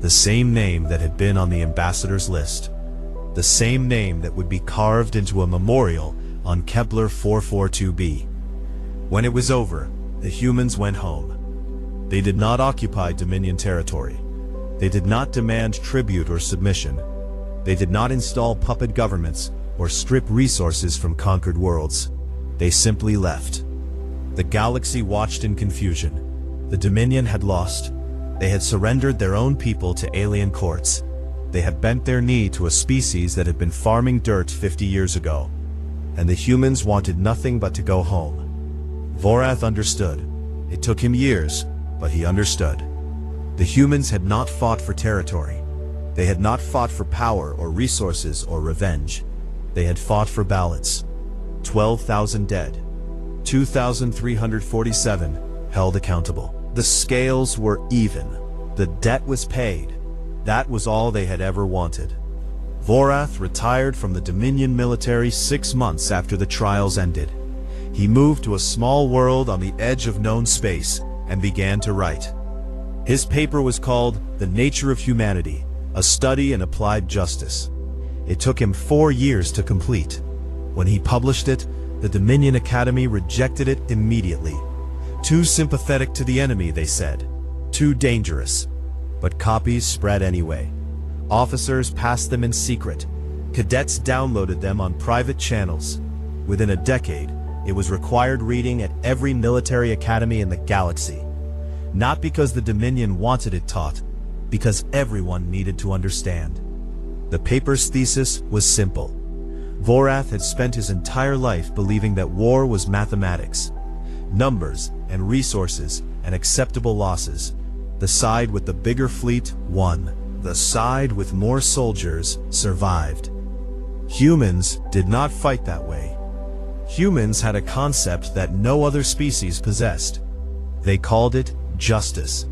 D: The same name that had been on the ambassador's list. The same name that would be carved into a memorial on Kepler 442b. When it was over, the humans went home. They did not occupy Dominion territory. They did not demand tribute or submission. They did not install puppet governments or strip resources from conquered worlds. They simply left. The galaxy watched in confusion. The Dominion had lost. They had surrendered their own people to alien courts. They had bent their knee to a species that had been farming dirt 50 years ago. And the humans wanted nothing but to go home. Vorath understood. It took him years, but he understood. The humans had not fought for territory. They had not fought for power or resources or revenge. They had fought for balance. 12,000 dead. 2,347 held accountable. The scales were even. The debt was paid. That was all they had ever wanted. Vorath retired from the Dominion military 6 months after the trials ended. He moved to a small world on the edge of known space and began to write. His paper was called The Nature of Humanity, a Study in Applied Justice. It took him 4 years to complete. When he published it, the Dominion Academy rejected it immediately. Too sympathetic to the enemy, they said. Too dangerous. But copies spread anyway. Officers passed them in secret. Cadets downloaded them on private channels. Within a decade, it was required reading at every military academy in the galaxy. Not because the Dominion wanted it taught, because everyone needed to understand. The paper's thesis was simple. Vorath had spent his entire life believing that war was mathematics. Numbers and resources and acceptable losses. The side with the bigger fleet won. The side with more soldiers survived. Humans did not fight that way. Humans had a concept that no other species possessed. They called it justice.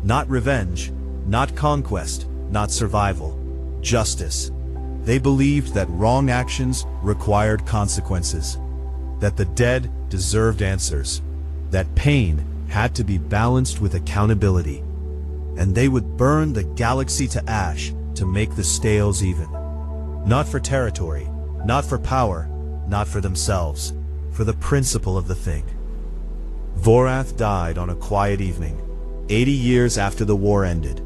D: Not revenge, not conquest, not survival. Justice. They believed that wrong actions required consequences. That the dead deserved answers. That pain had to be balanced with accountability. And they would burn the galaxy to ash to make the scales even. Not for territory, not for power, not for themselves, for the principle of the thing. Vorath died on a quiet evening, 80 years after the war ended.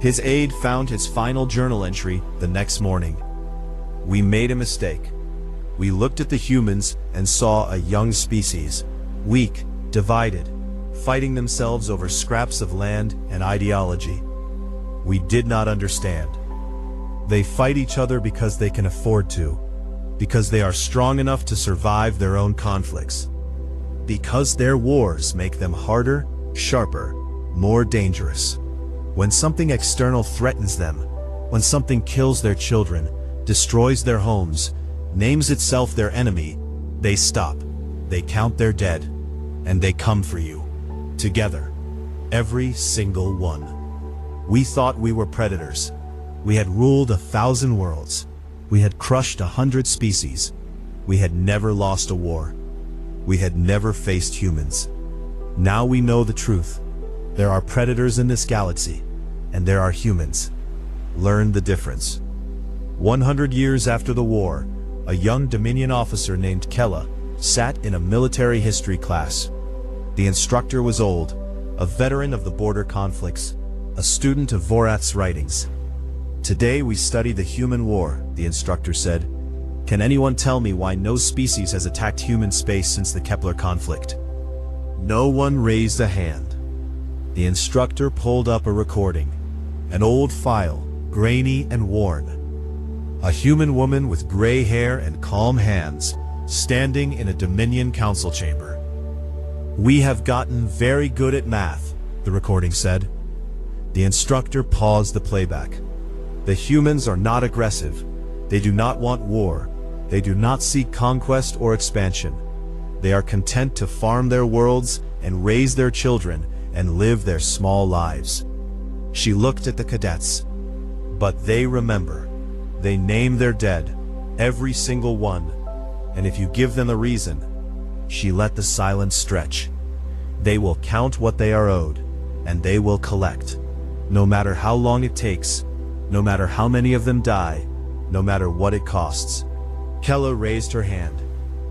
D: His aide found his final journal entry the next morning. We made a mistake. We looked at the humans and saw a young species, weak, divided, fighting themselves over scraps of land and ideology. We did not understand. They fight each other because they can afford to, because they are strong enough to survive their own conflicts, because their wars make them harder, sharper, more dangerous. When something external threatens them, when something kills their children, destroys their homes, names itself their enemy, they stop, they count their dead, and they come for you. Together. Every single one. We thought we were predators. We had ruled 1,000 worlds. We had crushed 100 species. We had never lost a war. We had never faced humans. Now we know the truth. There are predators in this galaxy, and there are humans. Learn the difference. 100 years after the war, a young Dominion officer named Kella sat in a military history class. The instructor was old, a veteran of the border conflicts, a student of Vorath's writings. Today we study the human war, the instructor said. Can anyone tell me why no species has attacked human space since the Kepler conflict? No one raised a hand. The instructor pulled up a recording, an old file, grainy and worn. A human woman with gray hair and calm hands, standing in a Dominion council chamber. We have gotten very good at math, the recording said. The instructor paused the playback. The humans are not aggressive. They do not want war. They do not seek conquest or expansion. They are content to farm their worlds and raise their children and live their small lives. She looked at the cadets. But they remember. They name their dead, every single one. And if you give them a reason, she let the silence stretch. They will count what they are owed, and they will collect. No matter how long it takes, no matter how many of them die, no matter what it costs. Kella raised her hand.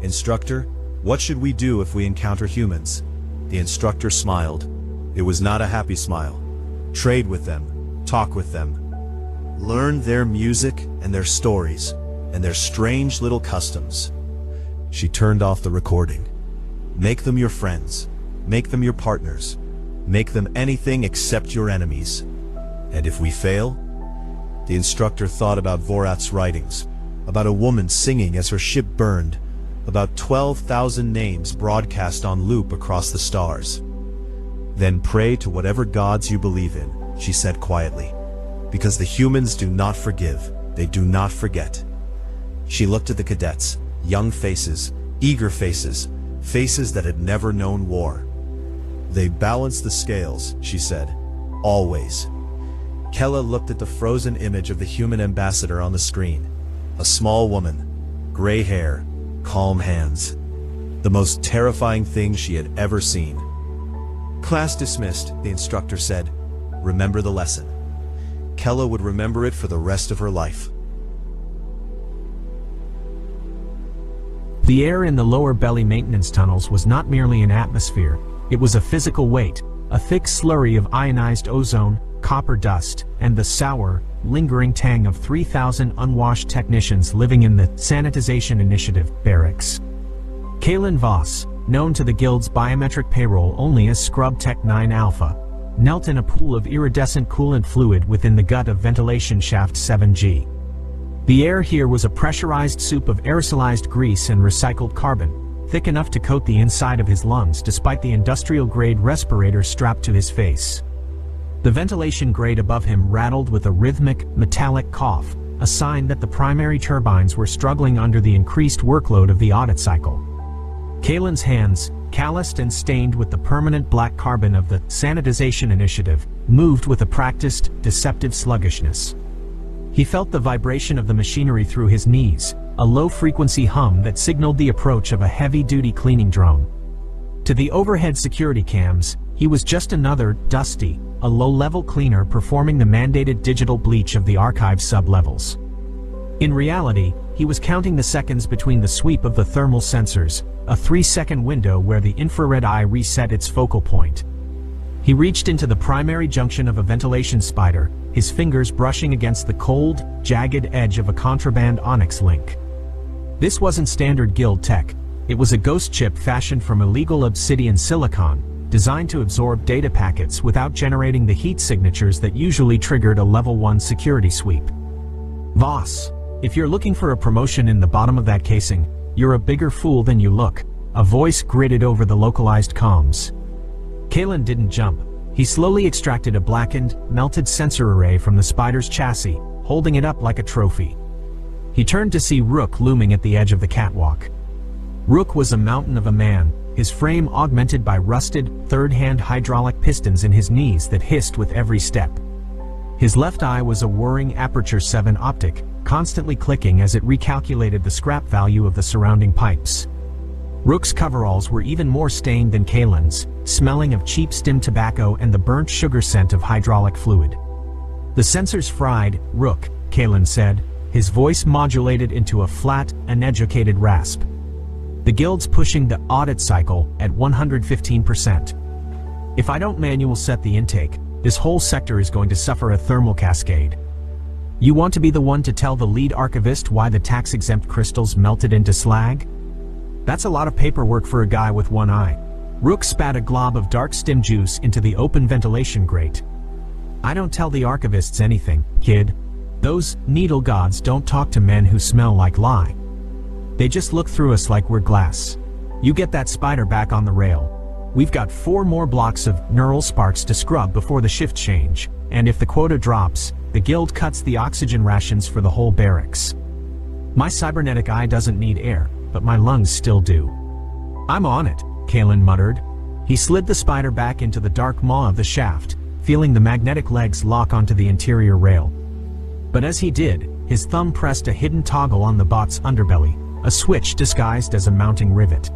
D: Instructor, what should we do if we encounter humans? The instructor smiled. It was not a happy smile. Trade with them, talk with them. Learn their music and their stories, and their strange little customs. She turned off the recording. Make them your friends. Make them your partners. Make them anything except your enemies. And if we fail? The instructor thought about Vorat's writings, about a woman singing as her ship burned, about 12,000 names broadcast on loop across the stars. Then pray to whatever gods you believe in, she said quietly. Because the humans do not forgive, they do not forget. She looked at the cadets, young faces, eager faces, faces that had never known war. They balance the scales, she said. Always. Kella looked at the frozen image of the human ambassador on the screen. A small woman, gray hair, calm hands. The most terrifying thing she had ever seen. Class dismissed, the instructor said. Remember the lesson. Kella would remember it for the rest of her life.
E: The air in the lower belly maintenance tunnels was not merely an atmosphere, it was a physical weight, a thick slurry of ionized ozone, copper dust, and the sour, lingering tang of 3,000 unwashed technicians living in the Sanitization Initiative barracks. Kalen Voss, known to the Guild's biometric payroll only as Scrub Tech 9 Alpha, knelt in a pool of iridescent coolant fluid within the gut of ventilation shaft 7G. The air here was a pressurized soup of aerosolized grease and recycled carbon, thick enough to coat the inside of his lungs despite the industrial-grade respirator strapped to his face. The ventilation grate above him rattled with a rhythmic, metallic cough, a sign that the primary turbines were struggling under the increased workload of the audit cycle. Kalen's hands, calloused and stained with the permanent black carbon of the Sanitization Initiative, moved with a practiced, deceptive sluggishness. He felt the vibration of the machinery through his knees, a low-frequency hum that signaled the approach of a heavy-duty cleaning drone. To the overhead security cams, he was just another, Dusty, a low-level cleaner performing the mandated digital bleach of the archive sub-levels. In reality, he was counting the seconds between the sweep of the thermal sensors, a 3-second window where the infrared eye reset its focal point. He reached into the primary junction of a ventilation spider, his fingers brushing against the cold, jagged edge of a contraband onyx link. This wasn't standard Guild tech. It was a ghost chip fashioned from illegal obsidian silicon, designed to absorb data packets without generating the heat signatures that usually triggered a level 1 security sweep. Voss, if you're looking for a promotion in the bottom of that casing, you're a bigger fool than you look, a voice gritted over the localized comms. Kalen didn't jump. He slowly extracted a blackened, melted sensor array from the spider's chassis, holding it up like a trophy. He turned to see Rook looming at the edge of the catwalk. Rook was a mountain of a man, his frame augmented by rusted, third-hand hydraulic pistons in his knees that hissed with every step. His left eye was a whirring Aperture 7 optic, constantly clicking as it recalculated the scrap value of the surrounding pipes. Rook's coveralls were even more stained than Kalen's, smelling of cheap stim tobacco and the burnt sugar scent of hydraulic fluid. The sensors fried, Rook, Kalen said, his voice modulated into a flat, uneducated rasp. The Guild's pushing the audit cycle at 115%. If I don't manual set the intake, this whole sector is going to suffer a thermal cascade. You want to be the one to tell the lead archivist why the tax-exempt crystals melted into slag? That's a lot of paperwork for a guy with one eye. Rook spat a glob of dark stim juice into the open ventilation grate. I don't tell the archivists anything, kid. Those needle gods don't talk to men who smell like lye. They just look through us like we're glass. You get that spider back on the rail. We've got 4 more blocks of neural sparks to scrub before the shift change, and if the quota drops, the Guild cuts the oxygen rations for the whole barracks. My cybernetic eye doesn't need air, but my lungs still do. I'm on it, Kalen muttered. He slid the spider back into the dark maw of the shaft, feeling the magnetic legs lock onto the interior rail. But as he did, his thumb pressed a hidden toggle on the bot's underbelly, a switch disguised as a mounting rivet.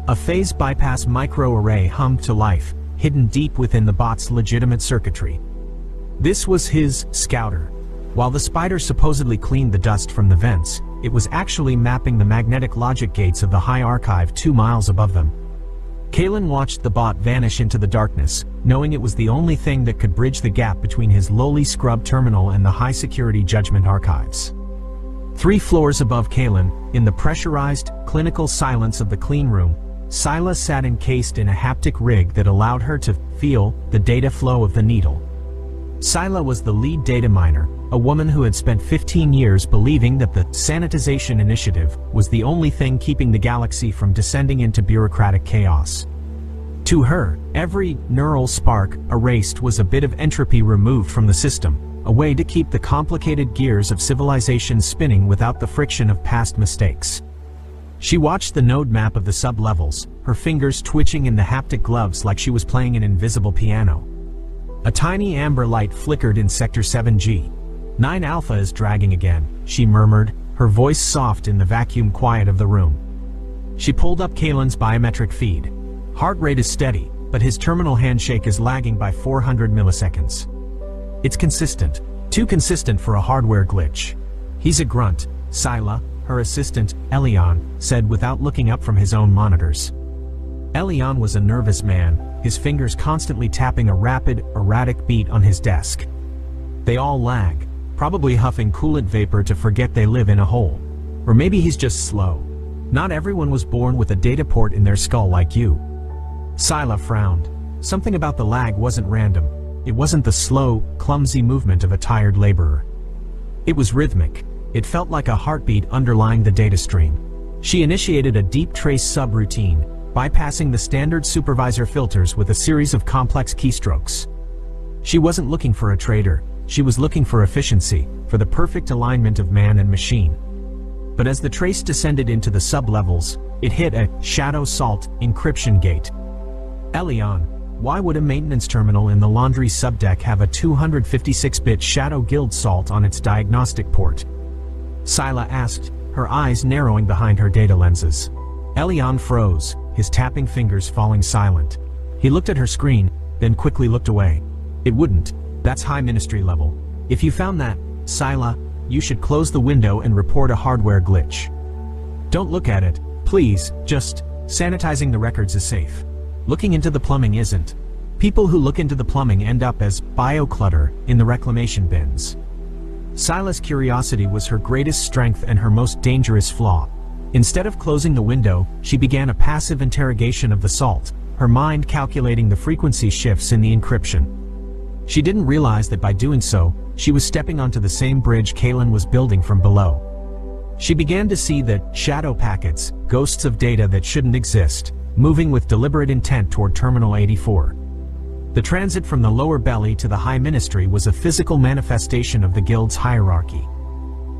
E: A phase bypass microarray hummed to life, hidden deep within the bot's legitimate circuitry. This was his scouter. While the spider supposedly cleaned the dust from the vents, it was actually mapping the magnetic logic gates of the high archive 2 miles above them. Kalen watched the bot vanish into the darkness, knowing it was the only thing that could bridge the gap between his lowly scrub terminal and the high-security Judgment archives. 3 floors above Kalen, in the pressurized, clinical silence of the clean room, Scylla sat encased in a haptic rig that allowed her to feel the data flow of the needle. Scylla was the lead data miner, a woman who had spent 15 years believing that the sanitization initiative was the only thing keeping the galaxy from descending into bureaucratic chaos. To her, every neural spark erased was a bit of entropy removed from the system, a way to keep the complicated gears of civilization spinning without the friction of past mistakes. She watched the node map of the sub-levels, her fingers twitching in the haptic gloves like she was playing an invisible piano. A tiny amber light flickered in Sector 7G. 9 Alpha is dragging again, she murmured, her voice soft in the vacuum quiet of the room. She pulled up Kalen's biometric feed. Heart rate is steady, but his terminal handshake is lagging by 400 milliseconds. It's consistent. Too consistent for a hardware glitch. He's a grunt, Scylla, her assistant, Elion, said without looking up from his own monitors. Elion was a nervous man, his fingers constantly tapping a rapid, erratic beat on his desk. They all lag, probably huffing coolant vapor to forget they live in a hole. Or maybe he's just slow. Not everyone was born with a data port in their skull like you. Scylla frowned. Something about the lag wasn't random. It wasn't the slow, clumsy movement of a tired laborer. It was rhythmic. It felt like a heartbeat underlying the data stream. She initiated a deep trace subroutine, bypassing the standard supervisor filters with a series of complex keystrokes. She wasn't looking for a traitor, she was looking for efficiency, for the perfect alignment of man and machine. But as the trace descended into the sub-levels, it hit a shadow salt encryption gate. Elion, why would a maintenance terminal in the laundry subdeck have a 256-bit shadow guild salt on its diagnostic port? Scylla asked, her eyes narrowing behind her data lenses. Elion froze, his tapping fingers falling silent. He looked at her screen, then quickly looked away. It wouldn't. That's high ministry level. If you found that, Scylla, you should close the window and report a hardware glitch. Don't look at it, please, just sanitizing the records is safe. Looking into the plumbing isn't. People who look into the plumbing end up as bioclutter in the reclamation bins. Scylla's curiosity was her greatest strength and her most dangerous flaw. Instead of closing the window, she began a passive interrogation of the salt, her mind calculating the frequency shifts in the encryption. She didn't realize that by doing so, she was stepping onto the same bridge Kalen was building from below. She began to see the shadow packets, ghosts of data that shouldn't exist, moving with deliberate intent toward Terminal 84. The transit from the lower belly to the high ministry was a physical manifestation of the guild's hierarchy.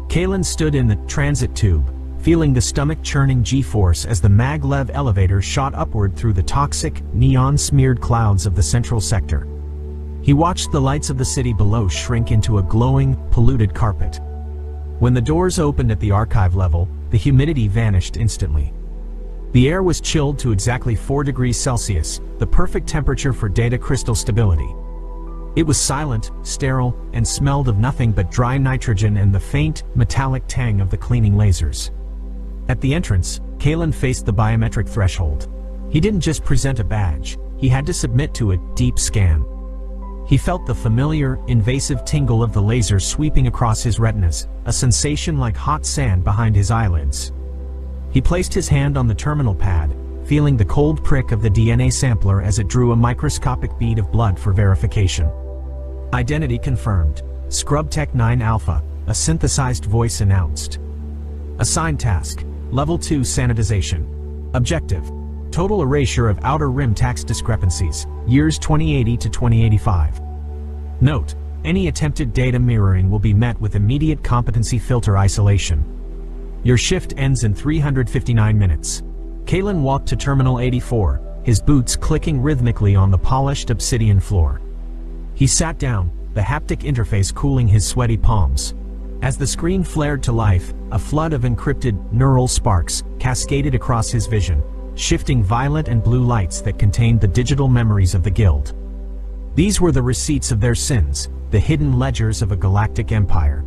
E: Kalen stood in the transit tube, feeling the stomach-churning G-force as the maglev elevator shot upward through the toxic, neon-smeared clouds of the central sector. He watched the lights of the city below shrink into a glowing, polluted carpet. When the doors opened at the archive level, the humidity vanished instantly. The air was chilled to exactly 4 degrees Celsius, the perfect temperature for data crystal stability. It was silent, sterile, and smelled of nothing but dry nitrogen and the faint, metallic tang of the cleaning lasers. At the entrance, Kalen faced the biometric threshold. He didn't just present a badge, he had to submit to a deep scan. He felt the familiar, invasive tingle of the laser sweeping across his retinas, a sensation like hot sand behind his eyelids. He placed his hand on the terminal pad, feeling the cold prick of the DNA sampler as it drew a microscopic bead of blood for verification. Identity confirmed. Scrub Tech 9 Alpha, a synthesized voice announced. Assigned task, Level 2 sanitization. Objective, total erasure of outer rim tax discrepancies, years 2080 to 2085. Note, any attempted data mirroring will be met with immediate competency filter isolation. Your shift ends in 359 minutes. Kalen walked to Terminal 84, his boots clicking rhythmically on the polished obsidian floor. He sat down, the haptic interface cooling his sweaty palms. As the screen flared to life, a flood of encrypted neural sparks cascaded across his vision, shifting violet and blue lights that contained the digital memories of the guild. These were the receipts of their sins, the hidden ledgers of a galactic empire.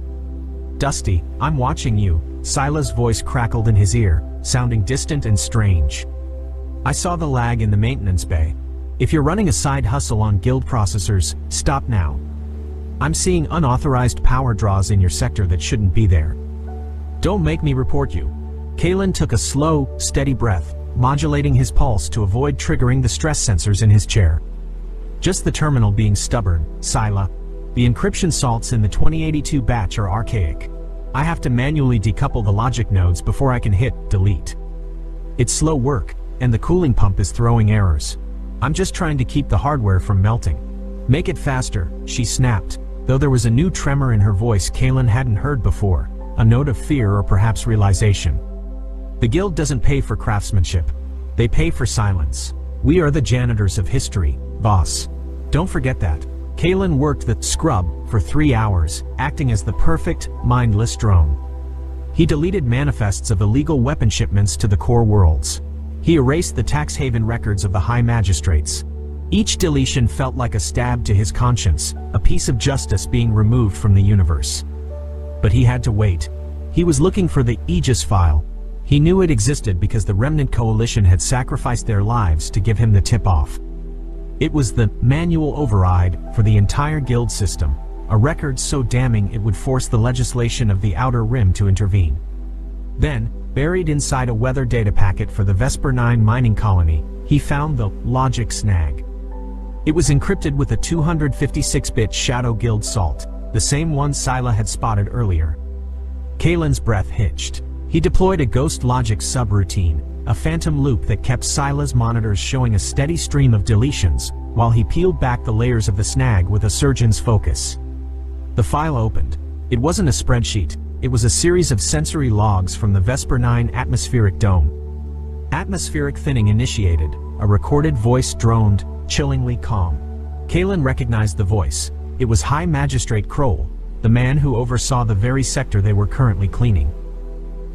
E: "Dusty, I'm watching you," Sila's voice crackled in his ear, sounding distant and strange. "I saw the lag in the maintenance bay. If you're running a side hustle on guild processors, stop now. I'm seeing unauthorized power draws in your sector that shouldn't be there. Don't make me report you." Kalen took a slow, steady breath, modulating his pulse to avoid triggering the stress sensors in his chair. "Just the terminal being stubborn, Sila. The encryption salts in the 2082 batch are archaic. I have to manually decouple the logic nodes before I can hit delete. It's slow work, and the cooling pump is throwing errors. I'm just trying to keep the hardware from melting. Make it faster," she snapped, though there was a new tremor in her voice Kalen hadn't heard before, a note of fear or perhaps realization. "The guild doesn't pay for craftsmanship. They pay for silence. We are the janitors of history, boss. Don't forget that." Kalen worked the scrub for 3 hours, acting as the perfect, mindless drone. He deleted manifests of illegal weapon shipments to the core worlds. He erased the tax haven records of the high magistrates. Each deletion felt like a stab to his conscience, a piece of justice being removed from the universe. But he had to wait. He was looking for the Aegis file. He knew it existed because the Remnant Coalition had sacrificed their lives to give him the tip-off. It was the manual override for the entire guild system, a record so damning it would force the legislation of the Outer Rim to intervene. Then, buried inside a weather data packet for the Vesper 9 mining colony, he found the logic snag. It was encrypted with a 256-bit Shadow Guild salt, the same one Sila had spotted earlier. Kalen's breath hitched. He deployed a ghost logic subroutine, a phantom loop that kept Sila's monitors showing a steady stream of deletions, while he peeled back the layers of the snag with a surgeon's focus. The file opened. It wasn't a spreadsheet, it was a series of sensory logs from the Vesper 9 atmospheric dome. Atmospheric thinning initiated, a recorded voice droned, chillingly calm. Kalen recognized the voice. It was High Magistrate Kroll, the man who oversaw the very sector they were currently cleaning.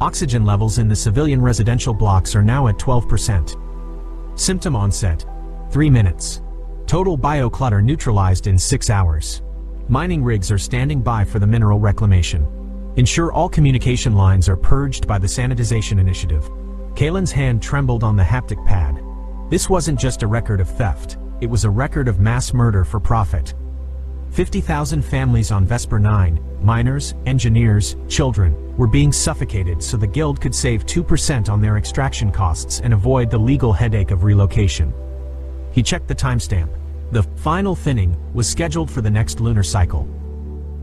E: Oxygen levels in the civilian residential blocks are now at 12%. Symptom onset: 3 minutes. Total bioclutter neutralized in 6 hours. Mining rigs are standing by for the mineral reclamation. Ensure all communication lines are purged by the sanitization initiative. Kalen's hand trembled on the haptic pad. This wasn't just a record of theft, it was a record of mass murder for profit. 50,000 families on Vesper 9, miners, engineers, children, were being suffocated so the guild could save 2% on their extraction costs and avoid the legal headache of relocation. He checked the timestamp. The final thinning was scheduled for the next lunar cycle.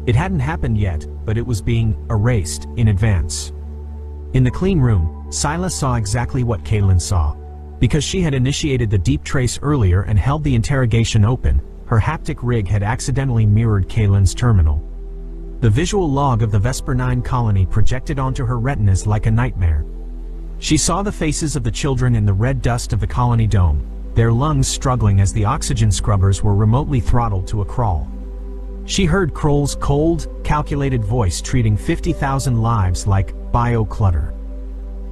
E: It hadn't happened yet, but it was being erased in advance. In the clean room, Sila saw exactly what Kalen saw. Because she had initiated the deep trace earlier and held the interrogation open, her haptic rig had accidentally mirrored Kalen's terminal. The visual log of the Vesper 9 colony projected onto her retinas like a nightmare. She saw the faces of the children in the red dust of the colony dome, their lungs struggling as the oxygen scrubbers were remotely throttled to a crawl. She heard Kroll's cold, calculated voice treating 50,000 lives like bio-clutter.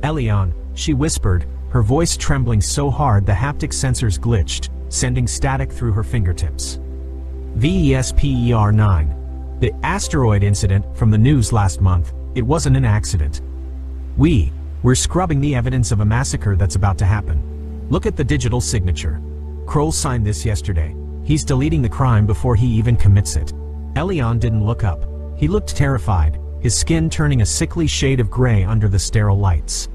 E: "Elion," she whispered, her voice trembling so hard the haptic sensors glitched, sending static through her fingertips. "VESPER-9. The asteroid incident from the news last month, it wasn't an accident. We're scrubbing the evidence of a massacre that's about to happen. Look at the digital signature. Kroll signed this yesterday. He's deleting the crime before he even commits it." Elion didn't look up. He looked terrified, his skin turning a sickly shade of gray under the sterile lights.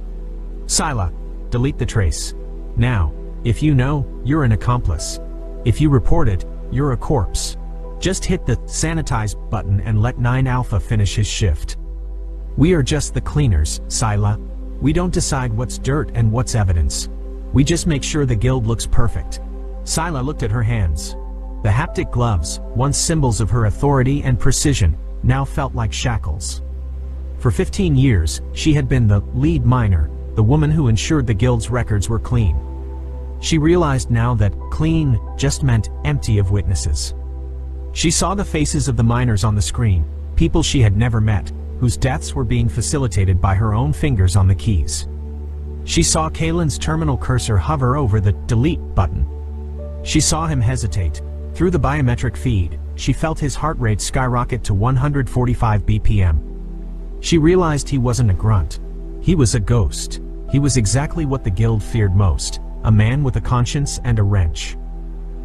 E: "Sila, delete the trace. Now. If you know, you're an accomplice. If you report it, you're a corpse. Just hit the sanitize button and let 9 Alpha finish his shift. We are just the cleaners, Sila. We don't decide what's dirt and what's evidence. We just make sure the guild looks perfect." Sila looked at her hands. The haptic gloves, once symbols of her authority and precision, now felt like shackles. For 15 years, she had been the lead miner, the woman who ensured the guild's records were clean. She realized now that clean just meant empty of witnesses. She saw the faces of the miners on the screen, people she had never met, whose deaths were being facilitated by her own fingers on the keys. She saw Kalen's terminal cursor hover over the delete button. She saw him hesitate. Through the biometric feed, she felt his heart rate skyrocket to 145 BPM. She realized he wasn't a grunt. He was a ghost. He was exactly what the guild feared most, a man with a conscience and a wrench.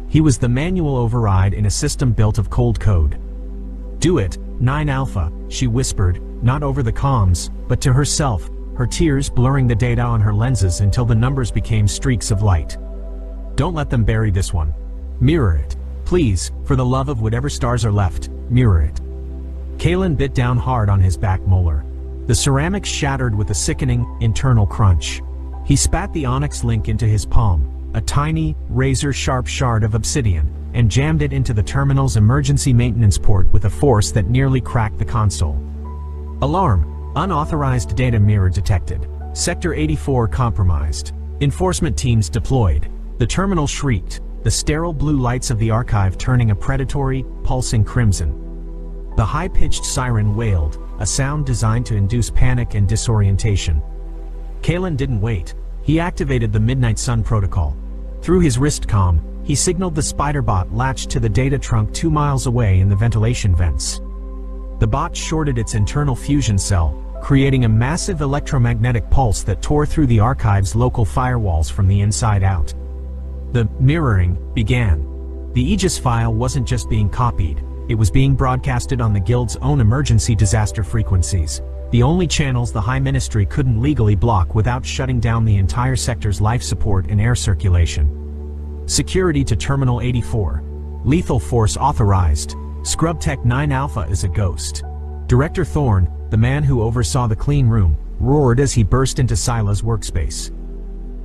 E: He was the manual override in a system built of cold code. "Do it, 9 Alpha, she whispered, not over the comms, but to herself, her tears blurring the data on her lenses until the numbers became streaks of light. "Don't let them bury this one. Mirror it. Please, for the love of whatever stars are left, mirror it." Kalen bit down hard on his back molar. The ceramic shattered with a sickening, internal crunch. He spat the onyx link into his palm, a tiny, razor-sharp shard of obsidian, and jammed it into the terminal's emergency maintenance port with a force that nearly cracked the console. Alarm! Unauthorized data mirror detected. Sector 84 compromised. Enforcement teams deployed. The terminal shrieked, the sterile blue lights of the archive turning a predatory, pulsing crimson. The high-pitched siren wailed, a sound designed to induce panic and disorientation. Kalen didn't wait. He activated the Midnight Sun protocol. Through his wrist comm, he signaled the spider bot latched to the data trunk 2 miles away in the ventilation vents. The bot shorted its internal fusion cell, creating a massive electromagnetic pulse that tore through the archive's local firewalls from the inside out. The mirroring began. The Aegis file wasn't just being copied, it was being broadcasted on the Guild's own emergency disaster frequencies, the only channels the High Ministry couldn't legally block without shutting down the entire sector's life support and air circulation. Security to Terminal 84. Lethal force authorized. Scrubtech 9 Alpha is a ghost. Director Thorne, the man who oversaw the clean room, roared as he burst into Sila's workspace.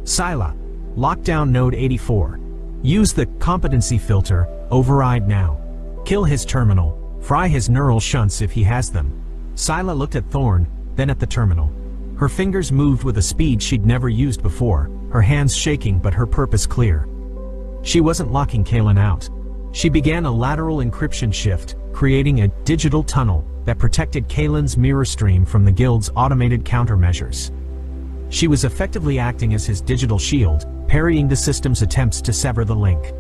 E: "Sila, lock down Node 84. Use the competency filter, override now. Kill his terminal, fry his neural shunts if he has them." Sila looked at Thorne, then at the terminal. Her fingers moved with a speed she'd never used before, her hands shaking but her purpose clear. She wasn't locking Kalen out. She began a lateral encryption shift, creating a digital tunnel that protected Kalen's mirror stream from the Guild's automated countermeasures. She was effectively acting as his digital shield, parrying the system's attempts to sever the link.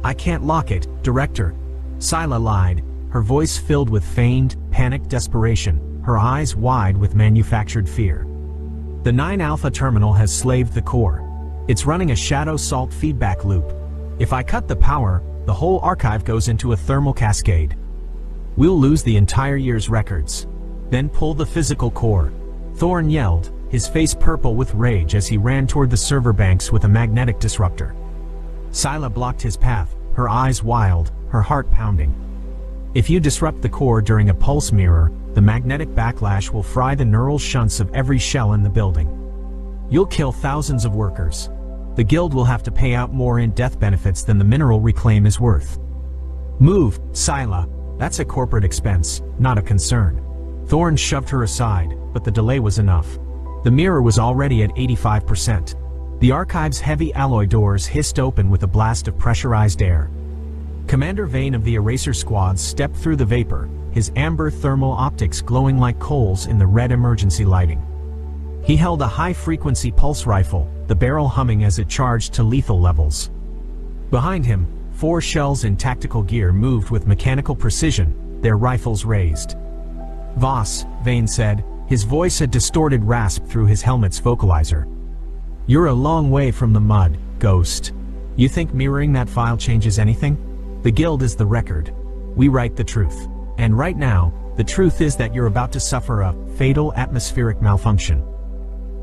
E: "I can't lock it, Director." Sila lied, her voice filled with feigned, panicked desperation, her eyes wide with manufactured fear. "The 9 Alpha terminal has slaved the core. It's running a shadow salt feedback loop. If I cut the power, the whole archive goes into a thermal cascade. We'll lose the entire year's records. Then pull the physical core." Thorne yelled, his face purple with rage as he ran toward the server banks with a magnetic disruptor. Sila blocked his path, her eyes wild, her heart pounding. "If you disrupt the core during a pulse mirror, the magnetic backlash will fry the neural shunts of every shell in the building. You'll kill thousands of workers. The Guild will have to pay out more in death benefits than the mineral reclaim is worth. Move, Sila. That's a corporate expense, not a concern." Thorne shoved her aside, but the delay was enough. The mirror was already at 85%. The archive's heavy alloy doors hissed open with a blast of pressurized air. Commander Vane of the Eraser Squad stepped through the vapor, his amber thermal optics glowing like coals in the red emergency lighting. He held a high-frequency pulse rifle, the barrel humming as it charged to lethal levels. Behind him, 4 shells in tactical gear moved with mechanical precision, their rifles raised. "Voss," Vane said, his voice a distorted rasp through his helmet's vocalizer. "You're a long way from the mud, Ghost. You think mirroring that file changes anything? The Guild is the record. We write the truth. And right now, the truth is that you're about to suffer a fatal atmospheric malfunction.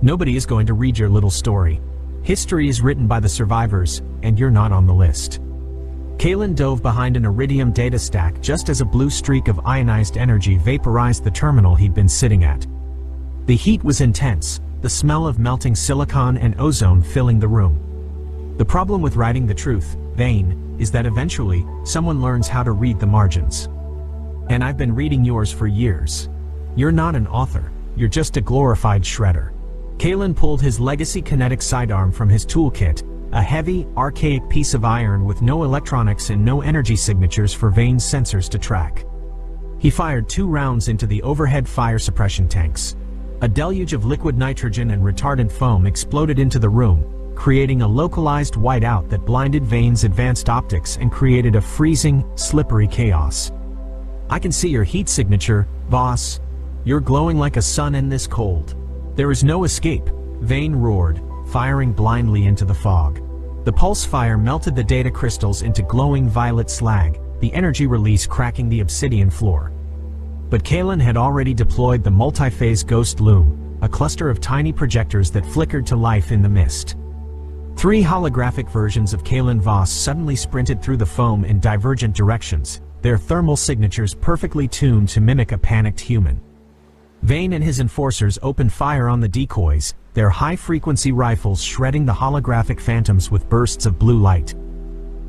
E: Nobody is going to read your little story. History is written by the survivors, and you're not on the list." Kalen dove behind an iridium data stack just as a blue streak of ionized energy vaporized the terminal he'd been sitting at. The heat was intense, the smell of melting silicon and ozone filling the room. "The problem with writing the truth, Vane, is that eventually, someone learns how to read the margins. And I've been reading yours for years. You're not an author, you're just a glorified shredder." Kalen pulled his legacy kinetic sidearm from his toolkit, a heavy, archaic piece of iron with no electronics and no energy signatures for Vane's sensors to track. He fired 2 rounds into the overhead fire suppression tanks. A deluge of liquid nitrogen and retardant foam exploded into the room, creating a localized whiteout that blinded Vane's advanced optics and created a freezing, slippery chaos. "I can see your heat signature, boss. You're glowing like a sun in this cold. There is no escape," Vane roared, firing blindly into the fog. The pulse fire melted the data crystals into glowing violet slag, the energy release cracking the obsidian floor. But Kalen had already deployed the multi-phase ghost loom, a cluster of tiny projectors that flickered to life in the mist. 3 holographic versions of Kalen Voss suddenly sprinted through the foam in divergent directions, their thermal signatures perfectly tuned to mimic a panicked human. Vane and his enforcers opened fire on the decoys, their high-frequency rifles shredding the holographic phantoms with bursts of blue light.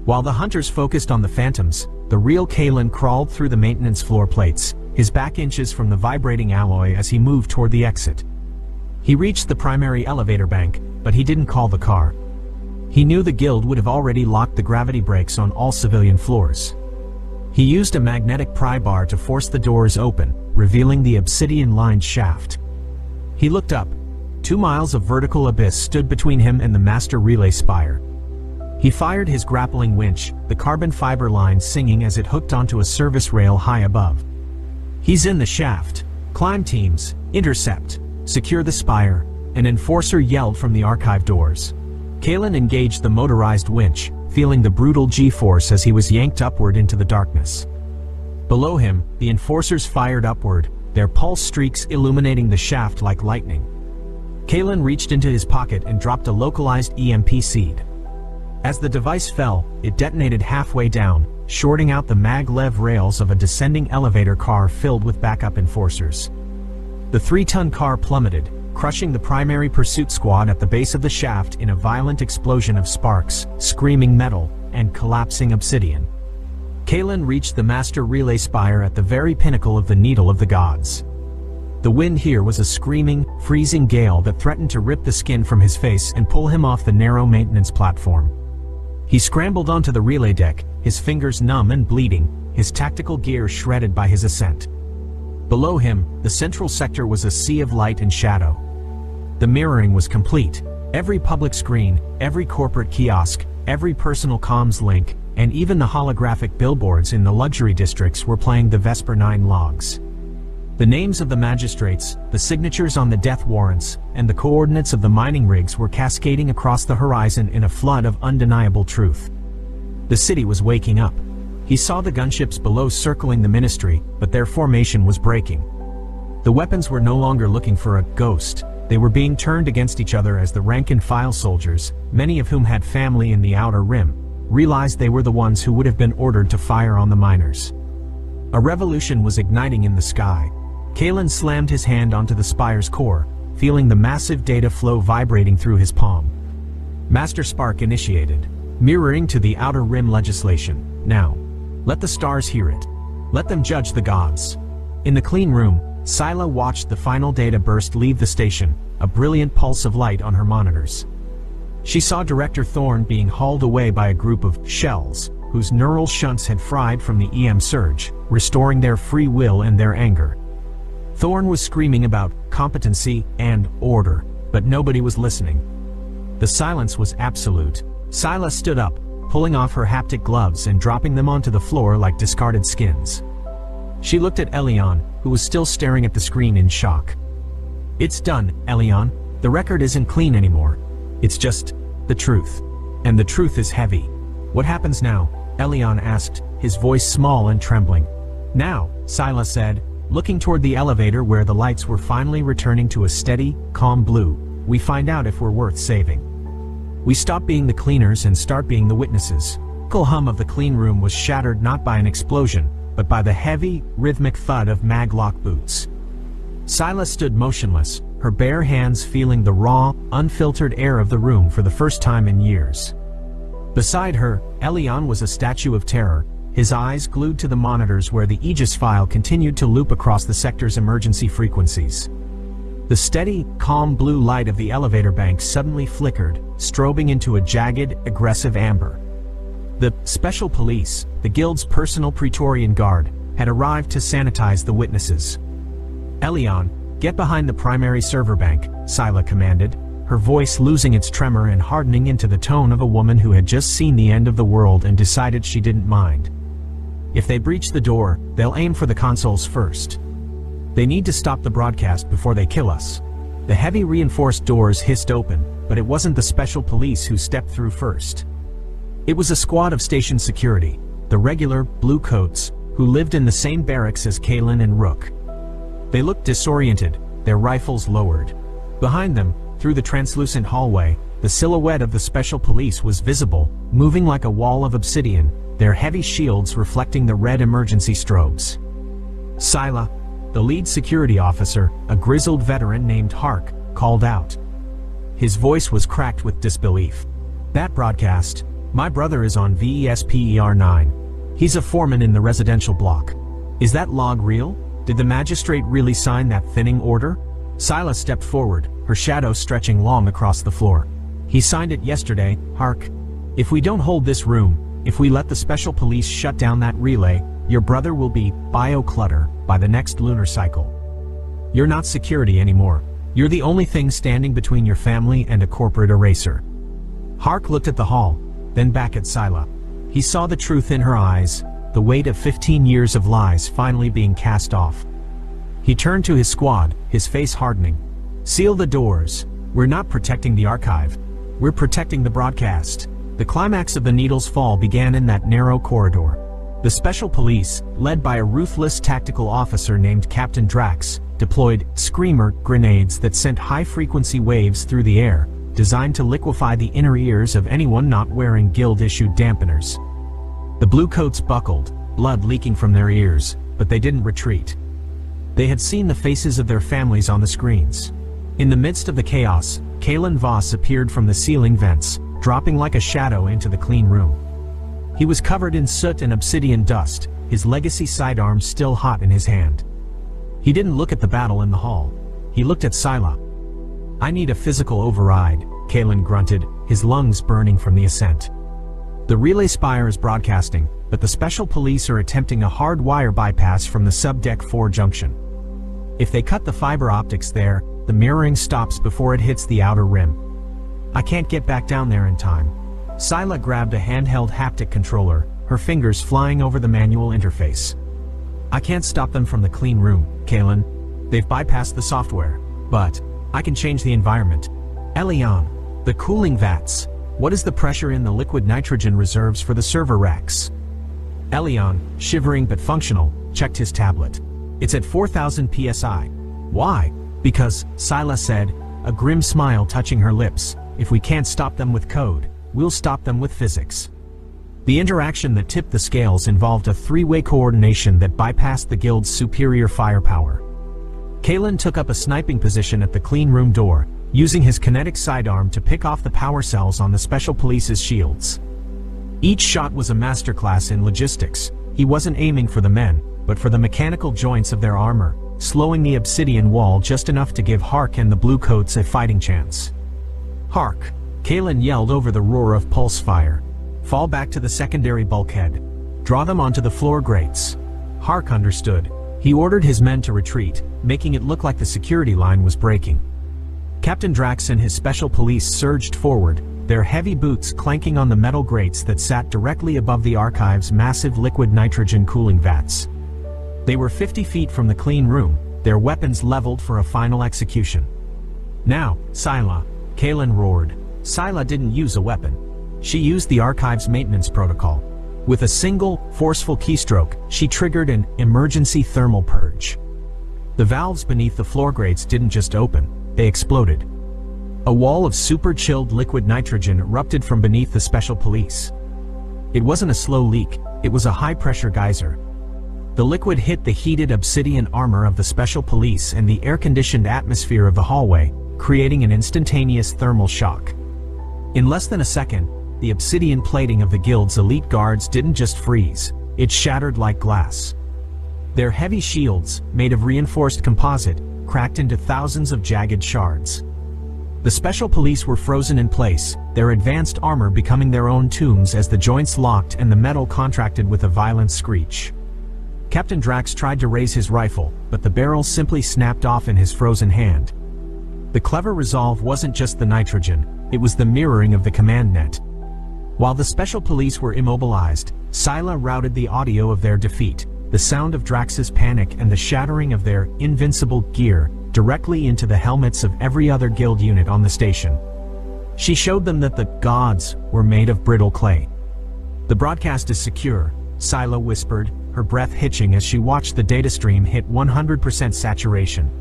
E: While the hunters focused on the phantoms, the real Kalen crawled through the maintenance floor plates, his back inches from the vibrating alloy as he moved toward the exit. He reached the primary elevator bank, but he didn't call the car. He knew the guild would have already locked the gravity brakes on all civilian floors. He used a magnetic pry bar to force the doors open, revealing the obsidian-lined shaft. He looked up. 2 miles of vertical abyss stood between him and the master relay spire. He fired his grappling winch, the carbon fiber line singing as it hooked onto a service rail high above. "He's in the shaft. Climb teams, intercept, secure the spire," an enforcer yelled from the archive doors. Kalen engaged the motorized winch, feeling the brutal G-force as he was yanked upward into the darkness. Below him, the enforcers fired upward, their pulse streaks illuminating the shaft like lightning. Kalen reached into his pocket and dropped a localized EMP seed. As the device fell, it detonated halfway down, shorting out the maglev rails of a descending elevator car filled with backup enforcers. The 3-ton car plummeted, crushing the primary pursuit squad at the base of the shaft in a violent explosion of sparks, screaming metal, and collapsing obsidian. Kalen reached the master relay spire at the very pinnacle of the Needle of the Gods. The wind here was a screaming, freezing gale that threatened to rip the skin from his face and pull him off the narrow maintenance platform. He scrambled onto the relay deck, his fingers numb and bleeding, his tactical gear shredded by his ascent. Below him, the central sector was a sea of light and shadow. The mirroring was complete. Every public screen, every corporate kiosk, every personal comms link, and even the holographic billboards in the luxury districts were playing the Vesper 9 logs. The names of the magistrates, the signatures on the death warrants, and the coordinates of the mining rigs were cascading across the horizon in a flood of undeniable truth. The city was waking up. He saw the gunships below circling the ministry, but their formation was breaking. The weapons were no longer looking for a ghost. They were being turned against each other as the rank-and-file soldiers, many of whom had family in the Outer Rim, realized they were the ones who would have been ordered to fire on the miners. A revolution was igniting in the sky. Kalen slammed his hand onto the spire's core, feeling the massive data flow vibrating through his palm. Master Spark initiated, mirroring to the Outer Rim legislation. Now, let the stars hear it. Let them judge the gods. In the clean room, Scylla watched the final data burst leave the station, a brilliant pulse of light on her monitors. She saw Director Thorne being hauled away by a group of shells, whose neural shunts had fried from the EM surge, restoring their free will and their anger. Thorne was screaming about competency and order, but nobody was listening. The silence was absolute. Scylla stood up, pulling off her haptic gloves and dropping them onto the floor like discarded skins. She looked at Elion, who was still staring at the screen in shock. "It's done, Elion. The record isn't clean anymore. It's just the truth. And the truth is heavy." "What happens now?" Elion asked, his voice small and trembling. "Now," Scylla said, looking toward the elevator where the lights were finally returning to a steady, calm blue, "we find out if we're worth saving. We stop being the cleaners and start being the witnesses." The hum of the clean room was shattered not by an explosion, but by the heavy, rhythmic thud of maglock boots. Scylla stood motionless, her bare hands feeling the raw, unfiltered air of the room for the first time in years. Beside her, Elion was a statue of terror, his eyes glued to the monitors where the Aegis file continued to loop across the sector's emergency frequencies. The steady, calm blue light of the elevator bank suddenly flickered, strobing into a jagged, aggressive amber. The special police, the guild's personal Praetorian Guard, had arrived to sanitize the witnesses. "Elion, get behind the primary server bank," Scylla commanded, her voice losing its tremor and hardening into the tone of a woman who had just seen the end of the world and decided she didn't mind. "If they breach the door, they'll aim for the consoles first. They need to stop the broadcast before they kill us." The heavy reinforced doors hissed open, but it wasn't the special police who stepped through first. It was a squad of station security, the regular blue coats, who lived in the same barracks as Kalen and Rook. They looked disoriented, their rifles lowered. Behind them, through the translucent hallway, the silhouette of the special police was visible, moving like a wall of obsidian, their heavy shields reflecting the red emergency strobes. "Scylla," the lead security officer, a grizzled veteran named Hark, called out. His voice was cracked with disbelief. "That broadcast, my brother is on VESPER9. He's a foreman in the residential block. Is that log real? Did the magistrate really sign that thinning order?" Scylla stepped forward, her shadow stretching long across the floor. "He signed it yesterday, Hark. If we don't hold this room, if we let the special police shut down that relay, your brother will be bio-clutter by the next lunar cycle. You're not security anymore. You're the only thing standing between your family and a corporate eraser." Hark looked at the hall, then back at Scylla. He saw the truth in her eyes, the weight of 15 years of lies finally being cast off. He turned to his squad, his face hardening. "Seal the doors. We're not protecting the archive. We're protecting the broadcast." The climax of the Needle's fall began in that narrow corridor. The special police, led by a ruthless tactical officer named Captain Drax, deployed Screamer grenades that sent high-frequency waves through the air, designed to liquefy the inner ears of anyone not wearing guild-issued dampeners. The bluecoats buckled, blood leaking from their ears, but they didn't retreat. They had seen the faces of their families on the screens. In the midst of the chaos, Kalen Voss appeared from the ceiling vents, dropping like a shadow into the clean room. He was covered in soot and obsidian dust, his legacy sidearm still hot in his hand. He didn't look at the battle in the hall. He looked at Scylla. "I need a physical override," Kalen grunted, his lungs burning from the ascent. "The relay spire is broadcasting, but the special police are attempting a hard wire bypass from the subdeck 4 junction. If they cut the fiber optics there, the mirroring stops before it hits the outer rim. I can't get back down there in time." Scylla grabbed a handheld haptic controller, her fingers flying over the manual interface. "I can't stop them from the clean room, Kalen. They've bypassed the software. But I can change the environment. Elion, the cooling vats. What is the pressure in the liquid nitrogen reserves for the server racks?" Elion, shivering but functional, checked his tablet. "It's at 4,000 psi. "Why?" "Because," Scylla said, a grim smile touching her lips, "if we can't stop them with code, we'll stop them with physics." The interaction that tipped the scales involved a 3-way coordination that bypassed the guild's superior firepower. Kalen took up a sniping position at the clean room door, using his kinetic sidearm to pick off the power cells on the special police's shields. Each shot was a masterclass in logistics. He wasn't aiming for the men, but for the mechanical joints of their armor, slowing the obsidian wall just enough to give Hark and the bluecoats a fighting chance. "Hark!" Kalen yelled over the roar of pulse fire. "Fall back to the secondary bulkhead. Draw them onto the floor grates." Hark understood. He ordered his men to retreat, making it look like the security line was breaking. Captain Drax and his special police surged forward, their heavy boots clanking on the metal grates that sat directly above the archive's massive liquid nitrogen cooling vats. They were 50 feet from the clean room, their weapons leveled for a final execution. "Now, Scylla," Kalen roared. Scylla didn't use a weapon. She used the archive's maintenance protocol. With a single, forceful keystroke, she triggered an emergency thermal purge. The valves beneath the floor grates didn't just open, they exploded. A wall of super-chilled liquid nitrogen erupted from beneath the special police. It wasn't a slow leak, it was a high-pressure geyser. The liquid hit the heated obsidian armor of the special police and the air-conditioned atmosphere of the hallway, creating an instantaneous thermal shock. In less than a second, the obsidian plating of the guild's elite guards didn't just freeze, it shattered like glass. Their heavy shields, made of reinforced composite, cracked into thousands of jagged shards. The special police were frozen in place, their advanced armor becoming their own tombs as the joints locked and the metal contracted with a violent screech. Captain Drax tried to raise his rifle, but the barrel simply snapped off in his frozen hand. The clever resolve wasn't just the nitrogen, it was the mirroring of the command net. While the special police were immobilized, Scylla routed the audio of their defeat, the sound of Drax's panic and the shattering of their invincible gear, directly into the helmets of every other guild unit on the station. She showed them that the gods were made of brittle clay. "The broadcast is secure," Scylla whispered, her breath hitching as she watched the data stream hit 100% saturation.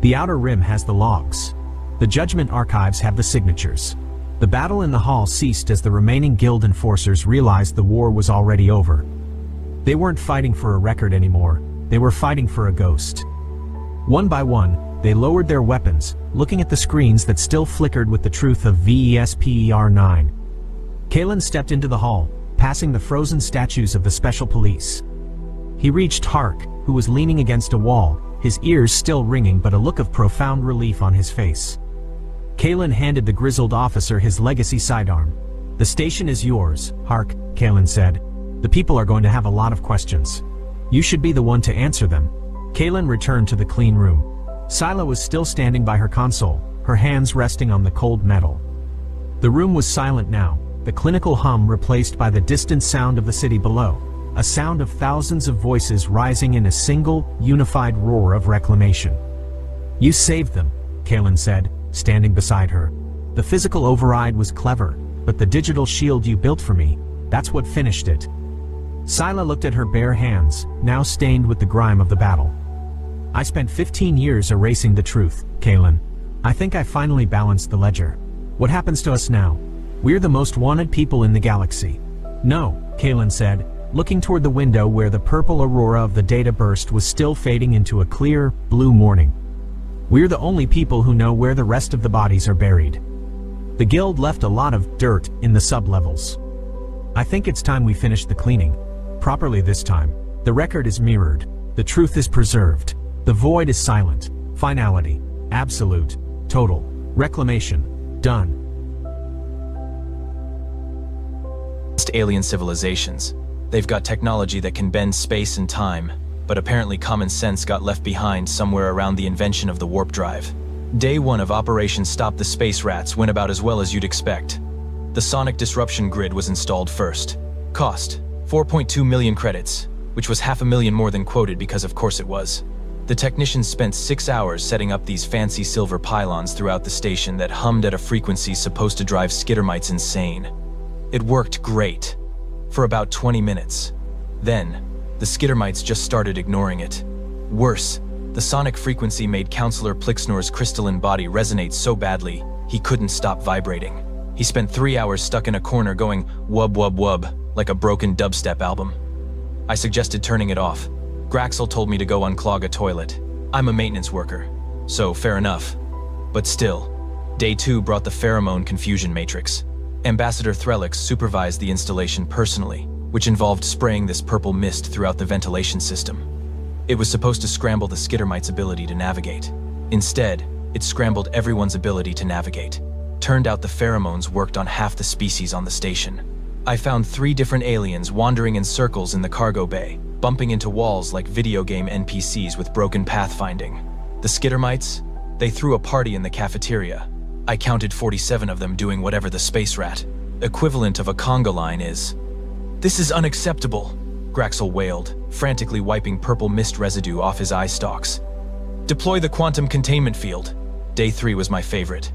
E: "The outer rim has the logs. The Judgment archives have the signatures." The battle in the hall ceased as the remaining guild enforcers realized the war was already over. They weren't fighting for a record anymore, they were fighting for a ghost. One by one, they lowered their weapons, looking at the screens that still flickered with the truth of VESPER-9. Kalen stepped into the hall, passing the frozen statues of the special police. He reached Hark, who was leaning against a wall, his ears still ringing but a look of profound relief on his face. Kalen handed the grizzled officer his legacy sidearm. "The station is yours, Hark," Kalen said. "The people are going to have a lot of questions. You should be the one to answer them." Kalen returned to the clean room. Scylla was still standing by her console, her hands resting on the cold metal. The room was silent now, the clinical hum replaced by the distant sound of the city below, a sound of thousands of voices rising in a single, unified roar of reclamation. "You saved them," Kalen said, standing beside her. "The physical override was clever, but the digital shield you built for me, that's what finished it." Scylla looked at her bare hands, now stained with the grime of the battle. "I spent 15 years erasing the truth, Kalen. I think I finally balanced the ledger. What happens to us now? We're the most wanted people in the galaxy." "No," Kalen said, looking toward the window where the purple aurora of the data burst was still fading into a clear, blue morning. "We're the only people who know where the rest of the bodies are buried. The guild left a lot of dirt in the sublevels. I think it's time we finish the cleaning. Properly this time. The record is mirrored. The truth is preserved. The void is silent. Finality. Absolute. Total. Reclamation. Done."
F: Alien civilizations. They've got technology that can bend space and time, but apparently common sense got left behind somewhere around the invention of the warp drive. Day 1 of Operation Stop the Space Rats went about as well as you'd expect. The sonic disruption grid was installed first. Cost: 4.2 million credits, which was $500,000 more than quoted because of course it was. The technicians spent 6 hours setting up these fancy silver pylons throughout the station that hummed at a frequency supposed to drive skittermites insane. It worked great. For about 20 minutes. Then, the skittermites just started ignoring it. Worse, the sonic frequency made Counselor Plixnor's crystalline body resonate so badly, he couldn't stop vibrating. He spent 3 hours stuck in a corner going wub wub wub, like a broken dubstep album. I suggested turning it off. Graxel told me to go unclog a toilet. I'm a maintenance worker, so fair enough. But still, Day 2 brought the pheromone confusion matrix. Ambassador Threlix supervised the installation personally, which involved spraying this purple mist throughout the ventilation system. It was supposed to scramble the skittermites' ability to navigate. Instead, it scrambled everyone's ability to navigate. Turned out the pheromones worked on half the species on the station. I found 3 different aliens wandering in circles in the cargo bay, bumping into walls like video game NPCs with broken pathfinding. The skittermites? They threw a party in the cafeteria. I counted 47 of them doing whatever the space rat equivalent of a conga line is. "This is unacceptable," Graxel wailed, frantically wiping purple mist residue off his eye stalks. "Deploy the quantum containment field." Day 3 was my favorite.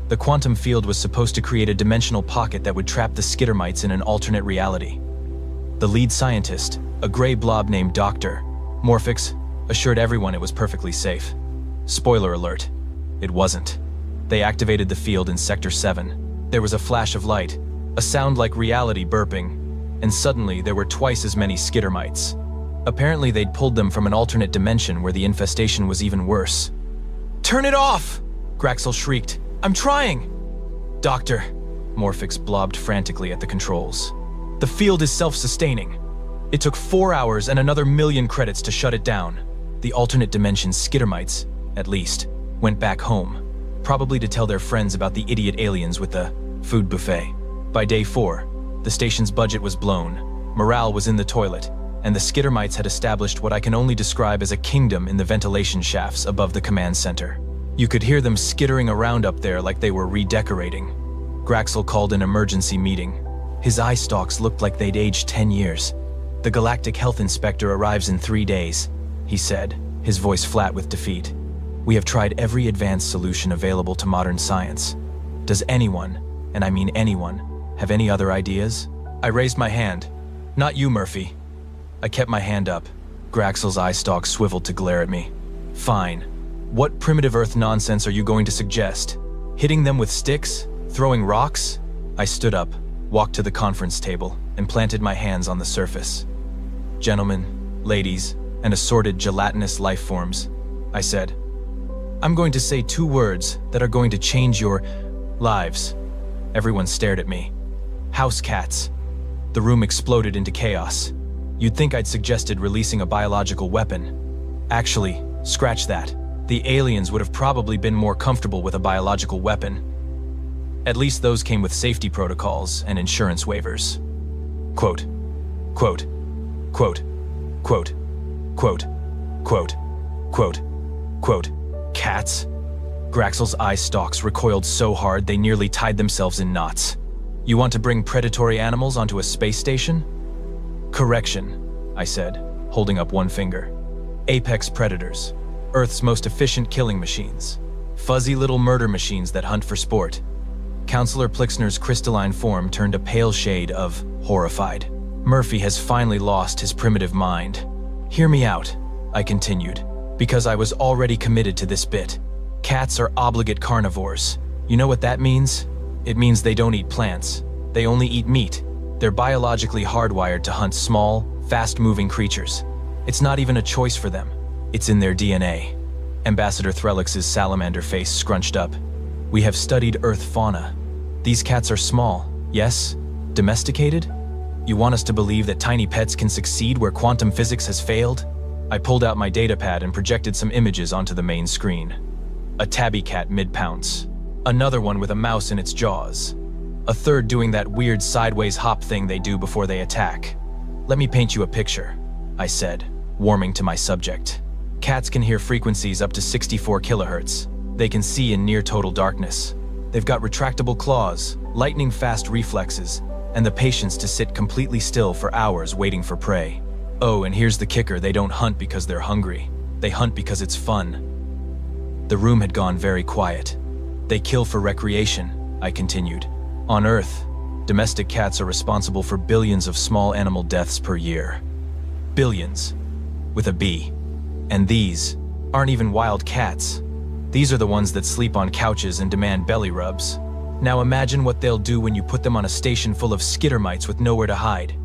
F: The quantum field was supposed to create a dimensional pocket that would trap the skittermites in an alternate reality. The lead scientist, a gray blob named Dr. Morphix, assured everyone it was perfectly safe. Spoiler alert, it wasn't. They activated the field in Sector 7. There was a flash of light, a sound like reality burping, and suddenly there were twice as many skittermites. Apparently they'd pulled them from an alternate dimension where the infestation was even worse. "Turn it off!" Graxel shrieked. "I'm trying!" "Doctor," Morphix blobbed frantically at the controls. "The field is self-sustaining. It took 4 hours and another 1,000,000 credits to shut it down. The alternate dimension's skittermites, at least, went back home, probably to tell their friends about the idiot aliens with the food buffet. By day 4, the station's budget was blown, morale was in the toilet, and the skittermites had established what I can only describe as a kingdom in the ventilation shafts above the command center. You could hear them skittering around up there like they were redecorating. Graxel called an emergency meeting. His eye stalks looked like they'd aged 10 years. "The Galactic Health Inspector arrives in 3 days," he said, his voice flat with defeat. "We have tried every advanced solution available to modern science. Does anyone, and I mean anyone, have any other ideas?" I raised my hand. "Not you, Murphy." I kept my hand up. Graxel's eye stalks swiveled to glare at me. "Fine. What primitive Earth nonsense are you going to suggest? Hitting them with sticks? Throwing rocks?" I stood up, walked to the conference table, and planted my hands on the surface. "Gentlemen, ladies, and assorted gelatinous life forms," I said. "I'm going to say 2 words that are going to change your lives." Everyone stared at me. "House cats." The room exploded into chaos. You'd think I'd suggested releasing a biological weapon. Actually, scratch that. The aliens would have probably been more comfortable with a biological weapon. At least those came with safety protocols and insurance waivers. Quote, quote, quote, quote, quote, quote, quote, quote, cats? Graxel's eye stalks recoiled so hard they nearly tied themselves in knots. "You want to bring predatory animals onto a space station?" "Correction," I said, holding up one finger. "Apex predators. Earth's most efficient killing machines. Fuzzy little murder machines that hunt for sport." Counselor Plixner's crystalline form turned a pale shade of horrified. Murphy has finally lost his primitive mind. "Hear me out," I continued, because I was already committed to this bit. Cats are obligate carnivores. You know what that means? It means they don't eat plants. They only eat meat. They're biologically hardwired to hunt small, fast-moving creatures. It's not even a choice for them. It's in their DNA. Ambassador Threlix's salamander face scrunched up. "We have studied Earth fauna. These cats are small, yes? Domesticated? You want us to believe that tiny pets can succeed where quantum physics has failed?" I pulled out my datapad and projected some images onto the main screen. A tabby cat mid-pounce. Another one with a mouse in its jaws. A third doing that weird sideways hop thing they do before they attack. "Let me paint you a picture," I said, warming to my subject. Cats can hear frequencies up to 64 kilohertz. They can see in near total darkness. They've got retractable claws, lightning-fast reflexes, and the patience to sit completely still for hours waiting for prey. Oh, and here's the kicker: they don't hunt because they're hungry. They hunt because it's fun. The room had gone very quiet. "They kill for recreation," I continued. "On Earth, domestic cats are responsible for billions of small animal deaths per year. Billions. With a B. And these aren't even wild cats. These are the ones that sleep on couches and demand belly rubs. Now imagine what they'll do when you put them on a station full of skittermites with nowhere to hide."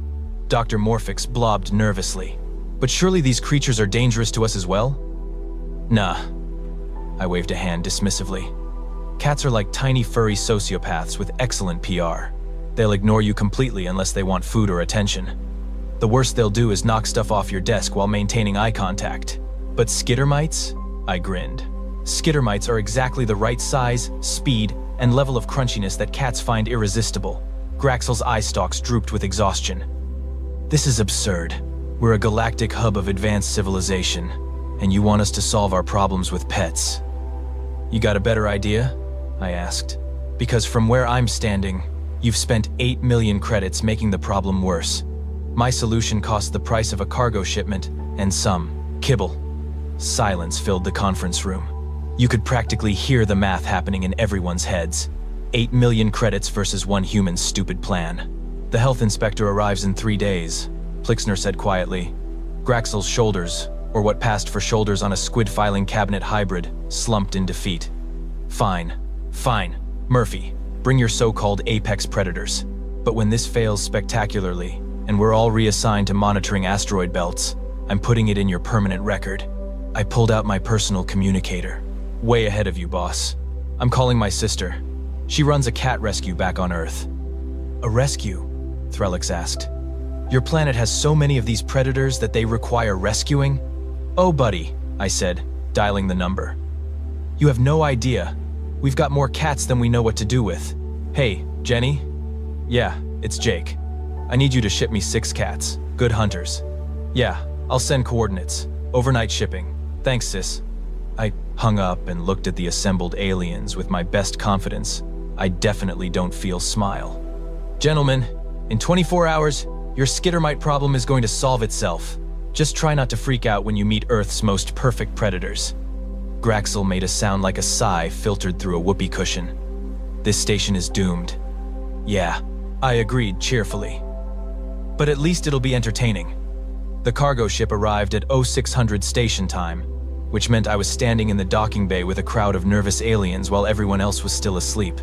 F: Dr. Morphix blobbed nervously. "But surely these creatures are dangerous to us as well?" "Nah." I waved a hand dismissively. "Cats are like tiny furry sociopaths with excellent PR. They'll ignore you completely unless they want food or attention. The worst they'll do is knock stuff off your desk while maintaining eye contact. But skittermites?" I grinned. "Skittermites are exactly the right size, speed, and level of crunchiness that cats find irresistible." Graxel's eye stalks drooped with exhaustion. "This is absurd. We're a galactic hub of advanced civilization, and you want us to solve our problems with pets. You got a better idea?" I asked. "Because from where I'm standing, you've spent 8 million credits making the problem worse. My solution cost the price of a cargo shipment and some kibble." Silence filled the conference room. You could practically hear the math happening in everyone's heads. 8 million credits versus one human's stupid plan. "The health inspector arrives in 3 days," Plixner said quietly. Graxel's shoulders, or what passed for shoulders on a squid filing cabinet hybrid, slumped in defeat. "Fine, fine. Murphy, bring your so-called apex predators. But when this fails spectacularly, and we're all reassigned to monitoring asteroid belts, I'm putting it in your permanent record." I pulled out my personal communicator. "Way ahead of you, boss. I'm calling my sister. She runs a cat rescue back on Earth." "A rescue?" Threlix asked. "Your planet has so many of these predators that they require rescuing?" "Oh, buddy," I said, dialing the number. You have no idea. We've got more cats than we know what to do with. Hey, Jenny? Yeah, it's Jake. I need you to ship me 6 cats. Good hunters. Yeah, I'll send coordinates. Overnight shipping. Thanks, sis. I hung up and looked at the assembled aliens with my best confidence. I definitely don't feel smile. Gentlemen, in 24 hours, your skittermite problem is going to solve itself. Just try not to freak out when you meet Earth's most perfect predators. Graxel made a sound like a sigh filtered through a whoopee cushion. This station is doomed. Yeah, I agreed cheerfully. But at least it'll be entertaining. The cargo ship arrived at 0600 station time, which meant I was standing in the docking bay with a crowd of nervous aliens while everyone else was still asleep.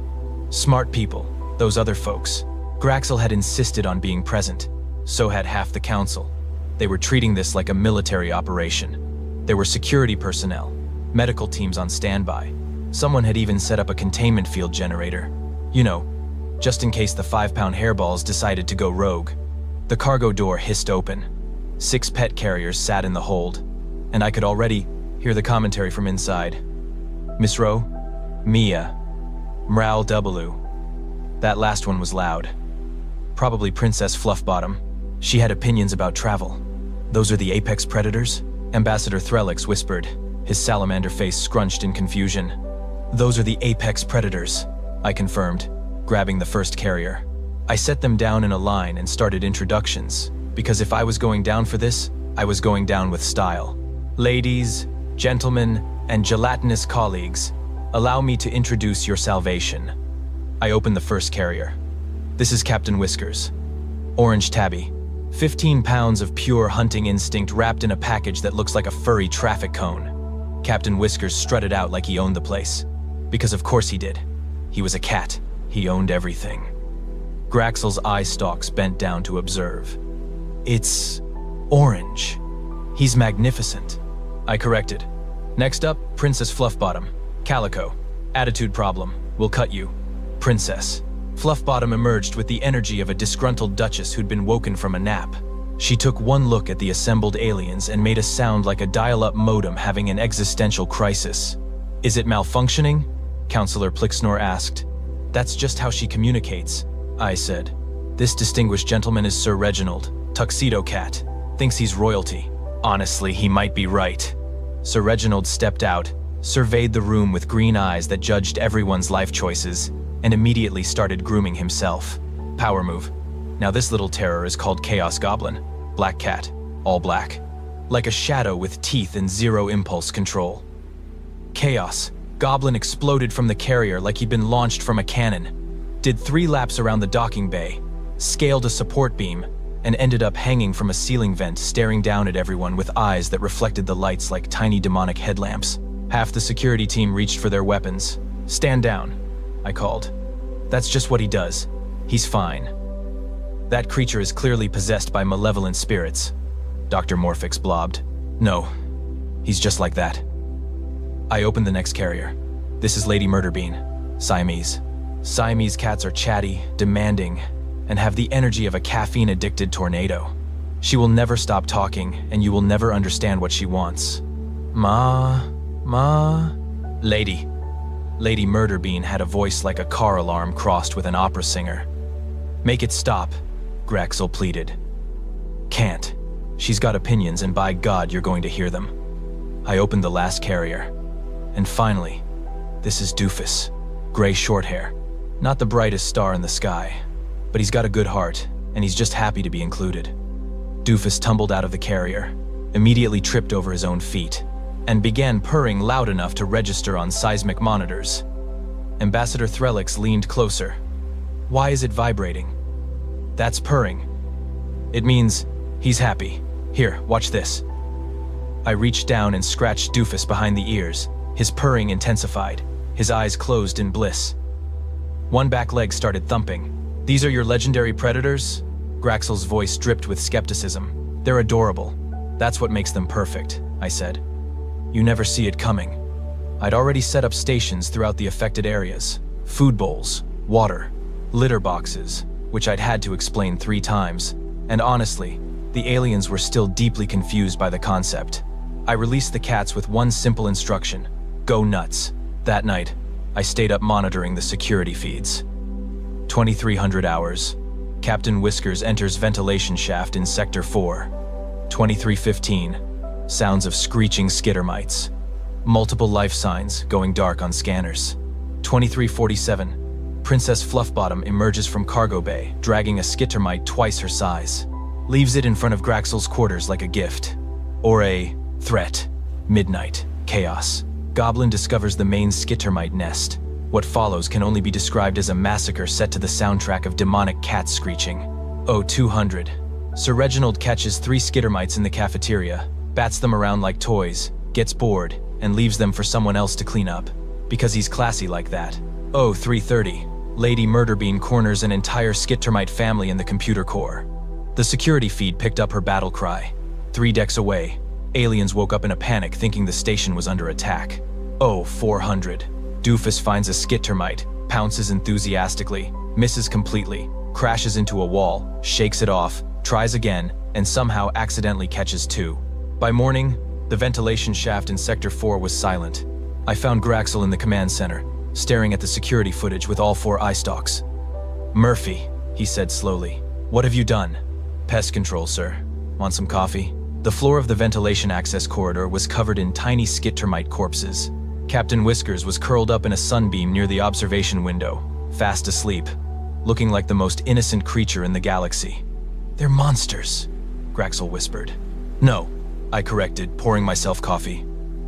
F: Smart people, those other folks. Graxel had insisted on being present. So had half the council. They were treating this like a military operation. There were security personnel, medical teams on standby. Someone had even set up a containment field generator. You know, just in case the 5-pound hairballs decided to go rogue. The cargo door hissed open. 6 pet carriers sat in the hold, and I could already hear the commentary from inside. Miss Rowe, Mia, Mral Doubaloo. That last one was loud. Probably Princess Fluffbottom. She had opinions about travel. Those are the apex predators? Ambassador Threlix whispered, his salamander face scrunched in confusion. Those are the apex predators, I confirmed, grabbing the first carrier. I set them down in a line and started introductions, because if I was going down for this, I was going down with style. Ladies, gentlemen, and gelatinous colleagues, allow me to introduce your salvation. I opened the first carrier. This is Captain Whiskers. Orange tabby. 15 pounds of pure hunting instinct wrapped in a package that looks like a furry traffic cone. Captain Whiskers strutted out like he owned the place. Because of course he did. He was a cat. He owned everything. Graxel's eye stalks bent down to observe. It's orange. He's magnificent. I corrected. Next up, Princess Fluffbottom. Calico. Attitude problem. We'll cut you. Princess. Fluffbottom emerged with the energy of a disgruntled duchess who'd been woken from a nap. She took one look at the assembled aliens and made a sound like a dial-up modem having an existential crisis. Is it malfunctioning? Counselor Plixnor asked. That's just how she communicates, I said. This distinguished gentleman is Sir Reginald, Tuxedo Cat. Thinks he's royalty. Honestly, he might be right. Sir Reginald stepped out, surveyed the room with green eyes that judged everyone's life choices, and immediately started grooming himself. Power move. Now this little terror is called Chaos Goblin. Black cat. All black. Like a shadow with teeth and zero impulse control. Chaos. Goblin exploded from the carrier like he'd been launched from a cannon. Did 3 laps around the docking bay, scaled a support beam, and ended up hanging from a ceiling vent staring down at everyone with eyes that reflected the lights like tiny demonic headlamps. Half the security team reached for their weapons. Stand down, I called. That's just what he does. He's fine. That creature is clearly possessed by malevolent spirits. Dr. Morphix blobbed. No, he's just like that. I opened the next carrier. This is Lady Murderbean, Siamese. Siamese cats are chatty, demanding, and have the energy of a caffeine-addicted tornado. She will never stop talking, and you will never understand what she wants. Lady. Lady Murderbean had a voice like a car alarm crossed with an opera singer. Make it stop, Graxel pleaded. Can't. She's got opinions, and by God, you're going to hear them. I opened the last carrier. And finally, this is Doofus. Gray short hair. Not the brightest star in the sky, but he's got a good heart, and he's just happy to be included. Doofus tumbled out of the carrier, immediately tripped over his own feet, and began purring loud enough to register on seismic monitors. Ambassador Threlix leaned closer. Why is it vibrating? That's purring. It means he's happy. Here, watch this. I reached down and scratched Doofus behind the ears. His purring intensified. His eyes closed in bliss. One back leg started thumping. These are your legendary predators? Graxel's voice dripped with skepticism. They're adorable. That's what makes them perfect, I said. You never see it coming. I'd already set up stations throughout the affected areas. Food bowls, water, litter boxes, which I'd had to explain 3 times. And honestly, the aliens were still deeply confused by the concept. I released the cats with one simple instruction. Go nuts. That night, I stayed up monitoring the security feeds. 2300 hours. Captain Whiskers enters ventilation shaft in Sector 4. 2315. Sounds of screeching skittermites. Multiple life signs going dark on scanners. 2347. Princess Fluffbottom emerges from cargo bay, dragging a skittermite twice her size. Leaves it in front of Graxel's quarters like a gift. Or a threat. Midnight. Chaos. Goblin discovers the main skittermite nest. What follows can only be described as a massacre set to the soundtrack of demonic cats screeching. 0200. Sir Reginald catches 3 skittermites in the cafeteria, bats them around like toys, gets bored, and leaves them for someone else to clean up. Because he's classy like that. 0330. Lady Murderbean corners an entire skittermite family in the computer core. The security feed picked up her battle cry. 3 decks away, aliens woke up in a panic thinking the station was under attack. 0400. Doofus finds a skittermite, pounces enthusiastically, misses completely, crashes into a wall, shakes it off, tries again, and somehow accidentally catches 2. By morning, the ventilation shaft in Sector 4 was silent. I found Graxel in the command center, staring at the security footage with all 4 eye stalks. "Murphy," he said slowly, "what have you done?" "Pest control, sir. Want some coffee?" The floor of the ventilation access corridor was covered in tiny skittermite corpses. Captain Whiskers was curled up in a sunbeam near the observation window, fast asleep, looking like the most innocent creature in the galaxy. "They're monsters," Graxel whispered. "No," I corrected, pouring myself coffee.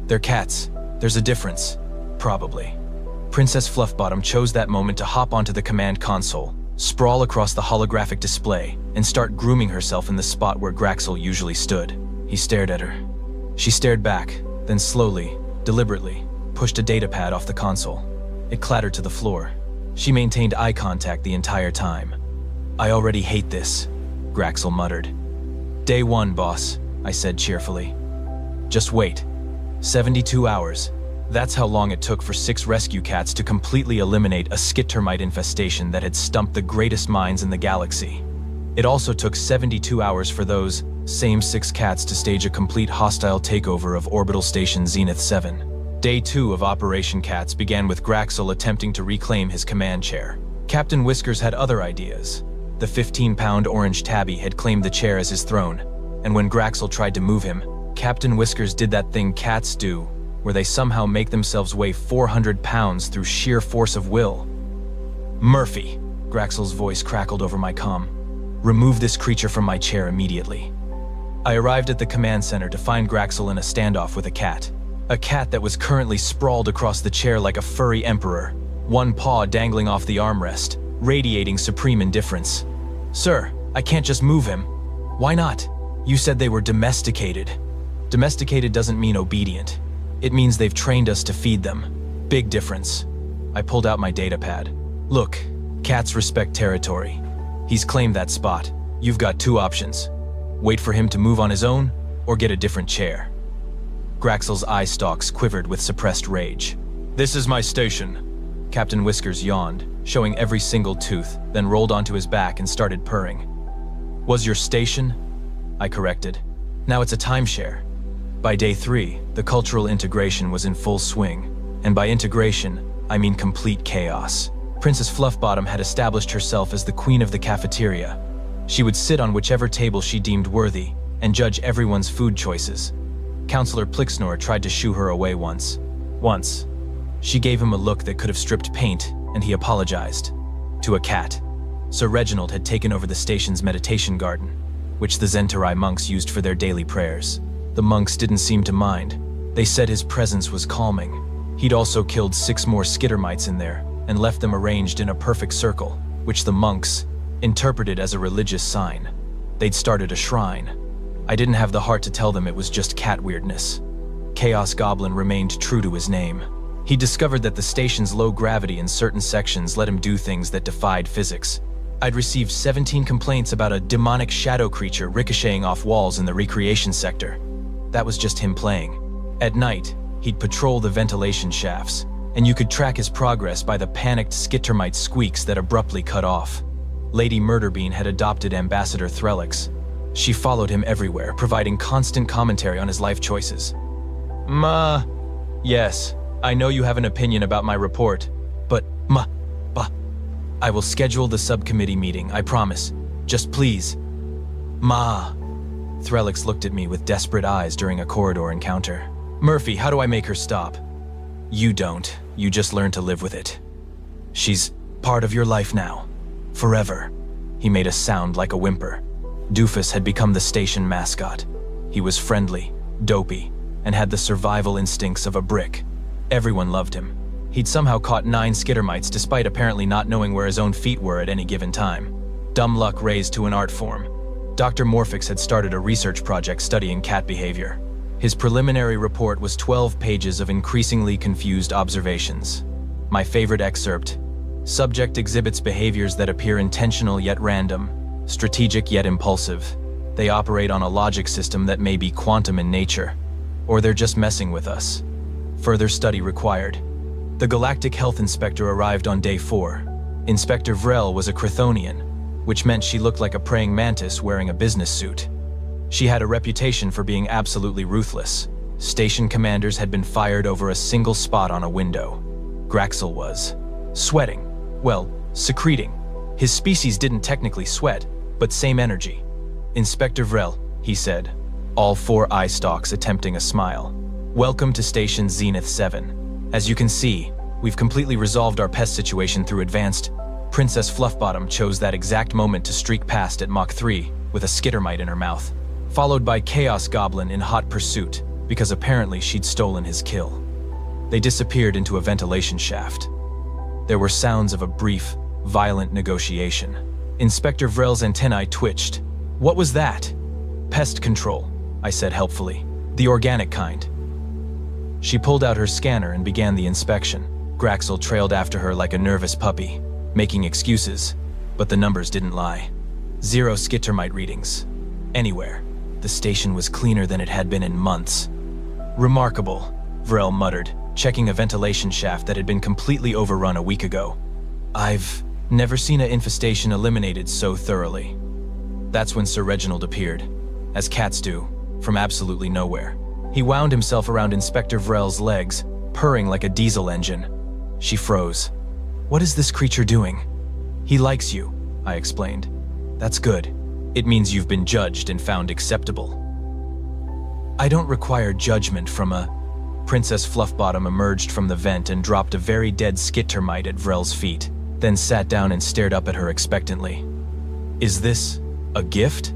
F: "They're cats. There's a difference. Probably." Princess Fluffbottom chose that moment to hop onto the command console, sprawl across the holographic display, and start grooming herself in the spot where Graxel usually stood. He stared at her. She stared back, then slowly, deliberately, pushed a datapad off the console. It clattered to the floor. She maintained eye contact the entire time. "I already hate this," Graxel muttered. "Day 1, boss," I said cheerfully. "Just wait. 72 hours. That's how long it took for 6 rescue cats to completely eliminate a skittermite infestation that had stumped the greatest minds in the galaxy. It also took 72 hours for those same 6 cats to stage a complete hostile takeover of orbital station Zenith 7. Day 2 of Operation Cats began with Graxel attempting to reclaim his command chair. Captain Whiskers had other ideas. The 15-pound orange tabby had claimed the chair as his throne, and when Graxel tried to move him, Captain Whiskers did that thing cats do, where they somehow make themselves weigh 400 pounds through sheer force of will. "Murphy," Graxel's voice crackled over my comm. "Remove this creature from my chair immediately." I arrived at the command center to find Graxel in a standoff with a cat. A cat that was currently sprawled across the chair like a furry emperor, one paw dangling off the armrest, radiating supreme indifference. "Sir, I can't just move him." "Why not? You said they were domesticated." "Domesticated doesn't mean obedient. It means they've trained us to feed them. Big difference." I pulled out my datapad. "Look, cats respect territory. He's claimed that spot. You've got 2 options. Wait for him to move on his own, or get a different chair." Graxel's eye stalks quivered with suppressed rage. "This is my station." Captain Whiskers yawned, showing every single tooth, then rolled onto his back and started purring. "Was your station?" I corrected. "Now it's a timeshare." By day 3, the cultural integration was in full swing, and by integration, I mean complete chaos. Princess Fluffbottom had established herself as the queen of the cafeteria. She would sit on whichever table she deemed worthy, and judge everyone's food choices. Counselor Plixnor tried to shoo her away once. She gave him a look that could have stripped paint, and he apologized. To a cat. Sir Reginald had taken over the station's meditation garden, which the Zentarai monks used for their daily prayers. The monks didn't seem to mind. They said his presence was calming. He'd also killed 6 more skittermites in there, and left them arranged in a perfect circle, which the monks interpreted as a religious sign. They'd started a shrine. I didn't have the heart to tell them it was just cat weirdness. Chaos Goblin remained true to his name. He discovered that the station's low gravity in certain sections let him do things that defied physics. I'd received 17 complaints about a demonic shadow creature ricocheting off walls in the recreation sector. That was just him playing. At night, he'd patrol the ventilation shafts, and you could track his progress by the panicked skittermite squeaks that abruptly cut off. Lady Murderbean had adopted Ambassador Threlix. She followed him everywhere, providing constant commentary on his life choices. Yes, I know you have an opinion about my report, but I will schedule the subcommittee meeting, I promise. Just please. Threlix looked at me with desperate eyes during a corridor encounter. Murphy, how do I make her stop? You don't. You just learn to live with it. She's part of your life now. Forever. He made a sound like a whimper. Doofus had become the station mascot. He was friendly, dopey, and had the survival instincts of a brick. Everyone loved him. He'd somehow caught 9 skittermites despite apparently not knowing where his own feet were at any given time. Dumb luck raised to an art form. Dr. Morphix had started a research project studying cat behavior. His preliminary report was 12 pages of increasingly confused observations. My favorite excerpt: subject exhibits behaviors that appear intentional yet random, strategic yet impulsive. They operate on a logic system that may be quantum in nature, or they're just messing with us. Further study required. The Galactic Health Inspector arrived on day 4. Inspector Vrel was a Chthonian, which meant she looked like a praying mantis wearing a business suit. She had a reputation for being absolutely ruthless. Station commanders had been fired over a single spot on a window. Graxel was sweating. Well, secreting. His species didn't technically sweat, but same energy. Inspector Vrel, he said, all 4 eye stalks attempting a smile. Welcome to Station Zenith 7. As you can see, we've completely resolved our pest situation through advanced. Princess Fluffbottom chose that exact moment to streak past at Mach 3 with a skittermite in her mouth, followed by Chaos Goblin in hot pursuit because apparently she'd stolen his kill. They disappeared into a ventilation shaft. There were sounds of a brief, violent negotiation. Inspector Vrel's antennae twitched. What was that? Pest control, I said helpfully. The organic kind. She pulled out her scanner and began the inspection. Graxel trailed after her like a nervous puppy, making excuses, but the numbers didn't lie. 0 skittermite readings. Anywhere. The station was cleaner than it had been in months. Remarkable, Vrel muttered, checking a ventilation shaft that had been completely overrun a week ago. I've never seen an infestation eliminated so thoroughly. That's when Sir Reginald appeared, as cats do, from absolutely nowhere. He wound himself around Inspector Vrel's legs, purring like a diesel engine. She froze. What is this creature doing? He likes you, I explained. That's good. It means you've been judged and found acceptable. I don't require judgment from a... Princess Fluffbottom emerged from the vent and dropped a very dead skittermite at Vrel's feet, then sat down and stared up at her expectantly. Is this a gift?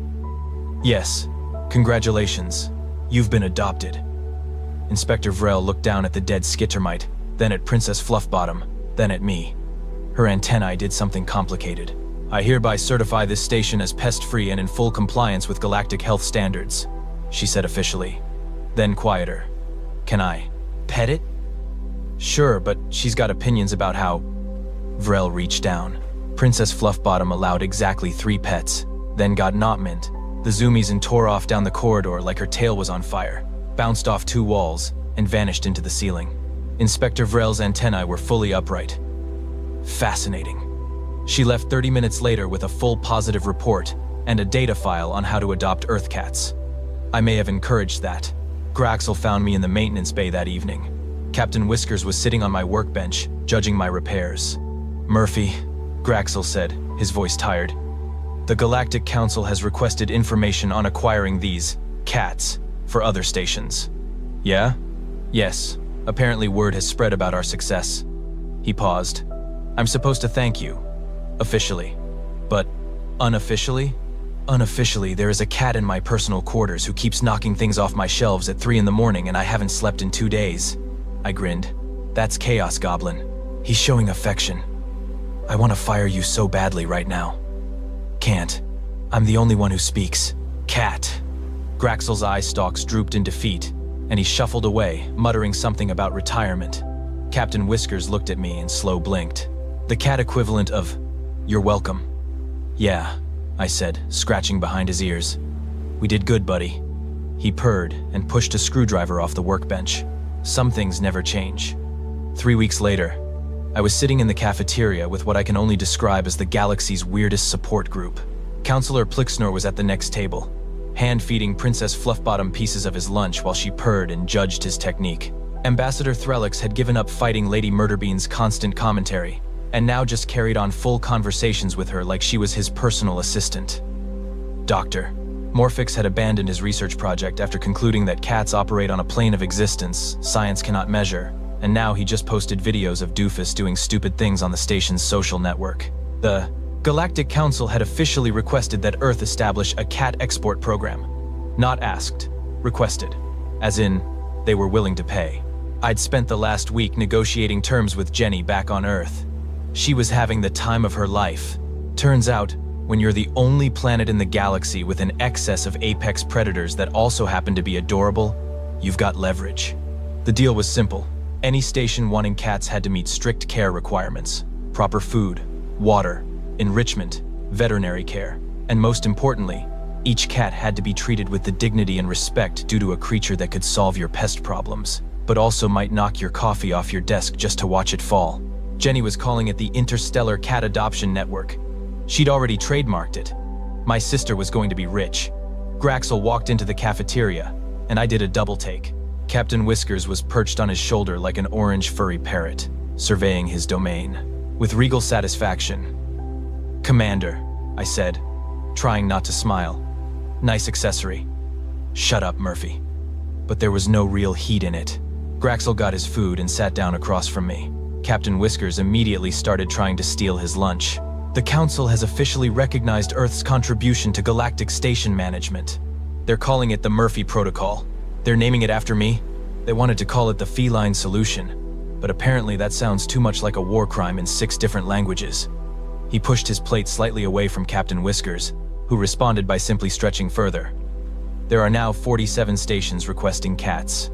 F: Yes. Congratulations. You've been adopted. Inspector Vrel looked down at the dead skittermite, then at Princess Fluffbottom, then at me. Her antennae did something complicated. I hereby certify this station as pest-free and in full compliance with galactic health standards, she said officially. Then quieter. Can I pet it? Sure, but she's got opinions about how... Vrel reached down. Princess Fluffbottom allowed exactly 3 pets, then got knot-mint. The zoomies and tore off down the corridor like her tail was on fire, bounced off 2 walls, and vanished into the ceiling. Inspector Vrel's antennae were fully upright. Fascinating. She left 30 minutes later with a full positive report and a data file on how to adopt Earth cats. I may have encouraged that. Graxel found me in the maintenance bay that evening. Captain Whiskers was sitting on my workbench, judging my repairs. Murphy, Graxel said, his voice tired. The Galactic Council has requested information on acquiring these cats for other stations. Yeah? Yes. Apparently word has spread about our success. He paused. I'm supposed to thank you. Officially. But unofficially? Unofficially, there is a cat in my personal quarters who keeps knocking things off my shelves at 3 in the morning and I haven't slept in 2 days. I grinned. That's Chaos Goblin. He's showing affection. I want to fire you so badly right now. Can't. I'm the only one who speaks. Cat. Graxel's eye stalks drooped in defeat, and he shuffled away, muttering something about retirement. Captain Whiskers looked at me and slow blinked. The cat equivalent of, "You're welcome." Yeah, I said, scratching behind his ears. We did good, buddy. He purred and pushed a screwdriver off the workbench. Some things never change. 3 weeks later, I was sitting in the cafeteria with what I can only describe as the galaxy's weirdest support group. Counselor Plixnor was at the next table, hand-feeding Princess Fluffbottom pieces of his lunch while she purred and judged his technique. Ambassador Threlix had given up fighting Lady Murderbean's constant commentary, and now just carried on full conversations with her like she was his personal assistant. Doctor. Morphix had abandoned his research project after concluding that cats operate on a plane of existence science cannot measure, and now he just posted videos of Doofus doing stupid things on the station's social network. The Galactic Council had officially requested that Earth establish a cat export program. Not asked, requested. As in, they were willing to pay. I'd spent the last week negotiating terms with Jenny back on Earth. She was having the time of her life. Turns out, when you're the only planet in the galaxy with an excess of apex predators that also happen to be adorable, you've got leverage. The deal was simple. Any station wanting cats had to meet strict care requirements: proper food, water, enrichment, veterinary care, and most importantly, each cat had to be treated with the dignity and respect due to a creature that could solve your pest problems, but also might knock your coffee off your desk just to watch it fall. Jenny was calling it the Interstellar Cat Adoption Network. She'd already trademarked it. My sister was going to be rich. Graxel walked into the cafeteria, and I did a double take. Captain Whiskers was perched on his shoulder like an orange furry parrot, surveying his domain. With regal satisfaction. "Commander," I said, trying not to smile. "Nice accessory." "Shut up, Murphy." But there was no real heat in it. Graxel got his food and sat down across from me. Captain Whiskers immediately started trying to steal his lunch. "The Council has officially recognized Earth's contribution to galactic station management. They're calling it the Murphy Protocol. They're naming it after me. They wanted to call it the Feline Solution, but apparently that sounds too much like a war crime in 6 different languages." He pushed his plate slightly away from Captain Whiskers, who responded by simply stretching further. "There are now 47 stations requesting cats.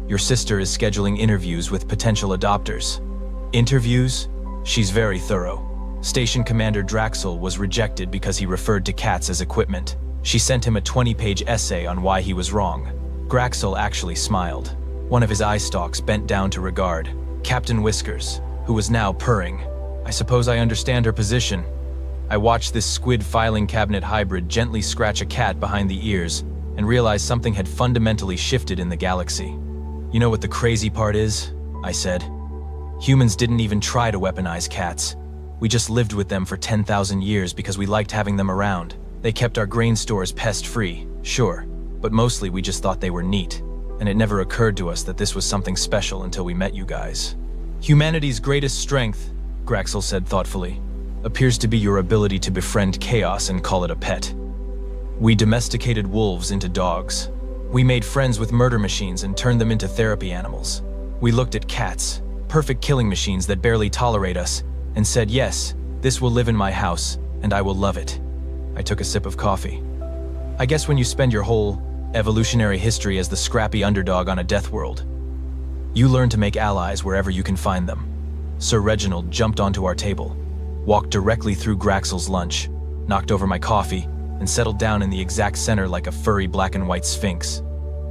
F: Your sister is scheduling interviews with potential adopters." "Interviews?" "She's very thorough. Station Commander Draxel was rejected because he referred to cats as equipment. She sent him a 20-page essay on why he was wrong." Graxel actually smiled. One of his eye stalks bent down to regard Captain Whiskers, who was now purring. "I suppose I understand her position." I watched this squid filing cabinet hybrid gently scratch a cat behind the ears and realized something had fundamentally shifted in the galaxy. "You know what the crazy part is?" I said. "Humans didn't even try to weaponize cats. We just lived with them for 10,000 years because we liked having them around. They kept our grain stores pest-free, sure, but mostly we just thought they were neat, and it never occurred to us that this was something special until we met you guys. Humanity's greatest strength," Graxel said thoughtfully, "appears to be your ability to befriend chaos and call it a pet. We domesticated wolves into dogs. We made friends with murder machines and turned them into therapy animals. We looked at cats, perfect killing machines that barely tolerate us, and said, yes, this will live in my house, and I will love it." I took a sip of coffee. "I guess when you spend your whole evolutionary history as the scrappy underdog on a death world, you learn to make allies wherever you can find them." Sir Reginald jumped onto our table, walked directly through Graxel's lunch, knocked over my coffee, and settled down in the exact center like a furry black and white sphinx.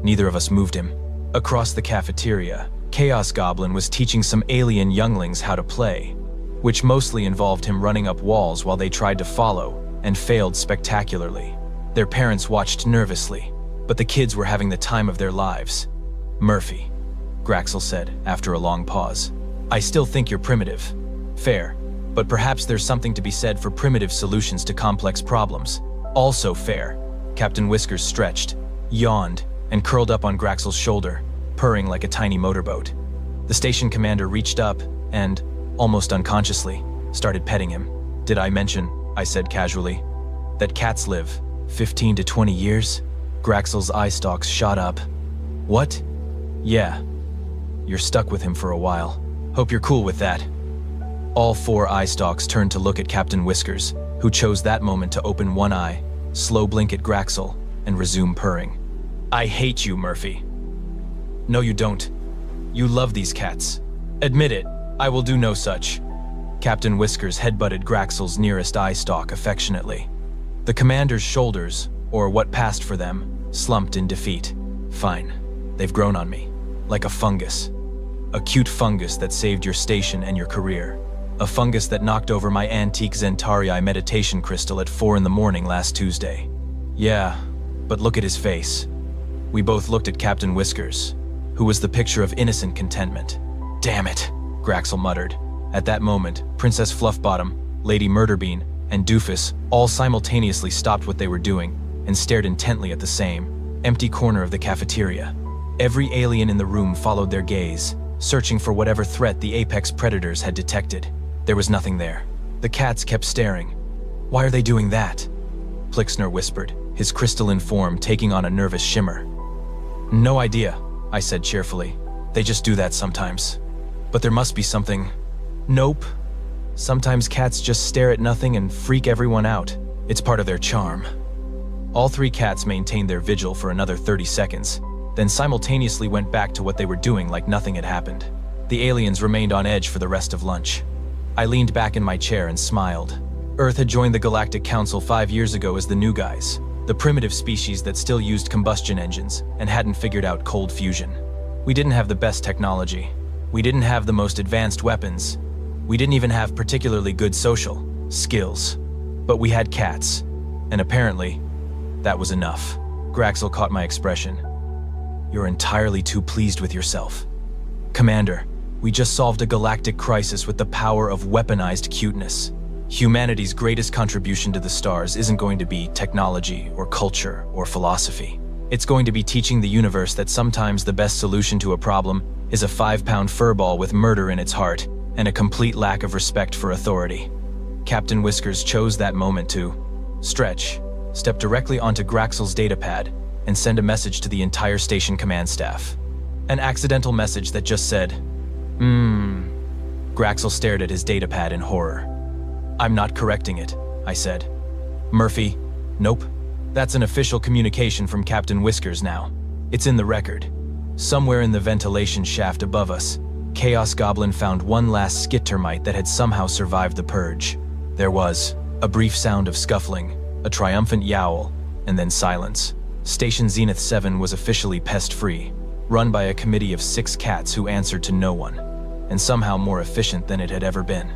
F: Neither of us moved him. Across the cafeteria, Chaos Goblin was teaching some alien younglings how to play, which mostly involved him running up walls while they tried to follow, and failed spectacularly. Their parents watched nervously, but the kids were having the time of their lives. "Murphy," Graxel said after a long pause, "I still think you're primitive. Fair, but perhaps there's something to be said for primitive solutions to complex problems. Also fair." Captain Whiskers stretched, yawned, and curled up on Graxel's shoulder, purring like a tiny motorboat. The station commander reached up and, almost unconsciously, started petting him. "Did I mention," I said casually, "that cats live 15 to 20 years? Graxel's eye stalks shot up. "What?" "Yeah. You're stuck with him for a while. Hope you're cool with that." All 4 eye stalks turned to look at Captain Whiskers, who chose that moment to open one eye, slow blink at Graxel, and resume purring. "I hate you, Murphy." "No, you don't. You love these cats. Admit it. I will do no such." Captain Whiskers headbutted Graxel's nearest eye stalk affectionately. The commander's shoulders, or what passed for them, slumped in defeat. "Fine. They've grown on me. Like a fungus. A cute fungus that saved your station and your career. A fungus that knocked over my antique Zentarii meditation crystal at 4 in the morning last Tuesday. Yeah, but look at his face." We both looked at Captain Whiskers, who was the picture of innocent contentment. "Damn it," Graxel muttered. At that moment, Princess Fluffbottom, Lady Murderbean, and Doofus all simultaneously stopped what they were doing and stared intently at the same empty corner of the cafeteria. Every alien in the room followed their gaze, searching for whatever threat the apex predators had detected. There was nothing there. The cats kept staring. "Why are they doing that?" Plixner whispered, his crystalline form taking on a nervous shimmer. "No idea," I said cheerfully. "They just do that sometimes. But there must be something." "Nope. Sometimes cats just stare at nothing and freak everyone out. It's part of their charm." All three cats maintained their vigil for another 30 seconds, then simultaneously went back to what they were doing like nothing had happened. The aliens remained on edge for the rest of lunch. I leaned back in my chair and smiled. Earth had joined the Galactic Council 5 years ago as the new guys, the primitive species that still used combustion engines and hadn't figured out cold fusion. We didn't have the best technology. We didn't have the most advanced weapons. We didn't even have particularly good social skills. But we had cats, and apparently, that was enough. Graxel caught my expression. "You're entirely too pleased with yourself. Commander, we just solved a galactic crisis with the power of weaponized cuteness. Humanity's greatest contribution to the stars isn't going to be technology or culture or philosophy. It's going to be teaching the universe that sometimes the best solution to a problem is a 5-pound furball with murder in its heart and a complete lack of respect for authority." Captain Whiskers chose that moment to stretch, step directly onto Graxel's datapad, and send a message to the entire station command staff. An accidental message that just said, Graxel stared at his datapad in horror. "I'm not correcting it," I said. "Murphy, nope. That's an official communication from Captain Whiskers now. It's in the record. Somewhere in the ventilation shaft above us, Chaos Goblin found one last skit termite that had somehow survived the purge. There was a brief sound of scuffling, a triumphant yowl, and then silence. Station Zenith 7 was officially pest-free, run by a committee of 6 cats who answered to no one, and somehow more efficient than it had ever been.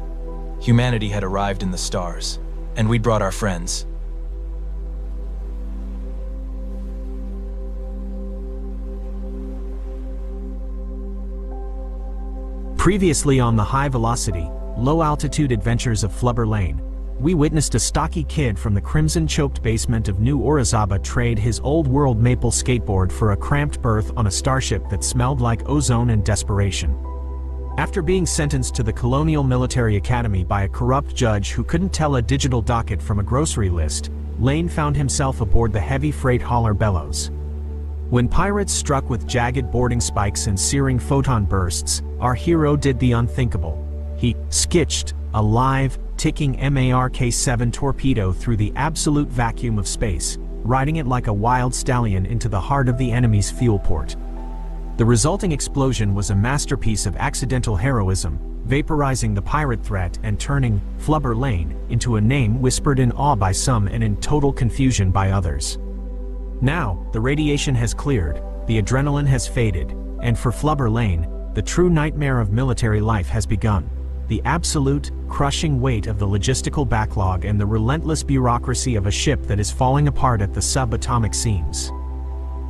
F: Humanity had arrived in the stars, and we'd brought our friends.
E: Previously on the high-velocity, low-altitude adventures of Flubber Lane, we witnessed a stocky kid from the crimson-choked basement of New Orizaba trade his old-world maple skateboard for a cramped berth on a starship that smelled like ozone and desperation. After being sentenced to the Colonial Military Academy by a corrupt judge who couldn't tell a digital docket from a grocery list, Lane found himself aboard the heavy freight hauler Bellows. When pirates struck with jagged boarding spikes and searing photon bursts, our hero did the unthinkable. He skitched a live, ticking Mark-7 torpedo through the absolute vacuum of space, riding it like a wild stallion into the heart of the enemy's fuel port. The resulting explosion was a masterpiece of accidental heroism, vaporizing the pirate threat and turning Flubber Lane into a name whispered in awe by some and in total confusion by others. Now, the radiation has cleared, the adrenaline has faded, and for Flubber Lane, the true nightmare of military life has begun. The absolute, crushing weight of the logistical backlog and the relentless bureaucracy of a ship that is falling apart at the subatomic seams.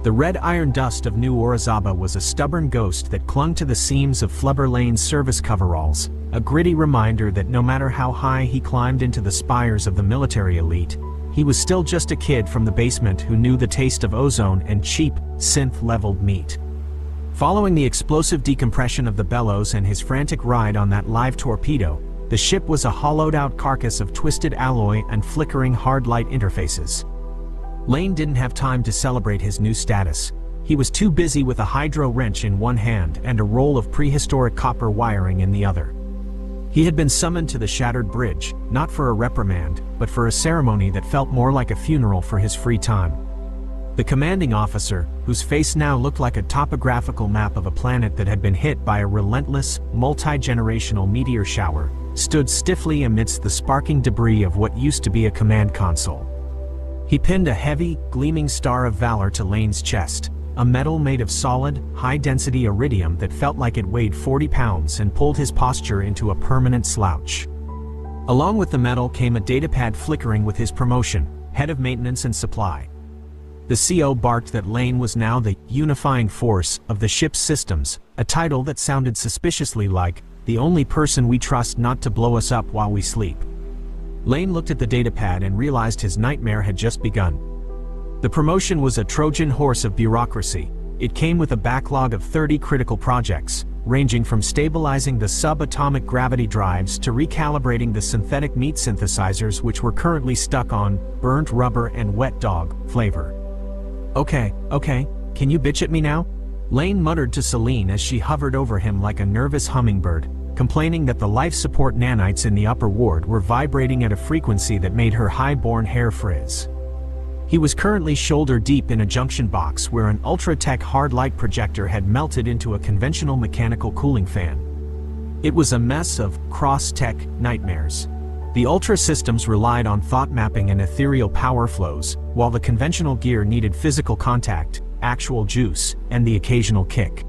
E: The red iron dust of New Orizaba was a stubborn ghost that clung to the seams of Flubber Lane's service coveralls, a gritty reminder that no matter how high he climbed into the spires of the military elite, he was still just a kid from the basement who knew the taste of ozone and cheap, synth-leveled meat. Following the explosive decompression of the Bellows and his frantic ride on that live torpedo, the ship was a hollowed-out carcass of twisted alloy and flickering hard light interfaces. Lane didn't have time to celebrate his new status. He was too busy with a hydro wrench in one hand and a roll of prehistoric copper wiring in the other. He had been summoned to the shattered bridge, not for a reprimand, but for a ceremony that felt more like a funeral for his free time. The commanding officer, whose face now looked like a topographical map of a planet that had been hit by a relentless, multi-generational meteor shower, stood stiffly amidst the sparking debris of what used to be a command console. He pinned a heavy, gleaming star of valor to Lane's chest, a metal made of solid, high-density iridium that felt like it weighed 40 pounds and pulled his posture into a permanent slouch. Along with the metal came a datapad flickering with his promotion, head of maintenance and supply. The CO barked that Lane was now the unifying force of the ship's systems, a title that sounded suspiciously like the only person we trust not to blow us up while we sleep. Lane looked at the datapad and realized his nightmare had just begun. The promotion was a Trojan horse of bureaucracy. It came with a backlog of 30 critical projects, ranging from stabilizing the subatomic gravity drives to recalibrating the synthetic meat synthesizers which were currently stuck on burnt rubber and wet dog flavor. Okay, can you bitch at me now? Lane muttered to Celine as she hovered over him like a nervous hummingbird, complaining that the life support nanites in the upper ward were vibrating at a frequency that made her high-born hair frizz. He was currently shoulder-deep in a junction box where an ultra-tech hard light projector had melted into a conventional mechanical cooling fan. It was a mess of cross-tech nightmares. The Ultra systems relied on thought mapping and ethereal power flows, while the conventional gear needed physical contact, actual juice, and the occasional kick.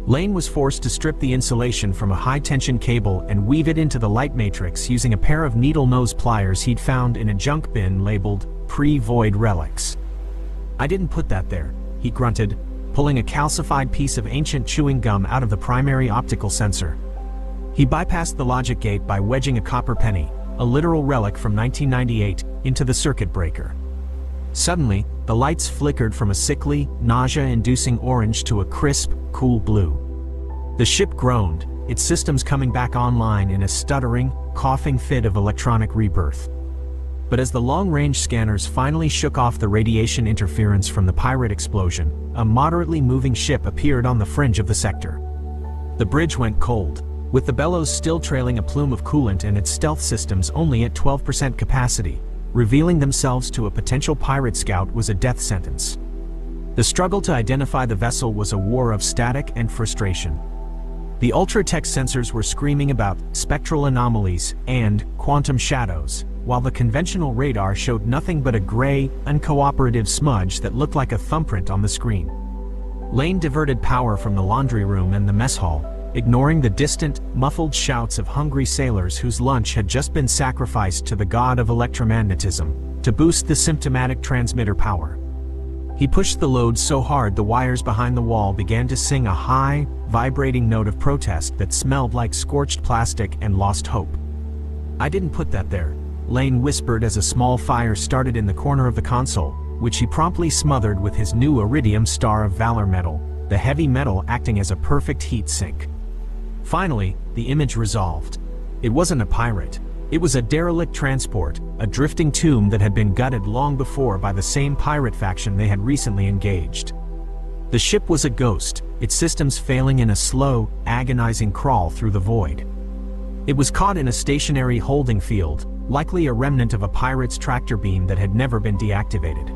E: Lane was forced to strip the insulation from a high-tension cable and weave it into the light matrix using a pair of needle-nose pliers he'd found in a junk bin labeled pre-void relics. "I didn't put that there," he grunted, pulling a calcified piece of ancient chewing gum out of the primary optical sensor. He bypassed the logic gate by wedging a copper penny, a literal relic from 1998, into the circuit breaker. Suddenly, the lights flickered from a sickly, nausea-inducing orange to a crisp, cool blue. The ship groaned, its systems coming back online in a stuttering, coughing fit of electronic rebirth. But as the long-range scanners finally shook off the radiation interference from the pirate explosion, a moderately moving ship appeared on the fringe of the sector. The bridge went cold, with the bellows still trailing a plume of coolant and its stealth systems only at 12% capacity. Revealing themselves to a potential pirate scout was a death sentence. The struggle to identify the vessel was a war of static and frustration. The ultra-tech sensors were screaming about spectral anomalies and quantum shadows, while the conventional radar showed nothing but a gray, uncooperative smudge that looked like a thumbprint on the screen. Lane diverted power from the laundry room and the mess hall, ignoring the distant, muffled shouts of hungry sailors whose lunch had just been sacrificed to the god of electromagnetism, to boost the symptomatic transmitter power. He pushed the load so hard the wires behind the wall began to sing a high, vibrating note of protest that smelled like scorched plastic and lost hope. "I didn't put that there," Lane whispered as a small fire started in the corner of the console, which he promptly smothered with his new Iridium Star of Valor metal, the heavy metal acting as a perfect heat sink. Finally, the image resolved. It wasn't a pirate. It was a derelict transport, a drifting tomb that had been gutted long before by the same pirate faction they had recently engaged. The ship was a ghost, its systems failing in a slow, agonizing crawl through the void. It was caught in a stationary holding field, likely a remnant of a pirate's tractor beam that had never been deactivated.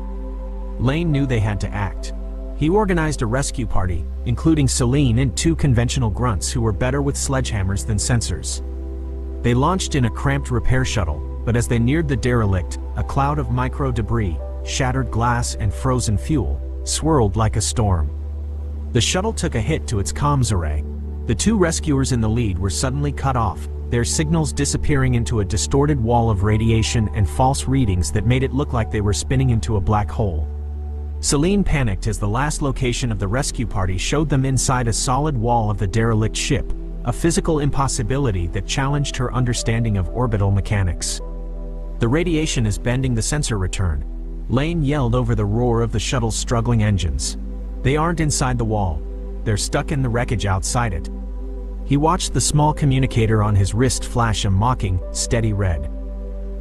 E: Lane knew they had to act. He organized a rescue party, including Celine and 2 conventional grunts who were better with sledgehammers than sensors. They launched in a cramped repair shuttle, but as they neared the derelict, a cloud of micro-debris, shattered glass and frozen fuel, swirled like a storm. The shuttle took a hit to its comms array. The 2 rescuers in the lead were suddenly cut off, their signals disappearing into a distorted wall of radiation and false readings that made it look like they were spinning into a black hole. Celine panicked as the last location of the rescue party showed them inside a solid wall of the derelict ship, a physical impossibility that challenged her understanding of orbital mechanics. "The radiation is bending the sensor return," Lane yelled over the roar of the shuttle's struggling engines. "They aren't inside the wall. They're stuck in the wreckage outside it." He watched the small communicator on his wrist flash a mocking, steady red.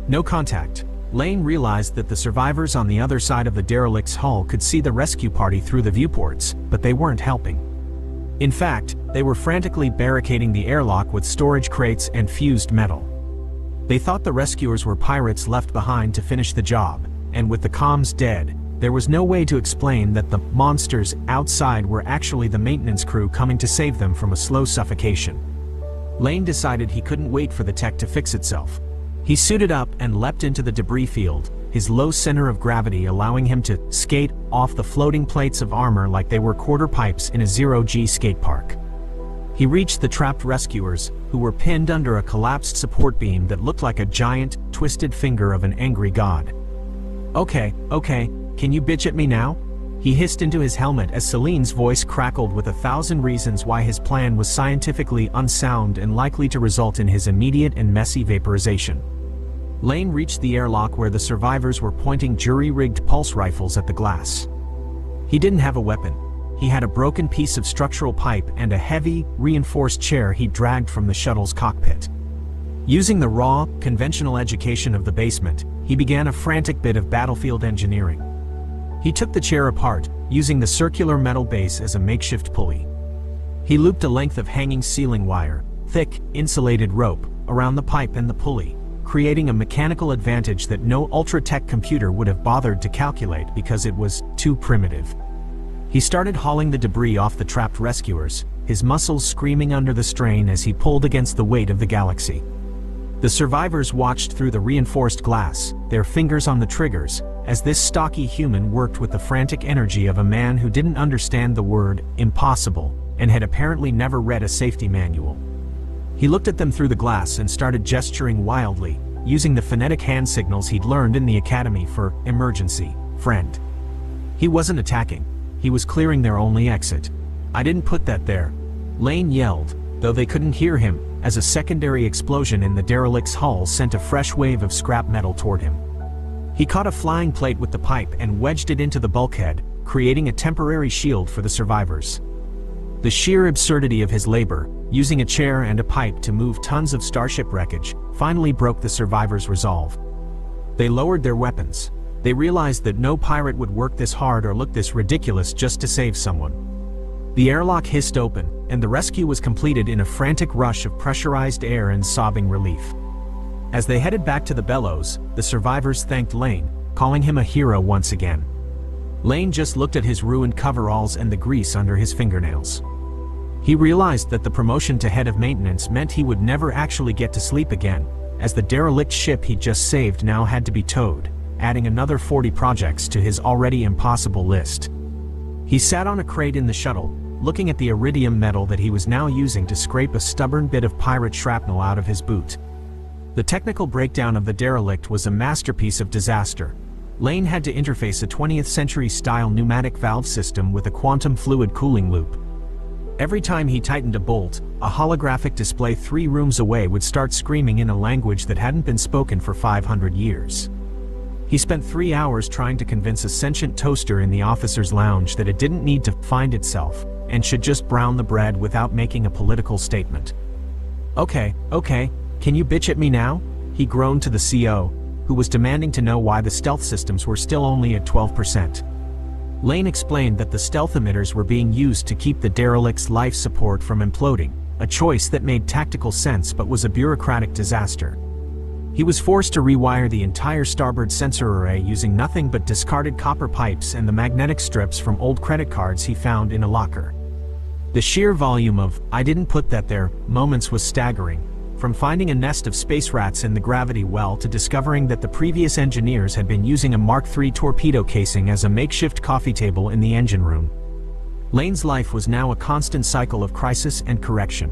E: No contact. Lane realized that the survivors on the other side of the derelict's hull could see the rescue party through the viewports, but they weren't helping. In fact, they were frantically barricading the airlock with storage crates and fused metal. They thought the rescuers were pirates left behind to finish the job, and with the comms dead, there was no way to explain that the monsters outside were actually the maintenance crew coming to save them from a slow suffocation. Lane decided he couldn't wait for the tech to fix itself. He suited up and leapt into the debris field, his low center of gravity allowing him to skate off the floating plates of armor like they were quarter pipes in a zero-G skate park. He reached the trapped rescuers, who were pinned under a collapsed support beam that looked like a giant, twisted finger of an angry god. Okay, Can you bitch at me now? He hissed into his helmet as Celine's voice crackled with 1,000 reasons why his plan was scientifically unsound and likely to result in his immediate and messy vaporization. Lane reached the airlock where the survivors were pointing jury-rigged pulse rifles at the glass. He didn't have a weapon. He had a broken piece of structural pipe and a heavy, reinforced chair he dragged from the shuttle's cockpit. Using the raw, conventional education of the basement, he began a frantic bit of battlefield engineering. He took the chair apart, using the circular metal base as a makeshift pulley. He looped a length of hanging ceiling wire, thick, insulated rope, around the pipe and the pulley, creating a mechanical advantage that no ultra-tech computer would have bothered to calculate because it was too primitive. He started hauling the debris off the trapped rescuers, his muscles screaming under the strain as he pulled against the weight of the galaxy. The survivors watched through the reinforced glass, their fingers on the triggers, as this stocky human worked with the frantic energy of a man who didn't understand the word impossible and had apparently never read a safety manual. He looked at them through the glass and started gesturing wildly, using the phonetic hand signals he'd learned in the academy for emergency, friend. He wasn't attacking. He was clearing their only exit. I didn't put that there. Lane yelled, though they couldn't hear him, as a secondary explosion in the derelict's hull sent a fresh wave of scrap metal toward him. He caught a flying plate with the pipe and wedged it into the bulkhead, creating a temporary shield for the survivors. The sheer absurdity of his labor, using a chair and a pipe to move tons of starship wreckage, finally broke the survivors' resolve. They lowered their weapons. They realized that no pirate would work this hard or look this ridiculous just to save someone. The airlock hissed open, and the rescue was completed in a frantic rush of pressurized air and sobbing relief. As they headed back to the bellows, the survivors thanked Lane, calling him a hero once again. Lane just looked at his ruined coveralls and the grease under his fingernails. He realized that the promotion to head of maintenance meant he would never actually get to sleep again, as the derelict ship he'd just saved now had to be towed, adding another 40 projects to his already impossible list. He sat on a crate in the shuttle, looking at the iridium metal that he was now using to scrape a stubborn bit of pirate shrapnel out of his boot. The technical breakdown of the derelict was a masterpiece of disaster. Lane had to interface a 20th century-style pneumatic valve system with a quantum fluid cooling loop. Every time he tightened a bolt, a holographic display 3 rooms away would start screaming in a language that hadn't been spoken for 500 years. He spent 3 hours trying to convince a sentient toaster in the officer's lounge that it didn't need to find itself, and should just brown the bread without making a political statement. Okay, can you bitch at me now? He groaned to the CO, who was demanding to know why the stealth systems were still only at 12%. Lane explained that the stealth emitters were being used to keep the derelict's life support from imploding, a choice that made tactical sense but was a bureaucratic disaster. He was forced to rewire the entire starboard sensor array using nothing but discarded copper pipes and the magnetic strips from old credit cards he found in a locker. The sheer volume of "I didn't put that there" moments was staggering, from finding a nest of space rats in the gravity well to discovering that the previous engineers had been using a Mark III torpedo casing as a makeshift coffee table in the engine room. Lane's life was now a constant cycle of crisis and correction.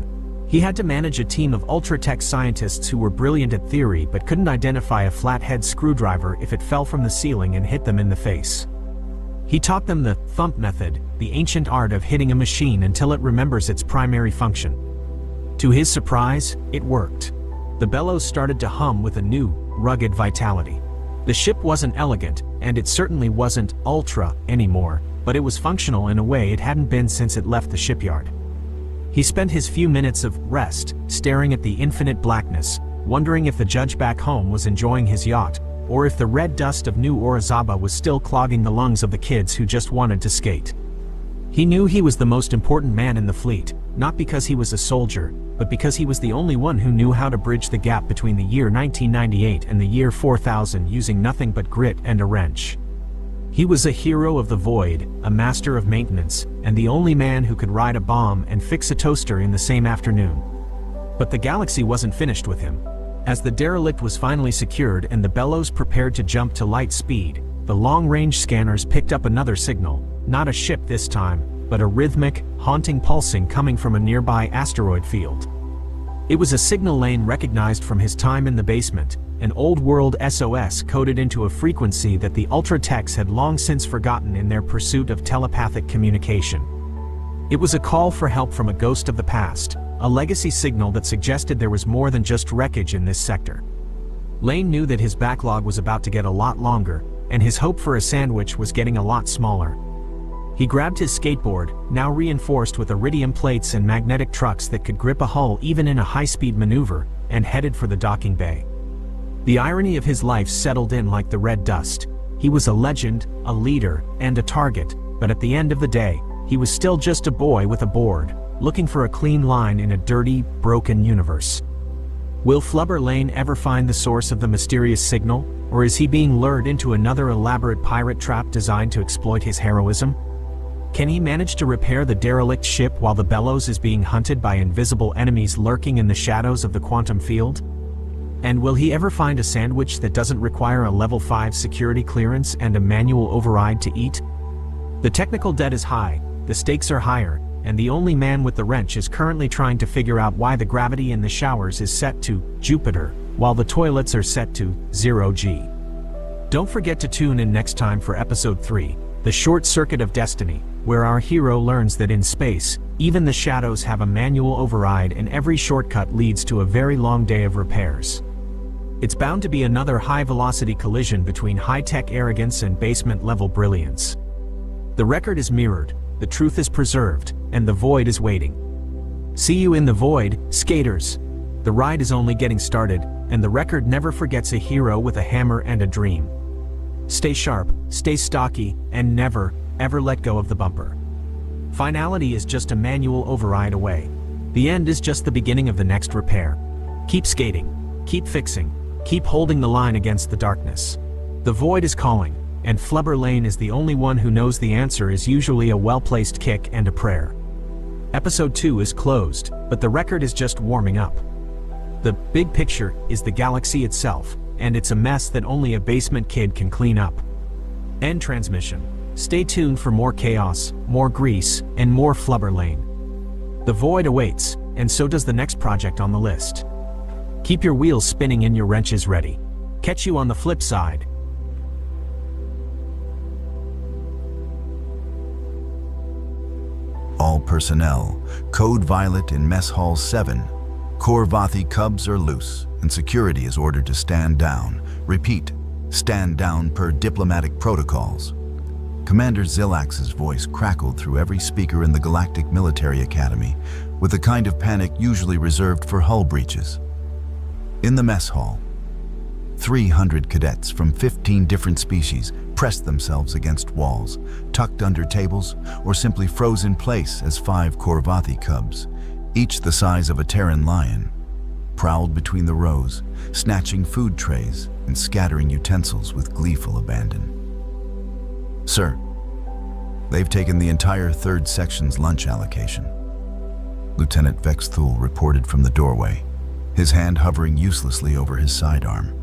E: He had to manage a team of ultra-tech scientists who were brilliant at theory but couldn't identify a flathead screwdriver if it fell from the ceiling and hit them in the face. He taught them the thump method, the ancient art of hitting a machine until it remembers its primary function. To his surprise, it worked. The bellows started to hum with a new, rugged vitality. The ship wasn't elegant, and it certainly wasn't ultra anymore, but it was functional in a way it hadn't been since it left the shipyard. He spent his few minutes of rest staring at the infinite blackness, wondering if the judge back home was enjoying his yacht, or if the red dust of New Orizaba was still clogging the lungs of the kids who just wanted to skate. He knew he was the most important man in the fleet, not because he was a soldier, but because he was the only one who knew how to bridge the gap between the year 1998 and the year 4000 using nothing but grit and a wrench. He was a hero of the void, a master of maintenance, and the only man who could ride a bomb and fix a toaster in the same afternoon. But the galaxy wasn't finished with him. As the derelict was finally secured and the bellows prepared to jump to light speed, the long-range scanners picked up another signal, not a ship this time, but a rhythmic, haunting pulsing coming from a nearby asteroid field. It was a signal Lane recognized from his time in the basement, an old-world SOS coded into a frequency that the Ultra-Techs had long since forgotten in their pursuit of telepathic communication. It was a call for help from a ghost of the past, a legacy signal that suggested there was more than just wreckage in this sector. Lane knew that his backlog was about to get a lot longer, and his hope for a sandwich was getting a lot smaller. He grabbed his skateboard, now reinforced with iridium plates and magnetic trucks that could grip a hull even in a high-speed maneuver, and headed for the docking bay. The irony of his life settled in like the red dust. He was a legend, a leader, and a target, but at the end of the day, he was still just a boy with a board, looking for a clean line in a dirty, broken universe. Will Flubber Lane ever find the source of the mysterious signal, or is he being lured into another elaborate pirate trap designed to exploit his heroism? Can he manage to repair the derelict ship while the Bellows is being hunted by invisible enemies lurking in the shadows of the quantum field? And will he ever find a sandwich that doesn't require a level 5 security clearance and a manual override to eat? The technical debt is high, the stakes are higher, and the only man with the wrench is currently trying to figure out why the gravity in the showers is set to Jupiter, while the toilets are set to 0G. Don't forget to tune in next time for Episode 3, The Short Circuit of Destiny, where our hero learns that in space, even the shadows have a manual override and every shortcut leads to a very long day of repairs. It's bound to be another high-velocity collision between high-tech arrogance and basement-level brilliance. The record is mirrored, the truth is preserved, and the void is waiting. See you in the void, skaters! The ride is only getting started, and the record never forgets a hero with a hammer and a dream. Stay sharp, stay stocky, and never, ever let go of the bumper. Finality is just a manual override away. The end is just the beginning of the next repair. Keep skating, keep fixing, keep holding the line against the darkness. The void is calling, and Flubber Lane is the only one who knows the answer is usually a well-placed kick and a prayer. Episode 2 is closed, but the record is just warming up. The big picture is the galaxy itself, and it's a mess that only a basement kid can clean up. End transmission. Stay tuned for more chaos, more grease, and more Flubber Lane. The void awaits, and so does the next project on the list. Keep your wheels spinning and your wrenches ready. Catch you on the flip side.
G: All personnel, Code Violet in Mess Hall 7. Korvathi Cubs are loose, and security is ordered to stand down. Repeat, stand down per diplomatic protocols. Commander Zilax's voice crackled through every speaker in the Galactic Military Academy, with the kind of panic usually reserved for hull breaches. In the mess hall, 300 cadets from 15 different species pressed themselves against walls, tucked under tables, or simply froze in place as 5 Korvathi cubs, each the size of a Terran lion, prowled between the rows, snatching food trays and scattering utensils with gleeful abandon. Sir, they've taken the entire 3rd section's lunch allocation. Lieutenant Vex Thule reported from the doorway, his hand hovering uselessly over his sidearm.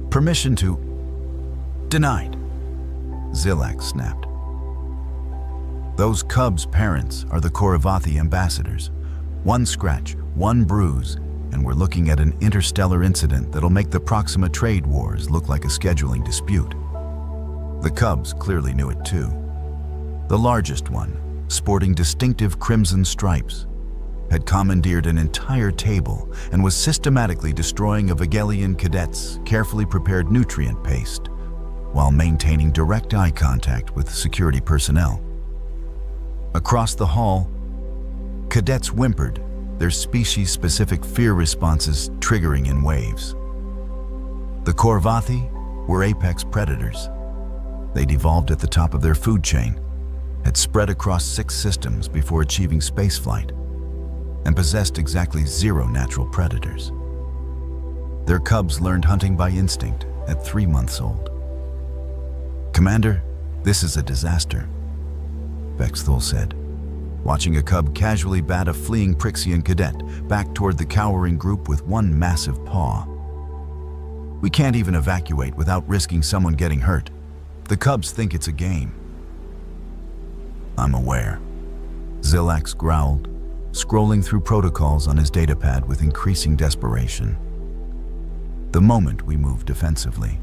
G: Permission to... Denied, Zilax snapped. Those cubs' parents are the Korvathi ambassadors. One scratch, one bruise, and we're looking at an interstellar incident that'll make the Proxima trade wars look like a scheduling dispute. The cubs clearly knew it too. The largest one, sporting distinctive crimson stripes, had commandeered an entire table and was systematically destroying a Vegelian cadet's carefully prepared nutrient paste, while maintaining direct eye contact with security personnel. Across the hall, cadets whimpered, their species-specific fear responses triggering in waves. The Korvathi were apex predators. They'd evolved at the top of their food chain, had spread across 6 systems before achieving spaceflight, and possessed exactly 0 natural predators. Their cubs learned hunting by instinct at 3 months old. Commander, this is a disaster, Vex Thule said, watching a cub casually bat a fleeing Prixian cadet back toward the cowering group with one massive paw. We can't even evacuate without risking someone getting hurt. The cubs think it's a game. I'm aware, Zilax growled, scrolling through protocols on his datapad with increasing desperation. The moment we move defensively,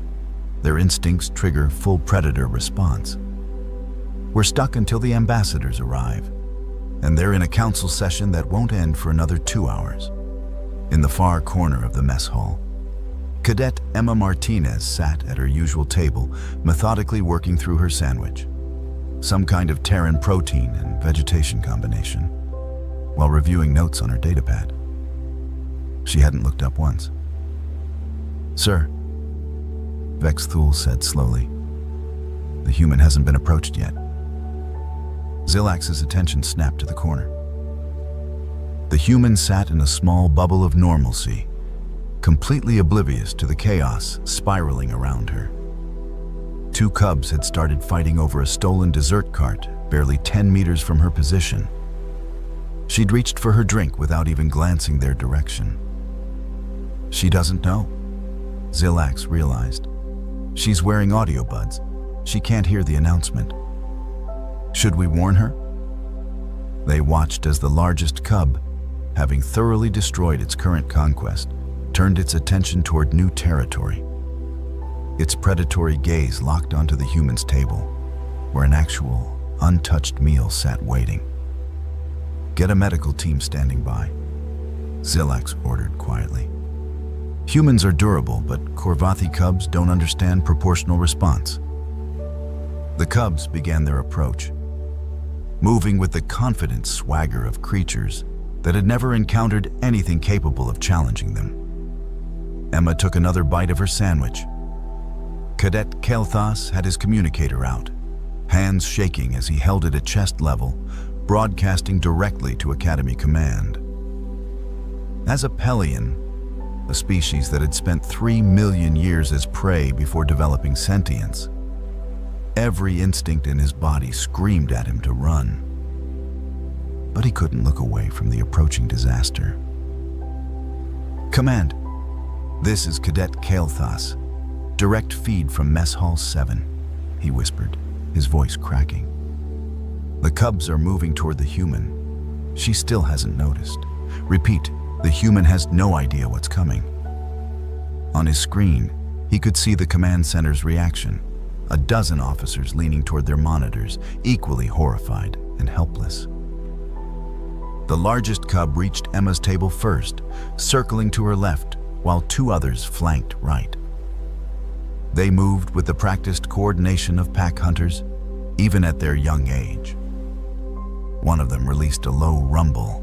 G: their instincts trigger full predator response. We're stuck until the ambassadors arrive, and they're in a council session that won't end for another 2 hours. In the far corner of the mess hall, Cadet Emma Martinez sat at her usual table, methodically working through her sandwich, some kind of Terran protein and vegetation combination, while reviewing notes on her datapad. She hadn't looked up once. "Sir," Vex Thule said slowly, "the human hasn't been approached yet." Zilax's attention snapped to the corner. The human sat in a small bubble of normalcy, completely oblivious to the chaos spiraling around her. 2 cubs had started fighting over a stolen dessert cart barely 10 meters from her position. She'd reached for her drink without even glancing their direction. She doesn't know, Zilax realized. She's wearing audio buds. She can't hear the announcement. Should we warn her? They watched as the largest cub, having thoroughly destroyed its current conquest, turned its attention toward new territory. Its predatory gaze locked onto the human's table, where an actual, untouched meal sat waiting. "Get a medical team standing by," Zilax ordered quietly. Humans are durable, but Korvathi cubs don't understand proportional response. The cubs began their approach, moving with the confident swagger of creatures that had never encountered anything capable of challenging them. Emma took another bite of her sandwich. Cadet Kael'thas had his communicator out, hands shaking as he held it at chest level, broadcasting directly to Academy Command. As a Pelian, a species that had spent 3 million years as prey before developing sentience, every instinct in his body screamed at him to run. But he couldn't look away from the approaching disaster. "Command, this is Cadet Kael'thas. Direct feed from Mess Hall 7, he whispered, his voice cracking. The cubs are moving toward the human. She still hasn't noticed. Repeat, the human has no idea what's coming. On his screen, he could see the command center's reaction. A dozen officers leaning toward their monitors, equally horrified and helpless. The largest cub reached Emma's table first, circling to her left, while 2 others flanked right. They moved with the practiced coordination of pack hunters, even at their young age. One of them released a low rumble,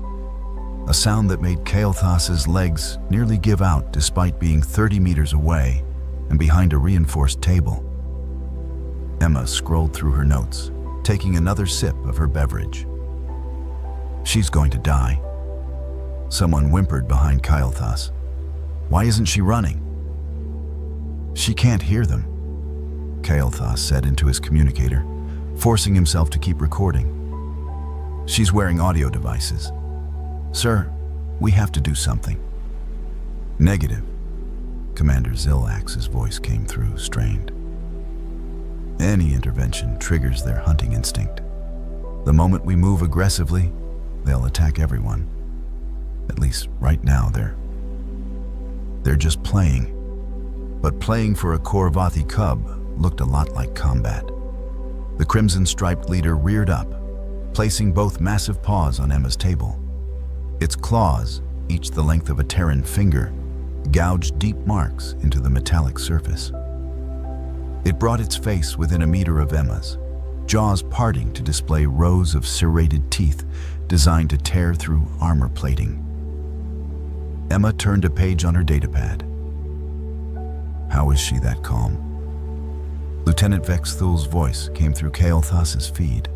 G: a sound that made Kael'thas's legs nearly give out despite being 30 meters away and behind a reinforced table. Emma scrolled through her notes, taking another sip of her beverage. She's going to die. Someone whimpered behind Kael'thas. Why isn't she running? She can't hear them, Kael'thas said into his communicator, forcing himself to keep recording. She's wearing audio devices. Sir, we have to do something. Negative. Commander Zilax's voice came through, strained. Any intervention triggers their hunting instinct. The moment we move aggressively, they'll attack everyone. At least right now, they're just playing. But playing for a Korvathi cub looked a lot like combat. The crimson-striped leader reared up, placing both massive paws on Emma's table. Its claws, each the length of a Terran finger, gouged deep marks into the metallic surface. It brought its face within a meter of Emma's, jaws parting to display rows of serrated teeth designed to tear through armor plating. Emma turned a page on her datapad. How is she that calm? Lieutenant Vex Thule's voice came through Kael'thas's feed.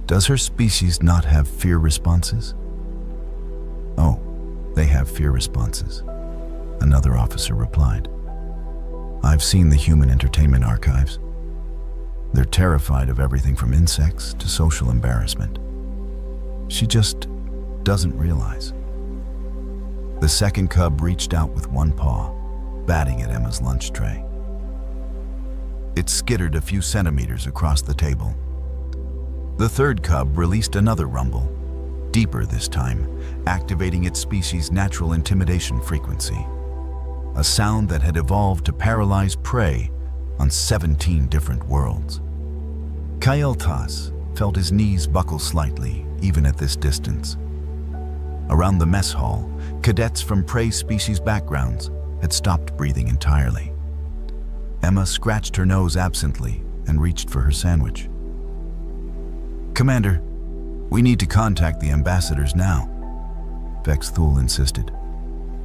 G: Does her species not have fear responses? Oh, they have fear responses, another officer replied. I've seen the human entertainment archives. They're terrified of everything from insects to social embarrassment. She just doesn't realize. The second cub reached out with one paw, batting at Emma's lunch tray. It skittered a few centimeters across the table. The third cub released another rumble, deeper this time, activating its species' natural intimidation frequency. A sound that had evolved to paralyze prey on 17 different worlds. Kael'thas felt his knees buckle slightly, even at this distance. Around the mess hall, cadets from prey species backgrounds had stopped breathing entirely. Emma scratched her nose absently and reached for her sandwich. "Commander, we need to contact the ambassadors now," Vex Thule insisted.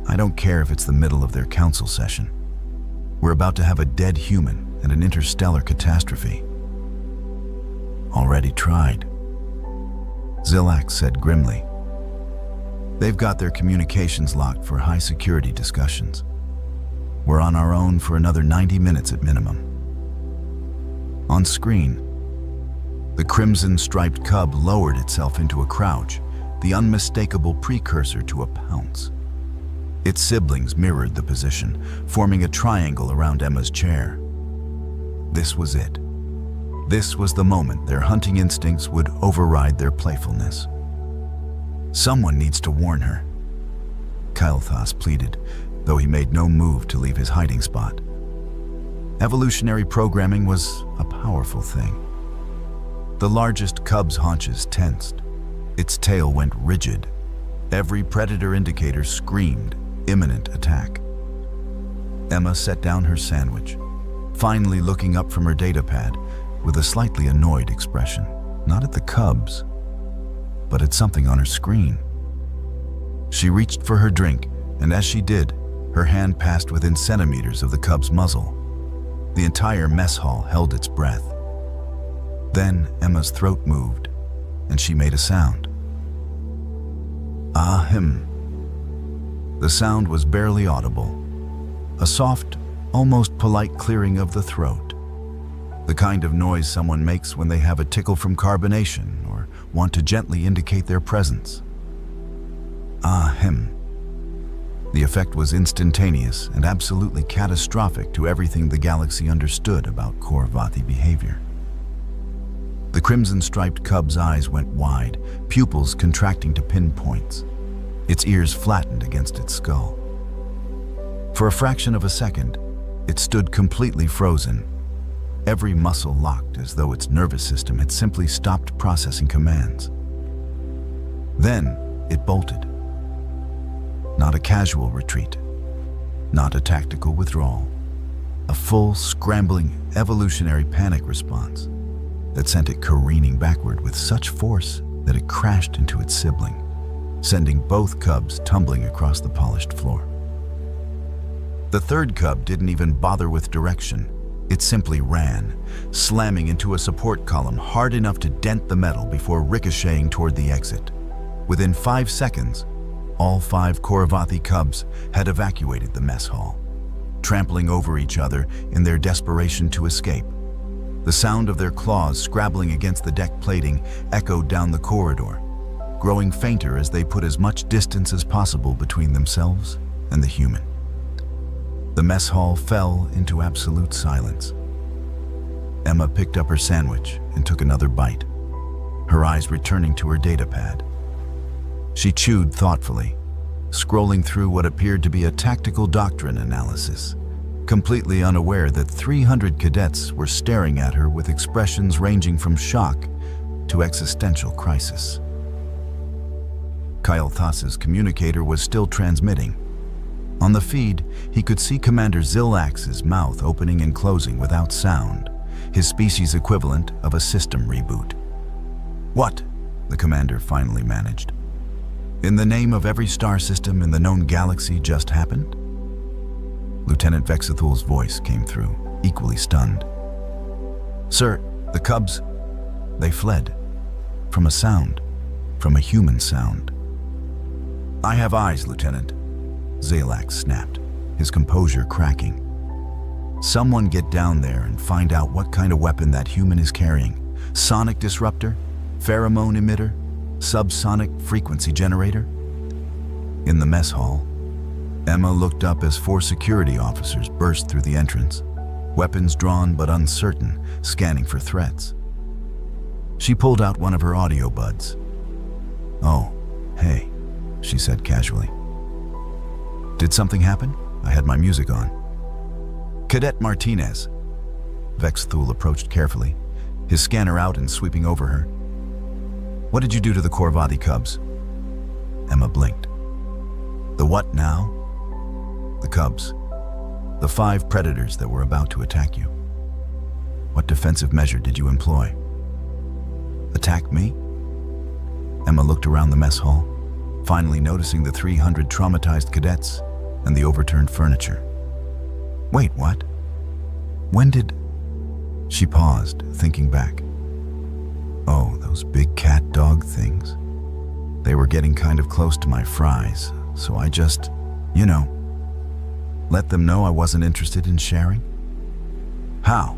G: "I don't care if it's the middle of their council session. We're about to have a dead human and an interstellar catastrophe." "Already tried," Zilax said grimly. "They've got their communications locked for high security discussions. We're on our own for another 90 minutes at minimum." On screen, the crimson-striped cub lowered itself into a crouch, the unmistakable precursor to a pounce. Its siblings mirrored the position, forming a triangle around Emma's chair. This was it. This was the moment their hunting instincts would override their playfulness. "Someone needs to warn her," Kael'thas pleaded, though he made no move to leave his hiding spot. Evolutionary programming was a powerful thing. The largest cub's haunches tensed. Its tail went rigid. Every predator indicator screamed imminent attack. Emma set down her sandwich, finally looking up from her datapad with a slightly annoyed expression, not at the cubs, but at something on her screen. She reached for her drink, and as she did, her hand passed within centimeters of the cub's muzzle. The entire mess hall held its breath. Then Emma's throat moved, and she made a sound. "Ahem." The sound was barely audible, a soft, almost polite clearing of the throat. The kind of noise someone makes when they have a tickle from carbonation or want to gently indicate their presence. Ahem. The effect was instantaneous and absolutely catastrophic to everything the galaxy understood about Khor-Vathi behavior. The crimson-striped cub's eyes went wide, pupils contracting to pinpoints. Its ears flattened against its skull. For a fraction of a second, it stood completely frozen, every muscle locked as though its nervous system had simply stopped processing commands. Then it bolted. Not a casual retreat, not a tactical withdrawal, a full, scrambling, evolutionary panic response that sent it careening backward with such force that it crashed into its sibling, sending both cubs tumbling across the polished floor. The third cub didn't even bother with direction. It simply ran, slamming into a support column hard enough to dent the metal before ricocheting toward the exit. Within 5 seconds, all 5 Khor-Vathi cubs had evacuated the mess hall, trampling over each other in their desperation to escape. The sound of their claws scrabbling against the deck plating echoed down the corridor, growing fainter as they put as much distance as possible between themselves and the human. The mess hall fell into absolute silence. Emma picked up her sandwich and took another bite, her eyes returning to her datapad. She chewed thoughtfully, scrolling through what appeared to be a tactical doctrine analysis, completely unaware that 300 cadets were staring at her with expressions ranging from shock to existential crisis. Kael'thas's communicator was still transmitting. On the feed, he could see Commander Zilax's mouth opening and closing without sound, his species equivalent of a system reboot. "What?" the commander finally managed. "In the name of every star system in the known galaxy just happened?" Lieutenant Vexithul's voice came through, equally stunned. "Sir, the cubs, they fled. From a sound. From a human sound." "I have eyes, Lieutenant," Zilax snapped, his composure cracking. "Someone get down there and find out what kind of weapon that human is carrying. Sonic disruptor? Pheromone emitter? Subsonic frequency generator?" In the mess hall, Emma looked up as 4 security officers burst through the entrance, weapons drawn but uncertain, scanning for threats. She pulled out one of her audio buds. "Oh, "Hey," she said casually. "Did something happen? I had my music on." "Cadet Martinez." Vex Thule approached carefully, his scanner out and sweeping over her. "What did you do to the Korvathi cubs?" Emma blinked. "The what now?" "The cubs. The 5 predators that were about to attack you. What defensive measure did you employ?" "Attack me?" Emma looked around the mess hall, finally noticing the 300 traumatized cadets and the overturned furniture. "Wait, what? When did—" She paused, thinking back. "Oh, those big cat dog things. They were getting kind of close to my fries, so I just, let them know I wasn't interested in sharing." "How?"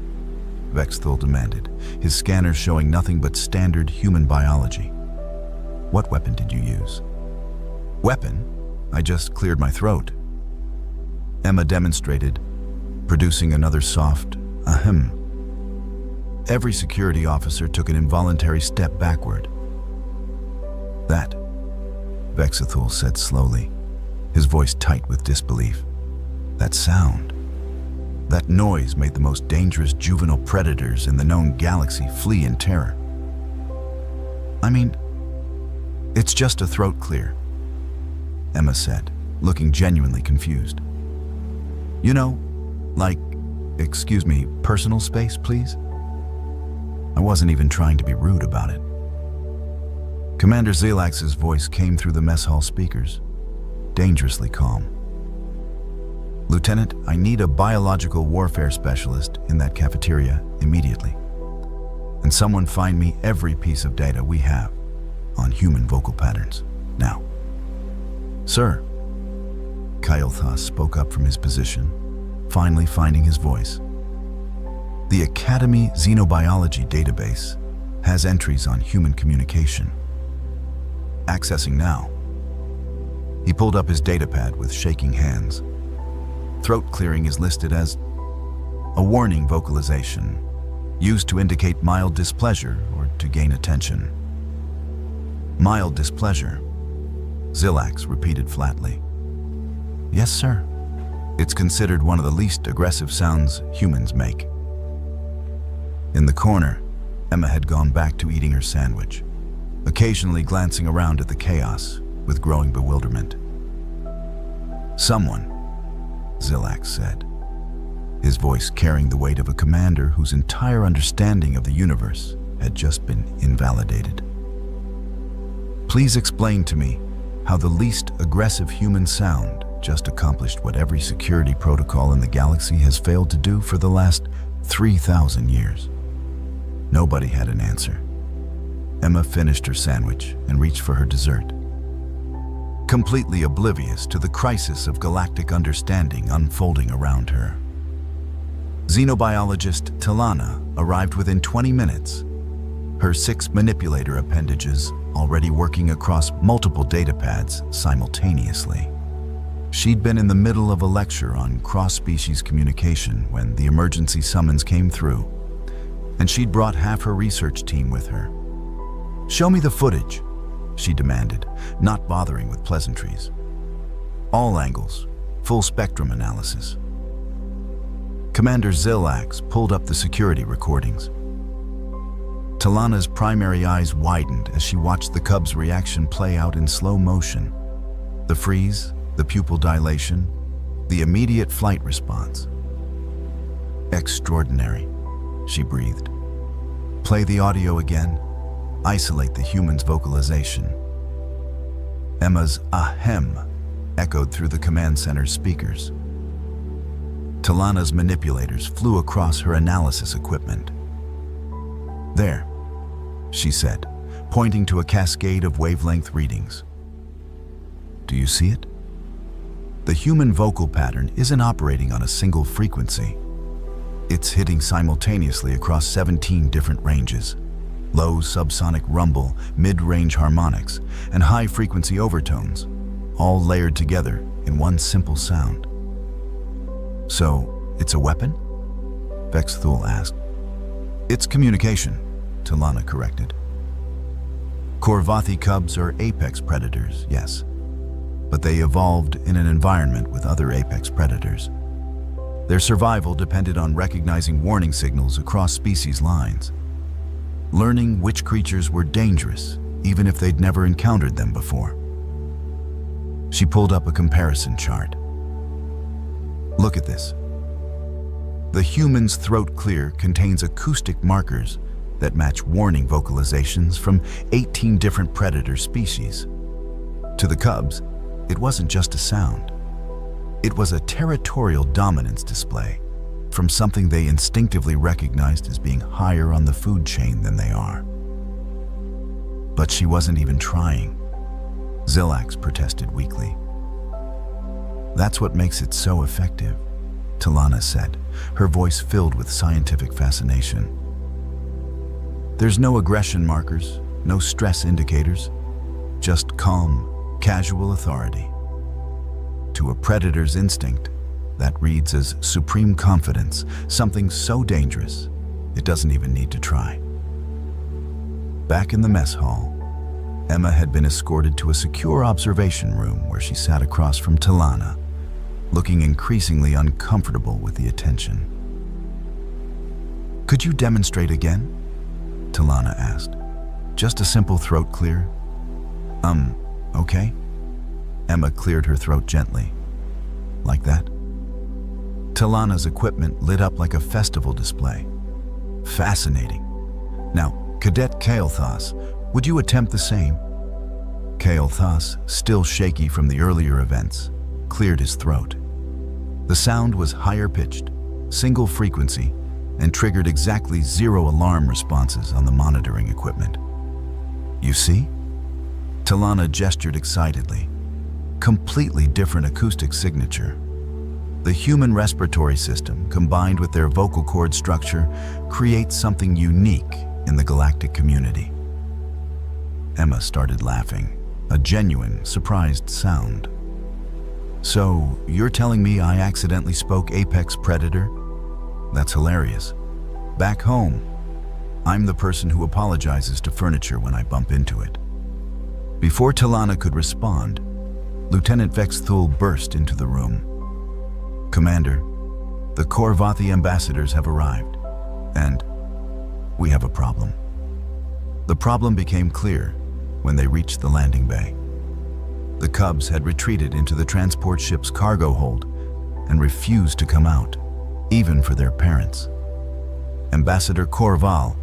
G: Vexthul demanded, his scanner showing nothing but standard human biology. "What weapon did you use?" "Weapon? I just cleared my throat." Emma demonstrated, producing another soft ahem. Every security officer took an involuntary step backward. "That," Vexthul said slowly, his voice tight with disbelief. "That sound, that noise made the most dangerous juvenile predators in the known galaxy flee in terror. I mean, it's just a throat clear," Emma said, looking genuinely confused. Excuse me, personal space, please?" I wasn't even trying to be rude about it. Commander Zelax's voice came through the mess hall speakers, dangerously calm. "Lieutenant, I need a biological warfare specialist in that cafeteria immediately. And someone find me every piece of data we have on human vocal patterns, now." "Sir," Kylthas spoke up from his position, finally finding his voice. "The Academy Xenobiology database has entries on human communication. Accessing now." He pulled up his datapad with shaking hands. Throat clearing is listed as a warning vocalization, used to indicate mild displeasure or to gain attention. "Mild displeasure," Zelax repeated flatly. "Yes, sir. It's considered one of the least aggressive sounds humans make." In the corner, Emma had gone back to eating her sandwich, occasionally glancing around at the chaos with growing bewilderment. "Someone," Zelax said, his voice carrying the weight of a commander whose entire understanding of the universe had just been invalidated. "Please explain to me how the least aggressive human sound just accomplished what every security protocol in the galaxy has failed to do for the last 3,000 years. Nobody had an answer. Emma finished her sandwich and reached for her dessert, completely oblivious to the crisis of galactic understanding unfolding around her. Xenobiologist Talana arrived within 20 minutes, her 6 manipulator appendages already working across multiple datapads simultaneously. She'd been in the middle of a lecture on cross-species communication when the emergency summons came through, and she'd brought half her research team with her. "Show me the footage," she demanded, not bothering with pleasantries. "All angles, full spectrum analysis." Commander Zelax pulled up the security recordings. Talana's primary eyes widened as she watched the cub's reaction play out in slow motion. The freeze, the pupil dilation, the immediate flight response. "Extraordinary," she breathed. "Play the audio again. Isolate the human's vocalization." Emma's ahem echoed through the command center's speakers. Talana's manipulators flew across her analysis equipment. "There," she said, pointing to a cascade of wavelength readings. "Do you see it? The human vocal pattern isn't operating on a single frequency. It's hitting simultaneously across 17 different ranges. Low subsonic rumble, mid-range harmonics, and high-frequency overtones, all layered together in one simple sound." "So, it's a weapon?" Vexthul asked. "It's communication," Talana corrected. Corvathi cubs are apex predators, yes, but they evolved in an environment with other apex predators. Their survival depended on recognizing warning signals across species lines, learning which creatures were dangerous, even if they'd never encountered them before. She pulled up a comparison chart. Look at this. The human's throat clear contains acoustic markers that match warning vocalizations from 18 different predator species. To the cubs, it wasn't just a sound. It was a territorial dominance display from something they instinctively recognized as being higher on the food chain than they are. But she wasn't even trying. Zilax protested weakly. That's what makes it so effective, Talana said, her voice filled with scientific fascination. There's no aggression markers, no stress indicators, just calm, casual authority. To a predator's instinct, that reads as supreme confidence, something so dangerous, it doesn't even need to try. Back in the mess hall, Emma had been escorted to a secure observation room where she sat across from Talana, looking increasingly uncomfortable with the attention. Could you demonstrate again? Talana asked. Just a simple throat clear? Okay. Emma cleared her throat gently. Like that? Talana's equipment lit up like a festival display. Fascinating. Now, Cadet Kael'thas, would you attempt the same? Kael'thas, still shaky from the earlier events, cleared his throat. The sound was higher pitched, single frequency, and triggered exactly 0 alarm responses on the monitoring equipment. You see? Talana gestured excitedly. Completely different acoustic signature. The human respiratory system, combined with their vocal cord structure, creates something unique in the galactic community. Emma started laughing, a genuine, surprised sound. So, you're telling me I accidentally spoke apex predator? That's hilarious. Back home, I'm the person who apologizes to furniture when I bump into it. Before Talana could respond, Lieutenant Vex Thul burst into the room. Commander, the Corvathi ambassadors have arrived, and we have a problem. The problem became clear when they reached the landing bay. The cubs had retreated into the transport ship's cargo hold and refused to come out, even for their parents. Ambassador Corval,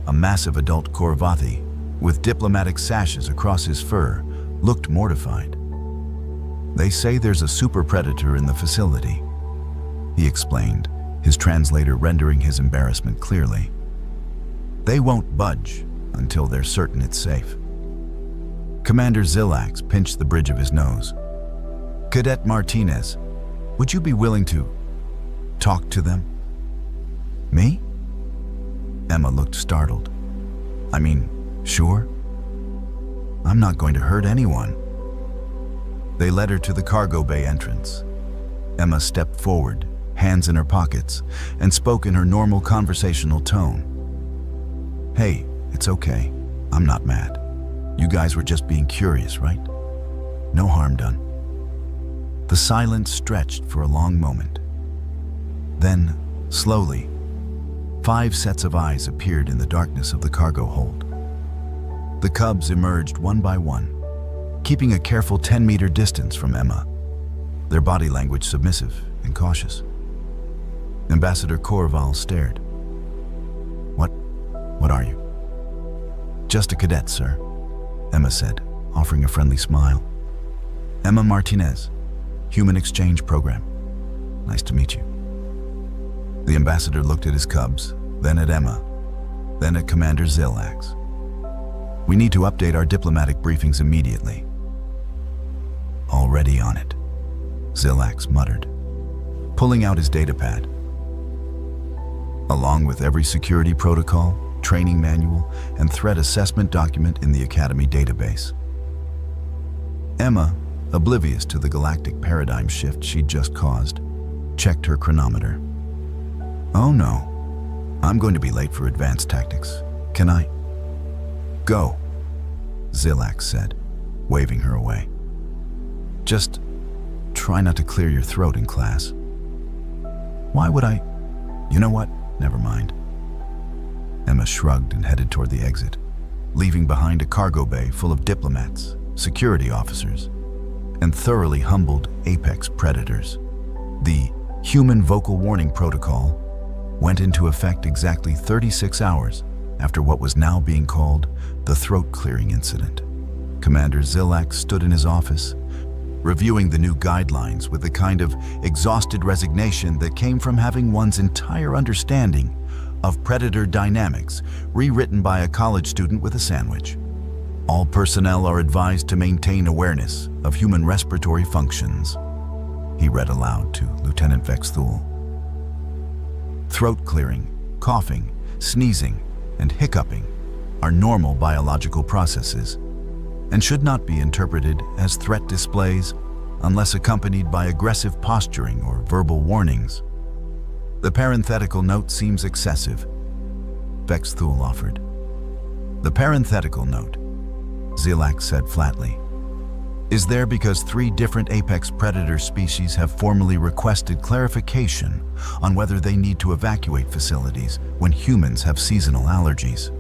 G: a massive adult Corvathi with diplomatic sashes across his fur, looked mortified. They say there's a super predator in the facility, he explained, his translator rendering his embarrassment clearly. They won't budge until they're certain it's safe. Commander Zilax pinched the bridge of his nose. Cadet Martinez, would you be willing to talk to them? Me? Emma looked startled. I mean, sure. I'm not going to hurt anyone. They led her to the cargo bay entrance. Emma stepped forward, hands in her pockets, and spoke in her normal conversational tone. Hey, it's okay. I'm not mad. You guys were just being curious, right? No harm done. The silence stretched for a long moment. Then, slowly, 5 sets of eyes appeared in the darkness of the cargo hold. The cubs emerged one by one, keeping a careful 10-meter distance from Emma, their body language submissive and cautious. Ambassador Corval stared. What are you? Just a cadet, sir, Emma said, offering a friendly smile. Emma Martinez, Human Exchange Program. Nice to meet you. The ambassador looked at his cubs, then at Emma, then at Commander Zilax. We need to update our diplomatic briefings immediately. Already on it, Zilax muttered, pulling out his datapad. Along with every security protocol, training manual, and threat assessment document in the Academy database. Emma, oblivious to the galactic paradigm shift she'd just caused, checked her chronometer. Oh no, I'm going to be late for advanced tactics. Can I? Go. Zilak said, waving her away. Just try not to clear your throat in class. Why would I? You know what? Never mind. Emma shrugged and headed toward the exit, leaving behind a cargo bay full of diplomats, security officers, and thoroughly humbled apex predators. The Human Vocal Warning Protocol went into effect exactly 36 hours after what was now being called the throat-clearing incident. Commander Zilak stood in his office, reviewing the new guidelines with the kind of exhausted resignation that came from having one's entire understanding of predator dynamics rewritten by a college student with a sandwich. All personnel are advised to maintain awareness of human respiratory functions, he read aloud to Lieutenant Vexthul. Throat clearing, coughing, sneezing, and hiccuping are normal biological processes and should not be interpreted as threat displays unless accompanied by aggressive posturing or verbal warnings. The parenthetical note seems excessive, Vexthul offered. The parenthetical note, Zilak said flatly, is there because 3 different apex predator species have formally requested clarification on whether they need to evacuate facilities when humans have seasonal allergies.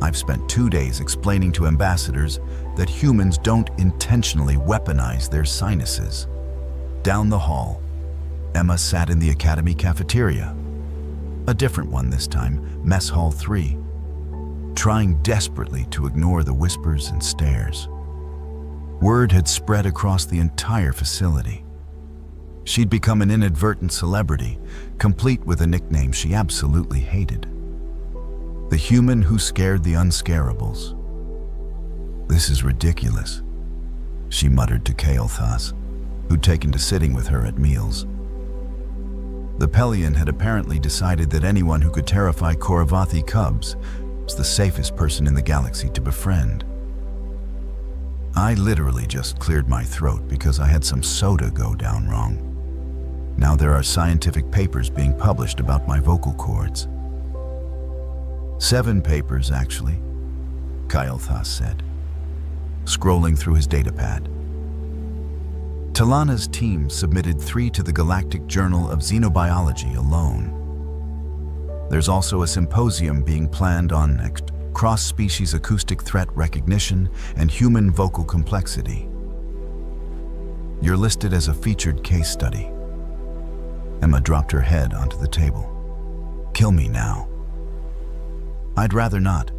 G: I've spent 2 days explaining to ambassadors that humans don't intentionally weaponize their sinuses. Down the hall, Emma sat in the academy cafeteria, a different one this time, Mess Hall 3, trying desperately to ignore the whispers and stares. Word had spread across the entire facility. She'd become an inadvertent celebrity, complete with a nickname she absolutely hated. The human who scared the unscarables. This is ridiculous, she muttered to Kael'thas, who'd taken to sitting with her at meals. The Pelion had apparently decided that anyone who could terrify Korvathi cubs was the safest person in the galaxy to befriend. I literally just cleared my throat because I had some soda go down wrong. Now there are scientific papers being published about my vocal cords. 7 papers, actually, Kael'thas said, scrolling through his datapad. Talana's team submitted 3 to the Galactic Journal of Xenobiology alone. There's also a symposium being planned on cross-species acoustic threat recognition and human vocal complexity. You're listed as a featured case study. Emma dropped her head onto the table. Kill me now. I'd rather not.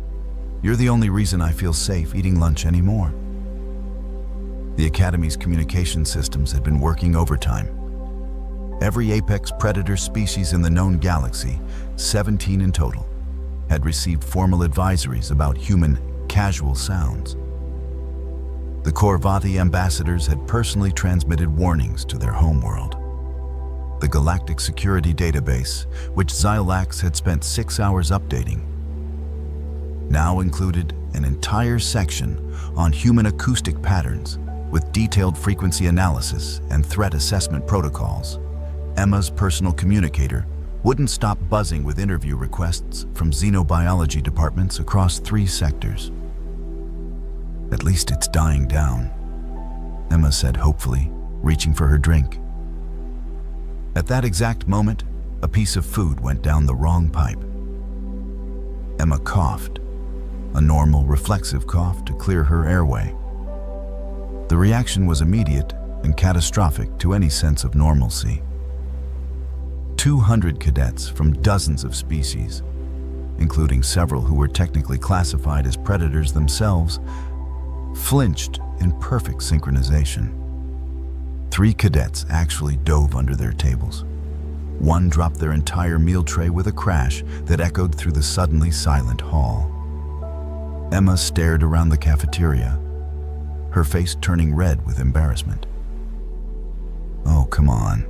G: You're the only reason I feel safe eating lunch anymore. The Academy's communication systems had been working overtime. Every apex predator species in the known galaxy, 17 in total, had received formal advisories about human casual sounds. The Korvathi ambassadors had personally transmitted warnings to their homeworld. The Galactic Security Database, which Xylax had spent 6 hours updating, now included an entire section on human acoustic patterns with detailed frequency analysis and threat assessment protocols. Emma's personal communicator wouldn't stop buzzing with interview requests from xenobiology departments across 3 sectors. At least it's dying down, Emma said hopefully, reaching for her drink. At that exact moment, a piece of food went down the wrong pipe. Emma coughed, a normal reflexive cough to clear her airway. The reaction was immediate and catastrophic to any sense of normalcy. 200 cadets from dozens of species, including several who were technically classified as predators themselves, flinched in perfect synchronization. 3 cadets actually dove under their tables. 1 dropped their entire meal tray with a crash that echoed through the suddenly silent hall. Emma stared around the cafeteria, her face turning red with embarrassment. Oh, come on.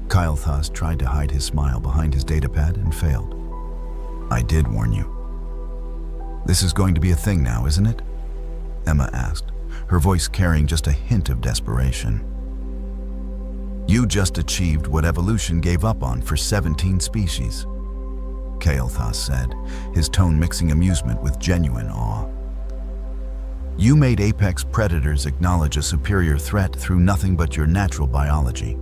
G: Kael'thas tried to hide his smile behind his datapad and failed. I did warn you. This is going to be a thing now, isn't it? Emma asked, her voice carrying just a hint of desperation. You just achieved what evolution gave up on for 17 species, Kael'thas said, his tone mixing amusement with genuine awe. You made apex predators acknowledge a superior threat through nothing but your natural biology.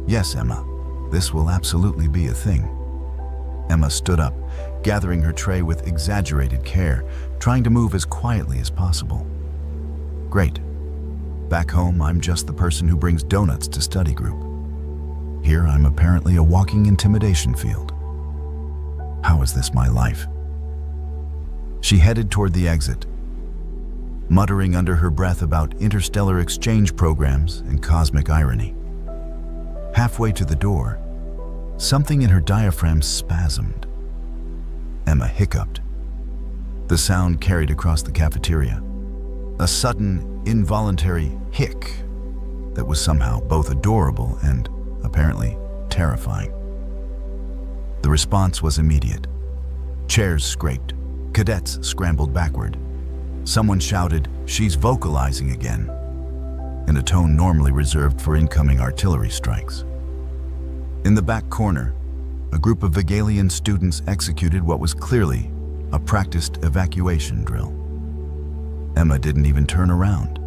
G: Yes, Emma, this will absolutely be a thing. Emma stood up, gathering her tray with exaggerated care, trying to move as quietly as possible. Great. Back home, I'm just the person who brings donuts to study group. Here, I'm apparently a walking intimidation field. How is this my life? She headed toward the exit, muttering under her breath about interstellar exchange programs and cosmic irony. Halfway to the door, something in her diaphragm spasmed. Emma hiccuped. The sound carried across the cafeteria. A sudden, involuntary hic that was somehow both adorable and, apparently, terrifying. The response was immediate. Chairs scraped. Cadets scrambled backward. Someone shouted, "She's vocalizing again," in a tone normally reserved for incoming artillery strikes. In the back corner, a group of Vigalian students executed what was clearly a practiced evacuation drill. Emma didn't even turn around.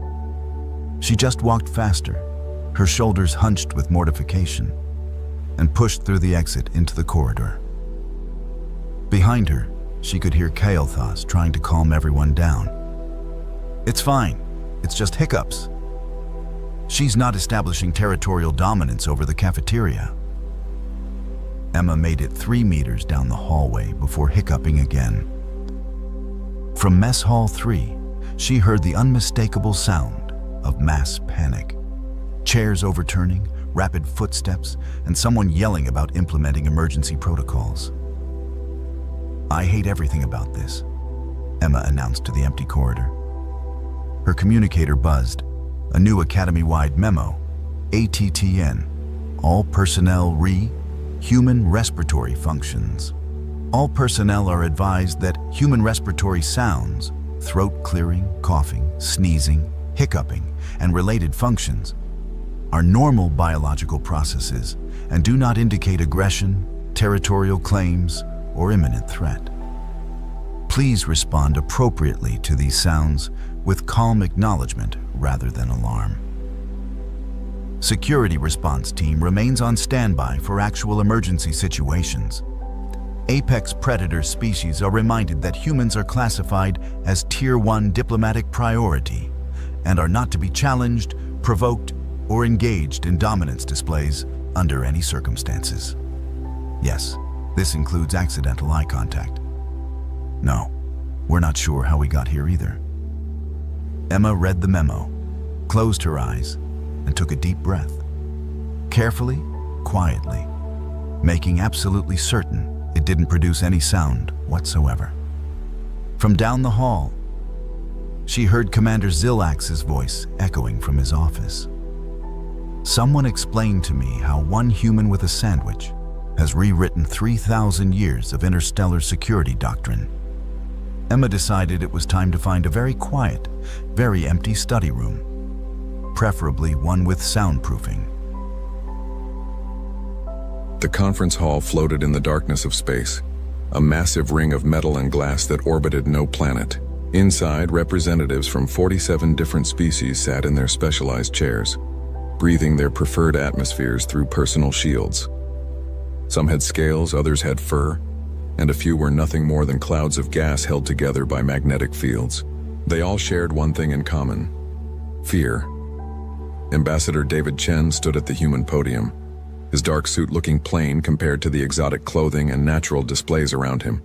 G: She just walked faster, her shoulders hunched with mortification, and pushed through the exit into the corridor. Behind her, she could hear Kael'thas trying to calm everyone down. "It's fine. It's just hiccups. She's not establishing territorial dominance over the cafeteria." Emma made it 3 meters down the hallway before hiccuping again. From Mess Hall 3, she heard the unmistakable sound of mass panic. Chairs overturning, rapid footsteps, and someone yelling about implementing emergency protocols. "I hate everything about this," Emma announced to the empty corridor. Her communicator buzzed. A new academy-wide memo. ATTN. All personnel human respiratory functions. All personnel are advised that human respiratory sounds, throat clearing, coughing, sneezing, hiccuping, and related functions are normal biological processes and do not indicate aggression, territorial claims, or imminent threat. Please respond appropriately to these sounds with calm acknowledgement rather than alarm. Security response team remains on standby for actual emergency situations. Apex predator species are reminded that humans are classified as Tier 1 diplomatic priority and are not to be challenged, provoked, or engaged in dominance displays under any circumstances. Yes, this includes accidental eye contact. No, we're not sure how we got here either. Emma read the memo, closed her eyes, and took a deep breath. Carefully, quietly, making absolutely certain it didn't produce any sound whatsoever. From down the hall, she heard Commander Zilax's voice echoing from his office. "Someone explained to me how one human with a sandwich has rewritten 3,000 years of interstellar security doctrine." Emma decided it was time to find a very quiet, very empty study room, preferably one with soundproofing.
A: The conference hall floated in the darkness of space, a massive ring of metal and glass that orbited no planet. Inside, representatives from 47 different species sat in their specialized chairs, breathing their preferred atmospheres through personal shields. Some had scales, others had fur, and a few were nothing more than clouds of gas held together by magnetic fields. They all shared one thing in common: fear. Ambassador David Chen stood at the human podium, his dark suit looking plain compared to the exotic clothing and natural displays around him.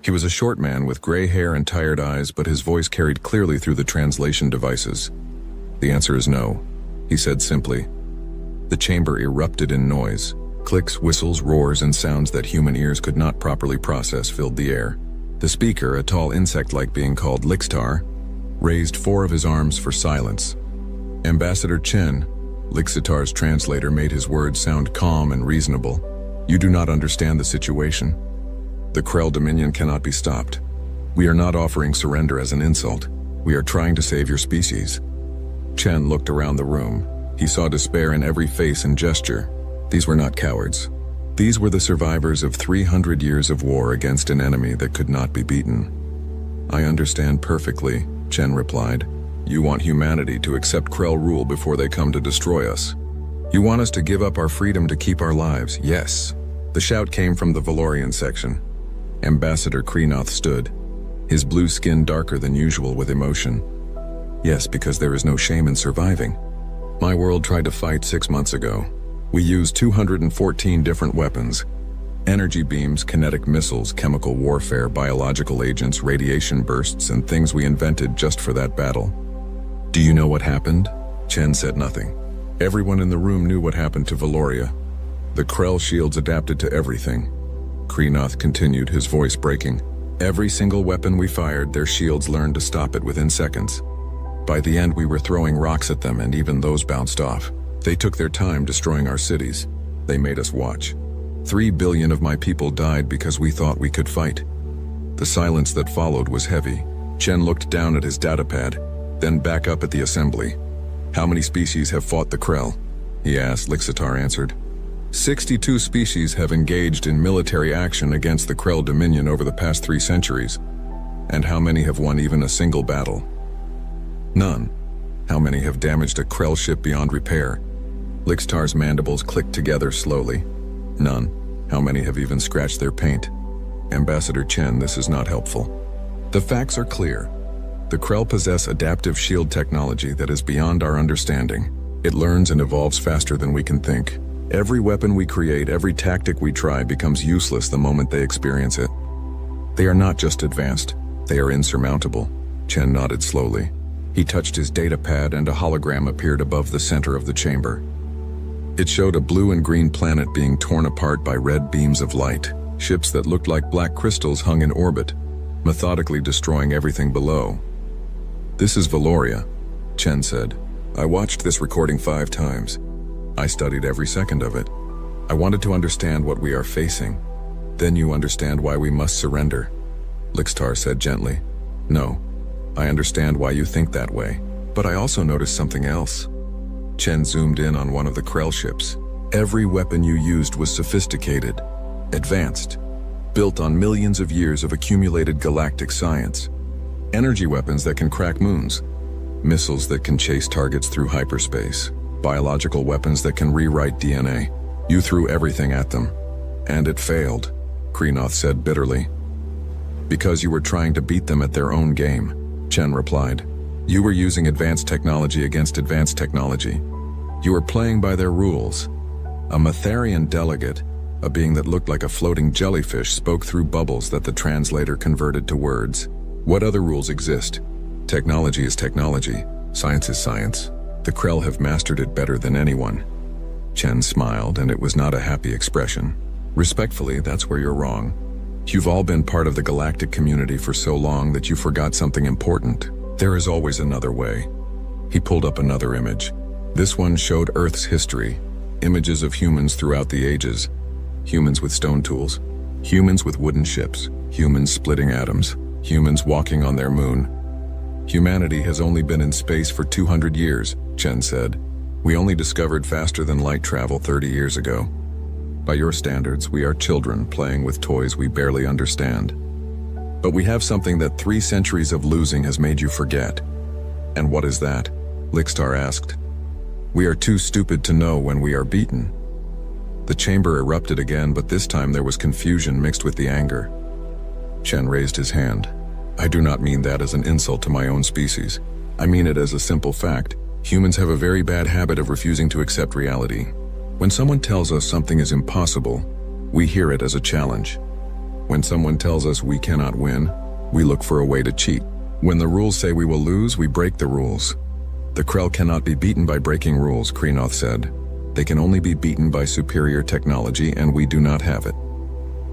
A: He was a short man with gray hair and tired eyes, but his voice carried clearly through the translation devices. "The answer is no," he said simply. The chamber erupted in noise. Clicks, whistles, roars, and sounds that human ears could not properly process filled the air. The speaker, a tall insect-like being called Lixtar, raised 4 of his arms for silence. Ambassador Chen, Lixitar's translator, made his words sound calm and reasonable. "You do not understand the situation. The Krell Dominion cannot be stopped. We are not offering surrender as an insult. We are trying to save your species." Chen looked around the room. He saw despair in every face and gesture. These were not cowards. These were the survivors of 300 years of war against an enemy that could not be beaten. "I understand perfectly," Chen replied. You want humanity to accept Krell rule before they come to destroy us. You want us to give up our freedom to keep our lives, yes. The shout came from the Valorian section. Ambassador Kreenoth stood, his blue skin darker than usual with emotion. Yes, because there is no shame in surviving. My world tried to fight 6 months ago. We used 214 different weapons. Energy beams, kinetic missiles, chemical warfare, biological agents, radiation bursts, and things we invented just for that battle. Do you know what happened? Chen said nothing. Everyone in the room knew what happened to Valoria. The Krell shields adapted to everything. Kreenoth continued, his voice breaking. Every single weapon we fired, their shields learned to stop it within seconds. By the end, we were throwing rocks at them, and even those bounced off. They took their time destroying our cities. They made us watch. 3 billion of my people died because we thought we could fight. The silence that followed was heavy. Chen looked down at his datapad, then back up at the assembly. How many species have fought the Krell? He asked. Lixitar answered. 62 species have engaged in military action against the Krell Dominion over the past 3 centuries. And how many have won even a single battle? None. How many have damaged a Krell ship beyond repair? Lixitar's mandibles clicked together slowly. None. How many have even scratched their paint? Ambassador Chen, this is not helpful. The facts are clear. The Krell possess adaptive shield technology that is beyond our understanding. It learns and evolves faster than we can think. Every weapon we create, every tactic we try becomes useless the moment they experience it. They are not just advanced, they are insurmountable. Chen nodded slowly. He touched his data pad and a hologram appeared above the center of the chamber. It showed a blue and green planet being torn apart by red beams of light. Ships that looked like black crystals hung in orbit, methodically destroying everything below. This is Valoria, Chen said. I watched this recording 5 times. I studied every second of it. I wanted to understand what we are facing. Then you understand why we must surrender. Lixitar said gently. No, I understand why you think that way, but I also noticed something else. Chen zoomed in on one of the Krell ships. Every weapon you used was sophisticated, advanced, built on millions of years of accumulated galactic science. Energy weapons that can crack moons, missiles that can chase targets through hyperspace, biological weapons that can rewrite DNA. You threw everything at them. And it failed, Kreenoth said bitterly. Because you were trying to beat them at their own game, Chen replied. You were using advanced technology against advanced technology. You were playing by their rules. A Matharian delegate, a being that looked like a floating jellyfish, spoke through bubbles that the translator converted to words. What other rules exist? Technology is technology. Science is science. The Krell have mastered it better than anyone. Chen smiled, and it was not a happy expression. Respectfully, that's where you're wrong. You've all been part of the galactic community for so long that you forgot something important. There is always another way. He pulled up another image. This one showed Earth's history, images of humans throughout the ages. Humans with stone tools, humans with wooden ships, humans splitting atoms, humans walking on their moon. Humanity has only been in space for 200 years, Chen said. We only discovered faster than light travel 30 years ago. By your standards, we are children playing with toys we barely understand. But we have something that 3 centuries of losing has made you forget. And what is that? Lixitar asked. We are too stupid to know when we are beaten. The chamber erupted again, but this time there was confusion mixed with the anger. Chen raised his hand. I do not mean that as an insult to my own species. I mean it as a simple fact. Humans have a very bad habit of refusing to accept reality. When someone tells us something is impossible, we hear it as a challenge. When someone tells us we cannot win, we look for a way to cheat. When the rules say we will lose, we break the rules. The Krell cannot be beaten by breaking rules, Kreenoth said. They can only be beaten by superior technology, and we do not have it.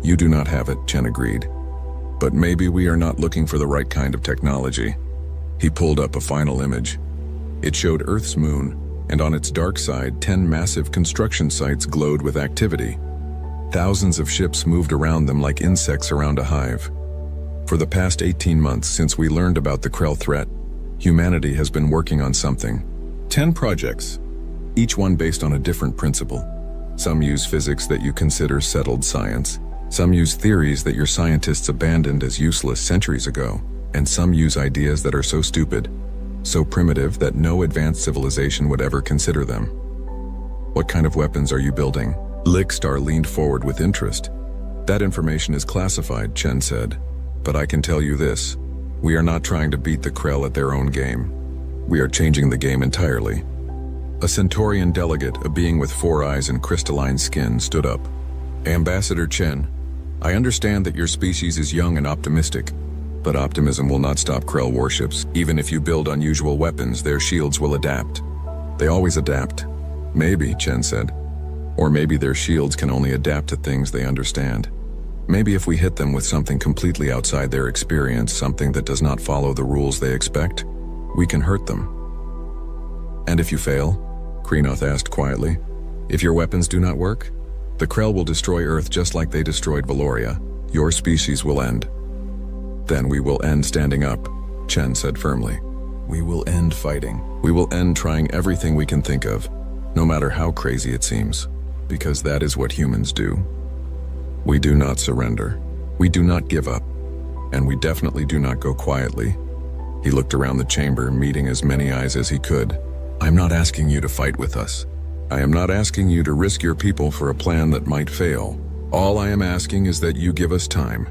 A: You do not have it, Chen agreed. But maybe we are not looking for the right kind of technology. He pulled up a final image. It showed Earth's moon, and on its dark side, 10 massive construction sites glowed with activity. Thousands of ships moved around them like insects around a hive. For the past 18 months since we learned about the Krell threat, humanity has been working on something. 10 projects, each one based on a different principle. Some use physics that you consider settled science. Some use theories that your scientists abandoned as useless centuries ago. And some use ideas that are so stupid, so primitive that no advanced civilization would ever consider them. What kind of weapons are you building? Lickstar leaned forward with interest. That information is classified, Chen said. But I can tell you this. We are not trying to beat the Krell at their own game. We are changing the game entirely. A Centaurian delegate, a being with 4 eyes and crystalline skin, stood up. Ambassador Chen, I understand that your species is young and optimistic, but optimism will not stop Krell warships. Even if you build unusual weapons, their shields will adapt. They always adapt. Maybe, Chen said. Or maybe their shields can only adapt to things they understand. Maybe if we hit them with something completely outside their experience, something that does not follow the rules they expect, we can hurt them. And if you fail? Kreenoth asked quietly. If your weapons do not work? The Krell will destroy Earth just like they destroyed Valoria. Your species will end. Then we will end standing up, Chen said firmly. We will end fighting. We will end trying everything we can think of, no matter how crazy it seems, because that is what humans do. We do not surrender. We do not give up. And we definitely do not go quietly. He looked around the chamber, meeting as many eyes as he could. I'm not asking you to fight with us. I am not asking you to risk your people for a plan that might fail. All I am asking is that you give us time.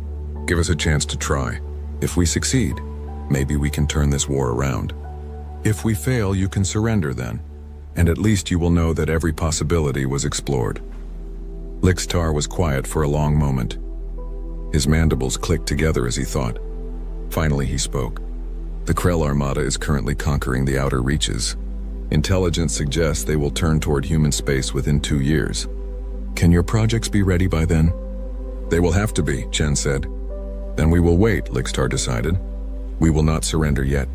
A: Give us a chance to try. If we succeed, maybe we can turn this war around. If we fail, you can surrender then. And at least you will know that every possibility was explored. Lickstar was quiet for a long moment. His mandibles clicked together as he thought. Finally he spoke. The Krell Armada is currently conquering the outer reaches. Intelligence suggests they will turn toward human space within 2 years. Can your projects be ready by then? They will have to be, Chen said. Then we will wait, Lickstar decided. We will not surrender yet.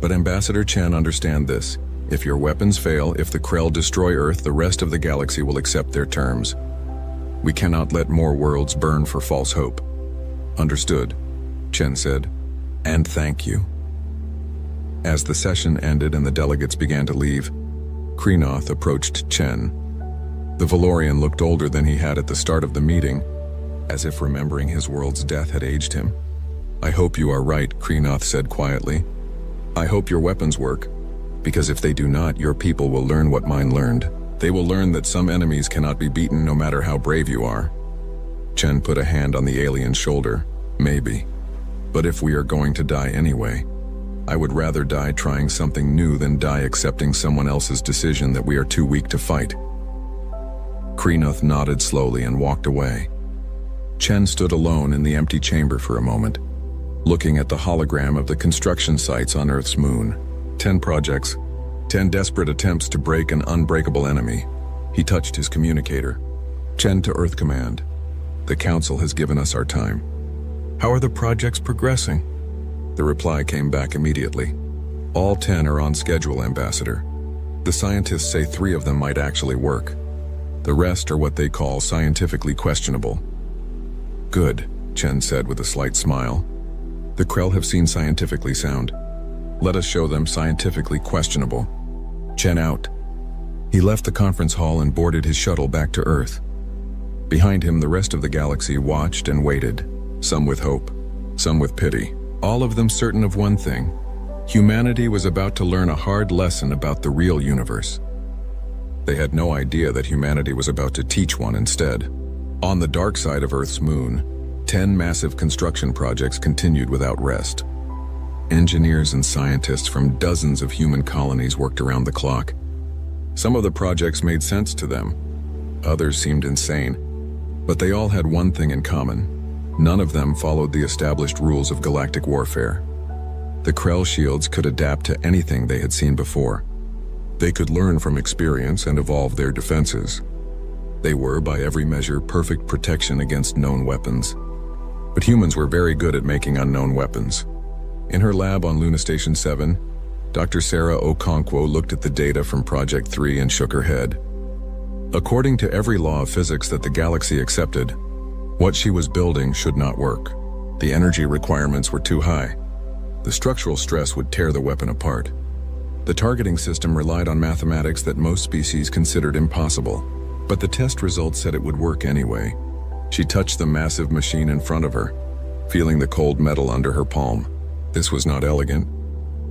A: But Ambassador Chen, understand this. If your weapons fail, if the Krell destroy Earth, the rest of the galaxy will accept their terms. We cannot let more worlds burn for false hope. Understood, Chen said. And thank you. As the session ended and the delegates began to leave, Kreenoth approached Chen. The Valorian looked older than he had at the start of the meeting, as if remembering his world's death had aged him. I hope you are right, Kreenoth said quietly. I hope your weapons work, because if they do not, your people will learn what mine learned. They will learn that some enemies cannot be beaten no matter how brave you are. Chen put a hand on the alien's shoulder. Maybe. But if we are going to die anyway, I would rather die trying something new than die accepting someone else's decision that we are too weak to fight. Kreenoth nodded slowly and walked away. Chen stood alone in the empty chamber for a moment, looking at the hologram of the construction sites on Earth's moon. 10 projects, 10 desperate attempts to break an unbreakable enemy. He touched his communicator. Chen to Earth Command. The Council has given us our time. How are the projects progressing? The reply came back immediately. All 10 are on schedule, Ambassador. The scientists say 3 of them might actually work. The rest are what they call scientifically questionable. Good, Chen said with a slight smile. The Krell have seen scientifically sound. Let us show them scientifically questionable. Chen out. He left the conference hall and boarded his shuttle back to Earth. Behind him, the rest of the galaxy watched and waited, some with hope, some with pity, all of them certain of one thing. Humanity was about to learn a hard lesson about the real universe. They had no idea that humanity was about to teach one instead. On the dark side of Earth's moon, 10 massive construction projects continued without rest. Engineers and scientists from dozens of human colonies worked around the clock. Some of the projects made sense to them. Others seemed insane. But they all had one thing in common. None of them followed the established rules of galactic warfare. The Krell shields could adapt to anything they had seen before. They could learn from experience and evolve their defenses. They were, by every measure, perfect protection against known weapons. But humans were very good at making unknown weapons. In her lab on Luna Station 7, Dr. Sarah Okonkwo looked at the data from Project 3 and shook her head. According to every law of physics that the galaxy accepted, what she was building should not work. The energy requirements were too high. The structural stress would tear the weapon apart. The targeting system relied on mathematics that most species considered impossible. But the test results said it would work anyway. She touched the massive machine in front of her, feeling the cold metal under her palm. This was not elegant.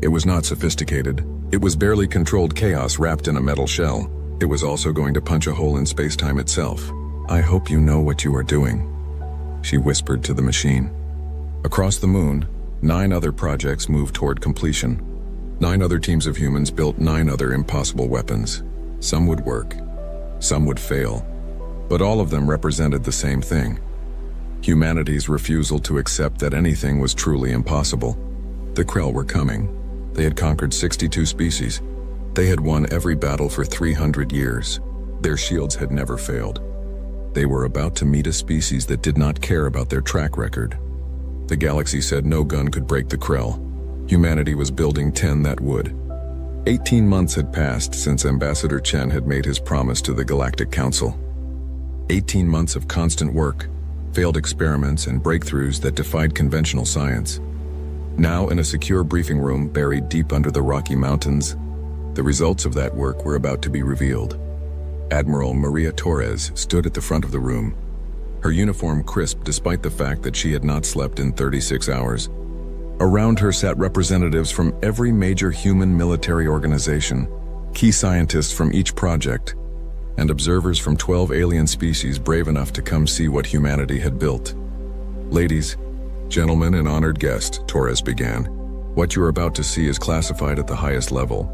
A: It was not sophisticated. It was barely controlled chaos wrapped in a metal shell. It was also going to punch a hole in space-time itself. "I hope you know what you are doing," she whispered to the machine. Across the moon, 9 other projects moved toward completion. 9 other teams of humans built 9 other impossible weapons. Some would work, some would fail, but all of them represented the same thing: humanity's refusal to accept that anything was truly impossible. The Krell were coming. They had conquered 62 species. They had won every battle for 300 years. Their shields had never failed. They were about to meet a species that did not care about their track record. The galaxy said no gun could break the Krell. Humanity was building 10 that would. 18 months had passed since Ambassador Chen had made his promise to the Galactic Council. 18 months of constant work, failed experiments, and breakthroughs that defied conventional science. Now, in a secure briefing room buried deep under the Rocky Mountains, the results of that work were about to be revealed. Admiral Maria Torres stood at the front of the room, her uniform crisp despite the fact that she had not slept in 36 hours. Around her sat representatives from every major human military organization, key scientists from each project, and observers from 12 alien species brave enough to come see what humanity had built. "Ladies, gentlemen, and honored guest," Torres began, "what you are about to see is classified at the highest level.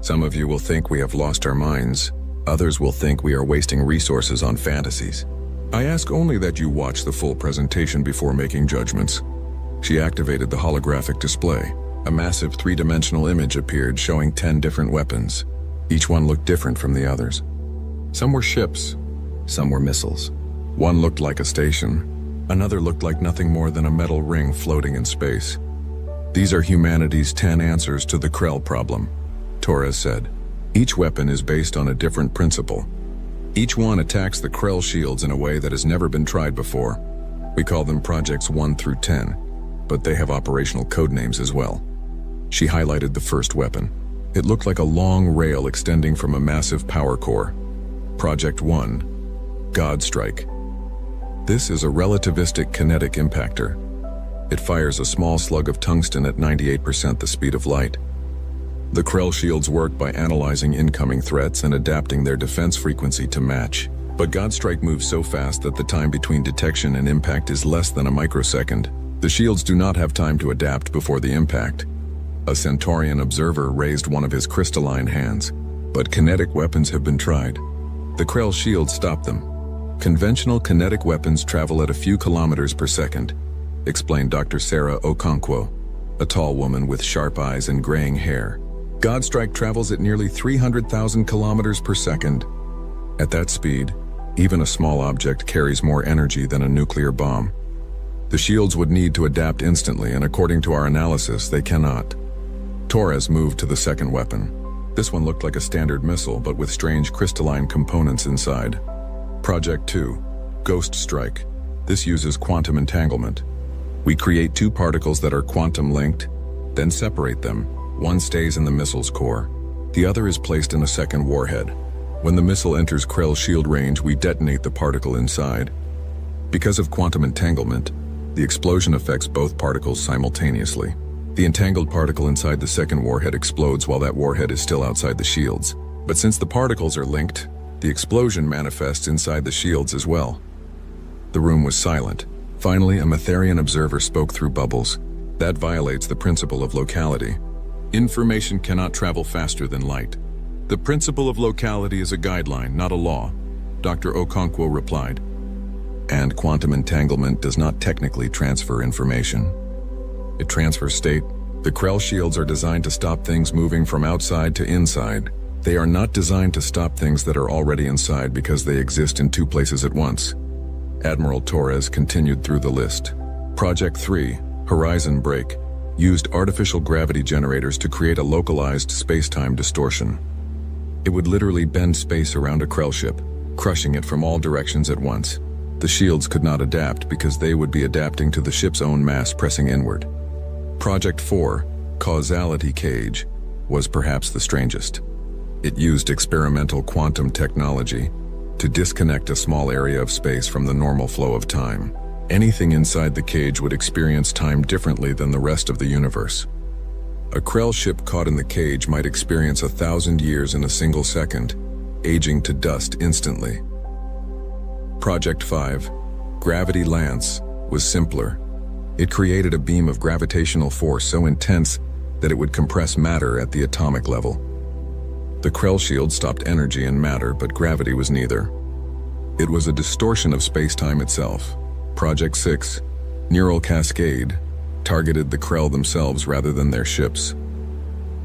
A: Some of you will think we have lost our minds. Others will think we are wasting resources on fantasies. I ask only that you watch the full presentation before making judgments." She activated the holographic display. A massive 3-dimensional image appeared showing 10 different weapons. Each one looked different from the others. Some were ships, some were missiles. One looked like a station, another looked like nothing more than a metal ring floating in space. "These are humanity's 10 answers to the Krell problem," Torres said. "Each weapon is based on a different principle. Each one attacks the Krell shields in a way that has never been tried before. We call them Projects 1 through 10, but they have operational code names as well." She highlighted the first weapon. It looked like a long rail extending from a massive power core. Project 1, God Strike. This is a relativistic kinetic impactor. It fires a small slug of tungsten at 98% the speed of light. The Krell shields work by analyzing incoming threats and adapting their defense frequency to match. But Godstrike moves so fast that the time between detection and impact is less than a microsecond. The shields do not have time to adapt before the impact. A Centaurian observer raised one of his crystalline hands. But kinetic weapons have been tried. The Krell shields stop them. "Conventional kinetic weapons travel at a few kilometers per second," explained Dr. Sarah Okonkwo, a tall woman with sharp eyes and graying hair. "Godstrike travels at nearly 300,000 kilometers per second. At that speed, even a small object carries more energy than a nuclear bomb. The shields would need to adapt instantly, and according to our analysis, they cannot." Torres moved to the second weapon. This one looked like a standard missile, but with strange crystalline components inside. Project 2, Ghost Strike. This uses quantum entanglement. We create 2 particles that are quantum linked, then separate them. One stays in the missile's core. The other is placed in a second warhead. When the missile enters Krell's shield range, we detonate the particle inside. Because of quantum entanglement, the explosion affects both particles simultaneously. The entangled particle inside the second warhead explodes while that warhead is still outside the shields. But since the particles are linked, the explosion manifests inside the shields as well. The room was silent. Finally, a Matharian observer spoke through bubbles. "That violates the principle of locality. Information cannot travel faster than light. The principle of locality is a guideline, not a law," Dr. Okonkwo replied. "And quantum entanglement does not technically transfer information. It transfers state. The Krell shields are designed to stop things moving from outside to inside. They are not designed to stop things that are already inside because they exist in 2 places at once." Admiral Torres continued through the list. Project 3, Horizon Break, used artificial gravity generators to create a localized space-time distortion. It would literally bend space around a Krell ship, crushing it from all directions at once. The shields could not adapt because they would be adapting to the ship's own mass pressing inward. Project 4, Causality Cage, was perhaps the strangest. It used experimental quantum technology to disconnect a small area of space from the normal flow of time. Anything inside the cage would experience time differently than the rest of the universe. A Krell ship caught in the cage might experience 1,000 years in a single second, aging to dust instantly. Project 5, Gravity Lance, was simpler. It created a beam of gravitational force so intense that it would compress matter at the atomic level. The Krell shield stopped energy and matter, but gravity was neither. It was a distortion of space-time itself. Project 6, Neural Cascade, targeted the Krell themselves rather than their ships.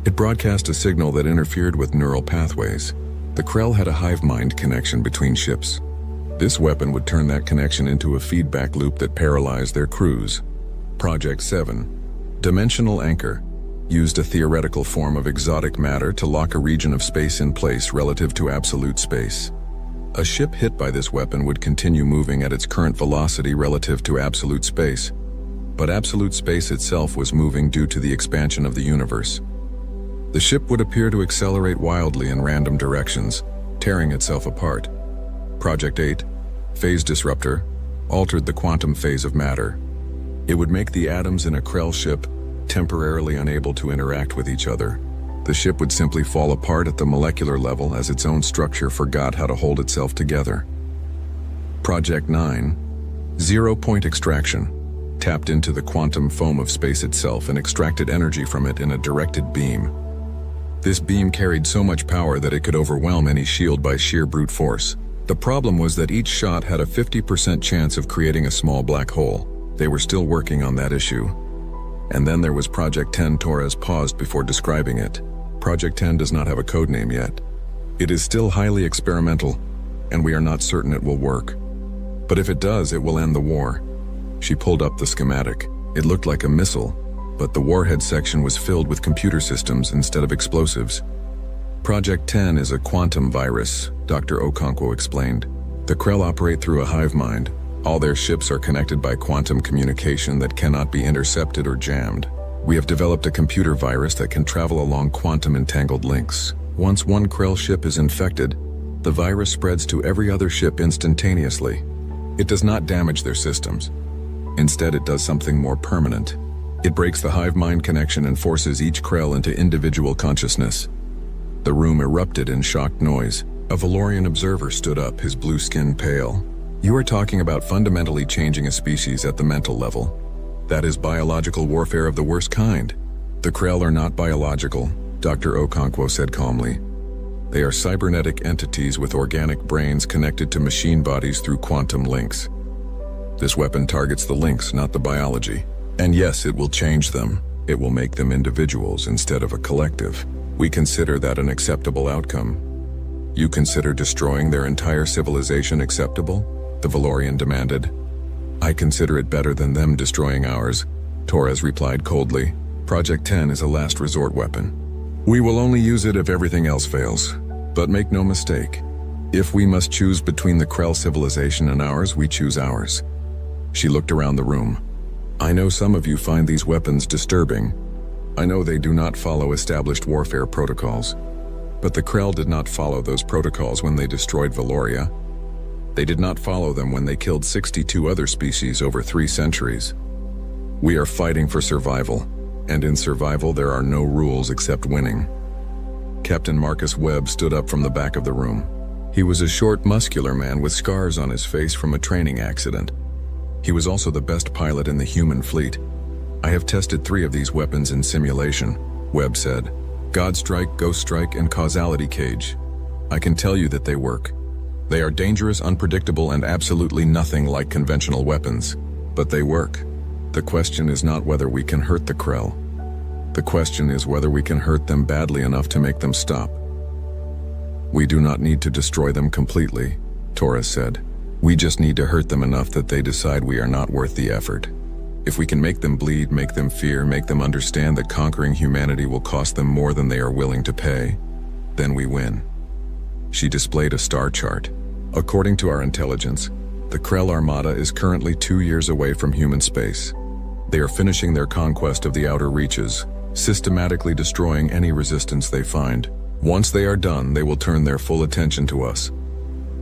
A: It broadcast a signal that interfered with neural pathways. The Krell had a hive mind connection between ships. This weapon would turn that connection into a feedback loop that paralyzed their crews. Project 7, Dimensional Anchor, used a theoretical form of exotic matter to lock a region of space in place relative to absolute space. A ship hit by this weapon would continue moving at its current velocity relative to absolute space, but absolute space itself was moving due to the expansion of the universe. The ship would appear to accelerate wildly in random directions, tearing itself apart. Project 8, Phase Disruptor, altered the quantum phase of matter. It would make the atoms in a Krell ship temporarily unable to interact with each other. The ship would simply fall apart at the molecular level as its own structure forgot how to hold itself together. Project 9, Zero-Point Extraction, tapped into the quantum foam of space itself and extracted energy from it in a directed beam. This beam carried so much power that it could overwhelm any shield by sheer brute force. The problem was that each shot had a 50% chance of creating a small black hole. They were still working on that issue. And then there was Project 10. Torres paused before describing it. Project 10 does not have a codename yet. It is still highly experimental, and we are not certain it will work. But if it does, it will end the war. She pulled up the schematic. It looked like a missile, but the warhead section was filled with computer systems instead of explosives. Project 10 is a quantum virus, Dr. Okonkwo explained. The Krell operate through a hive mind. All their ships are connected by quantum communication that cannot be intercepted or jammed. We have developed a computer virus that can travel along quantum-entangled links. Once one Krell ship is infected, the virus spreads to every other ship instantaneously. It does not damage their systems. Instead, it does something more permanent. It breaks the hive mind connection and forces each Krell into individual consciousness. The room erupted in shocked noise. A Valorian observer stood up, his blue skin pale. You are talking about fundamentally changing a species at the mental level. That is biological warfare of the worst kind. The Krell are not biological, Dr. Okonkwo said calmly. They are cybernetic entities with organic brains connected to machine bodies through quantum links. This weapon targets the links, not the biology. And yes, it will change them. It will make them individuals instead of a collective. We consider that an acceptable outcome. You consider destroying their entire civilization acceptable? The Valorian demanded. I consider it better than them destroying ours, Torres replied coldly. Project 10 is a last resort weapon. We will only use it if everything else fails. But make no mistake, if we must choose between the Krell civilization and ours, we choose ours. She looked around the room. I know some of you find these weapons disturbing. I know they do not follow established warfare protocols. But the Krell did not follow those protocols when they destroyed Valoria. They did not follow them when they killed 62 other species over 3 centuries. We are fighting for survival, and in survival there are no rules except winning. Captain Marcus Webb stood up from the back of the room. He was a short, muscular man with scars on his face from a training accident. He was also the best pilot in the human fleet. I have tested 3 of these weapons in simulation, Webb said. God Strike, Ghost Strike, and Causality Cage. I can tell you that they work. They are dangerous, unpredictable, and absolutely nothing like conventional weapons. But they work. The question is not whether we can hurt the Krell. The question is whether we can hurt them badly enough to make them stop. We do not need to destroy them completely, Torres said. We just need to hurt them enough that they decide we are not worth the effort. If we can make them bleed, make them fear, make them understand that conquering humanity will cost them more than they are willing to pay, then we win. She displayed a star chart. According to our intelligence, the Krell Armada is currently 2 years away from human space. They are finishing their conquest of the outer reaches, systematically destroying any resistance they find. Once they are done, they will turn their full attention to us.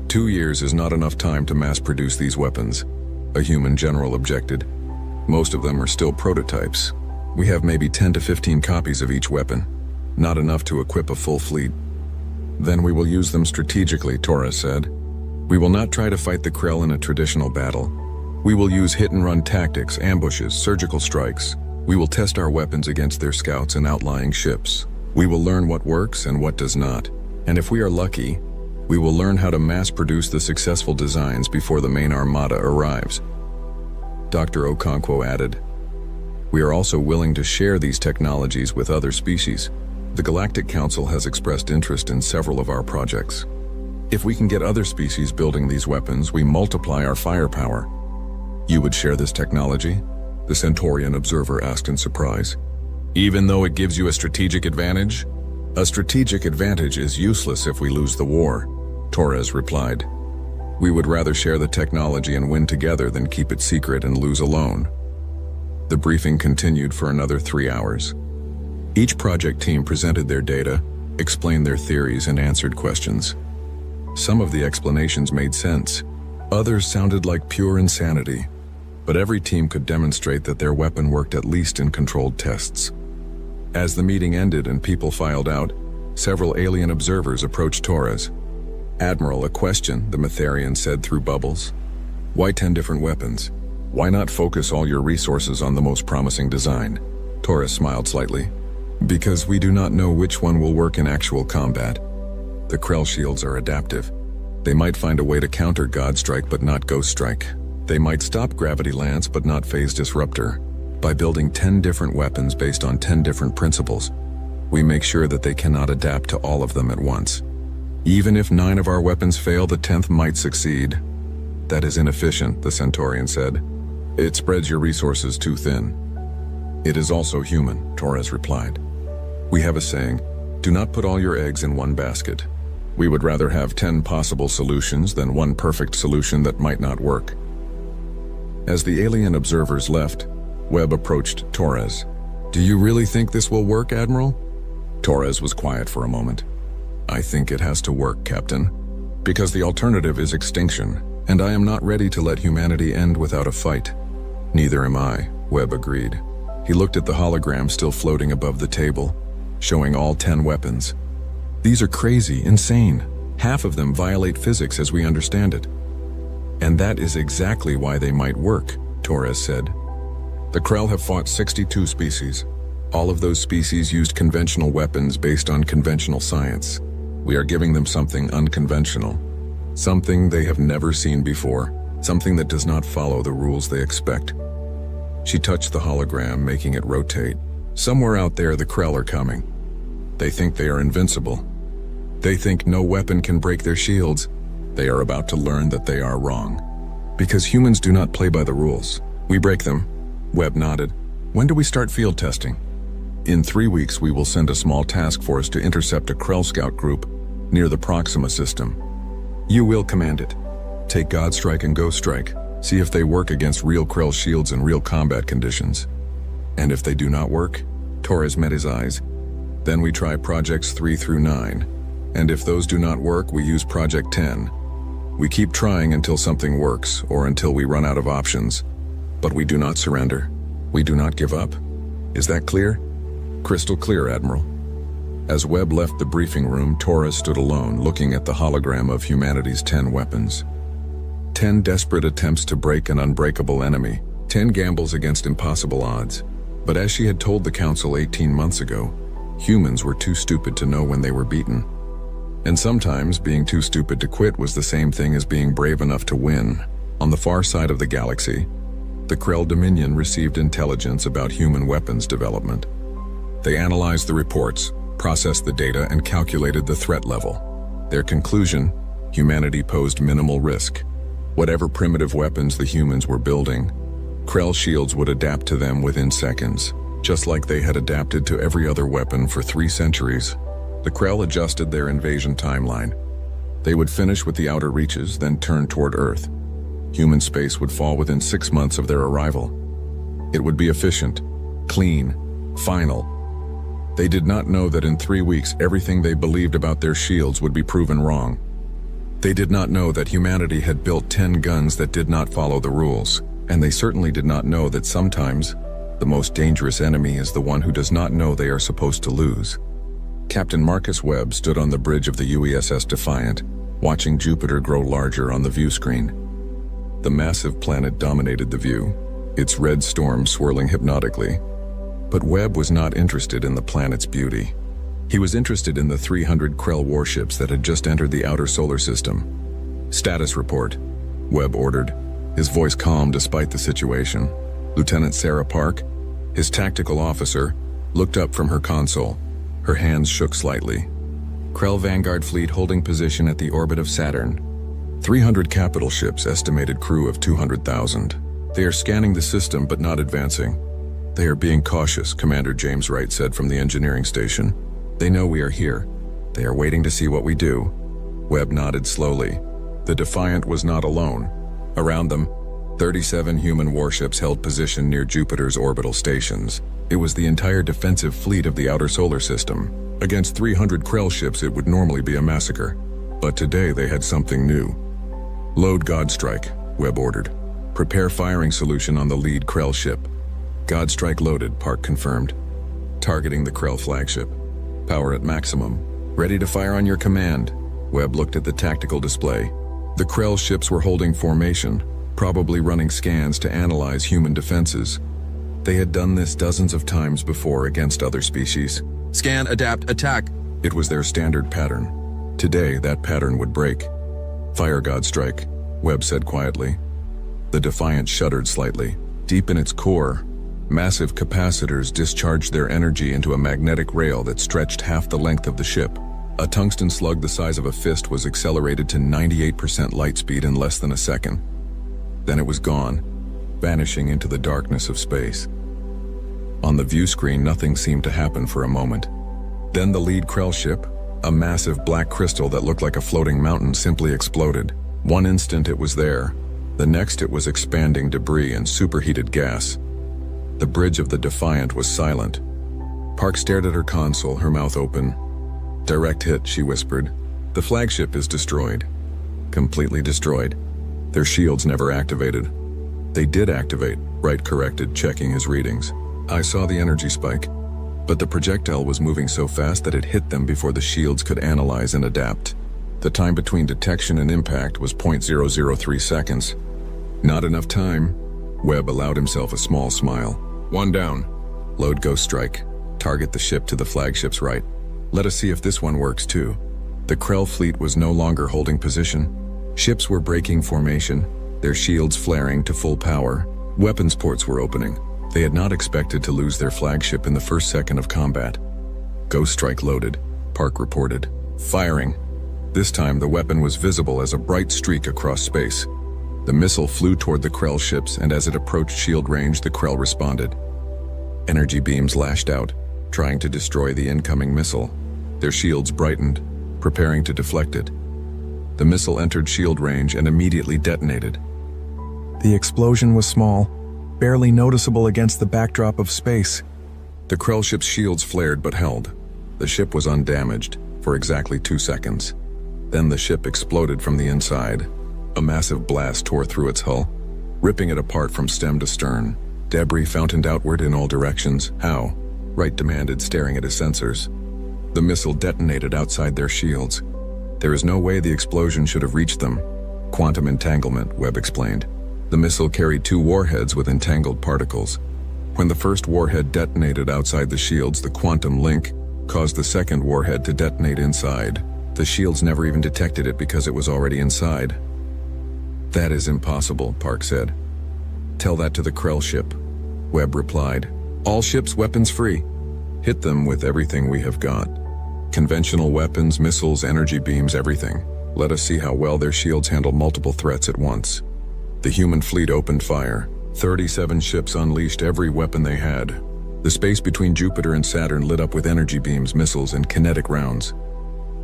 A: 2 years is not enough time to mass produce these weapons. a human general objected. Most of them are still prototypes. We have maybe 10 to 15 copies of each weapon, not enough to equip a full fleet. Then we will use them strategically, Torres said. We will not try to fight the Krell in a traditional battle. We will use hit-and-run tactics, ambushes, surgical strikes. We will test our weapons against their scouts and outlying ships. We will learn what works and what does not. And if we are lucky, we will learn how to mass-produce the successful designs before the main armada arrives. Dr. Okonkwo added, we are also willing to share these technologies with other species. The Galactic Council has expressed interest in several of our projects. If we can get other species building these weapons, we multiply our firepower. You would share this technology? The Centaurian observer asked in surprise. Even though it gives you a strategic advantage? A strategic advantage is useless if we lose the war, Torres replied. We would rather share the technology and win together than keep it secret and lose alone. The briefing continued for another 3 hours. Each project team presented their data, explained their theories, and answered questions. Some of the explanations made sense. Others sounded like pure insanity. But every team could demonstrate that their weapon worked at least in controlled tests. As the meeting ended and people filed out, several alien observers approached Torres. Admiral, a question, the Metharian said through bubbles. Why 10 different weapons? Why not focus all your resources on the most promising design? Torres smiled slightly. Because we do not know which one will work in actual combat. The Krell shields are adaptive. They might find a way to counter God Strike but not Ghost Strike. They might stop Gravity Lance but not Phase Disruptor. By building 10 different weapons based on 10 different principles, we make sure that they cannot adapt to all of them at once. Even if 9 of our weapons fail, the 10th might succeed. That is inefficient, the Centaurian said. It spreads your resources too thin. It is also human, Torres replied. We have a saying, do not put all your eggs in one basket. We would rather have 10 possible solutions than one perfect solution that might not work. As the alien observers left, Webb approached Torres. Do you really think this will work, Admiral? Torres was quiet for a moment. I think it has to work, Captain. Because the alternative is extinction, and I am not ready to let humanity end without a fight. Neither am I, Webb agreed. He looked at the hologram still floating above the table, showing all 10 weapons. These are crazy, insane. Half of them violate physics as we understand it. And that is exactly why they might work, Torres said. The Krell have fought 62 species. All of those species used conventional weapons based on conventional science. We are giving them something unconventional. Something they have never seen before. Something that does not follow the rules they expect. She touched the hologram, making it rotate. Somewhere out there, the Krell are coming. They think they are invincible. They think no weapon can break their shields. They are about to learn that they are wrong. Because humans do not play by the rules. We break them. Webb nodded. When do we start field testing? In 3 weeks, we will send a small task force to intercept a Krell scout group near the Proxima system. You will command it. Take God Strike and Ghost Strike. See if they work against real Krell shields in real combat conditions. And if they do not work, Torres met his eyes. Then we try Projects 3 through 9. And if those do not work, we use Project 10. We keep trying until something works, or until we run out of options. But we do not surrender. We do not give up. Is that clear? Crystal clear, Admiral. As Webb left the briefing room, Torres stood alone, looking at the hologram of humanity's 10 weapons. 10 desperate attempts to break an unbreakable enemy. 10 gambles against impossible odds. But as she had told the Council 18 months ago, humans were too stupid to know when they were beaten. And sometimes being too stupid to quit was the same thing as being brave enough to win. On the far side of the galaxy, the Krell Dominion received intelligence about human weapons development. They analyzed the reports, processed the data, and calculated the threat level. Their conclusion: humanity posed minimal risk. Whatever primitive weapons the humans were building, Krell shields would adapt to them within seconds, just like they had adapted to every other weapon for 3 centuries. The Krell adjusted their invasion timeline. They would finish with the outer reaches, then turn toward Earth. Human space would fall within 6 months of their arrival. It would be efficient, clean, final. They did not know that in 3 weeks, everything they believed about their shields would be proven wrong. They did not know that humanity had built 10 guns that did not follow the rules, and they certainly did not know that sometimes the most dangerous enemy is the one who does not know they are supposed to lose. Captain Marcus Webb stood on the bridge of the UESS Defiant, watching Jupiter grow larger on the view screen. The massive planet dominated the view, its red storm swirling hypnotically. But Webb was not interested in the planet's beauty. He was interested in the 300 Krell warships that had just entered the outer solar system. "Status report," Webb ordered, his voice calm despite the situation. Lieutenant Sarah Park, his tactical officer, looked up from her console. Her hands shook slightly. "Krell Vanguard fleet holding position at the orbit of Saturn. 300 capital ships, estimated crew of 200,000. They are scanning the system but not advancing. They are being cautious," Commander James Wright said from the engineering station. "They know we are here. They are waiting to see what we do." Webb nodded slowly. The Defiant was not alone. Around them, 37 human warships held position near Jupiter's orbital stations. It was the entire defensive fleet of the outer solar system. Against 300 Krell ships, it would normally be a massacre. But today they had something new. "Load Godstrike," Webb ordered. "Prepare firing solution on the lead Krell ship." "Godstrike loaded," Park confirmed. "Targeting the Krell flagship. Power at maximum. Ready to fire on your command." Webb looked at the tactical display. The Krell ships were holding formation, probably running scans to analyze human defenses. They had done this dozens of times before against other species. "Scan, adapt, attack." It was their standard pattern. Today, that pattern would break. "Fire Godstrike," Webb said quietly. The Defiant shuddered slightly. Deep in its core, massive capacitors discharged their energy into a magnetic rail that stretched half the length of the ship. A tungsten slug the size of a fist was accelerated to 98% light speed in less than a second. Then it was gone, vanishing into the darkness of space. On the view screen, nothing seemed to happen for a moment. Then the lead Krell ship, a massive black crystal that looked like a floating mountain, simply exploded. One instant it was there. The next it was expanding debris and superheated gas. The bridge of the Defiant was silent. Park stared at her console, her mouth open. "Direct hit," she whispered. "The flagship is destroyed." "Completely destroyed. Their shields never activated." "They did activate," Wright corrected, checking his readings. "I saw the energy spike, but the projectile was moving so fast that it hit them before the shields could analyze and adapt. The time between detection and impact was 0.003 seconds. Not enough time." Webb allowed himself a small smile. "One down. Load Ghost Strike. Target the ship to the flagship's right. Let us see if this one works too." The Krell fleet was no longer holding position. Ships were breaking formation, their shields flaring to full power. Weapons ports were opening. They had not expected to lose their flagship in the first second of combat. "Ghost Strike loaded," Park reported. "Firing." This time the weapon was visible as a bright streak across space. The missile flew toward the Krell ships, and as it approached shield range, the Krell responded. Energy beams lashed out, trying to destroy the incoming missile. Their shields brightened, preparing to deflect it. The missile entered shield range and immediately detonated. The explosion was small, barely noticeable against the backdrop of space. The Krell ship's shields flared but held. The ship was undamaged for exactly 2 seconds. Then the ship exploded from the inside. A massive blast tore through its hull, ripping it apart from stem to stern. Debris fountained outward in all directions. "How?" Wright demanded, staring at his sensors. "The missile detonated outside their shields. There is no way the explosion should have reached them." "Quantum entanglement," Webb explained. The missile carried 2 warheads with entangled particles. When the first warhead detonated outside the shields, the quantum link caused the second warhead to detonate inside. The shields never even detected it because it was already inside. "That is impossible," Park said. "Tell that to the Krell ship," Webb replied. "All ships weapons free. Hit them with everything we have got. Conventional weapons, missiles, energy beams, everything. Let us see how well their shields handle multiple threats at once." The human fleet opened fire. 37 ships unleashed every weapon they had. The space between Jupiter and Saturn lit up with energy beams, missiles, and kinetic rounds.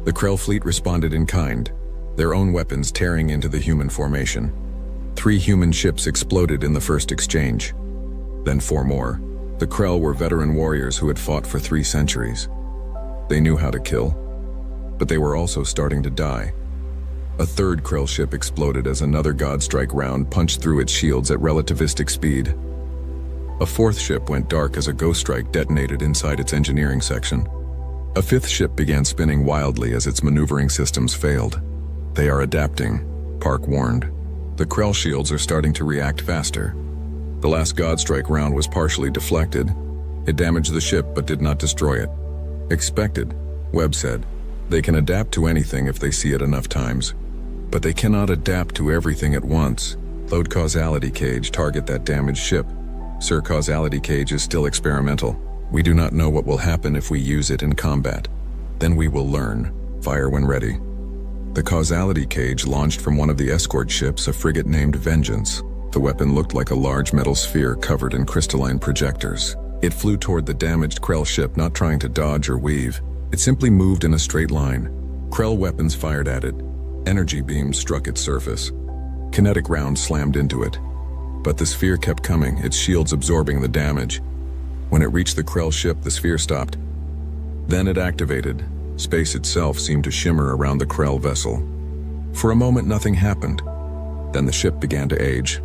A: The Krell fleet responded in kind, their own weapons tearing into the human formation. 3 human ships exploded in the first exchange. Then 4 more. The Krell were veteran warriors who had fought for 3 centuries. They knew how to kill, but they were also starting to die. A third Krell ship exploded as another Godstrike round punched through its shields at relativistic speed. A fourth ship went dark as a Ghost Strike detonated inside its engineering section. A fifth ship began spinning wildly as its maneuvering systems failed. They are adapting, Park warned. The Krell shields are starting to react faster. The last Godstrike round was partially deflected. It damaged the ship but did not destroy it. Expected, Webb said. They can adapt to anything if they see it enough times. But they cannot adapt to everything at once. Load Causality Cage, target that damaged ship. Sir, Causality Cage is still experimental. We do not know what will happen if we use it in combat. Then we will learn. Fire when ready. The Causality Cage launched from one of the escort ships, a frigate named Vengeance. The weapon looked like a large metal sphere covered in crystalline projectors. It flew toward the damaged Krell ship, not trying to dodge or weave. It simply moved in a straight line. Krell weapons fired at it. Energy beams struck its surface. Kinetic rounds slammed into it. But the sphere kept coming, its shields absorbing the damage. When it reached the Krell ship, the sphere stopped. Then it activated. Space itself seemed to shimmer around the Krell vessel. For a moment, nothing happened. Then the ship began to age.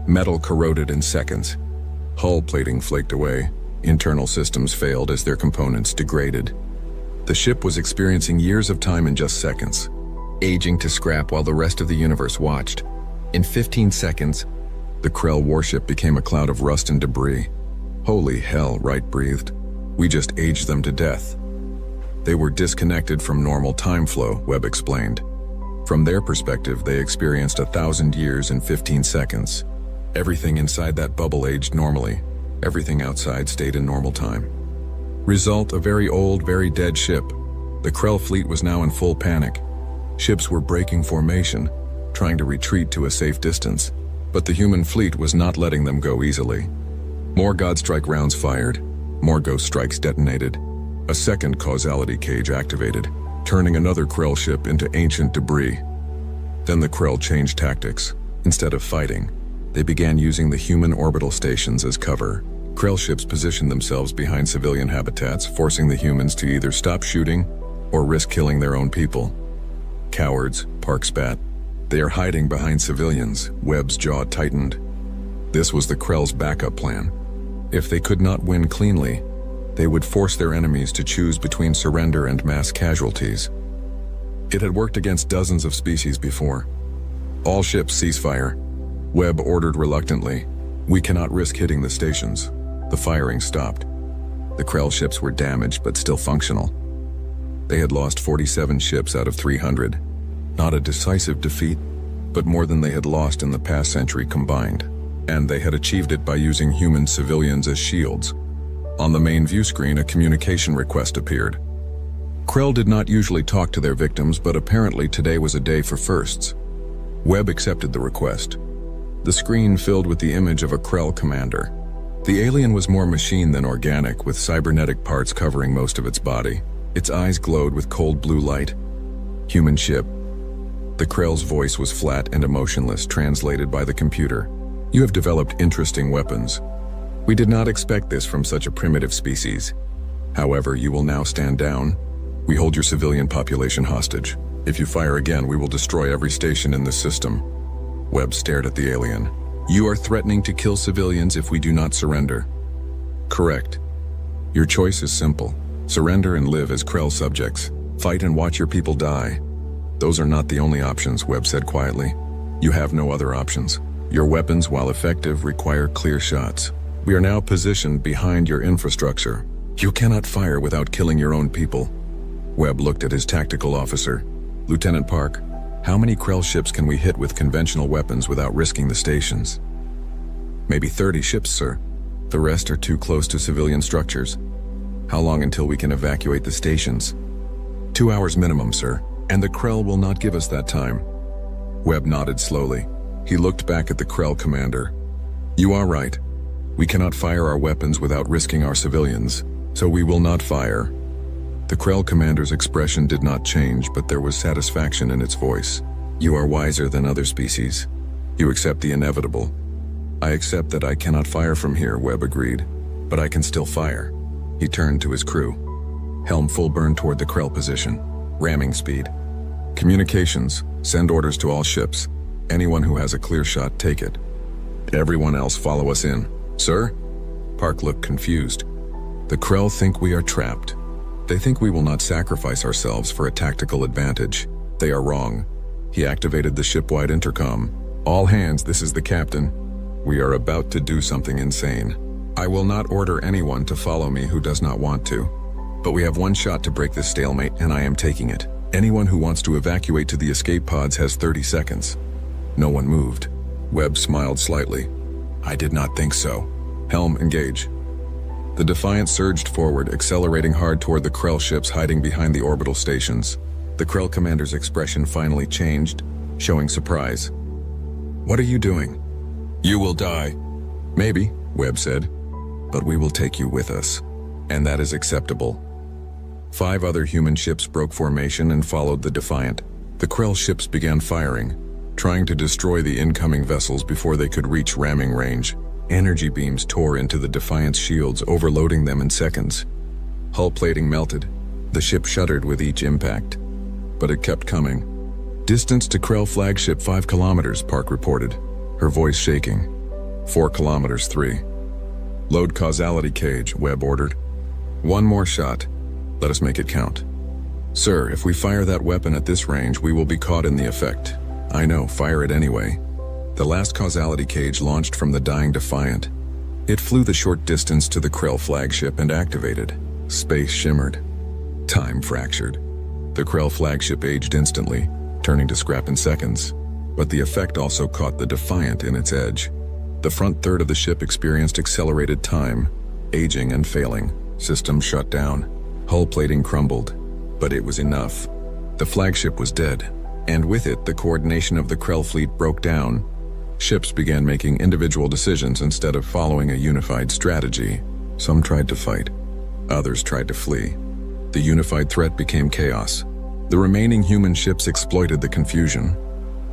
A: Metal corroded in seconds. Hull plating flaked away. Internal systems failed as their components degraded. The ship was experiencing years of time in just seconds, aging to scrap while the rest of the universe watched. In 15 seconds, the Krell warship became a cloud of rust and debris. Holy hell, Wright breathed. We just aged them to death. They were disconnected from normal time flow, Webb explained. From their perspective, they experienced 1,000 years in 15 seconds. Everything inside that bubble aged normally. Everything outside stayed in normal time. Result, a very old, very dead ship. The Krell fleet was now in full panic. Ships were breaking formation, trying to retreat to a safe distance. But the human fleet was not letting them go easily. More Godstrike rounds fired. More Ghost Strikes detonated. A second Causality Cage activated, turning another Krell ship into ancient debris. Then the Krell changed tactics. Instead of fighting, they began using the human orbital stations as cover. Krell ships positioned themselves behind civilian habitats, forcing the humans to either stop shooting or risk killing their own people. Cowards, Park spat. They are hiding behind civilians. Webb's jaw tightened. This was the Krell's backup plan. If they could not win cleanly, they would force their enemies to choose between surrender and mass casualties. It had worked against dozens of species before. All ships cease fire. Webb ordered reluctantly. We cannot risk hitting the stations. The firing stopped. The Krell ships were damaged but still functional. They had lost 47 ships out of 300. Not a decisive defeat, but more than they had lost in the past century combined. And they had achieved it by using human civilians as shields. On the main view screen, a communication request appeared. Krell did not usually talk to their victims, but apparently today was a day for firsts. Webb accepted the request. The screen filled with the image of a Krell commander. The alien was more machine than organic, with cybernetic parts covering most of its body. Its eyes glowed with cold blue light. Human ship. The Krell's voice was flat and emotionless, translated by the computer. You have developed interesting weapons. We did not expect this from such a primitive species. However, you will now stand down. We hold your civilian population hostage. If you fire again, we will destroy every station in this system. Webb stared at the alien. You are threatening to kill civilians if we do not surrender. Correct. Your choice is simple. Surrender and live as Krell subjects. Fight and watch your people die. Those are not the only options, Webb said quietly. You have no other options. Your weapons, while effective, require clear shots. We are now positioned behind your infrastructure. You cannot fire without killing your own people. Webb looked at his tactical officer. Lieutenant Park, how many Krell ships can we hit with conventional weapons without risking the stations? Maybe 30 ships, sir. The rest are too close to civilian structures. How long until we can evacuate the stations? 2 hours minimum, sir, and the Krell will not give us that time. Webb nodded slowly. He looked back at the Krell commander. You are right. We cannot fire our weapons without risking our civilians, so we will not fire. The Krell commander's expression did not change, but there was satisfaction in its voice. You are wiser than other species. You accept the inevitable. I accept that I cannot fire from here, Webb agreed, but I can still fire. He turned to his crew. Helm full burn toward the Krell position. Ramming speed. Communications, Send orders to all ships. Anyone who has a clear shot, take it. Everyone else follow us in. Sir? Park looked confused. The Krell think we are trapped. They think we will not sacrifice ourselves for a tactical advantage. They are wrong. He activated the ship-wide intercom. All hands, this is the captain. We are about to do something insane. I will not order anyone to follow me who does not want to. But we have one shot to break this stalemate, and I am taking it. Anyone who wants to evacuate to the escape pods has 30 seconds. No one moved. Webb smiled slightly. I did not think so. Helm, engage. The Defiant surged forward, accelerating hard toward the Krell ships hiding behind the orbital stations. The Krell commander's expression finally changed, showing surprise. What are you doing? You will die. Maybe, Webb said, but we will take you with us. And that is acceptable. 5 other human ships broke formation and followed the Defiant. The Krell ships began firing, trying to destroy the incoming vessels before they could reach ramming range. Energy beams tore into the Defiant's shields, overloading them in seconds. Hull plating melted. The ship shuddered with each impact. But it kept coming. Distance to Krell flagship 5 kilometers, Park reported, her voice shaking. 4 kilometers, 3. Load causality cage, Webb ordered. 1 more shot. Let us make it count. Sir, if we fire that weapon at this range, we will be caught in the effect. I know, fire it anyway. The last causality cage launched from the dying Defiant. It flew the short distance to the Krell flagship and activated. Space shimmered. Time fractured. The Krell flagship aged instantly, turning to scrap in seconds. But the effect also caught the Defiant in its edge. The front third of the ship experienced accelerated time, aging and failing. Systems shut down. Hull plating crumbled. But it was enough. The flagship was dead, and with it the coordination of the Krell fleet broke down. Ships began making individual decisions instead of following a unified strategy. Some tried to fight. Others tried to flee. The unified threat became chaos. The remaining human ships exploited the confusion.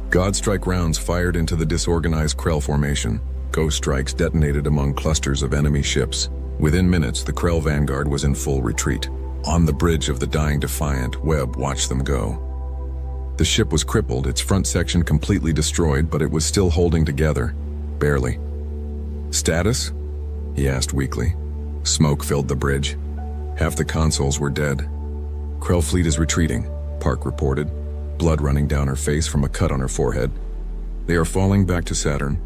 A: Godstrike rounds fired into the disorganized Krell formation. Ghost strikes detonated among clusters of enemy ships. Within minutes, the Krell vanguard was in full retreat. On the bridge of the dying Defiant, Webb watched them go. The ship was crippled, its front section completely destroyed, but it was still holding together. Barely. Status? He asked weakly. Smoke filled the bridge. Half the consoles were dead. Krell fleet is retreating, Park reported, blood running down her face from a cut on her forehead. They are falling back to Saturn.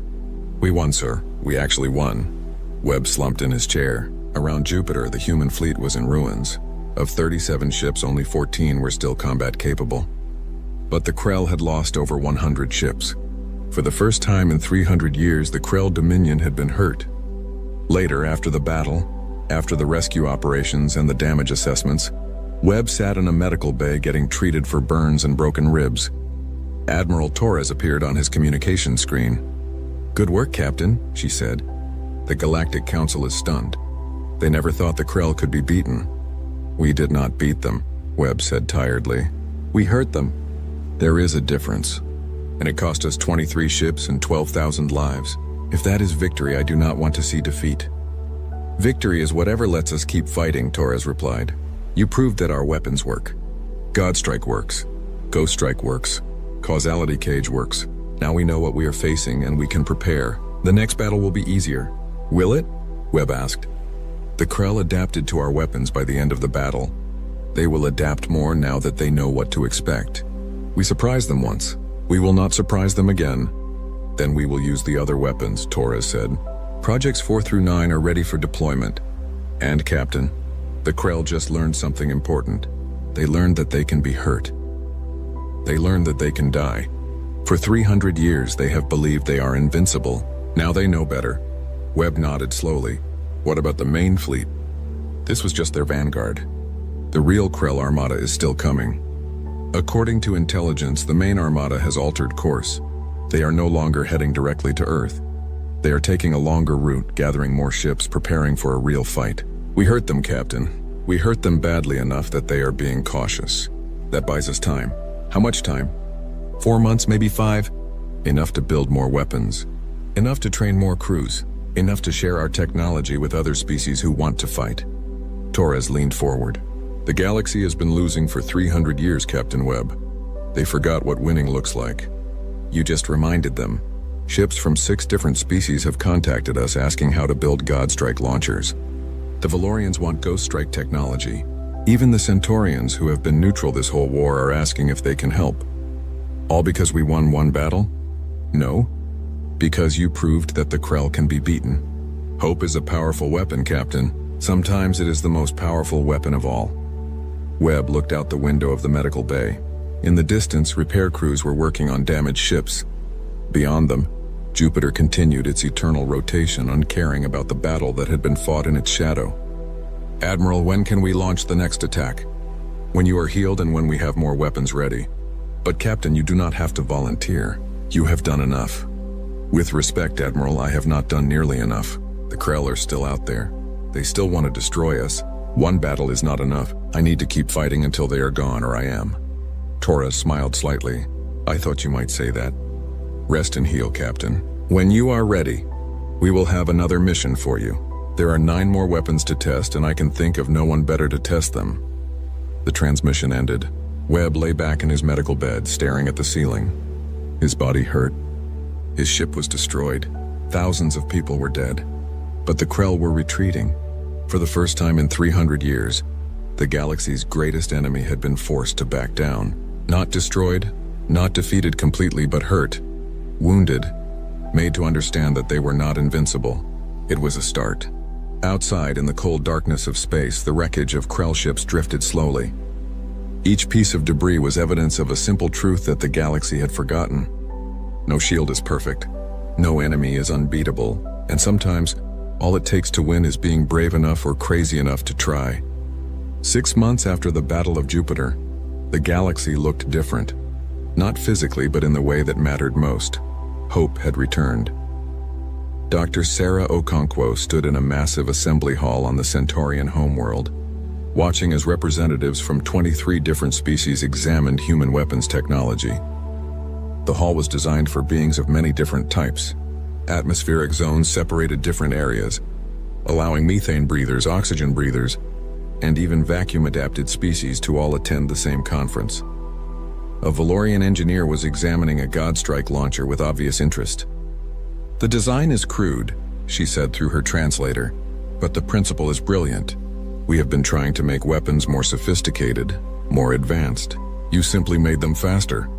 A: We won, sir. We actually won. Webb slumped in his chair. Around Jupiter, the human fleet was in ruins. Of 37 ships, only 14 were still combat capable. But the Krell had lost over 100 ships. For the first time in 300 years, the Krell Dominion had been hurt. Later, after the battle, after the rescue operations and the damage assessments, Webb sat in a medical bay getting treated for burns and broken ribs. Admiral Torres appeared on his communication screen. Good work, Captain, she said. The Galactic Council is stunned. They never thought the Krell could be beaten. We did not beat them, Webb said tiredly. We hurt them. There is a difference. And it cost us 23 ships and 12,000 lives. If that is victory, I do not want to see defeat. Victory is whatever lets us keep fighting, Torres replied. You proved that our weapons work. Godstrike works. Ghost Strike works. Causality Cage works. Now we know what we are facing and we can prepare. The next battle will be easier. Will it? Webb asked. The Krell adapted to our weapons by the end of the battle. They will adapt more now that they know what to expect. We surprised them once. We will not surprise them again. Then we will use the other weapons, Torres said. Projects 4 through 9 are ready for deployment. And, Captain, the Krell just learned something important. They learned that they can be hurt. They learned that they can die. For 300 years, they have believed they are invincible. Now they know better. Webb nodded slowly. What about the main fleet? This was just their vanguard. The real Krell Armada is still coming. According to intelligence, the main Armada has altered course. They are no longer heading directly to Earth. They are taking a longer route, gathering more ships, preparing for a real fight. We hurt them, Captain. We hurt them badly enough that they are being cautious. That buys us time. How much time? 4 months, maybe 5? Enough to build more weapons. Enough to train more crews. Enough to share our technology with other species who want to fight. Torres leaned forward. The galaxy has been losing for 300 years, Captain Webb. They forgot what winning looks like. You just reminded them. Ships from 6 different species have contacted us asking how to build Godstrike launchers. The Valorians want Ghost Strike technology. Even the Centaurians, who have been neutral this whole war, are asking if they can help. All because we won one battle? No. Because you proved that the Krell can be beaten. Hope is a powerful weapon, Captain. Sometimes it is the most powerful weapon of all. Webb looked out the window of the medical bay. In the distance, repair crews were working on damaged ships. Beyond them, Jupiter continued its eternal rotation, uncaring about the battle that had been fought in its shadow. Admiral, when can we launch the next attack? When you are healed and when we have more weapons ready. But Captain, you do not have to volunteer. You have done enough. With respect, Admiral, I have not done nearly enough. The Krell are still out there. They still want to destroy us. One battle is not enough. I need to keep fighting until they are gone, or I am. Torres smiled slightly. I thought you might say that. Rest and heal, Captain. When you are ready, we will have another mission for you. There are 9 more weapons to test, and I can think of no one better to test them. The transmission ended. Webb lay back in his medical bed, staring at the ceiling. His body hurt. His ship was destroyed. Thousands of people were dead. But the Krell were retreating. For the first time in 300 years, the galaxy's greatest enemy had been forced to back down. Not destroyed, not defeated completely, but hurt, wounded, made to understand that they were not invincible. It was a start. Outside, in the cold darkness of space, the wreckage of Krell ships drifted slowly. Each piece of debris was evidence of a simple truth that the galaxy had forgotten. No shield is perfect. No enemy is unbeatable. And sometimes, all it takes to win is being brave enough or crazy enough to try. 6 months after the Battle of Jupiter, the galaxy looked different. Not physically, but in the way that mattered most. Hope had returned. Dr. Sarah Okonkwo stood in a massive assembly hall on the Centaurian homeworld, watching as representatives from 23 different species examined human weapons technology. The hall was designed for beings of many different types. Atmospheric zones separated different areas, allowing methane breathers, oxygen breathers, and even vacuum-adapted species to all attend the same conference. A Valorian engineer was examining a Godstrike launcher with obvious interest. The design is crude, she said through her translator, but the principle is brilliant. We have been trying to make weapons more sophisticated, more advanced. You simply made them faster.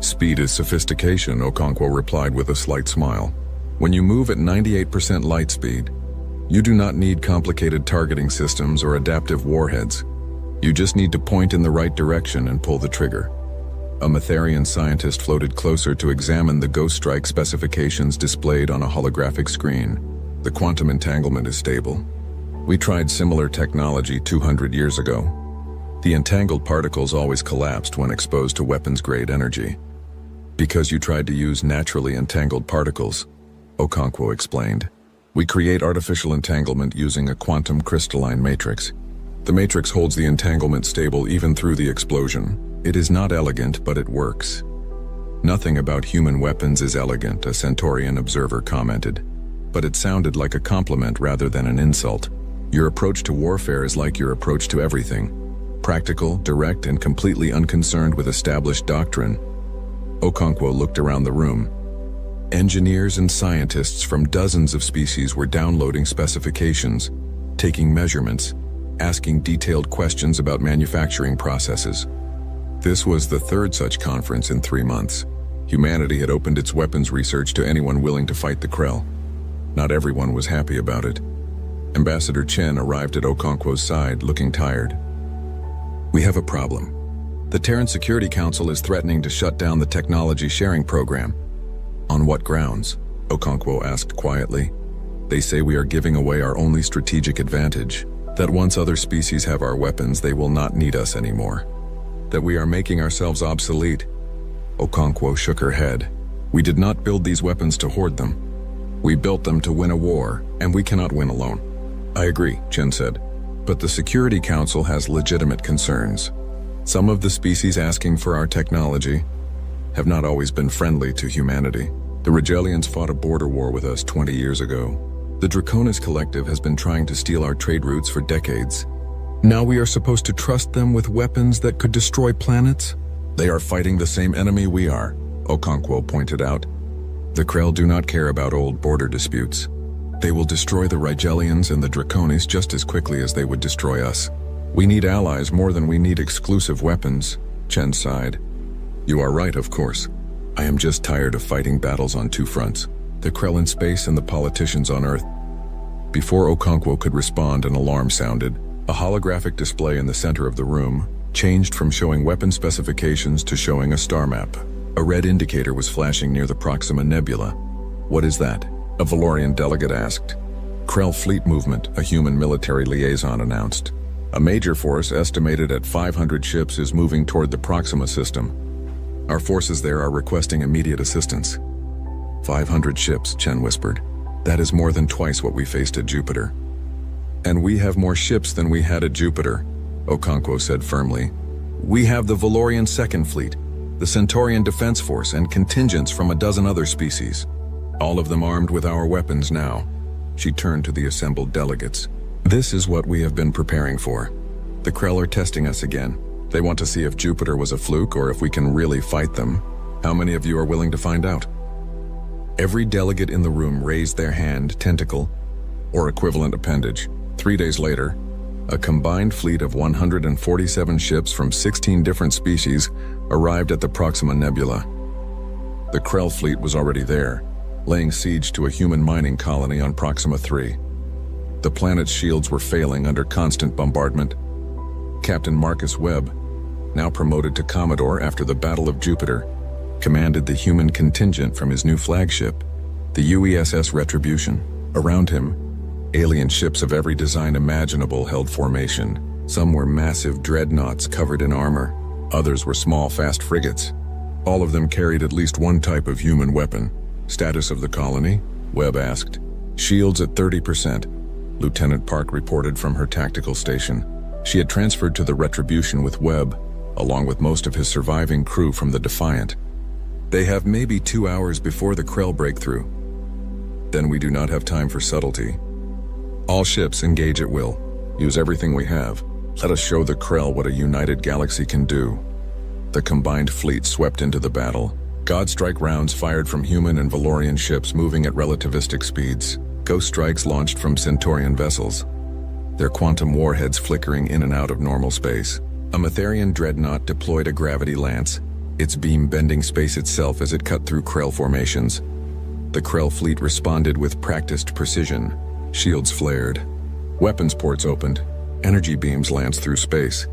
A: Speed is sophistication, Okonkwo replied with a slight smile. When you move at 98% light speed, you do not need complicated targeting systems or adaptive warheads. You just need to point in the right direction and pull the trigger. A Matharian scientist floated closer to examine the Ghost Strike specifications displayed on a holographic screen. The quantum entanglement is stable. We tried similar technology 200 years ago. The entangled particles always collapsed when exposed to weapons-grade energy. Because you tried to use naturally entangled particles, Okonkwo explained. We create artificial entanglement using a quantum crystalline matrix. The matrix holds the entanglement stable even through the explosion. It is not elegant, but it works. Nothing about human weapons is elegant, a Centaurian observer commented. But it sounded like a compliment rather than an insult. Your approach to warfare is like your approach to everything. Practical, direct, and completely unconcerned with established doctrine. Okonkwo looked around the room. Engineers and scientists from dozens of species were downloading specifications, taking measurements, asking detailed questions about manufacturing processes. This was the 3rd such conference in 3 months. Humanity had opened its weapons research to anyone willing to fight the Krell. Not everyone was happy about it. Ambassador Chen arrived at Okonkwo's side, looking tired. We have a problem. The Terran Security Council is threatening to shut down the technology sharing program. On what grounds? Okonkwo asked quietly. They say we are giving away our only strategic advantage, that once other species have our weapons, they will not need us anymore. That we are making ourselves obsolete. Okonkwo shook her head. We did not build these weapons to hoard them. We built them to win a war, and we cannot win alone. I agree, Chen said, but the Security Council has legitimate concerns. Some of the species asking for our technology have not always been friendly to humanity. The Rigelians fought a border war with us 20 years ago. The Draconis Collective has been trying to steal our trade routes for decades. Now we are supposed to trust them with weapons that could destroy planets? They are fighting the same enemy we are, Okonkwo pointed out. The Krell do not care about old border disputes. They will destroy the Rigelians and the Draconis just as quickly as they would destroy us. We need allies more than we need exclusive weapons, Chen sighed. You are right, of course. I am just tired of fighting battles on two fronts, the Krell in space and the politicians on Earth. Before Okonkwo could respond, an alarm sounded. A holographic display in the center of the room changed from showing weapon specifications to showing a star map. A red indicator was flashing near the Proxima Nebula. What is that? A Valorian delegate asked. Krell Fleet Movement, a human military liaison announced. A major force estimated at 500 ships is moving toward the Proxima system. Our forces there are requesting immediate assistance. 500 ships, Chen whispered. That is more than twice what we faced at Jupiter. And we have more ships than we had at Jupiter, Okonkwo said firmly. We have the Valorian Second Fleet, the Centaurian Defense Force, and contingents from a dozen other species. All of them armed with our weapons now. She turned to the assembled delegates. This is what we have been preparing for. The Krell are testing us again. They want to see if Jupiter was a fluke or if we can really fight them. How many of you are willing to find out? Every delegate in the room raised their hand, tentacle, or equivalent appendage. 3 days later, a combined fleet of 147 ships from 16 different species arrived at the Proxima Nebula. The Krell fleet was already there, laying siege to a human mining colony on Proxima 3. The planet's shields were failing under constant bombardment. Captain Marcus Webb, now promoted to Commodore after the Battle of Jupiter, commanded the human contingent from his new flagship, the UESS Retribution. Around him, alien ships of every design imaginable held formation. Some were massive dreadnoughts covered in armor. Others were small, fast frigates. All of them carried at least one type of human weapon. Status of the colony? Webb asked. Shields at 30%, Lieutenant Park reported from her tactical station. She had transferred to the Retribution with Webb, along with most of his surviving crew from the Defiant. They have maybe 2 hours before the Krell breakthrough. Then we do not have time for subtlety. All ships engage at will. Use everything we have. Let us show the Krell what a united galaxy can do. The combined fleet swept into the battle. God strike rounds fired from human and Valorian ships moving at relativistic speeds. Ghost strikes launched from Centaurian vessels, their quantum warheads flickering in and out of normal space. A Matherian dreadnought deployed a gravity lance, its beam bending space itself as it cut through Krell formations. The Krell fleet responded with practiced precision. Shields flared. Weapons ports opened. Energy beams lanced through space.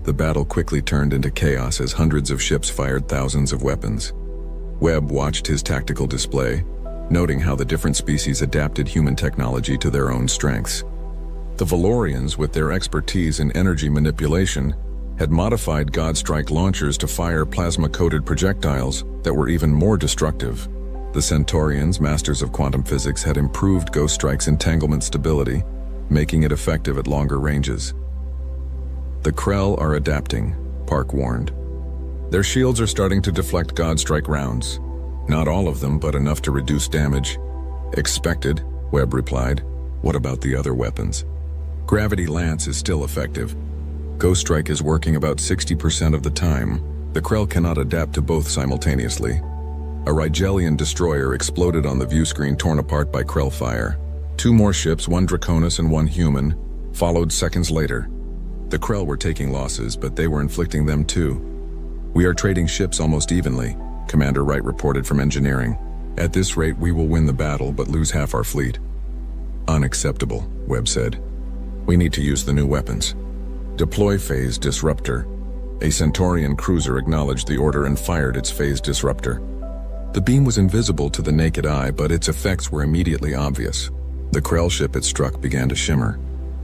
A: The battle quickly turned into chaos as hundreds of ships fired thousands of weapons. Webb watched his tactical display, noting how the different species adapted human technology to their own strengths. The Valorians, with their expertise in energy manipulation, had modified Godstrike launchers to fire plasma-coated projectiles that were even more destructive. The Centaurians, masters of quantum physics, had improved Ghost Strike's entanglement stability, making it effective at longer ranges. The Krell are adapting, Park warned. Their shields are starting to deflect Godstrike rounds. Not all of them, but enough to reduce damage. Expected, Webb replied. What about the other weapons? Gravity Lance is still effective. Ghost Strike is working about 60% of the time. The Krell cannot adapt to both simultaneously. A Rigelian destroyer exploded on the view screen, torn apart by Krell fire. 2 more ships, one Draconis and one human, followed seconds later. The Krell were taking losses, but they were inflicting them too. We are trading ships almost evenly, Commander Wright reported from engineering. At this rate, we will win the battle, but lose half our fleet. Unacceptable, Webb said. We need to use the new weapons. Deploy Phase Disruptor. A Centaurian cruiser acknowledged the order and fired its Phase Disruptor. The beam was invisible to the naked eye, but its effects were immediately obvious. The Krell ship it struck began to shimmer.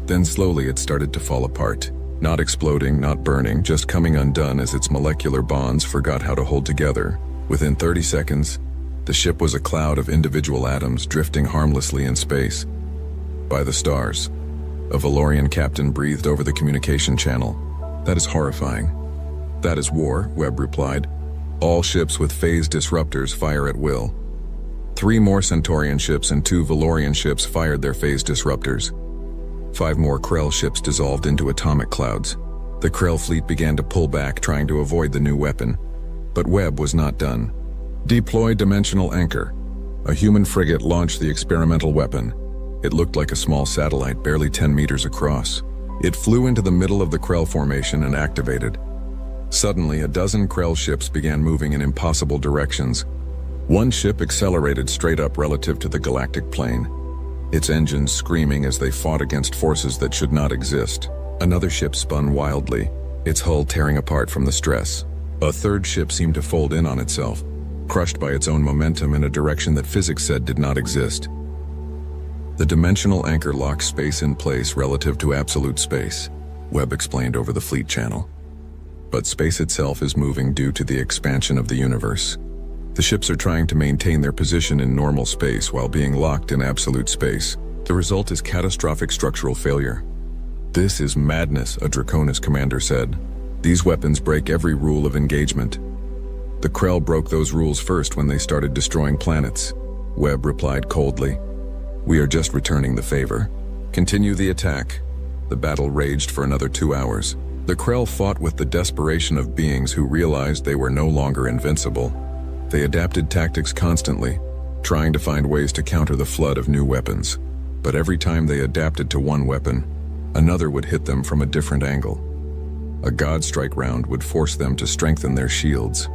A: Then slowly it started to fall apart. Not exploding, not burning, just coming undone as its molecular bonds forgot how to hold together. Within 30 seconds, the ship was a cloud of individual atoms drifting harmlessly in space. By the stars. A Valorian captain breathed over the communication channel. That is horrifying. That is war, Webb replied. All ships with phase disruptors fire at will. 3 more Centaurian ships and 2 Valorian ships fired their phase disruptors. 5 more Krell ships dissolved into atomic clouds. The Krell fleet began to pull back, trying to avoid the new weapon. But Webb was not done. Deploy Dimensional Anchor. A human frigate launched the experimental weapon. It looked like a small satellite, barely 10 meters across. It flew into the middle of the Krell formation and activated. Suddenly, a dozen Krell ships began moving in impossible directions. One ship accelerated straight up relative to the galactic plane, its engines screaming as they fought against forces that should not exist. Another ship spun wildly, its hull tearing apart from the stress. A third ship seemed to fold in on itself, crushed by its own momentum in a direction that physics said did not exist. The dimensional anchor locks space in place relative to absolute space, Webb explained over the fleet channel. But space itself is moving due to the expansion of the universe. The ships are trying to maintain their position in normal space while being locked in absolute space. The result is catastrophic structural failure. This is madness, a Draconis commander said. These weapons break every rule of engagement. The Krell broke those rules first when they started destroying planets, Webb replied coldly. We are just returning the favor. Continue the attack. The battle raged for another 2 hours. The Krell fought with the desperation of beings who realized they were no longer invincible. They adapted tactics constantly, trying to find ways to counter the flood of new weapons. But every time they adapted to one weapon, another would hit them from a different angle. A God Strike round would force them to strengthen their shields.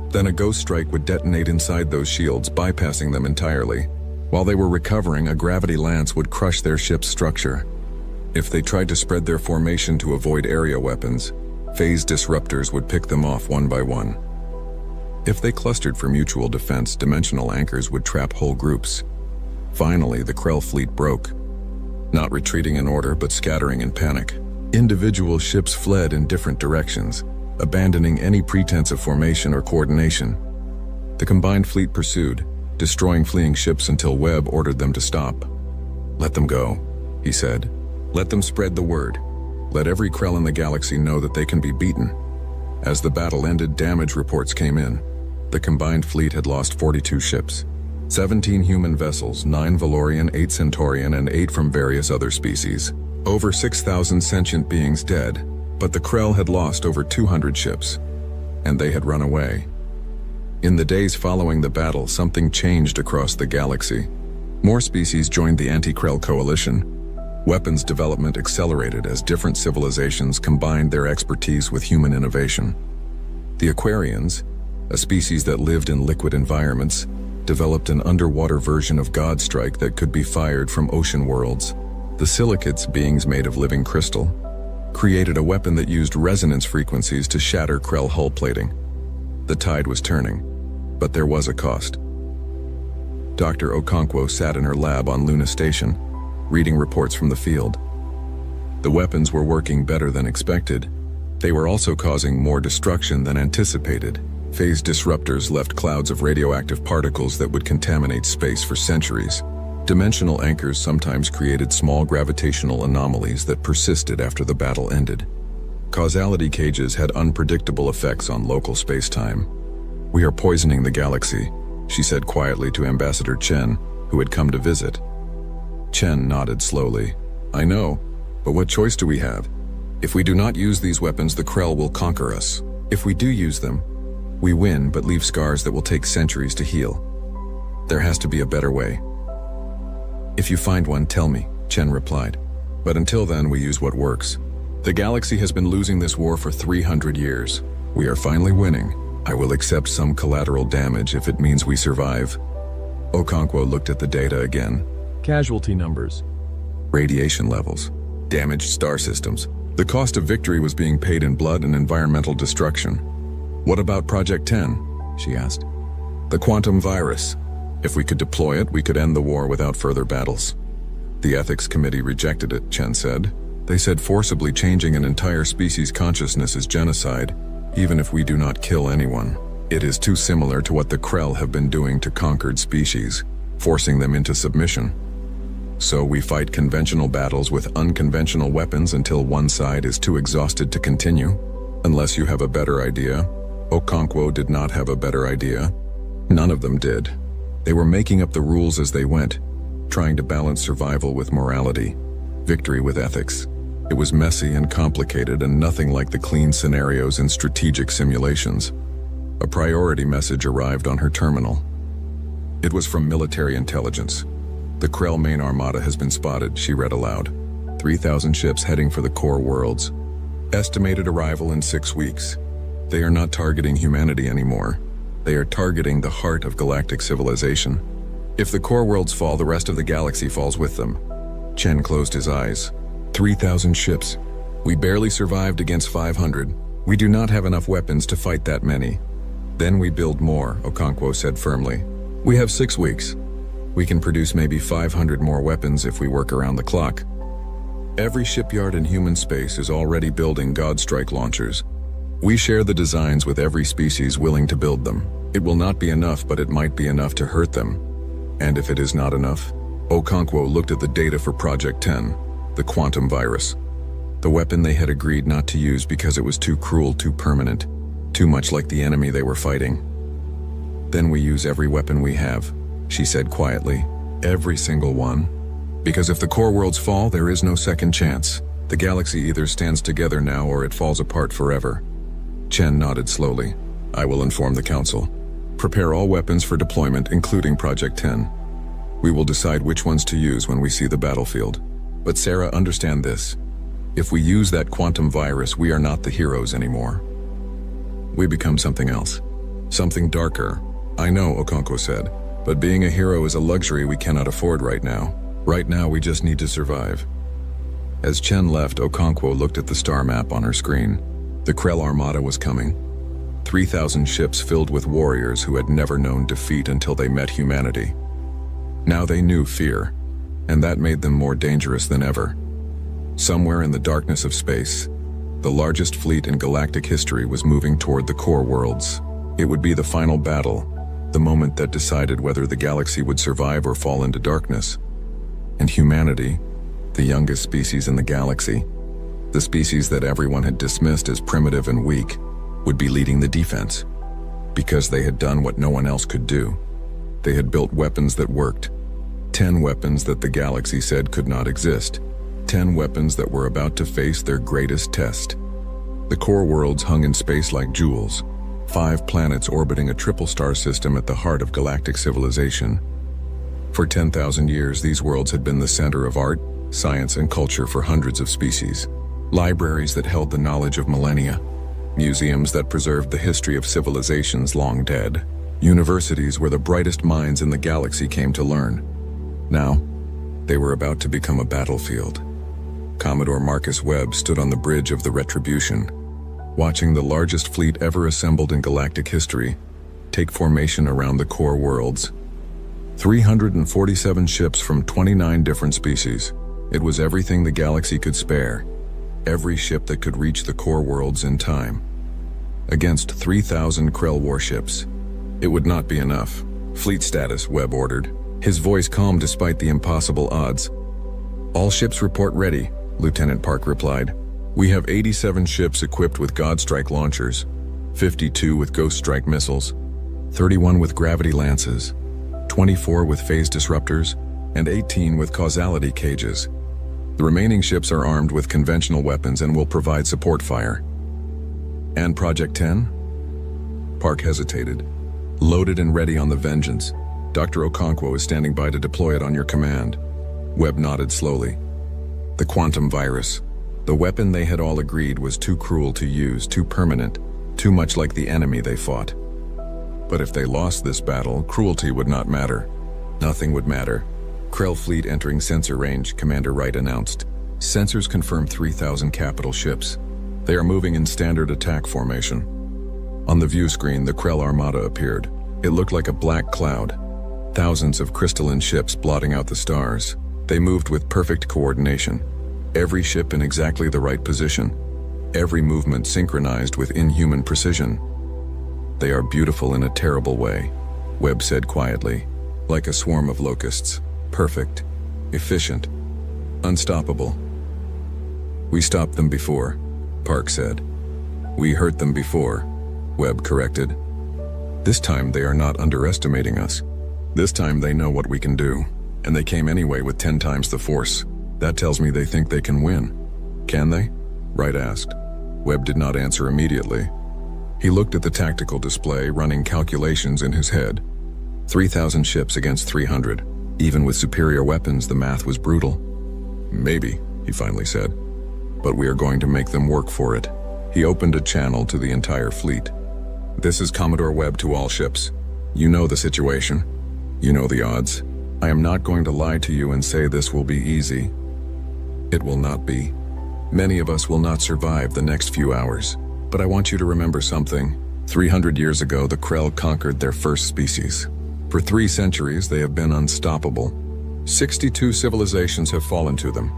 A: Then a Ghost Strike would detonate inside those shields, bypassing them entirely. While they were recovering, a Gravity Lance would crush their ship's structure. If they tried to spread their formation to avoid area weapons, phase disruptors would pick them off one by one. If they clustered for mutual defense, dimensional anchors would trap whole groups. Finally, the Krell fleet broke, not retreating in order but scattering in panic. Individual ships fled in different directions, abandoning any pretense of formation or coordination. The combined fleet pursued, destroying fleeing ships until Webb ordered them to stop. Let them go, he said. Let them spread the word. Let every Krell in the galaxy know that they can be beaten. As the battle ended, damage reports came in. The combined fleet had lost 42 ships, 17 human vessels, 9 Valorian, 8 Centaurian, and 8 from various other species. Over 6,000 sentient beings dead, but the Krell had lost over 200 ships, and they had run away. In the days following the battle, something changed across the galaxy. More species joined the anti-Krell coalition. Weapons development accelerated as different civilizations combined their expertise with human innovation. The Aquarians, a species that lived in liquid environments, developed an underwater version of God Strike that could be fired from ocean worlds. The Silicates, beings made of living crystal, created a weapon that used resonance frequencies to shatter Krell hull plating. The tide was turning, but there was a cost. Dr. Okonkwo sat in her lab on Luna Station, reading reports from the field. The weapons were working better than expected. They were also causing more destruction than anticipated. Phase disruptors left clouds of radioactive particles that would contaminate space for centuries. Dimensional anchors sometimes created small gravitational anomalies that persisted after the battle ended. Causality cages had unpredictable effects on local space-time. We are poisoning the galaxy, she said quietly to Ambassador Chen, who had come to visit. Chen nodded slowly. I know, but what choice do we have? If we do not use these weapons, the Krell will conquer us. If we do use them, we win but leave scars that will take centuries to heal. There has to be a better way. If you find one, tell me, Chen replied. But until then, we use what works. The galaxy has been losing this war for 300 years. We are finally winning. I will accept some collateral damage if it means we survive. Okonkwo looked at the data again.
H: Casualty numbers.
A: Radiation levels. Damaged star systems. The cost of victory was being paid in blood and environmental destruction. What about Project 10? She asked. The quantum virus. If we could deploy it, we could end the war without further battles. The ethics committee rejected it, Chen said. They said forcibly changing an entire species' consciousness is genocide, even if we do not kill anyone. It is too similar to what the Krell have been doing to conquered species, forcing them into submission. So we fight conventional battles with unconventional weapons until one side is too exhausted to continue. Unless you have a better idea. Okonkwo did not have a better idea. None of them did. They were making up the rules as they went, trying to balance survival with morality, victory with ethics. It was messy and complicated and nothing like the clean scenarios in strategic simulations. A priority message arrived on her terminal. It was from military intelligence. "The Krell main armada has been spotted," she read aloud. 3,000 ships heading for the core worlds. Estimated arrival in 6 weeks. They are not targeting humanity anymore. They are targeting the heart of galactic civilization. If the core worlds fall, the rest of the galaxy falls with them. Chen closed his eyes. 3,000 ships. We barely survived against 500. We do not have enough weapons to fight that many. Then we build more, Okonkwo said firmly. We have 6 weeks. We can produce maybe 500 more weapons if we work around the clock. Every shipyard in human space is already building Godstrike launchers. We share the designs with every species willing to build them. It will not be enough, but it might be enough to hurt them. And if it is not enough? Okonkwo looked at the data for Project 10, the quantum virus. The weapon they had agreed not to use because it was too cruel, too permanent, too much like the enemy they were fighting. Then we use every weapon we have, she said quietly. Every single one. Because if the core worlds fall, there is no second chance. The galaxy either stands together now or it falls apart forever. Chen nodded slowly. I will inform the council. Prepare all weapons for deployment, including Project 10. We will decide which ones to use when we see the battlefield. But Sarah, understand this. If we use that quantum virus, we are not the heroes anymore. We become something else. Something darker. I know, Okonkwo said, but being a hero is a luxury we cannot afford right now. Right now, we just need to survive. As Chen left, Okonkwo looked at the star map on her screen. The Krell Armada was coming. 3,000 ships filled with warriors who had never known defeat until they met humanity. Now they knew fear, and that made them more dangerous than ever. Somewhere in the darkness of space, the largest fleet in galactic history was moving toward the core worlds. It would be the final battle, the moment that decided whether the galaxy would survive or fall into darkness. And humanity, the youngest species in the galaxy, the species that everyone had dismissed as primitive and weak, would be leading the defense. Because they had done what no one else could do. They had built weapons that worked. 10 weapons that the galaxy said could not exist. 10 weapons that were about to face their greatest test. The core worlds hung in space like jewels. 5 planets orbiting a triple star system at the heart of galactic civilization. For 10,000 years, these worlds had been the center of art, science, and culture for hundreds of species. Libraries that held the knowledge of millennia. Museums that preserved the history of civilizations long dead. Universities where the brightest minds in the galaxy came to learn. Now, they were about to become a battlefield. Commodore Marcus Webb stood on the bridge of the Retribution, watching the largest fleet ever assembled in galactic history take formation around the core worlds. 347 ships from 29 different species. It was everything the galaxy could spare. Every ship that could reach the core worlds in time. Against 3,000 Krell warships. It would not be enough. Fleet status, Webb ordered. His voice calm despite the impossible odds. All ships report ready, Lieutenant Park replied. We have 87 ships equipped with Godstrike launchers, 52 with Ghost Strike missiles, 31 with gravity lances, 24 with phase disruptors, and 18 with causality cages. The remaining ships are armed with conventional weapons and will provide support fire. And Project 10? Park hesitated. Loaded and ready on the Vengeance. Dr. Okonkwo is standing by to deploy it on your command. Webb nodded slowly. The quantum virus. The weapon they had all agreed was too cruel to use, too permanent, too much like the enemy they fought. But if they lost this battle, cruelty would not matter. Nothing would matter. Krell fleet entering sensor range, Commander Wright announced. Sensors confirm 3,000 capital ships. They are moving in standard attack formation. On the view screen, the Krell Armada appeared. It looked like a black cloud. Thousands of crystalline ships blotting out the stars. They moved with perfect coordination. Every ship in exactly the right position. Every movement synchronized with inhuman precision. They are beautiful in a terrible way, Webb said quietly. Like a swarm of locusts. Perfect. Efficient. Unstoppable. We stopped them before, Park said. We hurt them before, Webb corrected. This time they are not underestimating us. This time they know what we can do. And they came anyway with 10 times the force. That tells me they think they can win. Can they? Wright asked. Webb did not answer immediately. He looked at the tactical display, running calculations in his head. 3,000 ships against 300. Even with superior weapons, the math was brutal. Maybe, he finally said. But we are going to make them work for it. He opened a channel to the entire fleet. This is Commodore Webb to all ships. You know the situation. You know the odds. I am not going to lie to you and say this will be easy. It will not be. Many of us will not survive the next few hours. But I want you to remember something. 300 years ago, the Krell conquered their first species. For 3 centuries, they have been unstoppable. 62 civilizations have fallen to them.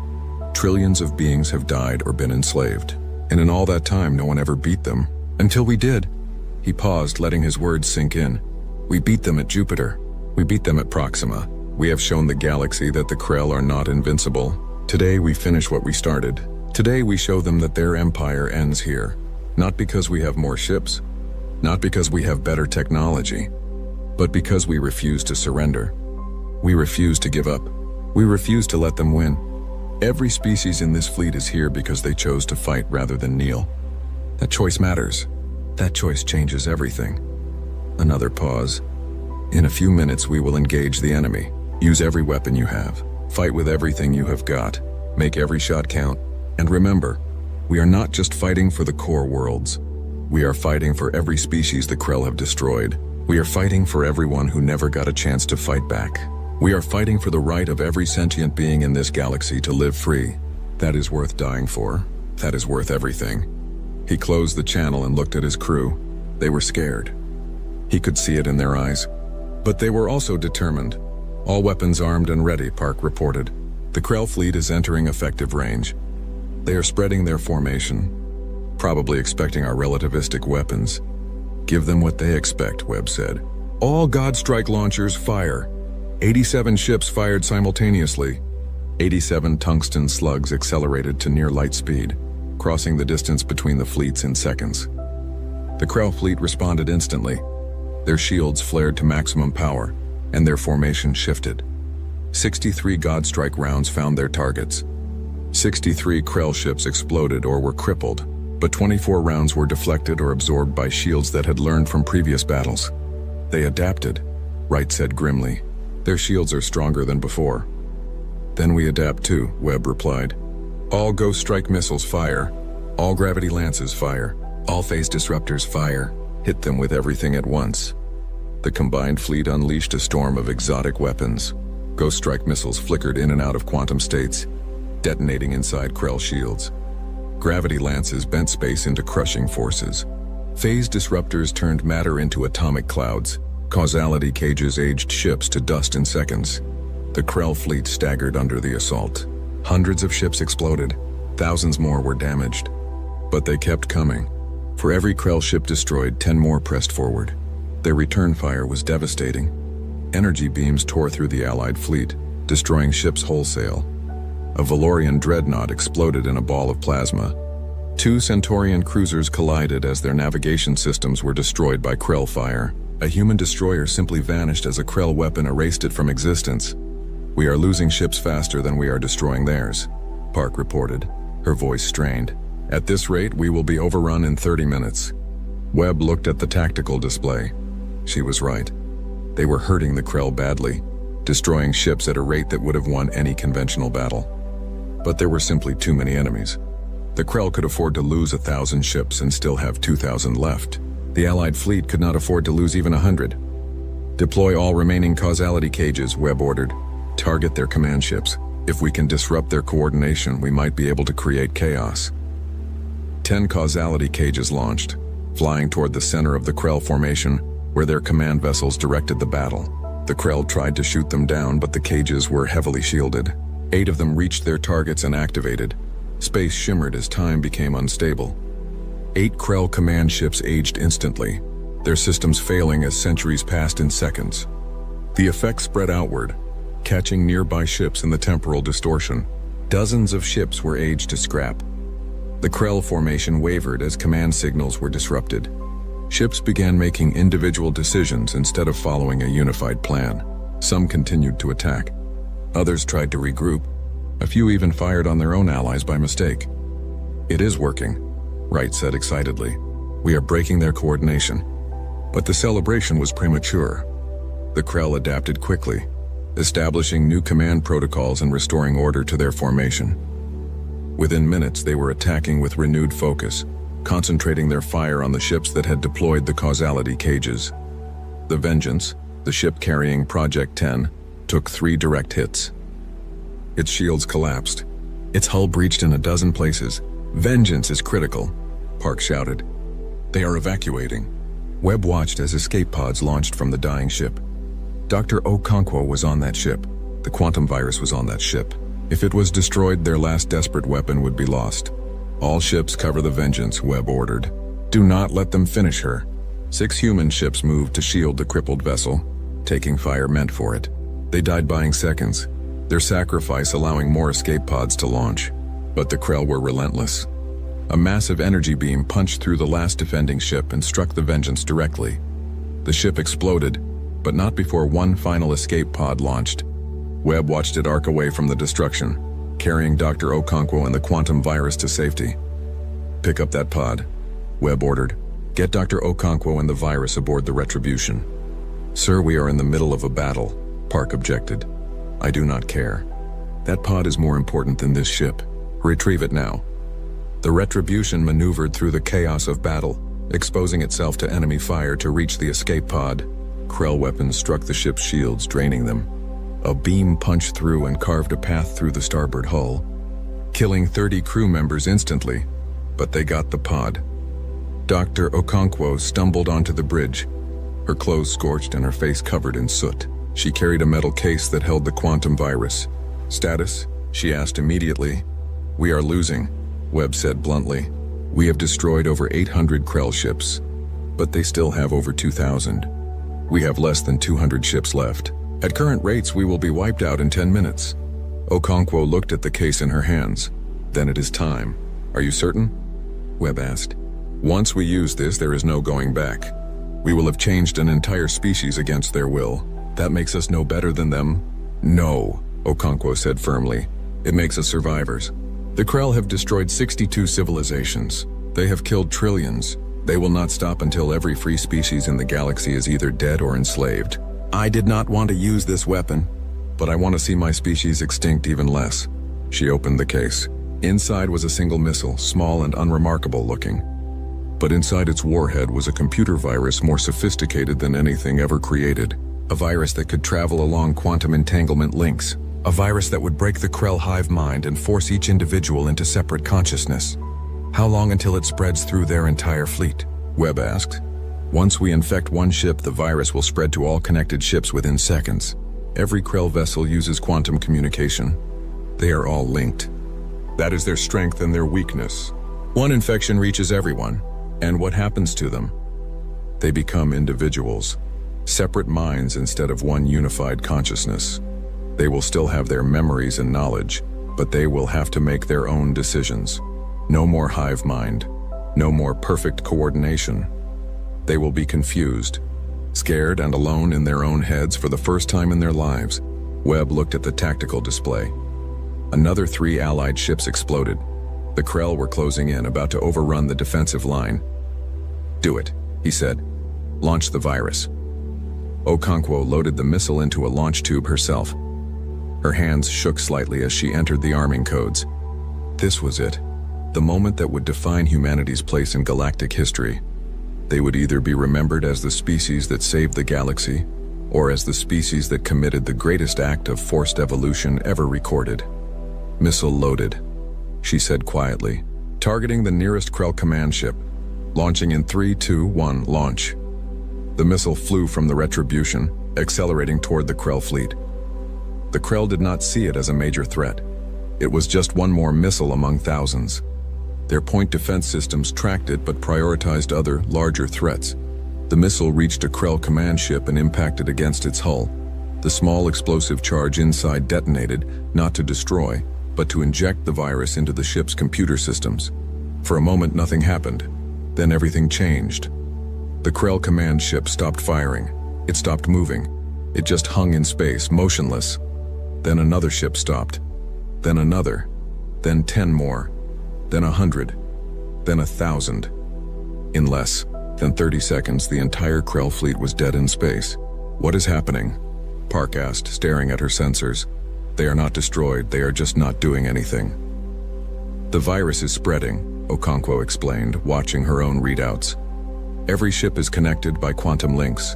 A: Trillions of beings have died or been enslaved. And in all that time, no one ever beat them. Until we did. He paused, letting his words sink in. We beat them at Jupiter. We beat them at Proxima. We have shown the galaxy that the Krell are not invincible. Today, we finish what we started. Today, we show them that their empire ends here. Not because we have more ships. Not because we have better technology. But because we refuse to surrender. We refuse to give up. We refuse to let them win. Every species in this fleet is here because they chose to fight rather than kneel. That choice matters. That choice changes everything. Another pause. In a few minutes, we will engage the enemy. Use every weapon you have. Fight with everything you have got. Make every shot count. And remember, we are not just fighting for the core worlds. We are fighting for every species the Krell have destroyed. We are fighting for everyone who never got a chance to fight back. We are fighting for the right of every sentient being in this galaxy to live free. That is worth dying for. That is worth everything. He closed the channel and looked at his crew. They were scared. He could see it in their eyes. But they were also determined. All weapons armed and ready, Park reported. The Krell fleet is entering effective range. They are spreading their formation, probably expecting our relativistic weapons. Give them what they expect, Webb said. All Godstrike launchers fire. 87 ships fired simultaneously. 87 tungsten slugs accelerated to near light speed, crossing the distance between the fleets in seconds. The Krell fleet responded instantly. Their shields flared to maximum power, and their formation shifted. 63 Godstrike rounds found their targets. 63 Krell ships exploded or were crippled, but 24 rounds were deflected or absorbed by shields that had learned from previous battles. They adapted, Wright said grimly. Their shields are stronger than before. Then we adapt too, Webb replied. All Ghost Strike missiles fire. All gravity lances fire. All phase disruptors fire. Hit them with everything at once. The combined fleet unleashed a storm of exotic weapons. Ghost Strike missiles flickered in and out of quantum states, detonating inside Krell shields. Gravity lances bent space into crushing forces. Phase disruptors turned matter into atomic clouds. Causality cages aged ships to dust in seconds. The Krell fleet staggered under the assault. Hundreds of ships exploded. Thousands more were damaged. But they kept coming. For every Krell ship destroyed, 10 more pressed forward. Their return fire was devastating. Energy beams tore through the Allied fleet, destroying ships wholesale. A Valorian dreadnought exploded in a ball of plasma. 2 Centaurian cruisers collided as their navigation systems were destroyed by Krell fire. A human destroyer simply vanished as a Krell weapon erased it from existence. We are losing ships faster than we are destroying theirs, Park reported, her voice strained. At this rate, we will be overrun in 30 minutes. Webb looked at the tactical display. She was right. They were hurting the Krell badly, destroying ships at a rate that would have won any conventional battle. But there were simply too many enemies. The Krell could afford to lose 1,000 ships and still have 2,000 left. The Allied fleet could not afford to lose even 100. Deploy all remaining causality cages, Webb ordered. Target their command ships. If we can disrupt their coordination, we might be able to create chaos. 10 causality cages launched, flying toward the center of the Krell formation, where their command vessels directed the battle. The Krell tried to shoot them down, but the cages were heavily shielded. 8 of them reached their targets and activated. Space shimmered as time became unstable. 8 Krell command ships aged instantly, their systems failing as centuries passed in seconds. The effect spread outward, catching nearby ships in the temporal distortion. Dozens of ships were aged to scrap. The Krell formation wavered as command signals were disrupted. Ships began making individual decisions instead of following a unified plan. Some continued to attack. Others tried to regroup. A few even fired on their own allies by mistake. "It is working," Wright said excitedly. "We are breaking their coordination." But the celebration was premature. The Krell adapted quickly, establishing new command protocols and restoring order to their formation. Within minutes, they were attacking with renewed focus, concentrating their fire on the ships that had deployed the causality cages. The Vengeance, the ship carrying Project 10, took 3 direct hits. Its shields collapsed. Its hull breached in a dozen places. "Vengeance is critical," Park shouted. "They are evacuating." Webb watched as escape pods launched from the dying ship. Dr. Okonkwo was on that ship. The quantum virus was on that ship. If it was destroyed, their last desperate weapon would be lost. "All ships cover the Vengeance," Webb ordered. "Do not let them finish her." 6 human ships moved to shield the crippled vessel, taking fire meant for it. They died buying seconds, their sacrifice allowing more escape pods to launch. But the Krell were relentless. A massive energy beam punched through the last defending ship and struck the Vengeance directly. The ship exploded, but not before one final escape pod launched. Webb watched it arc away from the destruction, carrying Dr. Okonkwo and the quantum virus to safety. "Pick up that pod," Webb ordered. "Get Dr. Okonkwo and the virus aboard the Retribution." "Sir, we are in the middle of a battle," Park objected. "I do not care. That pod is more important than this ship. Retrieve it now." The Retribution maneuvered through the chaos of battle, exposing itself to enemy fire to reach the escape pod. Krell weapons struck the ship's shields, draining them. A beam punched through and carved a path through the starboard hull, killing 30 crew members instantly, but they got the pod. Dr. Okonkwo stumbled onto the bridge, her clothes scorched and her face covered in soot. She carried a metal case that held the quantum virus. "Status?" she asked immediately. "We are losing," Webb said bluntly. "We have destroyed over 800 Krell ships, but they still have over 2,000. We have less than 200 ships left. At current rates, we will be wiped out in 10 minutes. Okonkwo looked at the case in her hands. "Then it is time. Are you certain?" Webb asked. "Once we use this, there is no going back. We will have changed an entire species against their will. That makes us no better than them?" "No," Okonkwo said firmly. "It makes us survivors. The Krell have destroyed 62 civilizations. They have killed trillions. They will not stop until every free species in the galaxy is either dead or enslaved. I did not want to use this weapon, but I want to see my species extinct even less." She opened the case. Inside was a single missile, small and unremarkable looking. But inside its warhead was a computer virus more sophisticated than anything ever created. A virus that could travel along quantum entanglement links. A virus that would break the Krell hive mind and force each individual into separate consciousness. "How long until it spreads through their entire fleet?" Webb asked. "Once we infect one ship, the virus will spread to all connected ships within seconds. Every Krell vessel uses quantum communication. They are all linked. That is their strength and their weakness. One infection reaches everyone, and what happens to them? They become individuals, separate minds instead of one unified consciousness. They will still have their memories and knowledge, but they will have to make their own decisions. No more hive mind, no more perfect coordination. They will be confused, scared and alone in their own heads for the first time in their lives." Webb looked at the tactical display. Another 3 Allied ships exploded. The Krell were closing in, about to overrun the defensive line. "Do it," he said. "Launch the virus." Okonkwo loaded the missile into a launch tube herself. Her hands shook slightly as she entered the arming codes. This was it, the moment that would define humanity's place in galactic history. They would either be remembered as the species that saved the galaxy, or as the species that committed the greatest act of forced evolution ever recorded. "Missile loaded," she said quietly, targeting the nearest Krell command ship. "Launching in 3, 2, 1, launch." The missile flew from the Retribution, accelerating toward the Krell fleet. The Krell did not see it as a major threat. It was just one more missile among thousands. Their point defense systems tracked it but prioritized other, larger threats. The missile reached a Krell command ship and impacted against its hull. The small explosive charge inside detonated, not to destroy, but to inject the virus into the ship's computer systems. For a moment, nothing happened. Then everything changed. The Krell command ship stopped firing. It stopped moving. It just hung in space, motionless. Then another ship stopped. Then another. Then 10 more. then 100, then 1,000. In less than 30 seconds, the entire Krell fleet was dead in space. What is happening? Park asked, staring at her sensors. They are not destroyed, they are just not doing anything. The virus is spreading, Okonkwo explained, watching her own readouts. Every ship is connected by quantum links.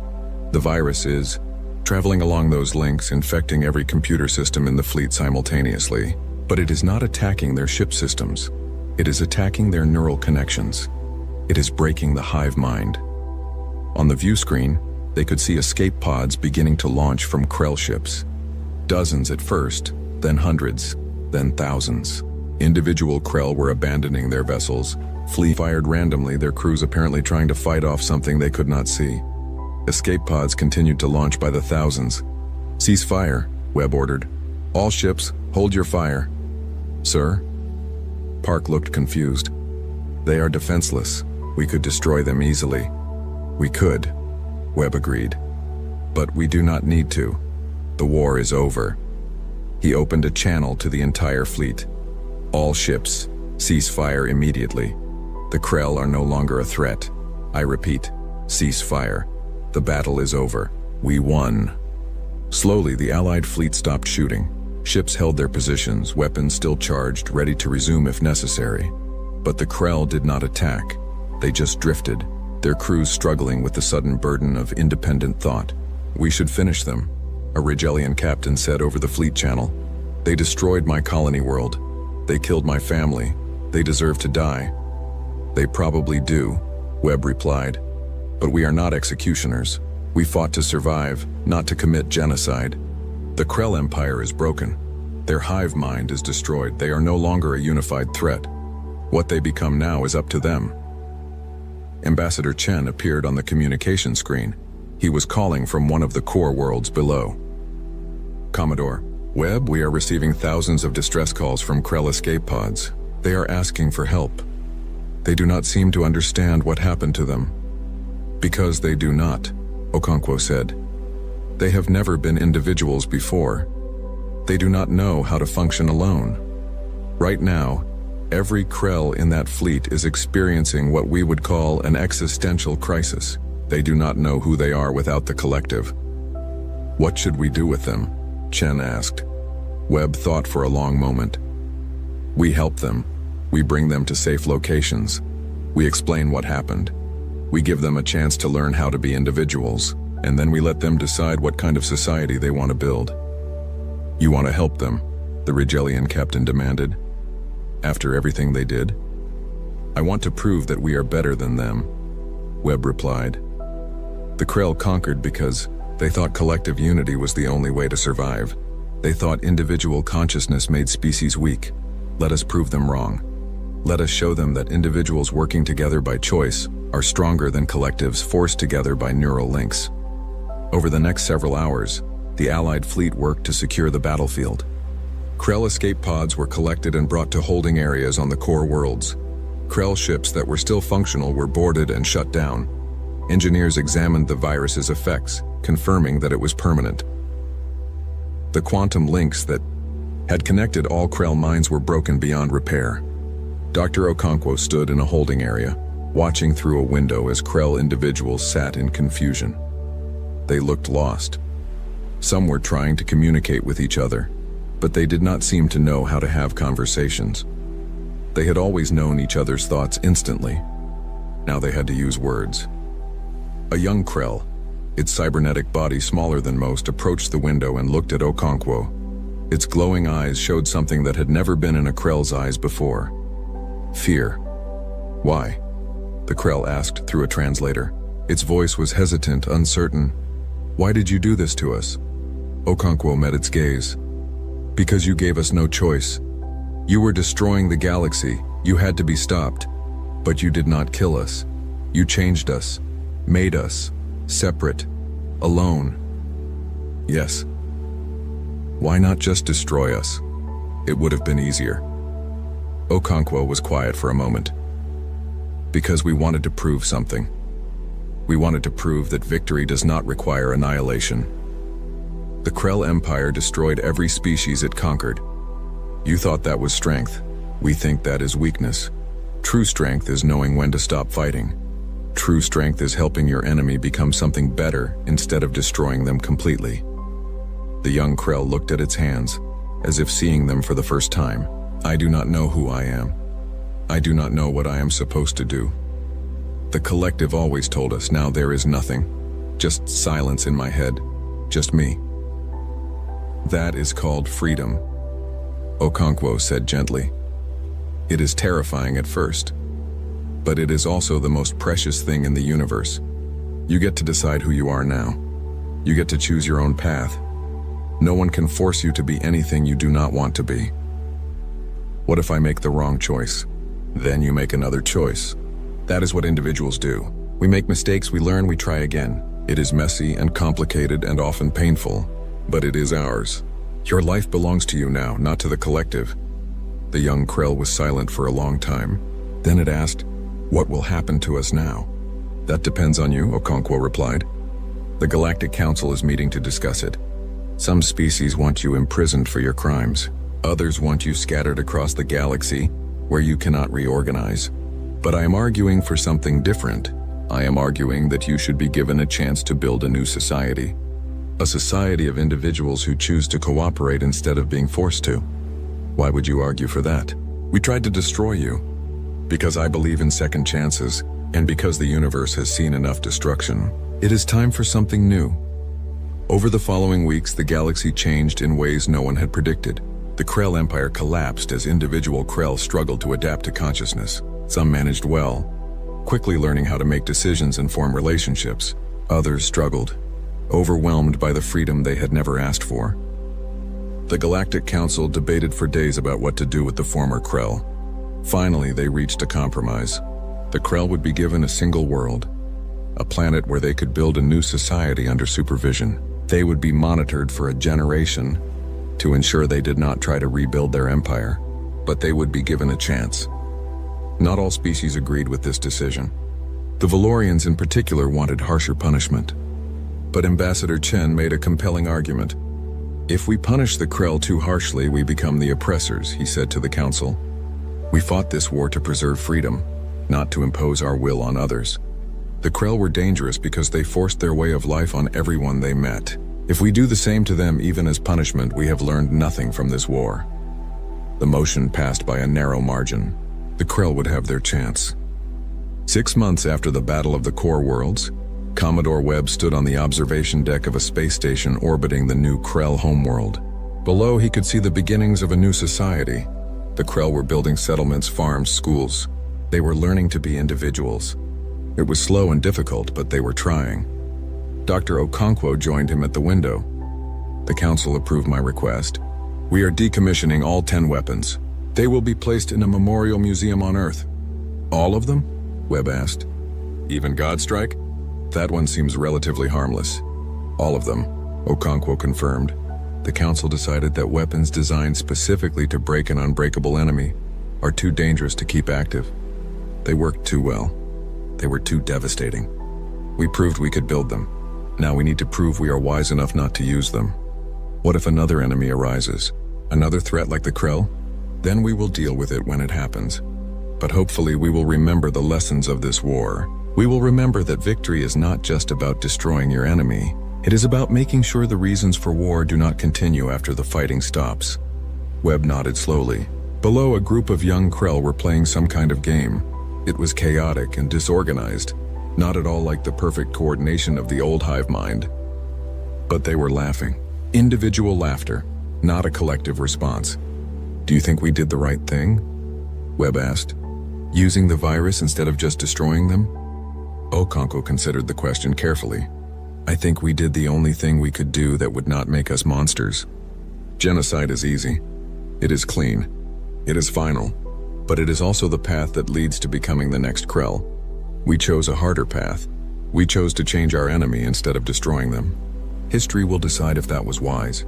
A: The virus is traveling along those links, infecting every computer system in the fleet simultaneously. But it is not attacking their ship systems. It is attacking their neural connections. It is breaking the hive mind. On the view screen, they could see escape pods beginning to launch from Krell ships. Dozens at first, then hundreds, then thousands. Individual Krell were abandoning their vessels, fired randomly, their crews apparently trying to fight off something they could not see. Escape pods continued to launch by the thousands. "Cease fire," Webb ordered. "All ships, hold your fire." "Sir?" Park looked confused. "They are defenseless. We could destroy them easily." "We could," Webb agreed. "But we do not need to. The war is over." He opened a channel to the entire fleet. "All ships, cease fire immediately. The Krell are no longer a threat. I repeat, cease fire. The battle is over. We won." Slowly, the Allied fleet stopped shooting. Ships held their positions, weapons still charged, ready to resume if necessary. But the Krell did not attack. They just drifted, their crews struggling with the sudden burden of independent thought. "We should finish them," a Rigelian captain said over the fleet channel. "They destroyed my colony world. They killed my family. They deserve to die." "They probably do," Webb replied. "But we are not executioners. We fought to survive, not to commit genocide. The Krell Empire is broken. Their hive mind is destroyed. They are no longer a unified threat. What they become now is up to them." Ambassador Chen appeared on the communication screen. He was calling from one of the core worlds below. "Commodore Webb, we are receiving thousands of distress calls from Krell escape pods. They are asking for help. They do not seem to understand what happened to them." "Because they do not," Okonkwo said. "They have never been individuals before. They do not know how to function alone. Right now, every Krell in that fleet is experiencing what we would call an existential crisis. They do not know who they are without the collective." "What should we do with them?" Chen asked. Webb thought for a long moment. "We help them. We bring them to safe locations. We explain what happened. We give them a chance to learn how to be individuals, and then we let them decide what kind of society they want to build." "You want to help them?" the Rigelian captain demanded. "After everything they did?" "I want to prove that we are better than them," Webb replied. "The Krell conquered because they thought collective unity was the only way to survive. They thought individual consciousness made species weak. Let us prove them wrong. Let us show them that individuals working together by choice are stronger than collectives forced together by neural links." Over the next several hours, the Allied fleet worked to secure the battlefield. Krell escape pods were collected and brought to holding areas on the core worlds. Krell ships that were still functional were boarded and shut down. Engineers examined the virus's effects, confirming that it was permanent. The quantum links that had connected all Krell minds were broken beyond repair. Dr. Okonkwo stood in a holding area, watching through a window as Krell individuals sat in confusion. They looked lost. Some were trying to communicate with each other, but they did not seem to know how to have conversations. They had always known each other's thoughts instantly. Now they had to use words. A young Krell, its cybernetic body smaller than most, approached the window and looked at Okonkwo. Its glowing eyes showed something that had never been in a Krell's eyes before. Fear. "Why?" the Krell asked through a translator. Its voice was hesitant, uncertain. "Why did you do this to us?" Okonkwo met its gaze. "Because you gave us no choice. You were destroying the galaxy. You had to be stopped. But you did not kill us. You changed us, made us, separate, alone." "Yes. Why not just destroy us? It would have been easier." Okonkwo was quiet for a moment. "Because we wanted to prove something. We wanted to prove that victory does not require annihilation. The Krell Empire destroyed every species it conquered. You thought that was strength. We think that is weakness. True strength is knowing when to stop fighting. True strength is helping your enemy become something better instead of destroying them completely. The young Krell looked at its hands, as if seeing them for the first time. I do not know who I am. I do not know what I am supposed to do. The collective always told us now there is nothing. Just silence in my head. Just me. That is called freedom, Okonkwo said gently. It is terrifying at first, but it is also the most precious thing in the universe. You get to decide who you are now. You get to choose your own path. No one can force you to be anything you do not want to be. What if I make the wrong choice? Then you make another choice. That is what individuals do. We make mistakes, we learn, we try again. It is messy and complicated and often painful, but it is ours. Your life belongs to you now, not to the collective. The young Krell was silent for a long time. Then it asked, "What will happen to us now?" "That depends on you," Okonkwo replied. "The Galactic Council is meeting to discuss it. Some species want you imprisoned for your crimes. Others want you scattered across the galaxy, where you cannot reorganize. But I am arguing for something different. I am arguing that you should be given a chance to build a new society. A society of individuals who choose to cooperate instead of being forced to." "Why would you argue for that?" "We tried to destroy you. Because I believe in second chances, and because the universe has seen enough destruction. It is time for something new." Over the following weeks, the galaxy changed in ways no one had predicted. The Krell Empire collapsed as individual Krell struggled to adapt to consciousness. Some managed well, quickly learning how to make decisions and form relationships. Others struggled, overwhelmed by the freedom they had never asked for. The Galactic Council debated for days about what to do with the former Krell. Finally, they reached a compromise. The Krell would be given a single world, a planet where they could build a new society under supervision. They would be monitored for a generation to ensure they did not try to rebuild their empire, but they would be given a chance. Not all species agreed with this decision. The Valorians in particular wanted harsher punishment. But Ambassador Chen made a compelling argument. "If we punish the Krell too harshly, we become the oppressors," he said to the council. "We fought this war to preserve freedom, not to impose our will on others. The Krell were dangerous because they forced their way of life on everyone they met. If we do the same to them even as punishment, we have learned nothing from this war." The motion passed by a narrow margin. The Krell would have their chance. 6 months after the Battle of the Core Worlds, Commodore Webb stood on the observation deck of a space station orbiting the new Krell homeworld. Below, he could see the beginnings of a new society. The Krell were building settlements, farms, schools. They were learning to be individuals. It was slow and difficult, but they were trying. Dr. Okonkwo joined him at the window. "The council approved my request. We are decommissioning all 10 weapons. They will be placed in a memorial museum on Earth." "All of them?" Webb asked. "Even Godstrike?" "That one seems relatively harmless." "All of them," Okonkwo confirmed. The council decided that weapons designed specifically to break an unbreakable enemy are too dangerous to keep active. They worked too well. They were too devastating. We proved we could build them. Now we need to prove we are wise enough not to use them. What if another enemy arises? Another threat like the Krell? Then we will deal with it when it happens. But hopefully we will remember the lessons of this war. We will remember that victory is not just about destroying your enemy. It is about making sure the reasons for war do not continue after the fighting stops. Webb nodded slowly. Below, a group of young Krell were playing some kind of game. It was chaotic and disorganized, not at all like the perfect coordination of the old hive mind. But they were laughing. Individual laughter, not a collective response. "Do you think we did the right thing?" Webb asked. "Using the virus instead of just destroying them?" Okonkwo considered the question carefully. "I think we did the only thing we could do that would not make us monsters. Genocide is easy. It is clean. It is final. But it is also the path that leads to becoming the next Krell. We chose a harder path. We chose to change our enemy instead of destroying them. History will decide if that was wise.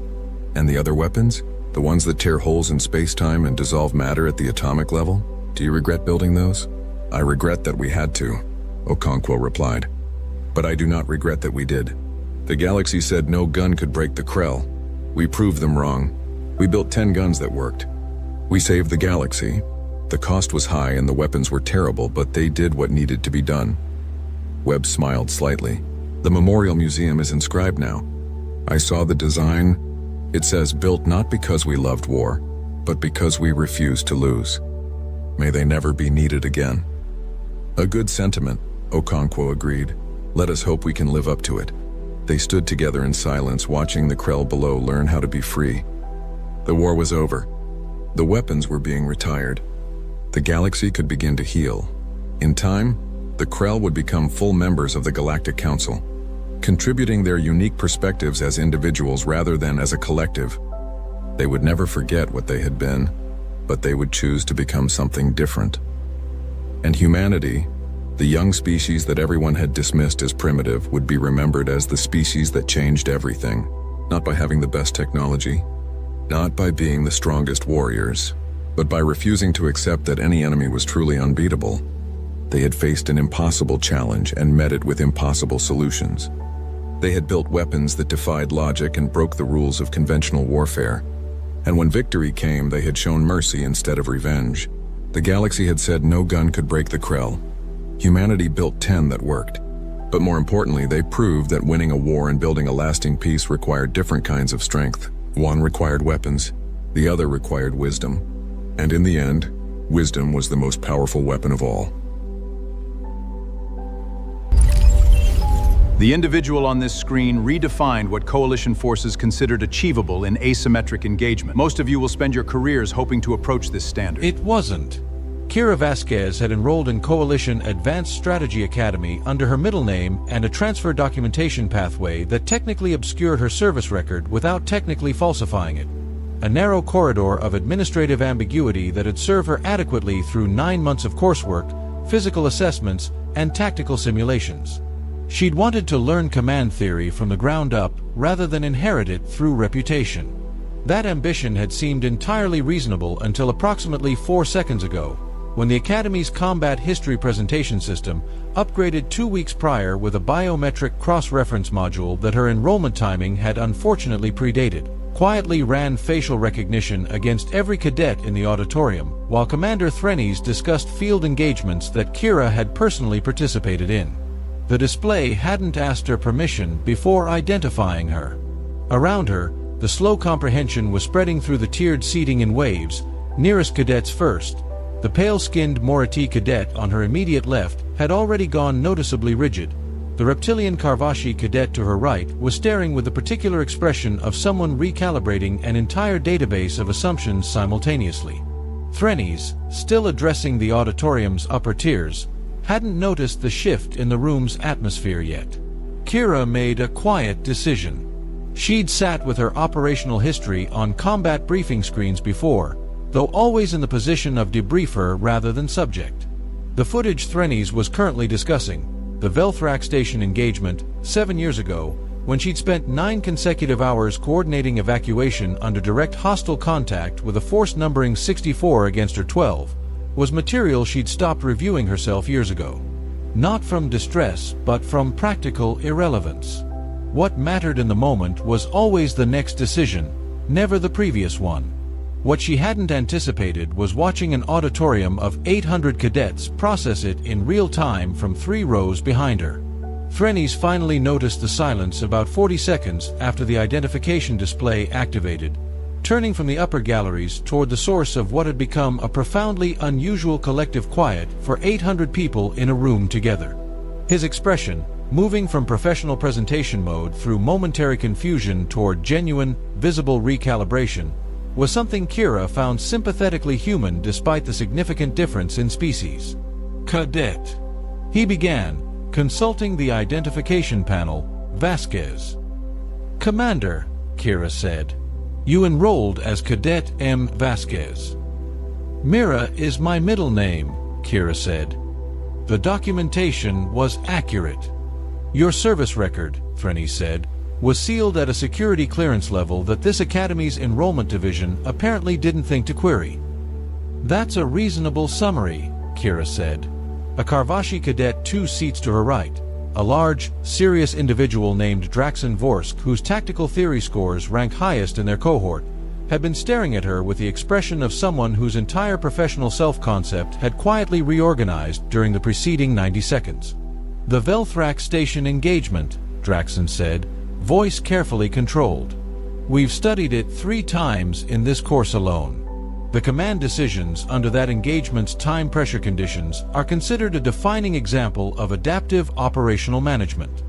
A: And the other weapons? The ones that tear holes in space-time and dissolve matter at the atomic level? Do you regret building those?" "I regret that we had to," Okonkwo replied. "But I do not regret that we did. The galaxy said no gun could break the Krell. We proved them wrong. We built 10 guns that worked. We saved the galaxy, The cost was high and the weapons were terrible, but they did what needed to be done. Webb smiled slightly. The Memorial Museum is inscribed now. I saw the design. It says, built not because we loved war, but because we refused to lose. May they never be needed again. A good sentiment, Okonkwo agreed. Let us hope we can live up to it. They stood together in silence, watching the Krell below learn how to be free. The war was over. The weapons were being retired. The galaxy could begin to heal. In time, the Krell would become full members of the Galactic Council, contributing their unique perspectives as individuals rather than as a collective. They would never forget what they had been, but they would choose to become something different. And humanity, the young species that everyone had dismissed as primitive, would be remembered as the species that changed everything, not by having the best technology, not by being the strongest warriors, but by refusing to accept that any enemy was truly unbeatable. They had faced an impossible challenge and met it with impossible solutions. They had built weapons that defied logic and broke the rules of conventional warfare. And when victory came, they had shown mercy instead of revenge. The galaxy had said no gun could break the Krell. Humanity built 10 that worked. But more importantly, they proved that winning a war and building a lasting peace required different kinds of strength. One required weapons, the other required wisdom. And in the end, wisdom was the most powerful weapon of all.
H: The individual on this screen redefined what coalition forces considered achievable in asymmetric engagement. Most of you will spend your careers hoping to approach this standard.
I: It wasn't. Kira Vasquez had enrolled in Coalition Advanced Strategy Academy under her middle name and a transfer documentation pathway that technically obscured her service record without technically falsifying it. A narrow corridor of administrative ambiguity that had served her adequately through 9 months of coursework, physical assessments, and tactical simulations. She'd wanted to learn command theory from the ground up rather than inherit it through reputation. That ambition had seemed entirely reasonable until approximately 4 seconds ago, when the Academy's Combat History Presentation System, upgraded 2 weeks prior with a biometric cross-reference module that her enrollment timing had unfortunately predated, quietly ran facial recognition against every cadet in the auditorium, while Commander Threnes discussed field engagements that Kira had personally participated in. The display hadn't asked her permission before identifying her. Around her, the slow comprehension was spreading through the tiered seating in waves, nearest cadets first. The pale-skinned Morati cadet on her immediate left had already gone noticeably rigid. The reptilian Karvashi cadet to her right was staring with the particular expression of someone recalibrating an entire database of assumptions simultaneously. Threnes, still addressing the auditorium's upper tiers, hadn't noticed the shift in the room's atmosphere yet. Kira made a quiet decision. She'd sat with her operational history on combat briefing screens before, though always in the position of debriefer rather than subject. The footage Threnes was currently discussing, the Velthrak station engagement, 7 years ago, when she'd spent 9 consecutive hours coordinating evacuation under direct hostile contact with a force numbering 64 against her 12, was material she'd stopped reviewing herself years ago. Not from distress, but from practical irrelevance. What mattered in the moment was always the next decision, never the previous one. What she hadn't anticipated was watching an auditorium of 800 cadets process it in real time from 3 rows behind her. Threnes finally noticed the silence about 40 seconds after the identification display activated, turning from the upper galleries toward the source of what had become a profoundly unusual collective quiet for 800 people in a room together. His expression, moving from professional presentation mode through momentary confusion toward genuine, visible recalibration, was something Kira found sympathetically human despite the significant difference in species. Cadet. He began, consulting the identification panel, Vasquez. Commander, Kira said. You enrolled as Cadet M. Vasquez. Mira is my middle name, Kira said. The documentation was accurate. Your service record, Threnes said, was sealed at a security clearance level that this Academy's enrollment division apparently didn't think to query. That's a reasonable summary, Kira said. A Karvashi cadet 2 seats to her right, a large, serious individual named Draxon Vorsk, whose tactical theory scores rank highest in their cohort, had been staring at her with the expression of someone whose entire professional self-concept had quietly reorganized during the preceding 90 seconds. "The Velthrak station engagement," Draxon said, voice carefully controlled. "We've studied it 3 times in this course alone. The command decisions under that engagement's time-pressure conditions are considered a defining example of adaptive operational management.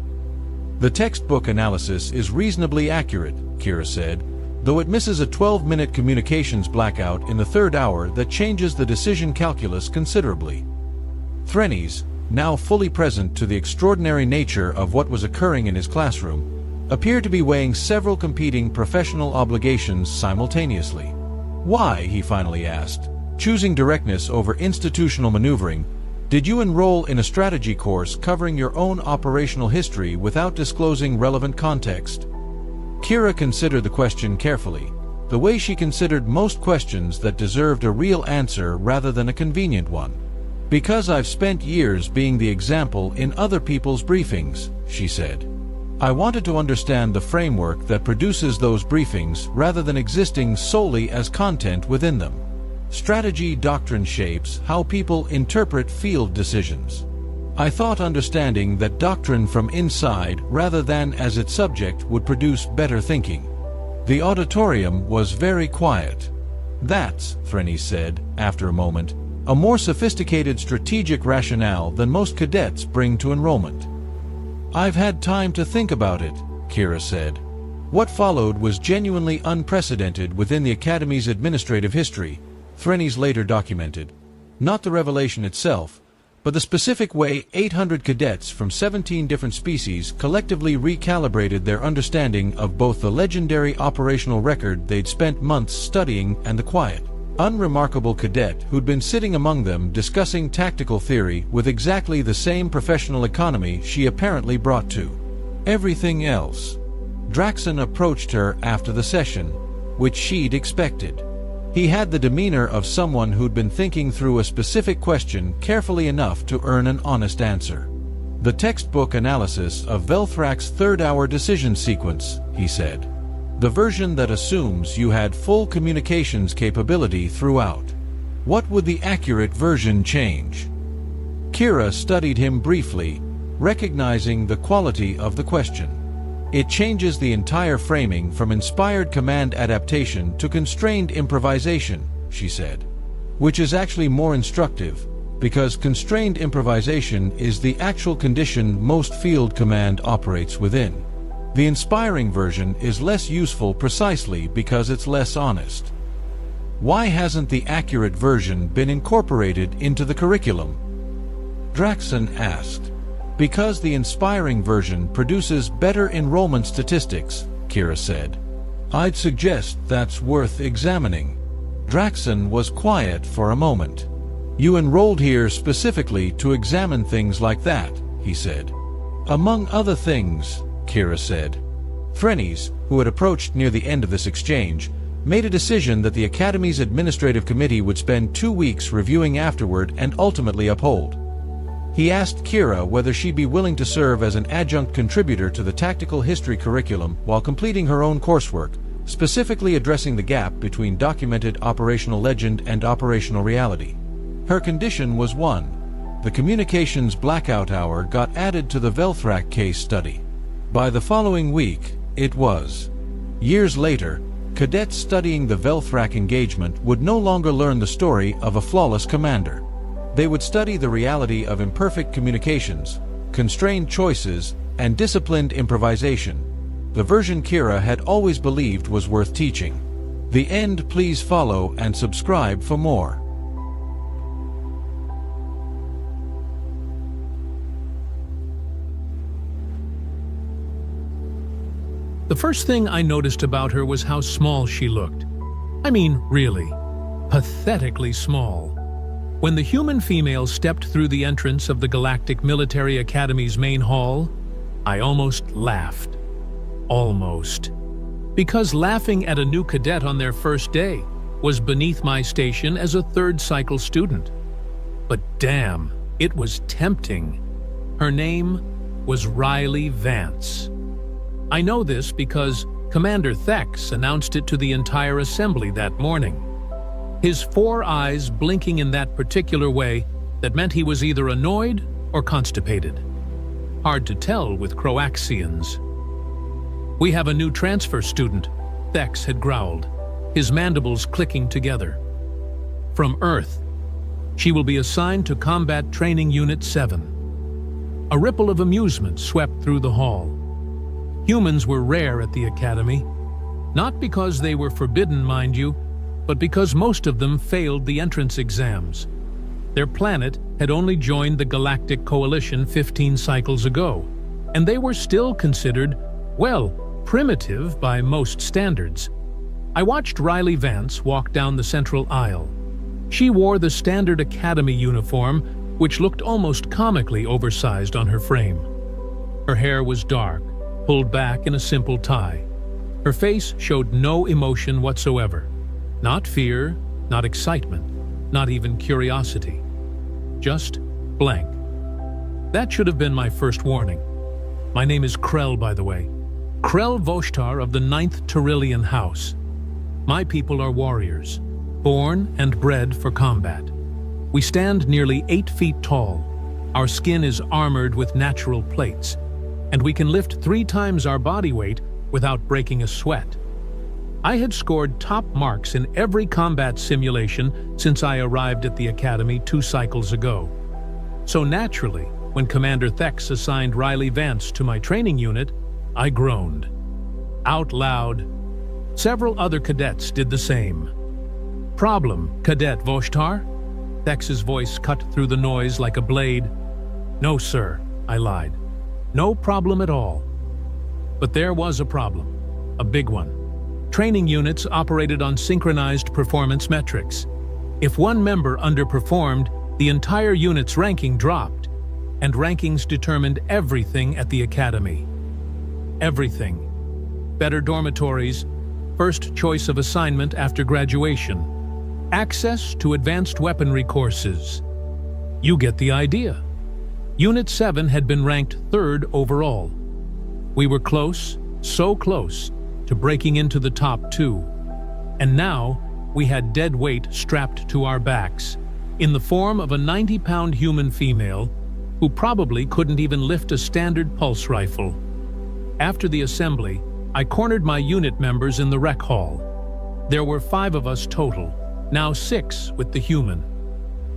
I: The textbook analysis is reasonably accurate," Kira said, though it misses a 12-minute communications blackout in the 3rd hour that changes the decision calculus considerably. Threnes, now fully present to the extraordinary nature of what was occurring in his classroom, appeared to be weighing several competing professional obligations simultaneously. "Why," he finally asked, choosing directness over institutional maneuvering, "did you enroll in a strategy course covering your own operational history without disclosing relevant context?" Kira considered the question carefully, the way she considered most questions that deserved a real answer rather than a convenient one. "Because I've spent years being the example in other people's briefings," she said. "I wanted to understand the framework that produces those briefings rather than existing solely as content within them. Strategy doctrine shapes how people interpret field decisions. I thought understanding that doctrine from inside rather than as its subject would produce better thinking." The auditorium was very quiet. "That's," Threnes said, after a moment, "a more sophisticated strategic rationale than most cadets bring to enrollment." "I've had time to think about it," Kira said. What followed was genuinely unprecedented within the Academy's administrative history, Threnes later documented. Not the revelation itself, but the specific way 800 cadets from 17 different species collectively recalibrated their understanding of both the legendary operational record they'd spent months studying and the quiet, unremarkable cadet who'd been sitting among them discussing tactical theory with exactly the same professional economy she apparently brought to everything else. Draxon approached her after the session, which she'd expected. He had the demeanor of someone who'd been thinking through a specific question carefully enough to earn an honest answer. "The textbook analysis of Velthrak's 3rd-hour decision sequence," he said. "The version that assumes you had full communications capability throughout. What would the accurate version change?" Kira studied him briefly, recognizing the quality of the question. "It changes the entire framing from inspired command adaptation to constrained improvisation," she said. "Which is actually more instructive, because constrained improvisation is the actual condition most field command operates within. The inspiring version is less useful precisely because it's less honest." "Why hasn't the accurate version been incorporated into the curriculum?" Draxon asked. "Because the inspiring version produces better enrollment statistics," Kira said. "I'd suggest that's worth examining." Draxon was quiet for a moment. "You enrolled here specifically to examine things like that," he said. "Among other things," Kira said. Threnes, who had approached near the end of this exchange, made a decision that the Academy's administrative committee would spend 2 weeks reviewing afterward and ultimately uphold. He asked Kira whether she'd be willing to serve as an adjunct contributor to the tactical history curriculum while completing her own coursework, specifically addressing the gap between documented operational legend and operational reality. Her condition was one: the communications blackout hour got added to the Velthrak case study. By the following week, it was. Years later, cadets studying the Velthrak engagement would no longer learn the story of a flawless commander. They would study the reality of imperfect communications, constrained choices, and disciplined improvisation, the version Kira had always believed was worth teaching. The end. Please follow and subscribe for more.
B: The first thing I noticed about her was how small she looked. I mean, really, pathetically small. When the human female stepped through the entrance of the Galactic Military Academy's main hall, I almost laughed. Almost. Because laughing at a new cadet on their first day was beneath my station as a 3rd cycle student. But damn, it was tempting. Her name was Riley Vance. I know this because Commander Thex announced it to the entire assembly that morning. His 4 eyes blinking in that particular way that meant he was either annoyed or constipated. Hard to tell with Croaxians. "We have a new transfer student," Thex had growled, his mandibles clicking together. "From Earth. She will be assigned to Combat Training Unit 7. A ripple of amusement swept through the hall. Humans were rare at the academy, not because they were forbidden, mind you, but because most of them failed the entrance exams. Their planet had only joined the Galactic Coalition 15 cycles ago, and they were still considered, well, primitive by most standards. I watched Riley Vance walk down the central aisle. She wore the standard academy uniform, which looked almost comically oversized on her frame. Her hair was dark, pulled back in a simple tie. Her face showed no emotion whatsoever. Not fear, not excitement, not even curiosity. Just blank. That should have been my first warning. My name is Krell, by the way. Krell Voshtar of the 9th Tyrillian House. My people are warriors, born and bred for combat. We stand nearly 8 feet tall. Our skin is armored with natural plates, and we can lift 3 times our body weight without breaking a sweat. I had scored top marks in every combat simulation since I arrived at the academy 2 cycles ago. So naturally, when Commander Thex assigned Riley Vance to my training unit, I groaned. Out loud. Several other cadets did the same. "Problem, Cadet Voshtar?" Thex's voice cut through the noise like a blade. "No, sir," I lied. "No problem at all." But there was a problem. A big one. Training units operated on synchronized performance metrics. If one member underperformed, the entire unit's ranking dropped, and rankings determined everything at the academy. Everything. Better dormitories, first choice of assignment after graduation, access to advanced weaponry courses. You get the idea. Unit 7 had been ranked 3rd overall. We were close, so close, to breaking into the top 2. And now, we had dead weight strapped to our backs, in the form of a 90-pound human female who probably couldn't even lift a standard pulse rifle. After the assembly, I cornered my unit members in the rec hall. There were 5 of us total, now 6 with the human.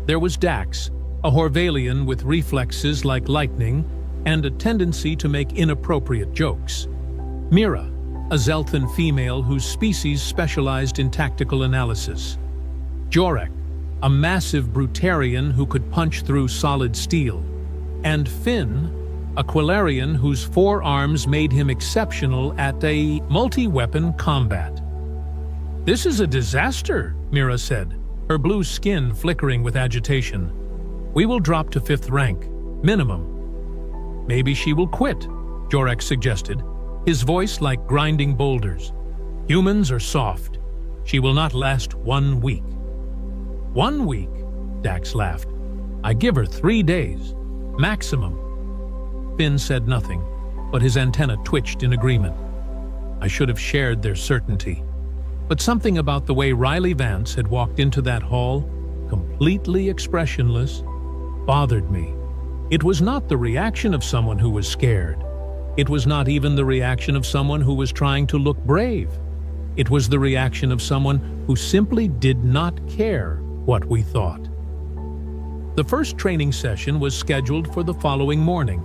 B: There was Dax, a Horvalian with reflexes like lightning and a tendency to make inappropriate jokes. Mira, a Zelthan female whose species specialized in tactical analysis. Jorek, a massive Brutarian who could punch through solid steel. And Finn, a Quilarian whose 4 arms made him exceptional at a multi-weapon combat. "This is a disaster," Mira said, her blue skin flickering with agitation. "We will drop to 5th rank, minimum." "Maybe she will quit," Jorek suggested, his voice like grinding boulders. "Humans are soft. She will not last 1 week." "1 week?" Dax laughed. "I give her 3 days. Maximum." Finn said nothing, but his antenna twitched in agreement. I should have shared their certainty. But something about the way Riley Vance had walked into that hall, completely expressionless, bothered me. It was not the reaction of someone who was scared. It was not even the reaction of someone who was trying to look brave. It was the reaction of someone who simply did not care what we thought. The first training session was scheduled for the following morning.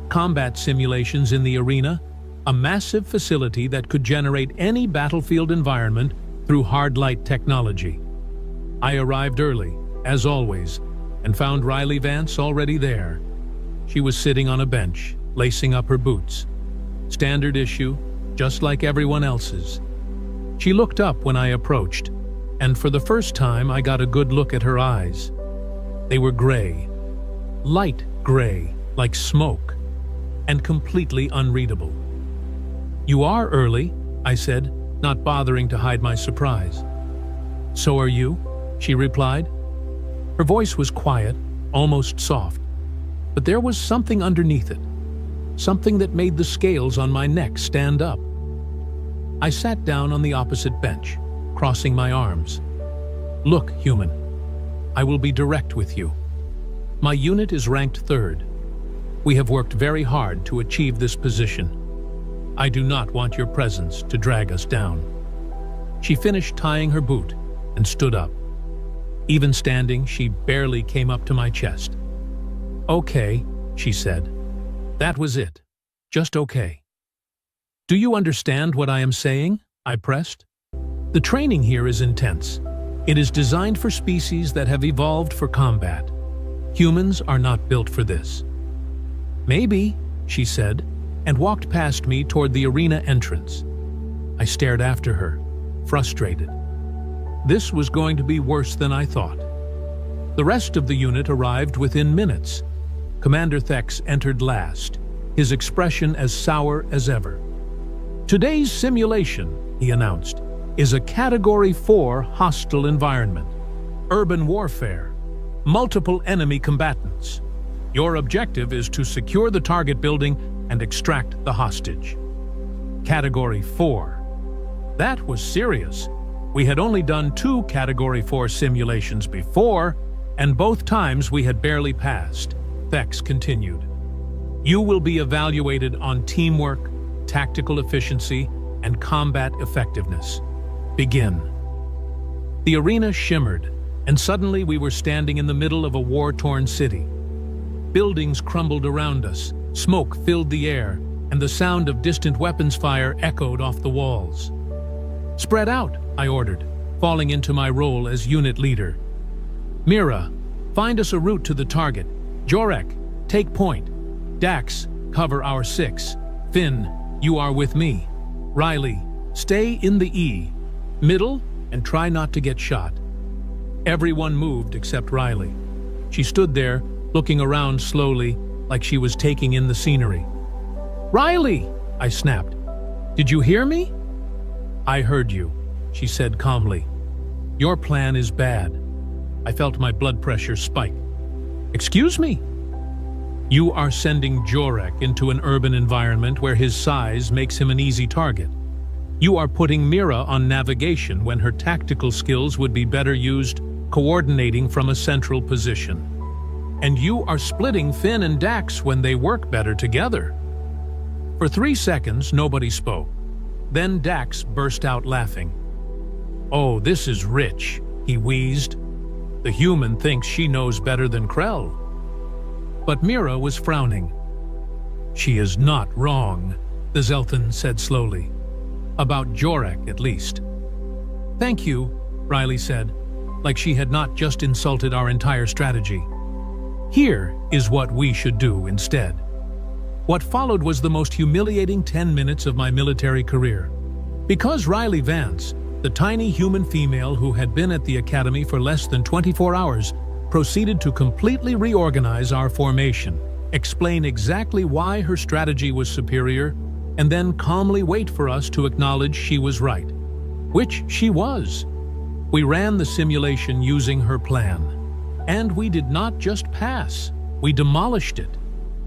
B: Combat simulations in the arena, a massive facility that could generate any battlefield environment through hard light technology. I arrived early, as always, and found Riley Vance already there. She was sitting on a bench, lacing up her boots. Standard issue, just like everyone else's. She looked up when I approached, and for the first time I got a good look at her eyes. They were gray, light gray, like smoke, and completely unreadable. "You are early," I said, not bothering to hide my surprise. "So are you," she replied. Her voice was quiet, almost soft, but there was something underneath it, something that made the scales on my neck stand up. I sat down on the opposite bench, crossing my arms. Look, human, I will be direct with you. My unit is ranked 3rd. We have worked very hard to achieve this position. I do not want your presence to drag us down. She finished tying her boot and stood up. Even standing, she barely came up to my chest. Okay, she said. That was it. Just okay. Do you understand what I am saying? I pressed. The training here is intense. It is designed for species that have evolved for combat. Humans are not built for this. Maybe, she said, and walked past me toward the arena entrance. I stared after her, frustrated. This was going to be worse than I thought. The rest of the unit arrived within minutes. Commander Thex entered last, his expression as sour as ever. Today's simulation, he announced, is a Category 4 hostile environment. Urban warfare. Multiple enemy combatants. Your objective is to secure the target building and extract the hostage. Category 4. That was serious. We had only done 2 Category 4 simulations before, and both times we had barely passed. Thex continued. You will be evaluated on teamwork, tactical efficiency, and combat effectiveness. Begin. The arena shimmered, and suddenly we were standing in the middle of a war-torn city. Buildings crumbled around us, smoke filled the air, and the sound of distant weapons fire echoed off the walls. Spread out, I ordered, falling into my role as unit leader. Mira, find us a route to the target. Jorek, take point. Dax, cover our 6. Finn, you are with me. Riley, stay in the E. Middle, and try not to get shot. Everyone moved except Riley. She stood there, looking around slowly, like she was taking in the scenery. Riley, I snapped. Did you hear me? I heard you, she said calmly. Your plan is bad. I felt my blood pressure spike. Excuse me? You are sending Jorek into an urban environment where his size makes him an easy target. You are putting Mira on navigation when her tactical skills would be better used coordinating from a central position. And you are splitting Finn and Dax when they work better together. For 3 seconds, nobody spoke. Then Dax burst out laughing. Oh, this is rich, he wheezed. The human thinks she knows better than Krell. But Mira was frowning. She is not wrong, the Zelthan said slowly. About Jorek, at least. Thank you, Riley said, like she had not just insulted our entire strategy. Here is what we should do instead. What followed was the most humiliating 10 minutes of my military career. Because Riley Vance, the tiny human female who had been at the academy for less than 24 hours, proceeded to completely reorganize our formation, explain exactly why her strategy was superior, and then calmly wait for us to acknowledge she was right. Which she was. We ran the simulation using her plan. And we did not just pass, we demolished it.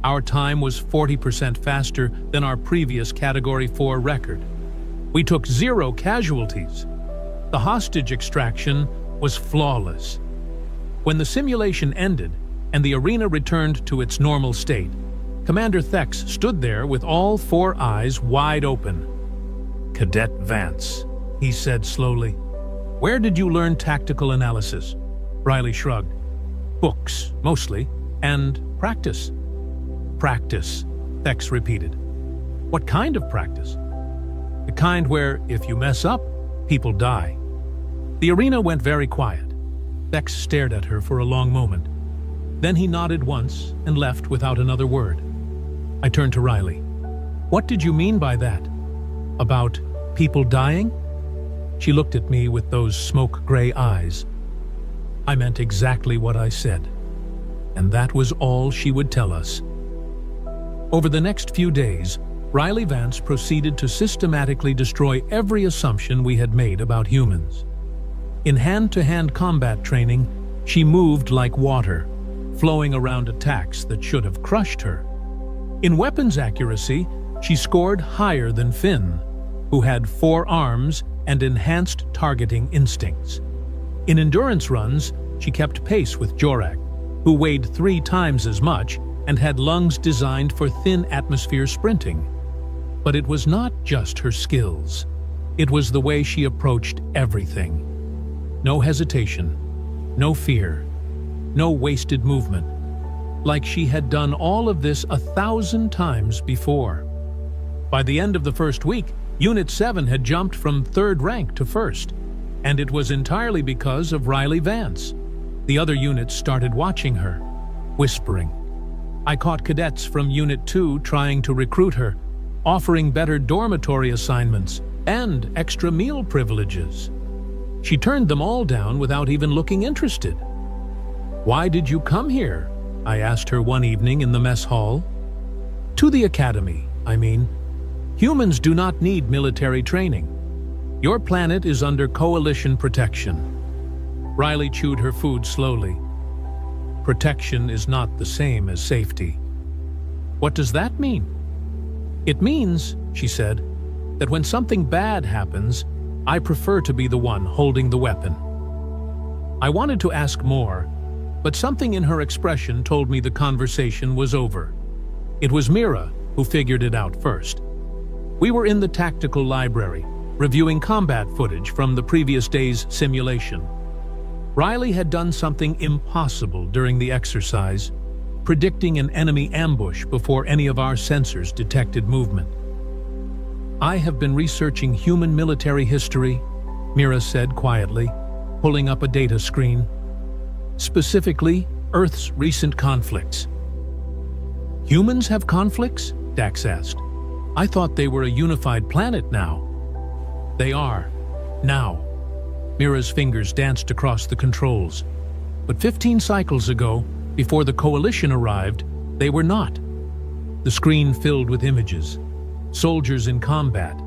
B: Our time was 40% faster than our previous Category 4 record. We took 0 casualties. The hostage extraction was flawless. When the simulation ended and the arena returned to its normal state, Commander Thex stood there with all 4 eyes wide open. Cadet Vance, he said slowly. Where did you learn tactical analysis? Riley shrugged. Books, mostly, and practice. Practice, Thex repeated. What kind of practice? The kind where, if you mess up, people die. The arena went very quiet. Thex stared at her for a long moment. Then he nodded once and left without another word. I turned to Riley. What did you mean by that? About people dying? She looked at me with those smoke-gray eyes. I meant exactly what I said. And that was all she would tell us. Over the next few days, Riley Vance proceeded to systematically destroy every assumption we had made about humans. In hand-to-hand combat training, she moved like water, flowing around attacks that should have crushed her. In weapons accuracy, she scored higher than Finn, who had 4 arms and enhanced targeting instincts. In endurance runs, she kept pace with Jorak, who weighed 3 times as much and had lungs designed for thin atmosphere sprinting. But it was not just her skills. It was the way she approached everything. No hesitation, no fear, no wasted movement. Like she had done all of this 1,000 times before. By the end of the first week, Unit 7 had jumped from 3rd rank to 1st, and it was entirely because of Riley Vance. The other units started watching her, whispering. I caught cadets from Unit 2 trying to recruit her, offering better dormitory assignments and extra meal privileges. She turned them all down without even looking interested. Why did you come here? I asked her one evening in the mess hall. To the academy, I mean. Humans do not need military training. Your planet is under coalition protection. Riley chewed her food slowly. Protection is not the same as safety. What does that mean? It means, she said, that when something bad happens, I prefer to be the one holding the weapon. I wanted to ask more, but something in her expression told me the conversation was over. It was Mira who figured it out first. We were in the tactical library, reviewing combat footage from the previous day's simulation. Riley had done something impossible during the exercise, predicting an enemy ambush before any of our sensors detected movement. I have been researching human military history, Mira said quietly, pulling up a data screen. Specifically, Earth's recent conflicts. Humans have conflicts? Dax asked. I thought they were a unified planet now. They are. Now. Mira's fingers danced across the controls. But 15 cycles ago, before the coalition arrived, they were not. The screen filled with images. Soldiers in combat,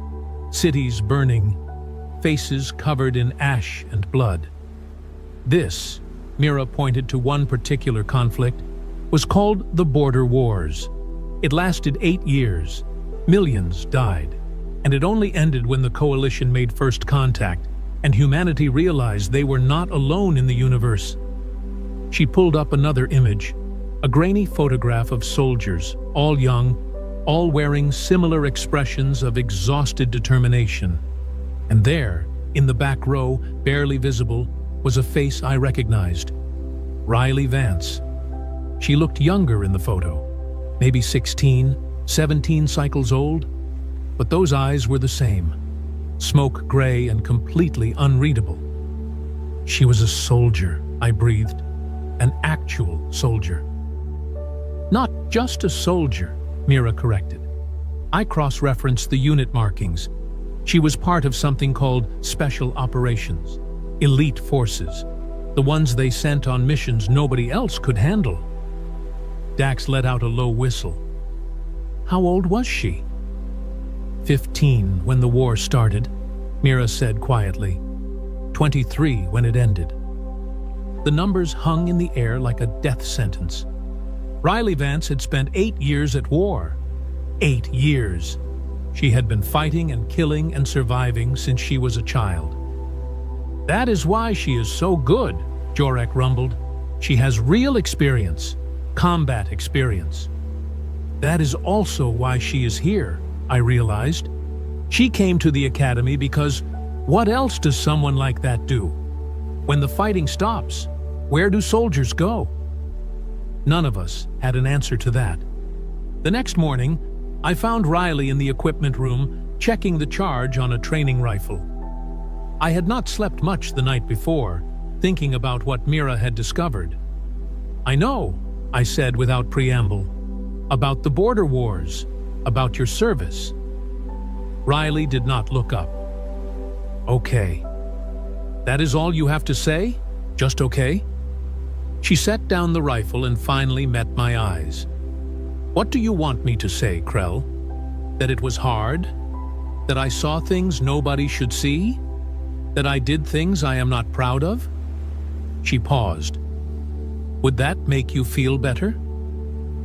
B: cities burning, faces covered in ash and blood. This, Mira pointed to one particular conflict, was called the Border Wars. It lasted 8 years. Millions died. And it only ended when the coalition made first contact and humanity realized they were not alone in the universe. She pulled up another image, a grainy photograph of soldiers, all young, all wearing similar expressions of exhausted determination. And there, in the back row, barely visible, was a face I recognized. Riley Vance. She looked younger in the photo, maybe 16, 17 cycles old, but those eyes were the same, smoke gray and completely unreadable. She was a soldier, I breathed, an actual soldier. Not just a soldier, Mira corrected. I cross-referenced the unit markings. She was part of something called Special Operations, elite forces, the ones they sent on missions nobody else could handle. Dax let out a low whistle. How old was she? 15 when the war started, Mira said quietly. 23 when it ended. The numbers hung in the air like a death sentence. Riley Vance had spent 8 years at war. 8 years. She had been fighting and killing and surviving since she was a child. That is why she is so good, Jorak rumbled. She has real experience, combat experience. That is also why she is here, I realized. She came to the academy because what else does someone like that do? When the fighting stops, where do soldiers go? None of us had an answer to that. The next morning, I found Riley in the equipment room checking the charge on a training rifle. I had not slept much the night before, thinking about what Mira had discovered. I know, I said without preamble, about the border wars, about your service. Riley did not look up. Okay. That is all you have to say? Just okay? She set down the rifle and finally met my eyes. What do you want me to say, Krell? That it was hard? That I saw things nobody should see? That I did things I am not proud of? She paused. Would that make you feel better?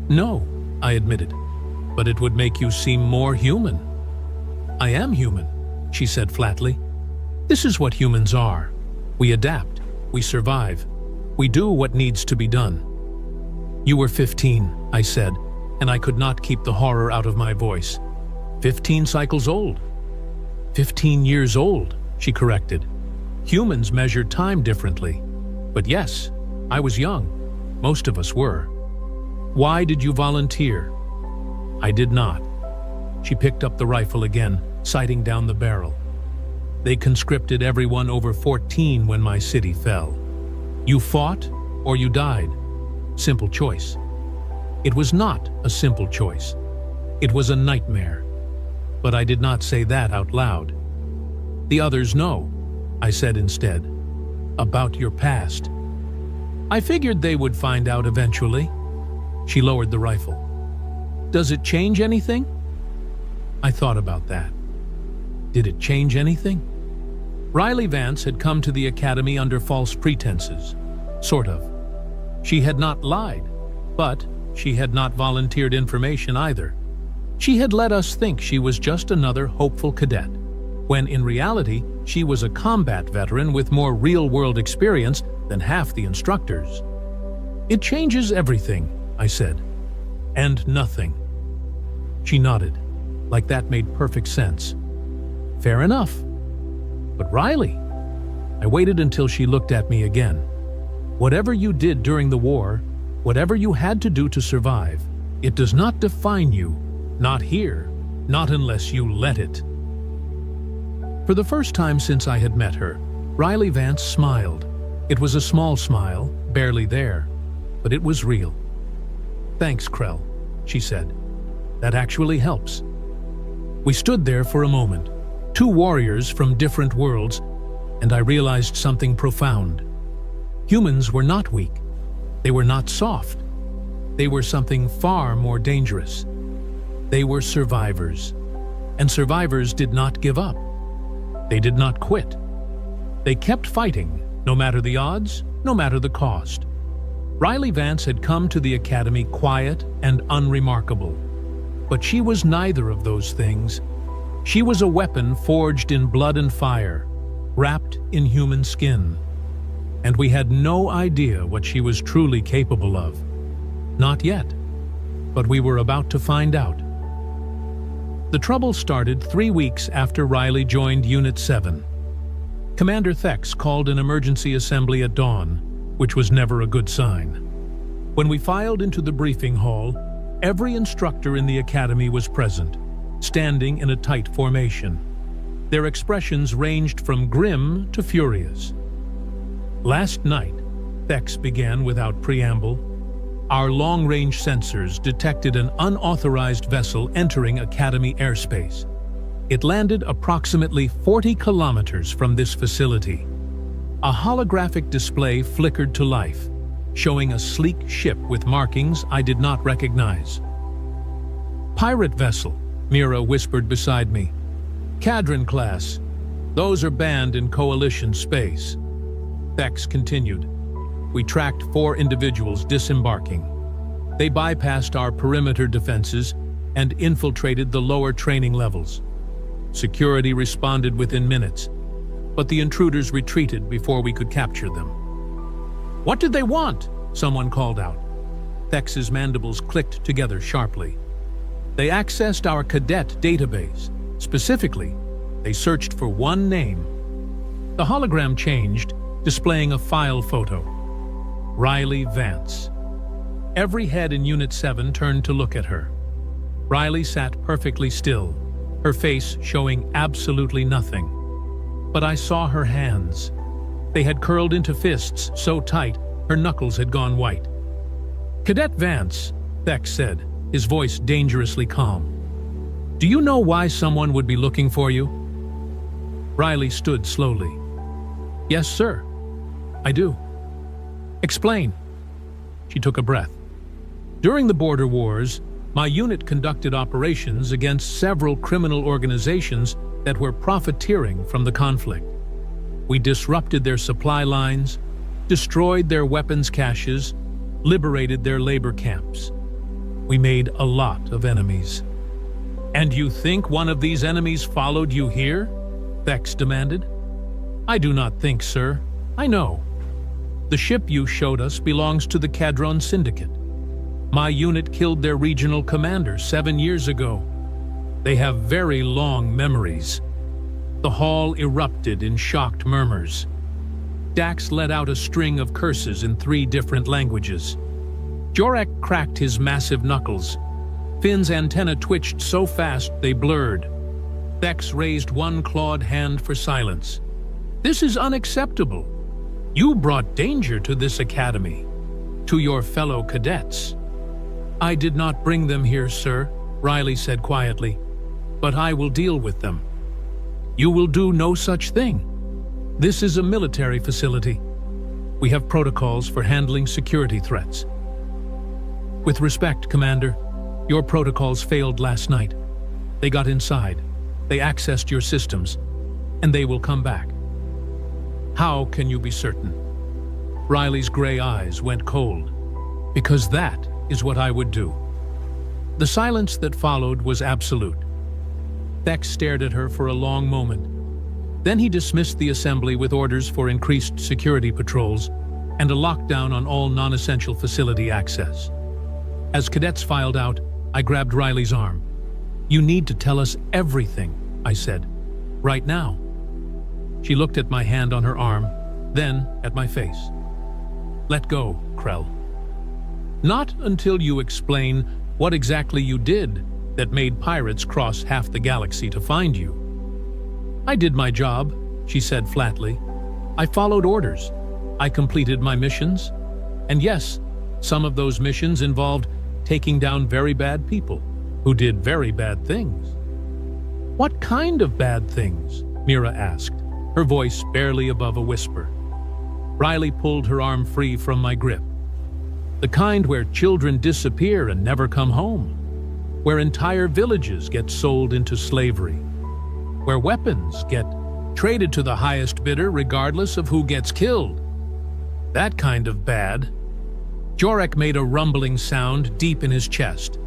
B: No, I admitted, but it would make you seem more human. I am human, she said flatly. "This is what humans are. We adapt, we survive, we do what needs to be done." "You were 15, I said, and I could not keep the horror out of my voice. 15 cycles old. 15 years old, she corrected. Humans measure time differently. But yes, I was young. Most of us were. Why did you volunteer?" "I did not." She picked up the rifle again, sighting down the barrel. "They conscripted everyone over 14 when my city fell. You fought or you died. Simple choice." It was not a simple choice. It was a nightmare. But I did not say that out loud. "The others know," I said instead, "about your past." "I figured they would find out eventually." She lowered the rifle. "Does it change anything?" I thought about that. Did it change anything? Riley Vance had come to the academy under false pretenses. Sort of. She had not lied, but she had not volunteered information either. She had let us think she was just another hopeful cadet, when in reality she was a combat veteran with more real-world experience than half the instructors. "It changes everything," I said. "And nothing." She nodded, like that made perfect sense. "Fair enough. But Riley," I waited until she looked at me again. "Whatever you did during the war, whatever you had to do to survive, it does not define you. Not here, not unless you let it." For the first time since I had met her, Riley Vance smiled. It was a small smile, barely there, but it was real. "Thanks, Krell," she said. "That actually helps." We stood there for a moment, two warriors from different worlds, and I realized something profound. Humans were not weak. They were not soft. They were something far more dangerous. They were survivors. And survivors did not give up. They did not quit. They kept fighting, no matter the odds, no matter the cost. Riley Vance had come to the academy quiet and unremarkable. But she was neither of those things. She was a weapon forged in blood and fire, wrapped in human skin. And we had no idea what she was truly capable of. Not yet. But we were about to find out. The trouble started 3 weeks after Riley joined Unit 7. Commander Thex called an emergency assembly at dawn, which was never a good sign. When we filed into the briefing hall, every instructor in the academy was present, standing in a tight formation. Their expressions ranged from grim to furious. Last night, Thex began without preamble. Our long-range sensors detected an unauthorized vessel entering Academy airspace. It landed approximately 40 kilometers from this facility. A holographic display flickered to life, showing a sleek ship with markings I did not recognize. "Pirate vessel," Mira whispered beside me. "Cadron class. Those are banned in Coalition space." Thex continued. "We tracked 4 individuals disembarking. They bypassed our perimeter defenses and infiltrated the lower training levels. Security responded within minutes, but the intruders retreated before we could capture them." "What did they want?" someone called out. Thex's mandibles clicked together sharply. "They accessed our cadet database. Specifically, they searched for one name." The hologram changed, displaying a file photo. Riley Vance. Every head in Unit 7 turned to look at her. Riley sat perfectly still, her face showing absolutely nothing. But I saw her hands. They had curled into fists so tight, her knuckles had gone white. "Cadet Vance," Thex said, his voice dangerously calm. "Do you know why someone would be looking for you?" Riley stood slowly. "Yes, sir. I do." "Explain." She took a breath. "During the border wars, my unit conducted operations against several criminal organizations that were profiteering from the conflict. We disrupted their supply lines, destroyed their weapons caches, liberated their labor camps. We made a lot of enemies." "And you think one of these enemies followed you here?" Thex demanded. I do not think, sir. I know. The ship you showed us belongs to the Cadron Syndicate. My unit killed their regional commander 7 years ago. They have very long memories. The hall erupted in shocked murmurs. Dax let out a string of curses in 3 different languages. Jorek cracked his massive knuckles. Finn's antenna twitched so fast they blurred. Thex raised one clawed hand for silence. This is unacceptable. You brought danger to this academy, to your fellow cadets. I did not bring them here, sir, Riley said quietly, but I will deal with them. You will do no such thing. This is a military facility. We have protocols for handling security threats. With respect, Commander, your protocols failed last night. They got inside, they accessed your systems, and they will come back. How can you be certain? Riley's gray eyes went cold. Because that is what I would do. The silence that followed was absolute. Thex stared at her for a long moment. Then he dismissed the assembly with orders for increased security patrols and a lockdown on all non-essential facility access. As cadets filed out, I grabbed Riley's arm. You need to tell us everything, I said. Right now. She looked at my hand on her arm, then at my face. Let go, Krell. Not until you explain what exactly you did that made pirates cross half the galaxy to find you. I did my job, she said flatly. I followed orders. I completed my missions. And yes, some of those missions involved taking down very bad people who did very bad things. What kind of bad things? Mira asked, her voice barely above a whisper. Riley pulled her arm free from my grip. The kind where children disappear and never come home, where entire villages get sold into slavery, where weapons get traded to the highest bidder regardless of who gets killed. That kind of bad. Jorek made a rumbling sound deep in his chest.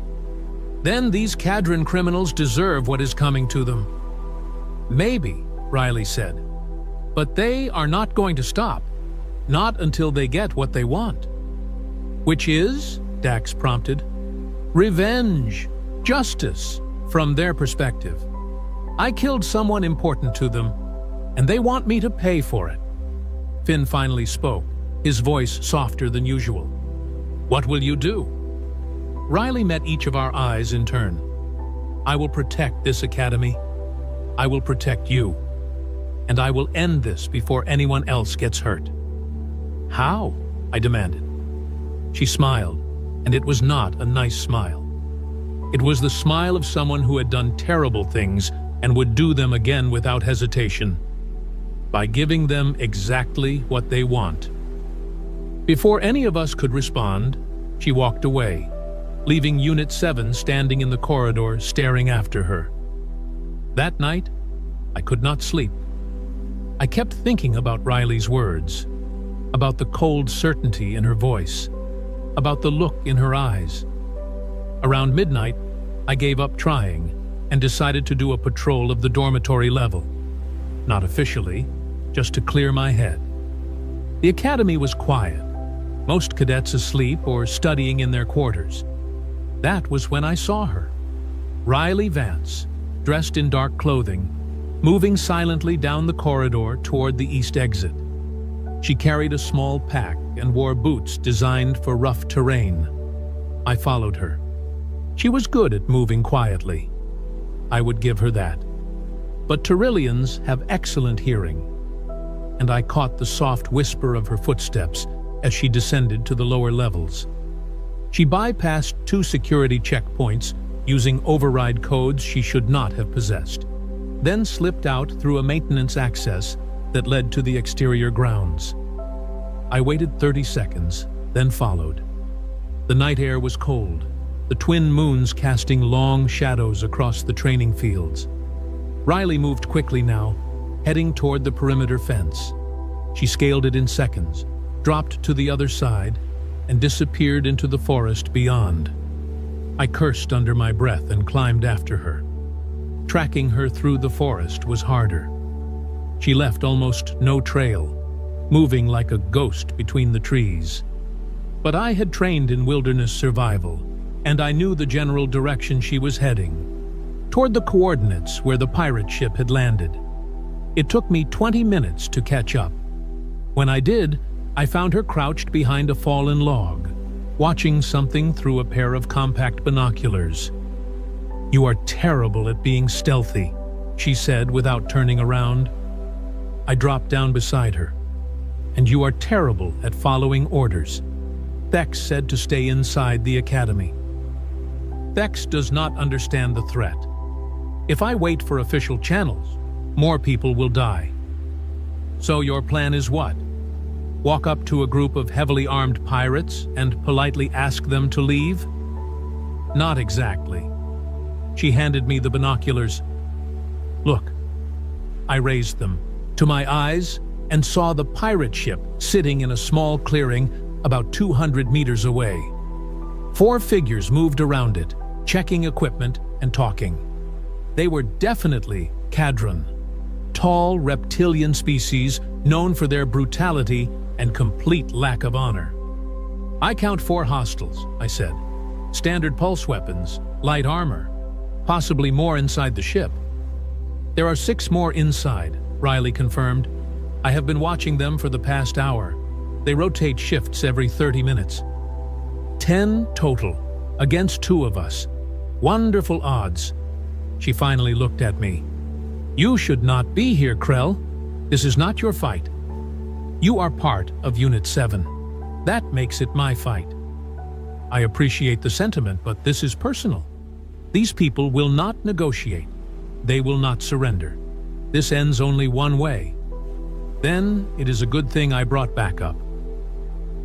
B: Then these Cadron criminals deserve what is coming to them. Maybe, Riley said, but they are not going to stop. Not until they get what they want. Which is, Dax prompted, revenge, justice, from their perspective. I killed someone important to them, and they want me to pay for it. Finn finally spoke, his voice softer than usual. What will you do? Riley met each of our eyes in turn. I will protect this academy. I will protect you. And I will end this before anyone else gets hurt. How? I demanded. She smiled, and it was not a nice smile. It was the smile of someone who had done terrible things and would do them again without hesitation, by giving them exactly what they want. Before any of us could respond, she walked away, leaving Unit 7 standing in the corridor staring after her. That night, I could not sleep. I kept thinking about Riley's words, about the cold certainty in her voice, about the look in her eyes. Around midnight, I gave up trying and decided to do a patrol of the dormitory level. Not officially, just to clear my head. The academy was quiet, most cadets asleep or studying in their quarters. That was when I saw her. Riley Vance, dressed in dark clothing, moving silently down the corridor toward the east exit. She carried a small pack and wore boots designed for rough terrain. I followed her. She was good at moving quietly. I would give her that. But Tyrillians have excellent hearing, and I caught the soft whisper of her footsteps as she descended to the lower levels. She bypassed 2 security checkpoints using override codes she should not have possessed, then slipped out through a maintenance access that led to the exterior grounds. I waited 30 seconds, then followed. The night air was cold, the twin moons casting long shadows across the training fields. Riley moved quickly now, heading toward the perimeter fence. She scaled it in seconds, dropped to the other side, and disappeared into the forest beyond. I cursed under my breath and climbed after her. Tracking her through the forest was harder. She left almost no trail, moving like a ghost between the trees. But I had trained in wilderness survival, and I knew the general direction she was heading, toward the coordinates where the pirate ship had landed. It took me 20 minutes to catch up. When I did, I found her crouched behind a fallen log, watching something through a pair of compact binoculars. "You are terrible at being stealthy," she said without turning around. I dropped down beside her. "And you are terrible at following orders." Thex said to stay inside the academy. Thex does not understand the threat. If I wait for official channels, more people will die. So your plan is what? Walk up to a group of heavily armed pirates and politely ask them to leave? Not exactly. She handed me the binoculars. "Look." I raised them to my eyes and saw the pirate ship sitting in a small clearing about 200 meters away. 4 figures moved around it, checking equipment and talking. They were definitely Kadron, tall reptilian species known for their brutality and complete lack of honor. "I count 4 hostiles," I said. "Standard pulse weapons, light armor, possibly more inside the ship." "There are 6 more inside," Riley confirmed. "I have been watching them for the past hour. They rotate shifts every 30 minutes. 10 total, against 2 of us. Wonderful odds." She finally looked at me. "You should not be here, Krell. This is not your fight. You are part of Unit 7. That makes it my fight." "I appreciate the sentiment, but this is personal. These people will not negotiate. They will not surrender. This ends only one way. Then it is a good thing I brought backup."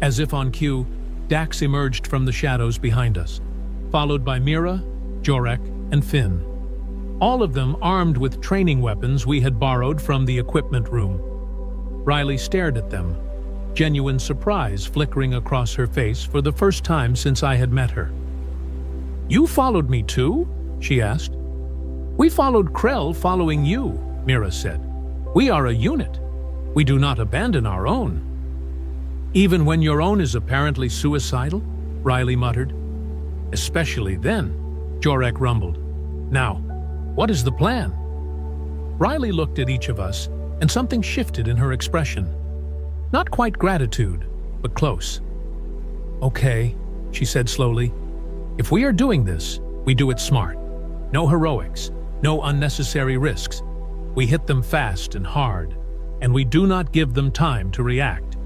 B: As if on cue, Dax emerged from the shadows behind us, followed by Mira, Jorek, and Finn. All of them armed with training weapons we had borrowed from the equipment room. Riley stared at them, genuine surprise flickering across her face for the first time since I had met her. "You followed me too?" she asked. "We followed Krell following you," Mira said. "We are a unit. We do not abandon our own." "Even when your own is apparently suicidal?" Riley muttered. "Especially then," Jorek rumbled. "Now, what is the plan?" Riley looked at each of us, and something shifted in her expression. Not quite gratitude, but close. "Okay," she said slowly. "If we are doing this, we do it smart. No heroics, no unnecessary risks. We hit them fast and hard, and we do not give them time to react."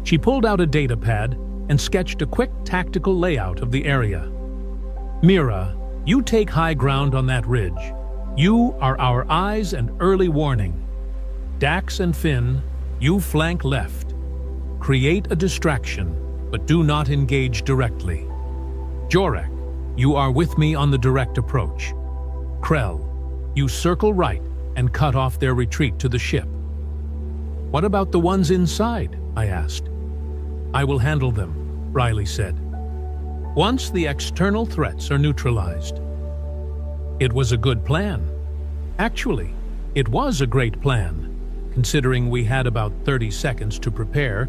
B: She pulled out a data pad and sketched a quick tactical layout of the area. "Mira, you take high ground on that ridge. You are our eyes and early warning. Dax and Finn, you flank left. Create a distraction, but do not engage directly. Jorek, you are with me on the direct approach. Krell, you circle right and cut off their retreat to the ship." "What about the ones inside?" I asked. "I will handle them," Riley said. "Once the external threats are neutralized." It was a good plan. Actually, it was a great plan, considering we had about 30 seconds to prepare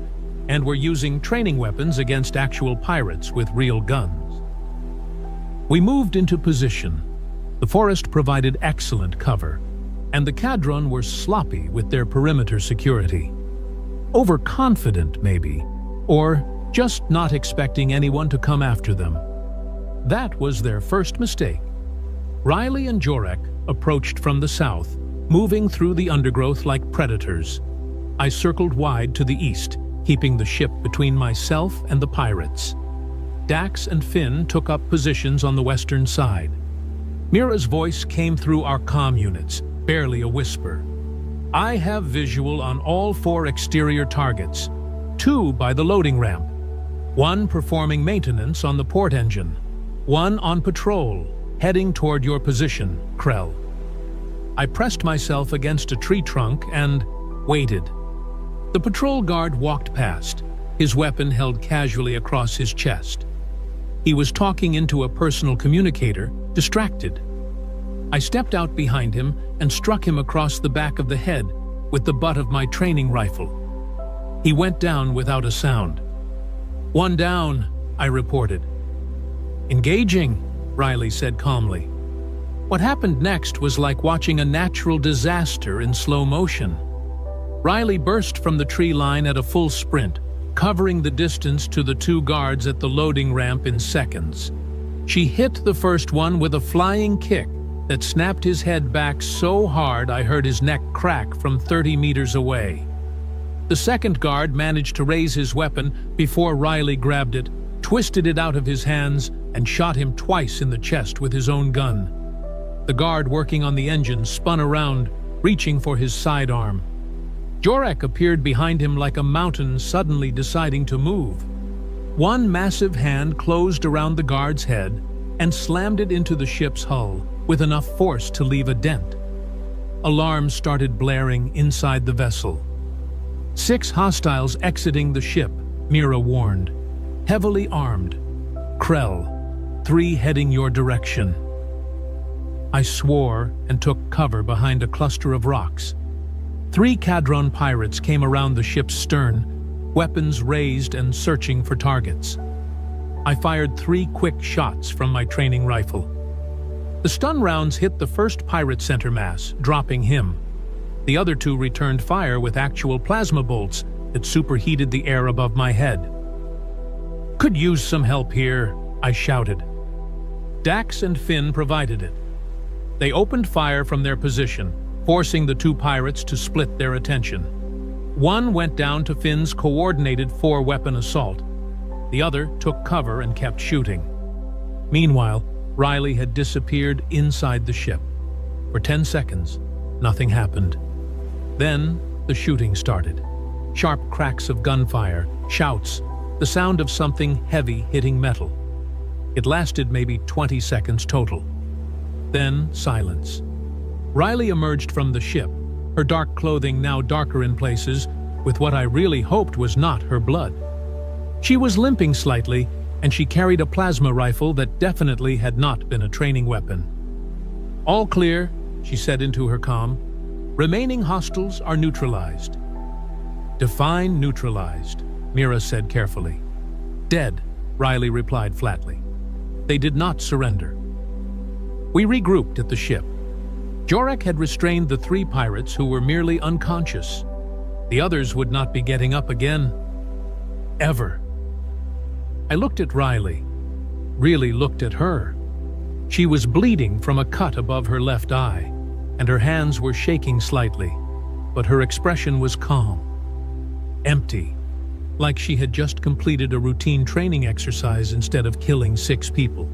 B: and were using training weapons against actual pirates with real guns. We moved into position. The forest provided excellent cover, and the Kadron were sloppy with their perimeter security. Overconfident, maybe, or just not expecting anyone to come after them. That was their first mistake. Riley and Jorek approached from the south, moving through the undergrowth like predators. I circled wide to the east, keeping the ship between myself and the pirates. Dax and Finn took up positions on the western side. Mira's voice came through our comm units, barely a whisper. "I have visual on all 4 exterior targets, 2 by the loading ramp, 1 performing maintenance on the port engine, 1 on patrol, heading toward your position, Krell." I pressed myself against a tree trunk and waited. The patrol guard walked past, his weapon held casually across his chest. He was talking into a personal communicator, distracted. I stepped out behind him and struck him across the back of the head, with the butt of my training rifle. He went down without a sound. "One down," I reported. "Engaging," Riley said calmly. What happened next was like watching a natural disaster in slow motion. Riley burst from the tree line at a full sprint, covering the distance to the two guards at the loading ramp in seconds. She hit the first one with a flying kick that snapped his head back so hard I heard his neck crack from 30 meters away. The second guard managed to raise his weapon before Riley grabbed it, twisted it out of his hands, and shot him twice in the chest with his own gun. The guard working on the engine spun around, reaching for his sidearm. Jorek appeared behind him like a mountain suddenly deciding to move. One massive hand closed around the guard's head and slammed it into the ship's hull with enough force to leave a dent. Alarms started blaring inside the vessel. 6 hostiles exiting the ship, Mira warned. Heavily armed. Krell, 3 heading your direction. I swore and took cover behind a cluster of rocks. 3 Kadron pirates came around the ship's stern, weapons raised and searching for targets. I fired 3 quick shots from my training rifle. The stun rounds hit the first pirate center mass, dropping him. The other 2 returned fire with actual plasma bolts that superheated the air above my head. "Could use some help here," I shouted. Dax and Finn provided it. They opened fire from their position, forcing the 2 pirates to split their attention. One went down to Finn's coordinated 4-weapon assault. The other took cover and kept shooting. Meanwhile, Riley had disappeared inside the ship. For 10 seconds, nothing happened. Then, the shooting started. Sharp cracks of gunfire, shouts, the sound of something heavy hitting metal. It lasted maybe 20 seconds total. Then, silence. Riley emerged from the ship, her dark clothing now darker in places, with what I really hoped was not her blood. She was limping slightly, and she carried a plasma rifle that definitely had not been a training weapon. "All clear," she said into her comm. "Remaining hostiles are neutralized." "Define neutralized," Mira said carefully. "Dead," Riley replied flatly. They did not surrender. We regrouped at the ship. Jorek had restrained the 3 pirates who were merely unconscious. The others would not be getting up again. Ever. I looked at Riley. Really looked at her. She was bleeding from a cut above her left eye, and her hands were shaking slightly, but her expression was calm. Empty. Like she had just completed a routine training exercise instead of killing 6 people.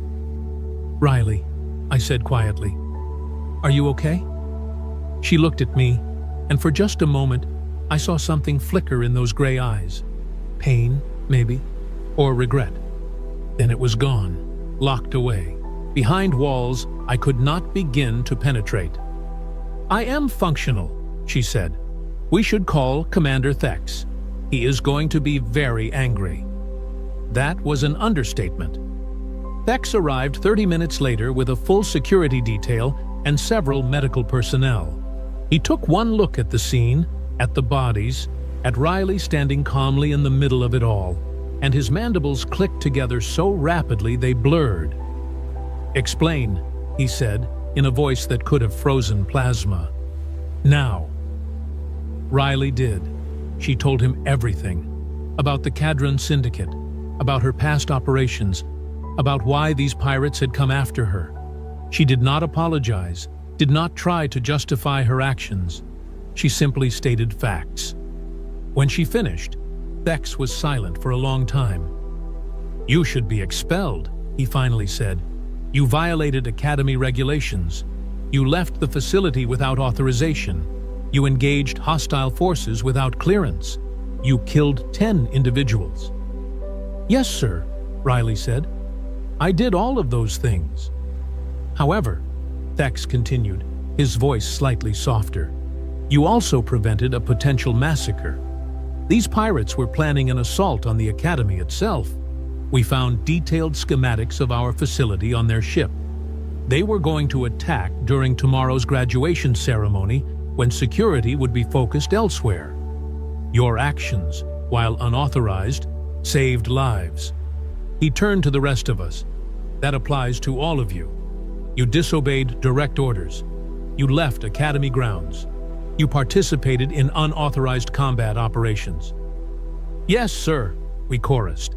B: "Riley," I said quietly, "are you okay?" She looked at me, and for just a moment, I saw something flicker in those gray eyes. Pain, maybe, or regret. Then it was gone, locked away, behind walls I could not begin to penetrate. "I am functional," she said. "We should call Commander Thex. He is going to be very angry." That was an understatement. Thex arrived 30 minutes later with a full security detail and several medical personnel. He took one look at the scene, at the bodies, at Riley standing calmly in the middle of it all, and his mandibles clicked together so rapidly they blurred. "Explain," he said, in a voice that could have frozen plasma. "Now." Riley did. She told him everything. About the Kadron Syndicate, about her past operations, about why these pirates had come after her. She did not apologize, did not try to justify her actions. She simply stated facts. When she finished, Thex was silent for a long time. "You should be expelled," he finally said. "You violated Academy regulations. You left the facility without authorization. You engaged hostile forces without clearance. You killed 10 individuals." "Yes, sir," Riley said. "I did all of those things." "However," Thex continued, his voice slightly softer, "you also prevented a potential massacre. These pirates were planning an assault on the Academy itself. We found detailed schematics of our facility on their ship. They were going to attack during tomorrow's graduation ceremony when security would be focused elsewhere. Your actions, while unauthorized, saved lives. He turned to the rest of us. That applies to all of you. You disobeyed direct orders. You left Academy grounds. You participated in unauthorized combat operations. Yes, sir, we chorused.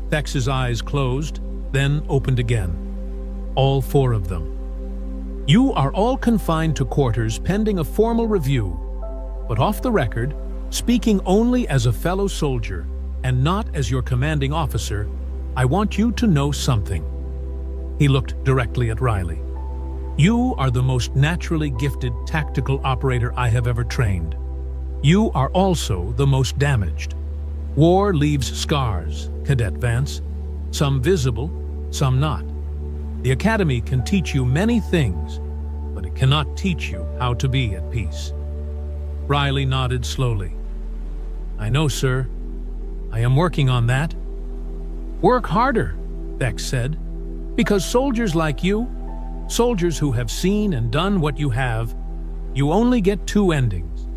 B: Thex's eyes closed, then opened again. All 4 of them. You are all confined to quarters pending a formal review, but off the record, speaking only as a fellow soldier and not as your commanding officer, I want you to know something. He looked directly at Riley. You are the most naturally gifted tactical operator I have ever trained. You are also the most damaged. War leaves scars, Cadet Vance. Some visible, some not. The Academy can teach you many things, but it cannot teach you how to be at peace. Riley nodded slowly. I know, sir. I am working on that. Work harder, Thex said, because soldiers like you, soldiers who have seen and done what you have, you only get 2 endings.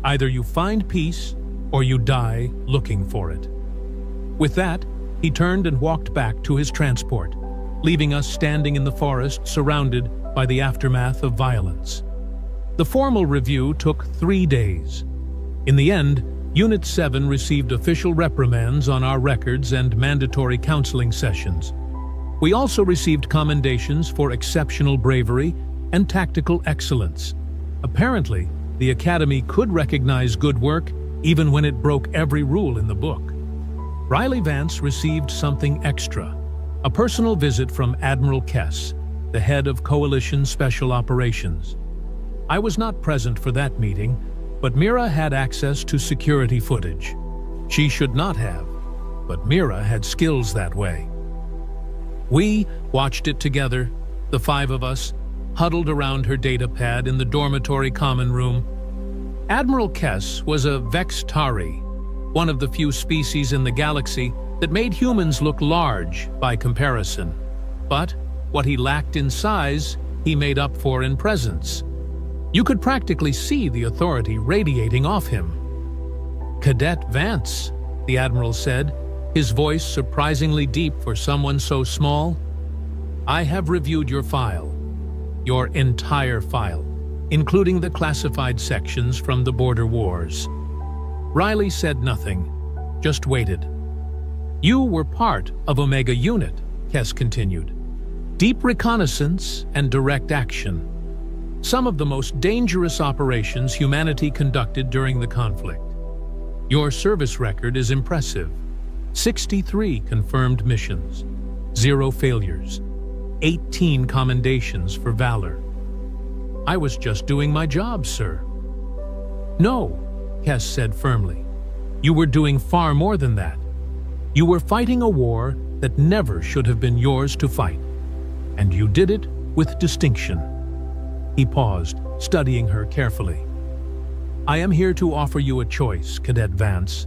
B: Either you find peace, or you die looking for it. With that, he turned and walked back to his transport, leaving us standing in the forest surrounded by the aftermath of violence. The formal review took 3 days. In the end, Unit 7 received official reprimands on our records and mandatory counseling sessions. We also received commendations for exceptional bravery and tactical excellence. Apparently, the Academy could recognize good work even when it broke every rule in the book. Riley Vance received something extra, a personal visit from Admiral Kess, the head of Coalition Special Operations. I was not present for that meeting, but Mira had access to security footage. She should not have, but Mira had skills that way. We watched it together, the 5 of us, huddled around her data pad in the dormitory common room. Admiral Kess was a Vextari, one of the few species in the galaxy that made humans look large by comparison. But what he lacked in size, he made up for in presence. You could practically see the authority radiating off him. Cadet Vance, the Admiral said, his voice surprisingly deep for someone so small. I have reviewed your file, your entire file, including the classified sections from the border wars. Riley said nothing, just waited. You were part of Omega Unit, Kess continued. Deep reconnaissance and direct action. Some of the most dangerous operations humanity conducted during the conflict. Your service record is impressive. 63 confirmed missions, 0 failures, 18 commendations for valor. I was just doing my job, sir. No, Kess said firmly. You were doing far more than that. You were fighting a war that never should have been yours to fight, and you did it with distinction. He paused, studying her carefully. I am here to offer you a choice, Cadet Vance.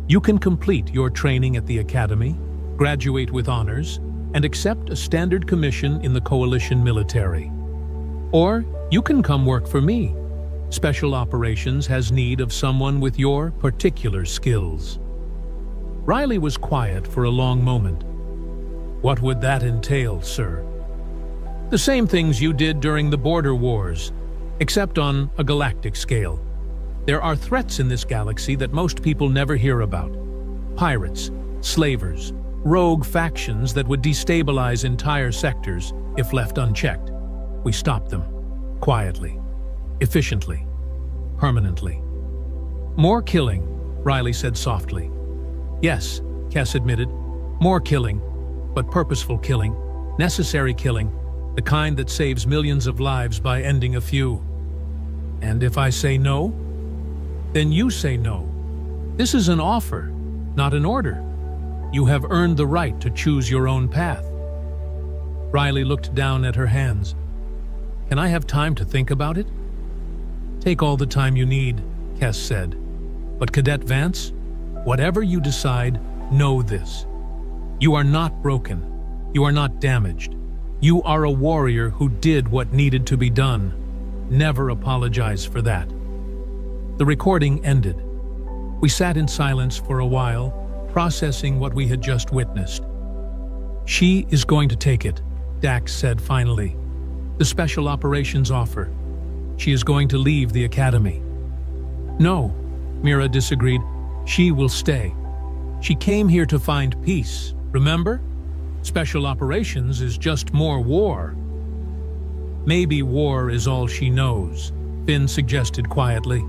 B: You can complete your training at the Academy, graduate with honors, and accept a standard commission in the Coalition military. Or you can come work for me. Special Operations has need of someone with your particular skills. Riley was quiet for a long moment. What would that entail, sir? The same things you did during the border wars, except on a galactic scale. There are threats in this galaxy that most people never hear about. Pirates, slavers, rogue factions that would destabilize entire sectors if left unchecked. We stop them, quietly, efficiently, permanently. More killing, Riley said softly. Yes, Kess admitted, more killing, but purposeful killing, necessary killing, the kind that saves millions of lives by ending a few. And if I say no, then you say no. This is an offer, not an order. You have earned the right to choose your own path. Riley looked down at her hands. Can I have time to think about it? Take all the time you need, Kess said. But Cadet Vance, whatever you decide, know this. You are not broken. You are not damaged. You are a warrior who did what needed to be done. never apologize for that. The recording ended. We sat in silence for a while, processing what we had just witnessed. "She is going to take it," Dax said finally. "The special operations offer. She is going to leave the academy." "No," Mira disagreed. "She will stay. She came here to find peace, remember? Special operations is just more war." "Maybe war is all she knows," Finn suggested quietly.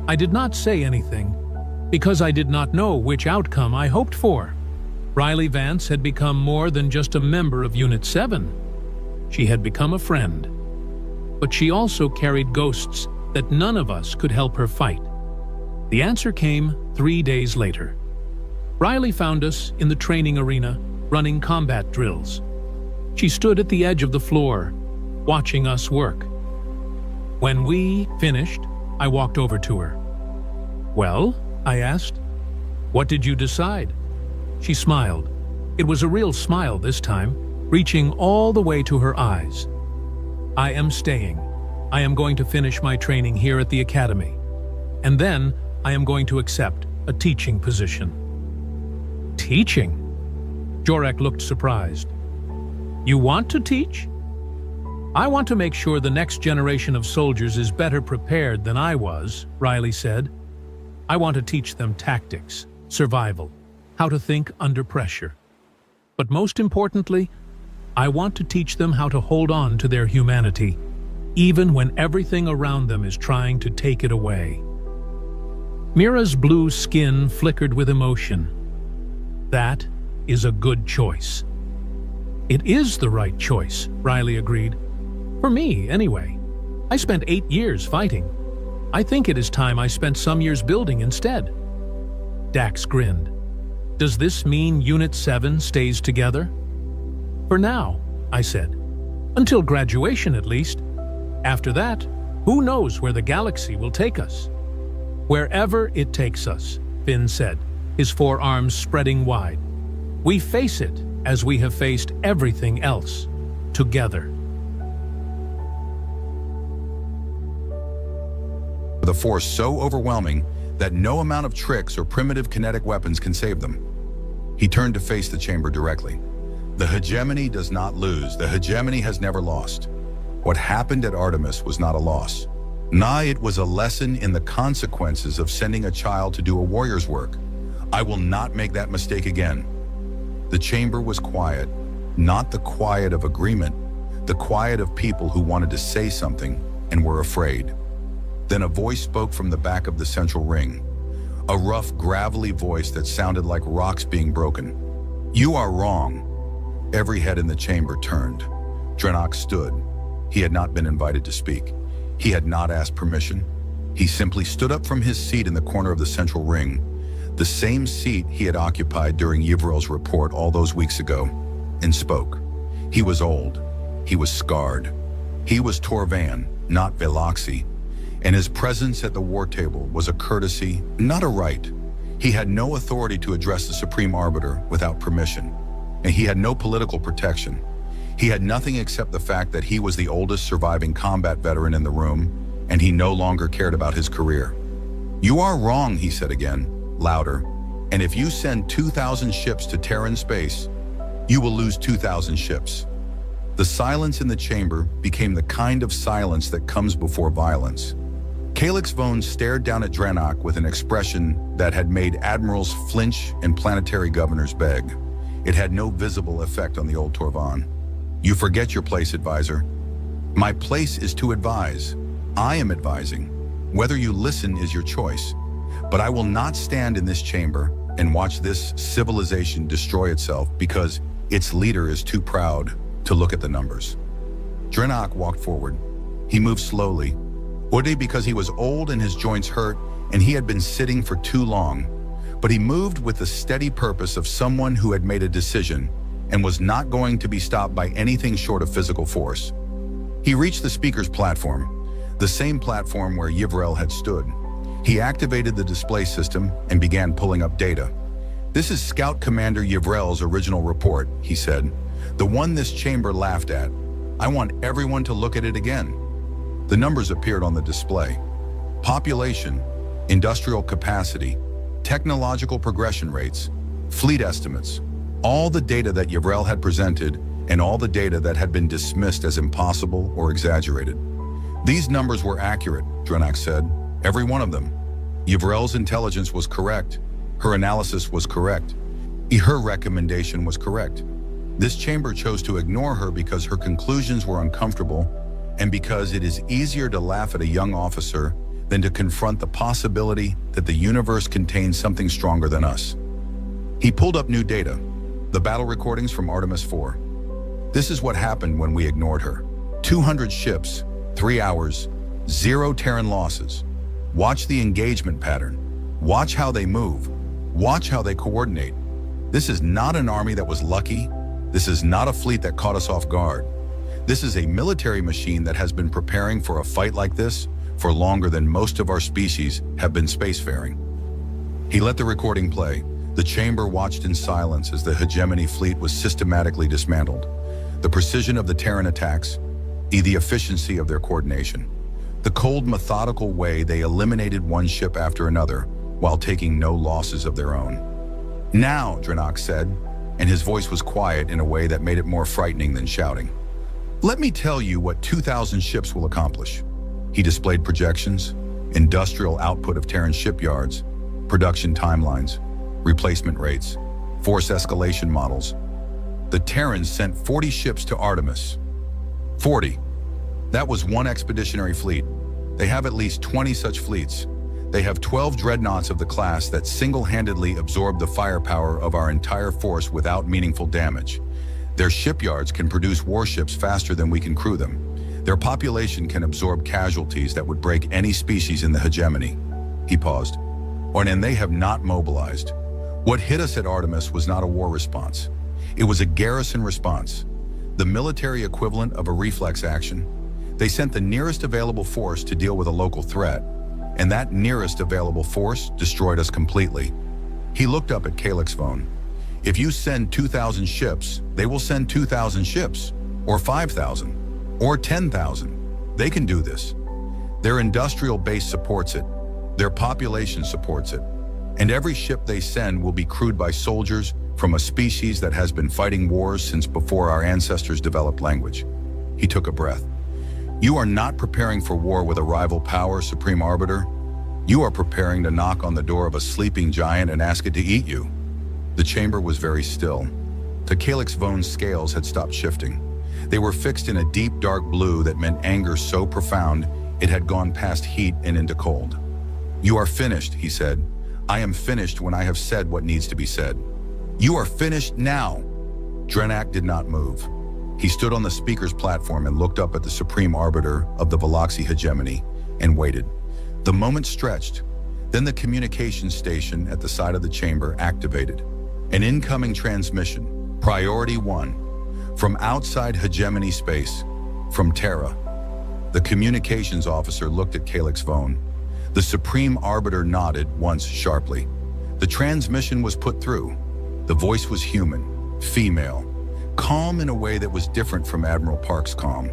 B: I did not say anything, because I did not know which outcome I hoped for. Riley Vance had become more than just a member of Unit 7. She had become a friend. But she also carried ghosts that none of us could help her fight. The answer came 3 days later. Riley found us in the training arena, running combat drills. She stood at the edge of the floor, watching us work. When we finished, I walked over to her. "Well?" I asked. "What did you decide?" She smiled. It was a real smile this time, reaching all the way to her eyes. "I am staying. I am going to finish my training here at the academy. And then I am going to accept a teaching position." "Teaching?" Jorek looked surprised. "You want to teach?" "I want to make sure the next generation of soldiers is better prepared than I was," Riley said. "I want to teach them tactics, survival, how to think under pressure. But most importantly, I want to teach them how to hold on to their humanity, even when everything around them is trying to take it away." Mira's blue skin flickered with emotion. "That is a good choice." "It is the right choice," Riley agreed. "For me, anyway. I spent 8 years fighting. I think it is time I spent some years building instead." Dax grinned. "Does this mean Unit 7 stays together?" "For now," I said. "Until graduation, at least. After that, who knows where the galaxy will take us?" "Wherever it takes us," Finn said, his forearms spreading wide. "We face it as we have faced everything else, together."
J: The force so overwhelming that no amount of tricks or primitive kinetic weapons can save them. He turned to face the chamber directly. "The hegemony does not lose. The hegemony has never lost. What happened at Artemis was not a loss. Nah, it was a lesson in the consequences of sending a child to do a warrior's work. I will not make that mistake again." The chamber was quiet, not the quiet of agreement, the quiet of people who wanted to say something and were afraid. Then a voice spoke from the back of the central ring, a rough, gravelly voice that sounded like rocks being broken. "You are wrong." Every head in the chamber turned. Drenok stood. He had not been invited to speak. He had not asked permission. He simply stood up from his seat in the corner of the central ring, the same seat he had occupied during Yvrel's report all those weeks ago, and spoke. He was old. He was scarred. He was Torvan, not Veloxi, and his presence at the war table was a courtesy, not a right. He had no authority to address the Supreme Arbiter without permission, and he had no political protection. He had nothing except the fact that he was the oldest surviving combat veteran in the room, and he no longer cared about his career. "You are wrong," he said again, louder, "and if you send 2,000 ships to Terran space, you will lose 2,000 ships." The silence in the chamber became the kind of silence that comes before violence. Calix Vone stared down at Drenok with an expression that had made admirals flinch and planetary governors beg. It had no visible effect on the old Torvan. "You forget your place, advisor. My place is to advise. I am advising. Whether you listen is your choice. But I will not stand in this chamber and watch this civilization destroy itself because its leader is too proud to look at the numbers." Drenok walked forward. He moved slowly, Would because he was old and his joints hurt and he had been sitting for too long. But he moved with the steady purpose of someone who had made a decision and was not going to be stopped by anything short of physical force. He reached the speaker's platform, the same platform where Yvrel had stood. He activated the display system and began pulling up data. "This is Scout Commander Yvrel's original report," he said, "the one this chamber laughed at. I want everyone to look at it again." The numbers appeared on the display. Population, industrial capacity, technological progression rates, fleet estimates, all the data that Yavrel had presented and all the data that had been dismissed as impossible or exaggerated. These numbers were accurate, Drenak said, every one of them. Yavrel's intelligence was correct. Her analysis was correct. Her recommendation was correct. This chamber chose to ignore her because her conclusions were uncomfortable and because it is easier to laugh at a young officer than to confront the possibility that the universe contains something stronger than us. He pulled up new data, the battle recordings from Artemis 4. This is what happened when we ignored her. 200 ships, 3 hours, 0 Terran losses. Watch the engagement pattern. Watch how they move. Watch how they coordinate. This is not an army that was lucky. This is not a fleet that caught us off guard. This is a military machine that has been preparing for a fight like this for longer than most of our species have been spacefaring. He let the recording play. The chamber watched in silence as the hegemony fleet was systematically dismantled. The precision of the Terran attacks, the efficiency of their coordination, the cold, methodical way they eliminated one ship after another while taking no losses of their own. Now, Drenak said, and his voice was quiet in a way that made it more frightening than shouting. Let me tell you what 2,000 ships will accomplish. He displayed projections, industrial output of Terran shipyards, production timelines, replacement rates, force escalation models. The Terrans sent 40 ships to Artemis. 40. That was one expeditionary fleet. They have at least 20 such fleets. They have 12 dreadnoughts of the class that single-handedly absorb the firepower of our entire force without meaningful damage. Their shipyards can produce warships faster than we can crew them. Their population can absorb casualties that would break any species in the hegemony. He paused. And they have not mobilized. What hit us at Artemis was not a war response. It was a garrison response, the military equivalent of a reflex action. They sent the nearest available force to deal with a local threat, and that nearest available force destroyed us completely. He looked up at Calyx's phone. If you send 2,000 ships, they will send 2,000 ships, or 5,000. Or 10,000. They can do this. Their industrial base supports it. Their population supports it. And every ship they send will be crewed by soldiers from a species that has been fighting wars since before our ancestors developed language. He took a breath. You are not preparing for war with a rival power, Supreme Arbiter. You are preparing to knock on the door of a sleeping giant and ask it to eat you. The chamber was very still. The Calyx Vone's scales had stopped shifting. They were fixed in a deep dark blue that meant anger so profound it had gone past heat and into cold. You are finished, he said. I am finished when I have said what needs to be said. You are finished now. Drenak did not move. He stood on the speaker's platform and looked up at the Supreme Arbiter of the Veloxi hegemony and waited. The moment stretched. Then the communication station at the side of the chamber activated. An incoming transmission, Priority 1. From outside hegemony space, from Terra. The communications officer looked at Calyx Vone. The Supreme Arbiter nodded once sharply. The transmission was put through. The voice was human, female, calm in a way that was different from Admiral Park's calm.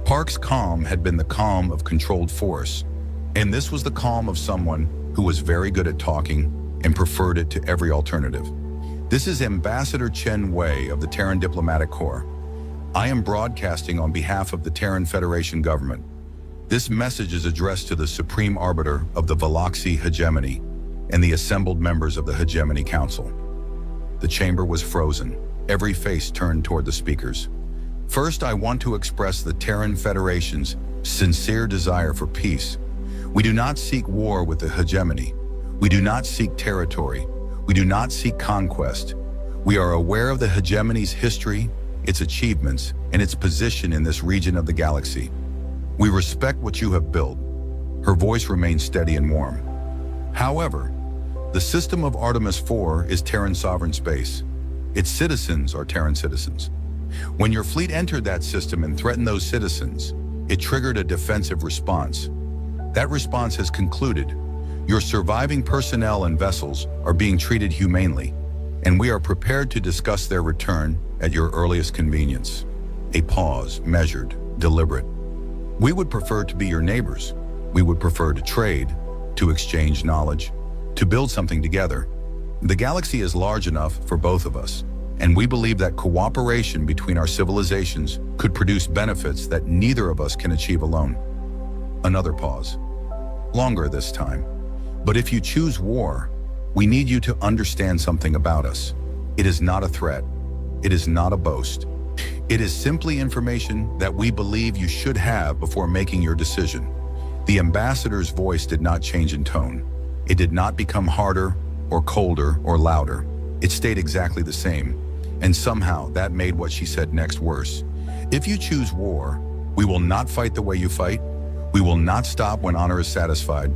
J: Park's calm had been the calm of controlled force, and this was the calm of someone who was very good at talking and preferred it to every alternative. This is Ambassador Chen Wei of the Terran Diplomatic Corps. I am broadcasting on behalf of the Terran Federation government. This message is addressed to the Supreme Arbiter of the Veloxi hegemony and the assembled members of the Hegemony Council. The chamber was frozen. Every face turned toward the speakers. First, I want to express the Terran Federation's sincere desire for peace. We do not seek war with the hegemony. We do not seek territory. We do not seek conquest. We are aware of the hegemony's history, its achievements, and its position in this region of the galaxy. We respect what you have built. Her voice remained steady and warm. However, the system of Artemis 4 is Terran sovereign space. Its citizens are Terran citizens. When your fleet entered that system and threatened those citizens, it triggered a defensive response. That response has concluded. Your surviving personnel and vessels are being treated humanely, and we are prepared to discuss their return at your earliest convenience. A pause, measured, deliberate. We would prefer to be your neighbors. We would prefer to trade, to exchange knowledge, to build something together. The galaxy is large enough for both of us, and we believe that cooperation between our civilizations could produce benefits that neither of us can achieve alone. Another pause. Longer this time. But if you choose war, we need you to understand something about us. It is not a threat. It is not a boast. It is simply information that we believe you should have before making your decision. The ambassador's voice did not change in tone. It did not become harder or colder or louder. It stayed exactly the same, and somehow that made what she said next worse. If you choose war, we will not fight the way you fight. We will not stop when honor is satisfied.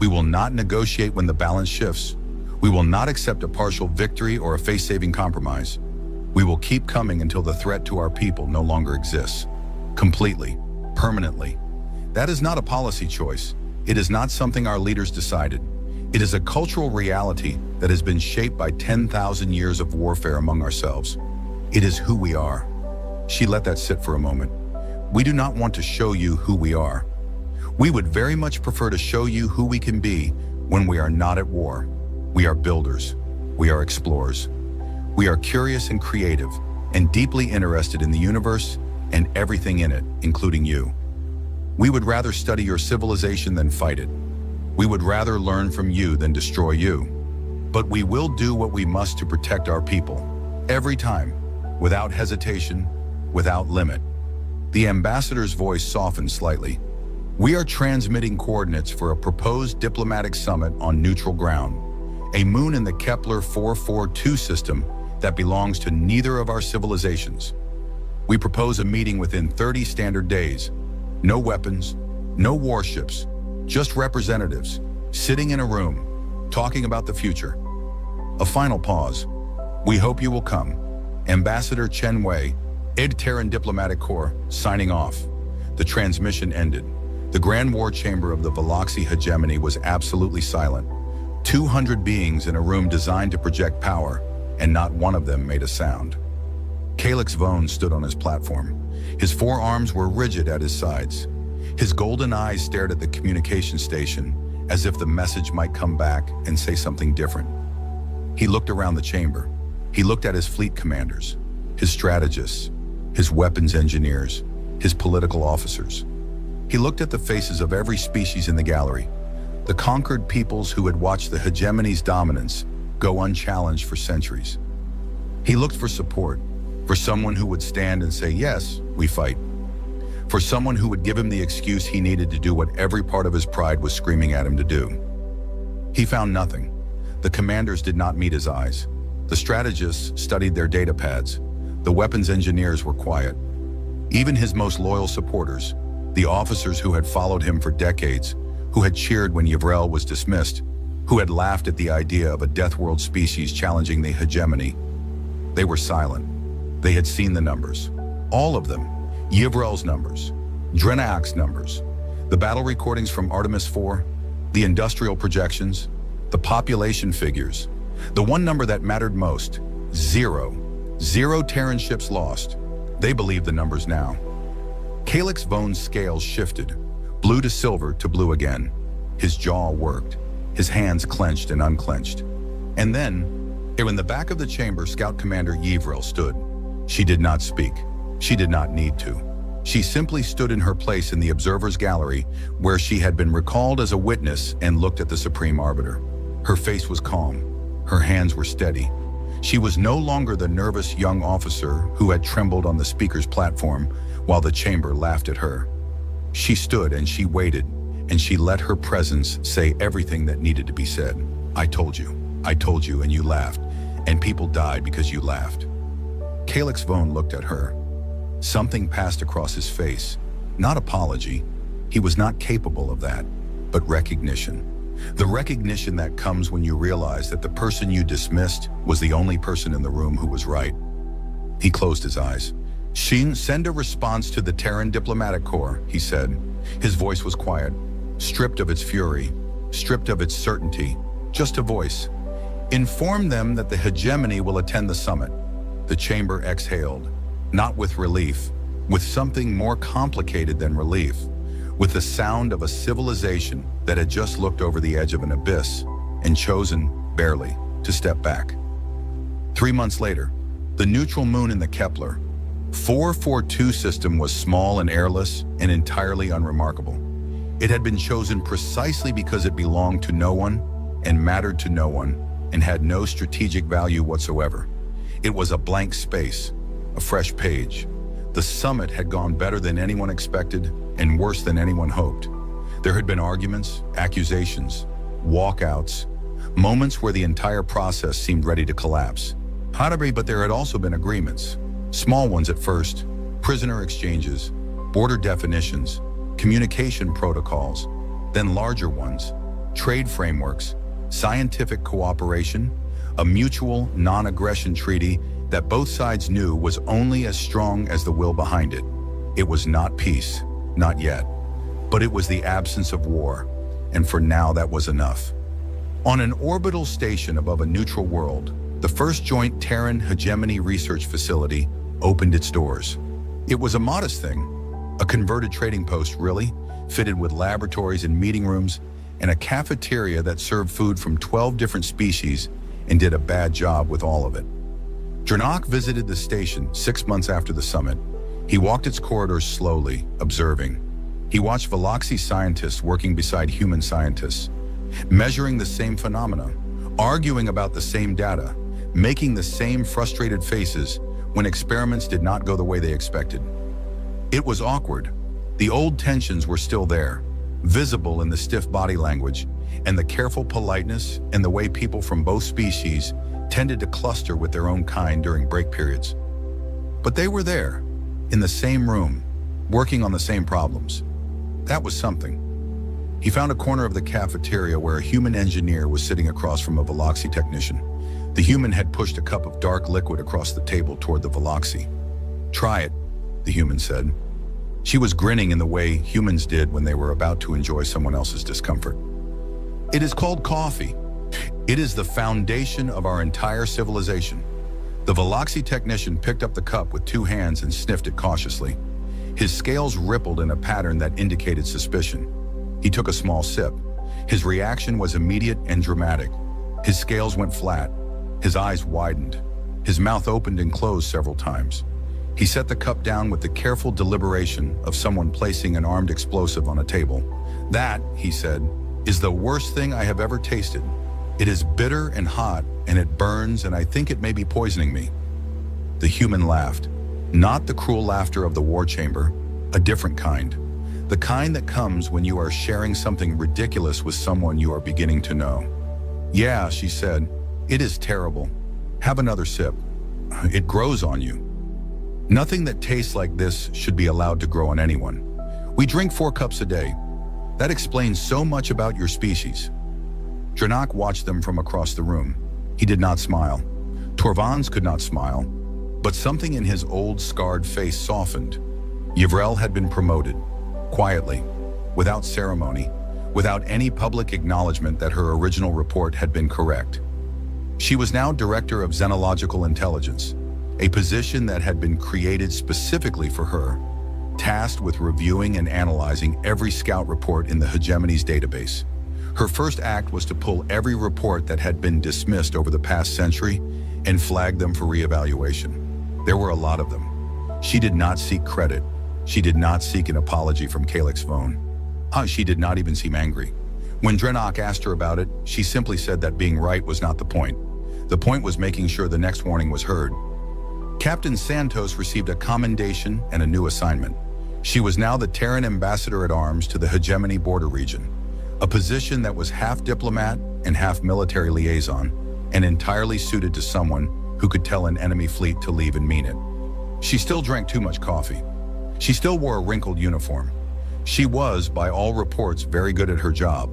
J: We will not negotiate when the balance shifts. We will not accept a partial victory or a face-saving compromise. We will keep coming until the threat to our people no longer exists. Completely, permanently. That is not a policy choice. It is not something our leaders decided. It is a cultural reality that has been shaped by 10,000 years of warfare among ourselves. It is who we are. She let that sit for a moment. We do not want to show you who we are. We would very much prefer to show you who we can be when we are not at war. We are builders. We are explorers. We are curious and creative and deeply interested in the universe and everything in it, including you. We would rather study your civilization than fight it. We would rather learn from you than destroy you. But we will do what we must to protect our people, every time, without hesitation, without limit. The ambassador's voice softened slightly. We are transmitting coordinates for a proposed diplomatic summit on neutral ground, a moon in the Kepler 442 system that belongs to neither of our civilizations. We propose a meeting within 30 standard days. No weapons, no warships, just representatives, sitting in a room, talking about the future. A final pause. We hope you will come. Ambassador Chen Wei, Terran Diplomatic Corps, signing off. The transmission ended. The Grand War Chamber of the Veloxy hegemony was absolutely silent. 200 beings in a room designed to project power, and not one of them made a sound. Calix Vone stood on his platform. His forearms were rigid at his sides. His golden eyes stared at the communication station, as if the message might come back and say something different. He looked around the chamber. He looked at his fleet commanders, his strategists, his weapons engineers, his political officers. He looked at the faces of every species in the gallery, the conquered peoples who had watched the hegemony's dominance go unchallenged for centuries. He looked for support, for someone who would stand and say, yes, we fight. For someone who would give him the excuse he needed to do what every part of his pride was screaming at him to do. He found nothing. The commanders did not meet his eyes. The strategists studied their data pads. The weapons engineers were quiet. Even his most loyal supporters, the officers who had followed him for decades, who had cheered when Yvrel was dismissed, who had laughed at the idea of a death world species challenging the hegemony, they were silent. They had seen the numbers. All of them. Yvrel's numbers, Drenak's numbers, the battle recordings from Artemis 4, the industrial projections, the population figures, the one number that mattered most, 0. 0 Terran ships lost. They believed the numbers now. Calix Vone's scales shifted, blue to silver to blue again. His jaw worked, his hands clenched and unclenched. And then, in the back of the chamber, Scout Commander Yvrel stood. She did not speak. She did not need to. She simply stood in her place in the observer's gallery, where she had been recalled as a witness, and looked at the Supreme Arbiter. Her face was calm. Her hands were steady. She was no longer the nervous young officer who had trembled on the speaker's platform while the chamber laughed at her. She stood and she waited, and she let her presence say everything that needed to be said. I told you, and you laughed, and people died because you laughed. Calix Vone looked at her. Something passed across his face. Not apology. He was not capable of that, but recognition. The recognition that comes when you realize that the person you dismissed was the only person in the room who was right. He closed his eyes. Send a response to the Terran Diplomatic Corps, he said. His voice was quiet, stripped of its fury, stripped of its certainty, just a voice. Inform them that the hegemony will attend the summit. The chamber exhaled, not with relief, with something more complicated than relief. with the sound of a civilization that had just looked over the edge of an abyss and chosen, barely, to step back. 3 months later, the neutral moon in the Kepler 442 system was small and airless and entirely unremarkable. It had been chosen precisely because it belonged to no one and mattered to no one and had no strategic value whatsoever. It was a blank space, a fresh page. The summit had gone better than anyone expected and worse than anyone hoped. There had been arguments, accusations, walkouts, moments where the entire process seemed ready to collapse. But there had also been agreements, small ones at first, prisoner exchanges, border definitions, communication protocols, then larger ones, trade frameworks, scientific cooperation, a mutual non-aggression treaty that both sides knew was only as strong as the will behind it. It was not peace, not yet, but it was the absence of war, and for now that was enough. On an orbital station above a neutral world, the first joint Terran hegemony research facility opened its doors. It was a modest thing, a converted trading post really, fitted with laboratories and meeting rooms, and a cafeteria that served food from 12 different species and did a bad job with all of it. Dranok visited the station 6 months after the summit. He walked its corridors slowly, observing. He watched Veloxi scientists working beside human scientists, measuring the same phenomena, arguing about the same data, making the same frustrated faces when experiments did not go the way they expected. It was awkward. The old tensions were still there, visible in the stiff body language and the careful politeness and the way people from both species tended to cluster with their own kind during break periods. But they were there, in the same room, working on the same problems. That was something. He found a corner of the cafeteria where a human engineer was sitting across from a Veloxi technician. The human had pushed a cup of dark liquid across the table toward the Veloxi. "Try it," the human said. She was grinning in the way humans did when they were about to enjoy someone else's discomfort. "It is called coffee. It is the foundation of our entire civilization." The Veloxi technician picked up the cup with 2 hands and sniffed it cautiously. His scales rippled in a pattern that indicated suspicion. He took a small sip. His reaction was immediate and dramatic. His scales went flat. His eyes widened. His mouth opened and closed several times. He set the cup down with the careful deliberation of someone placing an armed explosive on a table. "That," he said, "is the worst thing I have ever tasted. It is bitter and hot, and it burns, and I think it may be poisoning me." The human laughed. Not the cruel laughter of the war chamber, a different kind. The kind that comes when you are sharing something ridiculous with someone you are beginning to know. "Yeah," she said, "it is terrible. Have another sip. It grows on you. Nothing that tastes like this should be allowed to grow on anyone. We drink 4 cups a day. That explains so much about your species." Dranok watched them from across the room. He did not smile. Torvans could not smile, but something in his old scarred face softened. Yavrel had been promoted, quietly, without ceremony, without any public acknowledgement that her original report had been correct. She was now Director of Xenological Intelligence, a position that had been created specifically for her, tasked with reviewing and analyzing every scout report in the Hegemony's database. Her first act was to pull every report that had been dismissed over the past century and flag them for reevaluation. There were a lot of them. She did not seek credit. She did not seek an apology from Kalix phone. She did not even seem angry. When Dranok asked her about it, she simply said that being right was not the point. The point was making sure the next warning was heard. Captain Santos received a commendation and a new assignment. She was now the Terran Ambassador-at-Arms to the Hegemony border region, a position that was half diplomat and half military liaison, and entirely suited to someone who could tell an enemy fleet to leave and mean it. She still drank too much coffee. She still wore a wrinkled uniform. She was, by all reports, very good at her job.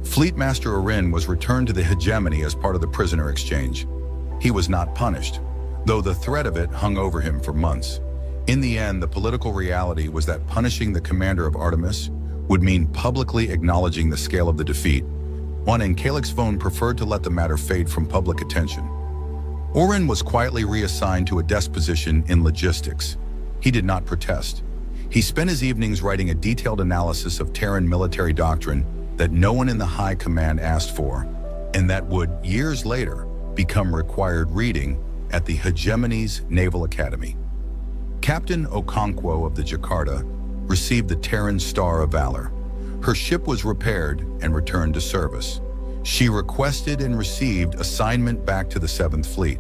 J: Fleet Master Arin was returned to the Hegemony as part of the prisoner exchange. He was not punished, though the threat of it hung over him for months. In the end, the political reality was that punishing the commander of Artemis would mean publicly acknowledging the scale of the defeat. One and Kalix phone preferred to let the matter fade from public attention. Orin was quietly reassigned to a desk position in logistics. He did not protest. He spent his evenings writing a detailed analysis of Terran military doctrine that no one in the high command asked for, and that would, years later, become required reading at the Hegemony's Naval Academy. Captain Okonkwo of the Jakarta received the Terran Star of Valor. Her ship was repaired and returned to service. She requested and received assignment back to the 7th Fleet.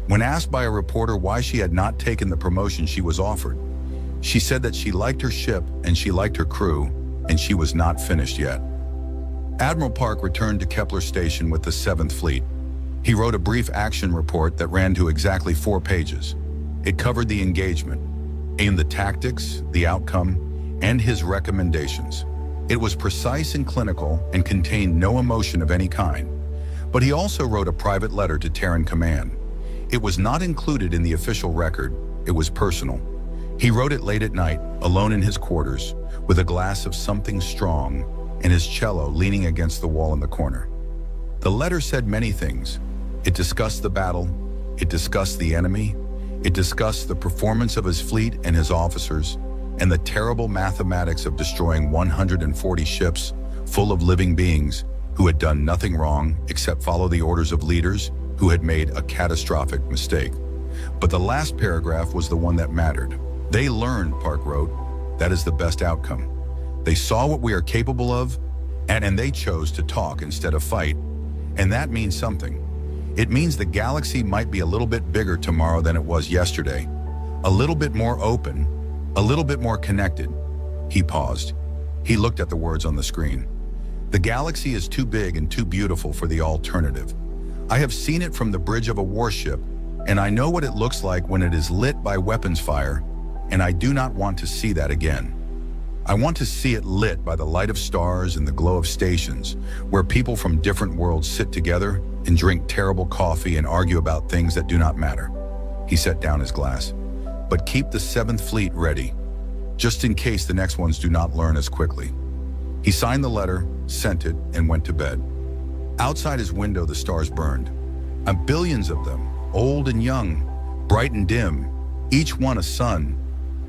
J: When asked by a reporter why she had not taken the promotion she was offered, she said that she liked her ship and she liked her crew, and she was not finished yet. Admiral Park returned to Kepler Station with the 7th Fleet. He wrote a brief action report that ran to exactly 4 pages. It covered the engagement, aimed the tactics, the outcome, and his recommendations. It was precise and clinical and contained no emotion of any kind. But he also wrote a private letter to Terran Command. It was not included in the official record, it was personal. He wrote it late at night, alone in his quarters, with a glass of something strong and his cello leaning against the wall in the corner. The letter said many things. It discussed the battle, it discussed the enemy, it discussed the performance of his fleet and his officers, and the terrible mathematics of destroying 140 ships full of living beings who had done nothing wrong except follow the orders of leaders who had made a catastrophic mistake. But the last paragraph was the one that mattered. They learned, Park wrote, that is the best outcome. They saw what we are capable of, and they chose to talk instead of fight. And that means something. It means the galaxy might be a little bit bigger tomorrow than it was yesterday, a little bit more open, a little bit more connected. He paused. He looked at the words on the screen. The galaxy is too big and too beautiful for the alternative. I have seen it from the bridge of a warship, and I know what it looks like when it is lit by weapons fire, and I do not want to see that again. I want to see it lit by the light of stars and the glow of stations, where people from different worlds sit together and drink terrible coffee and argue about things that do not matter. He set down his glass. But keep the 7th Fleet ready, just in case the next ones do not learn as quickly. He signed the letter, sent it, and went to bed. Outside his window, the stars burned. Billions of them, old and young, bright and dim, each one a sun,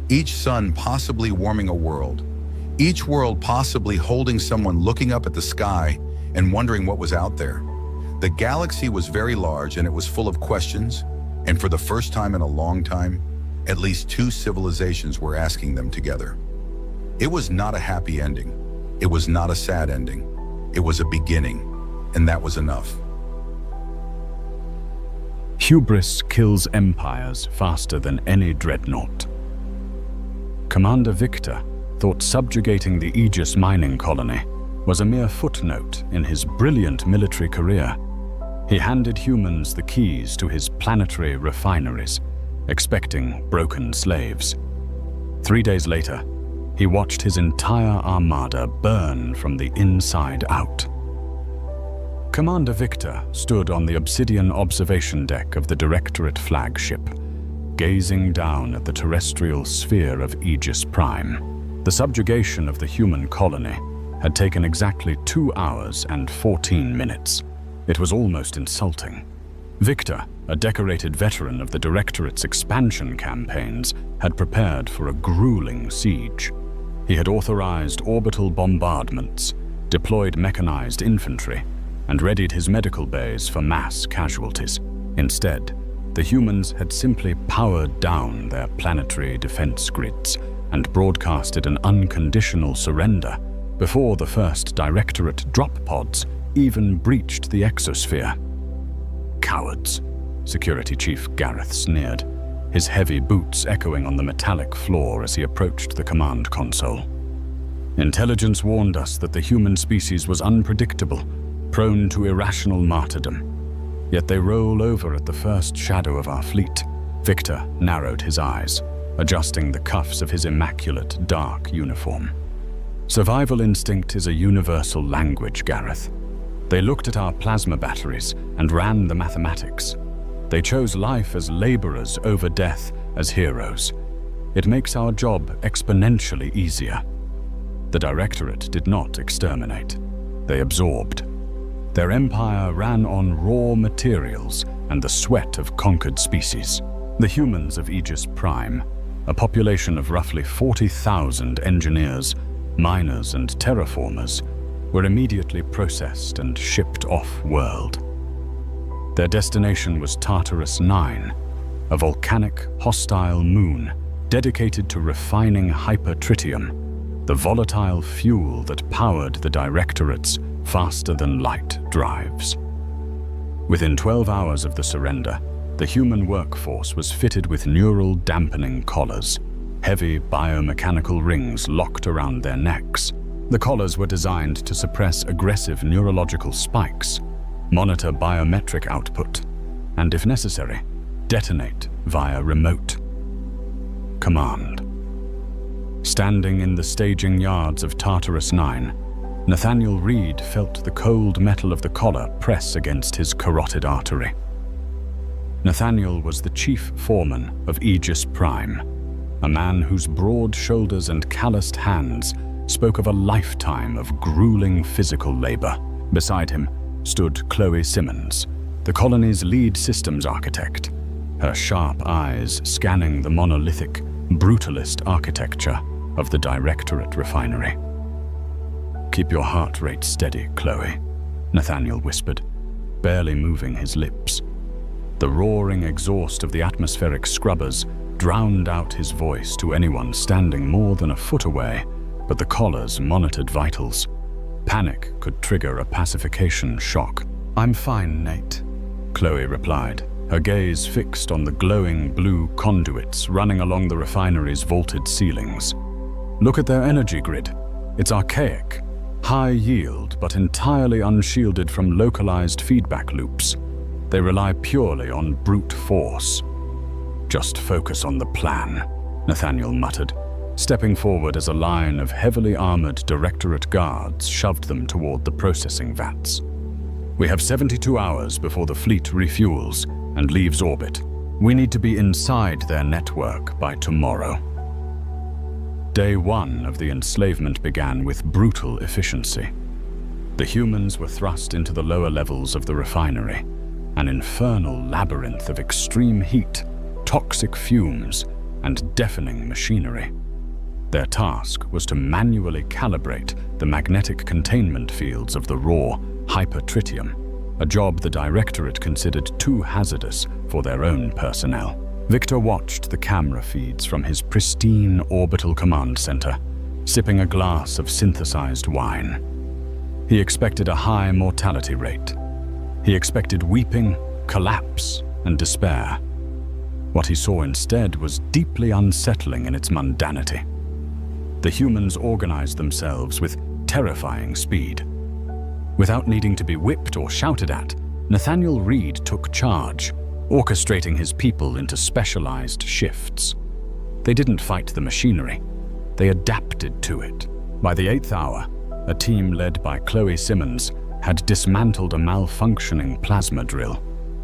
J: each sun possibly warming a world, each world possibly holding someone looking up at the sky and wondering what was out there. The galaxy was very large and it was full of questions, and for the first time in a long time, at least 2 civilizations were asking them together. It was not a happy ending. It was not a sad ending. It was a beginning, and that was enough.
K: Hubris kills empires faster than any dreadnought. Commander Victor thought subjugating the Aegis mining colony was a mere footnote in his brilliant military career. He handed humans the keys to his planetary refineries, expecting broken slaves. 3 days later, he watched his entire armada burn from the inside out. Commander Victor stood on the obsidian observation deck of the Directorate flagship, gazing down at the terrestrial sphere of Aegis Prime. The subjugation of the human colony had taken exactly 2 hours and 14 minutes. It was almost insulting. Victor, a decorated veteran of the Directorate's expansion campaigns, had prepared for a grueling siege. He had authorized orbital bombardments, deployed mechanized infantry, and readied his medical bays for mass casualties. Instead, the humans had simply powered down their planetary defense grids and broadcasted an unconditional surrender before the first Directorate drop pods even breached the exosphere. Cowards, Security Chief Gareth sneered, his heavy boots echoing on the metallic floor as he approached the command console. Intelligence warned us that the human species was unpredictable, prone to irrational martyrdom. Yet they roll over at the first shadow of our fleet. Victor narrowed his eyes, adjusting the cuffs of his immaculate dark uniform. Survival instinct is a universal language, Gareth. They looked at our plasma batteries and ran the mathematics. They chose life as laborers over death as heroes. It makes our job exponentially easier. The Directorate did not exterminate. They absorbed. Their empire ran on raw materials and the sweat of conquered species. The humans of Aegis Prime a population of roughly 40,000 engineers, miners, and terraformers were immediately processed and shipped off-world. Their destination was Tartarus 9, a volcanic, hostile moon dedicated to refining hypertritium, the volatile fuel that powered the Directorate's faster-than-light drives. Within 12 hours of the surrender, the human workforce was fitted with neural dampening collars, heavy biomechanical rings locked around their necks. The collars were designed to suppress aggressive neurological spikes, monitor biometric output, and, if necessary, detonate via remote command. Standing in the staging yards of Tartarus 9, Nathaniel Reed felt the cold metal of the collar press against his carotid artery. Nathaniel was the chief foreman of Aegis Prime, a man whose broad shoulders and calloused hands spoke of a lifetime of grueling physical labor. Beside him stood Chloe Simmons, the colony's lead systems architect, her sharp eyes scanning the monolithic, brutalist architecture of the Directorate refinery. "Keep your heart rate steady, Chloe," Nathaniel whispered, barely moving his lips. The roaring exhaust of the atmospheric scrubbers drowned out his voice to anyone standing more than a foot away, but the collars monitored vitals. Panic could trigger a pacification shock. "I'm fine, Nate," Chloe replied, her gaze fixed on the glowing blue conduits running along the refinery's vaulted ceilings. "Look at their energy grid. It's archaic, high yield, but entirely unshielded from localized feedback loops. They rely purely on brute force." "Just focus on the plan," Nathaniel muttered, stepping forward as a line of heavily armored Directorate guards shoved them toward the processing vats. "We have 72 hours before the fleet refuels and leaves orbit. We need to be inside their network by tomorrow." Day 1 of the enslavement began with brutal efficiency. The humans were thrust into the lower levels of the refinery, an infernal labyrinth of extreme heat, toxic fumes, and deafening machinery. Their task was to manually calibrate the magnetic containment fields of the raw hypertritium, a job the Directorate considered too hazardous for their own personnel. Victor watched the camera feeds from his pristine orbital command center, sipping a glass of synthesized wine. He expected a high mortality rate. He expected weeping, collapse, and despair. What he saw instead was deeply unsettling in its mundanity. The humans organized themselves with terrifying speed. Without needing to be whipped or shouted at, Nathaniel Reed took charge, orchestrating his people into specialized shifts. They didn't fight the machinery. They adapted to it. By the 8th hour, a team led by Chloe Simmons had dismantled a malfunctioning plasma drill,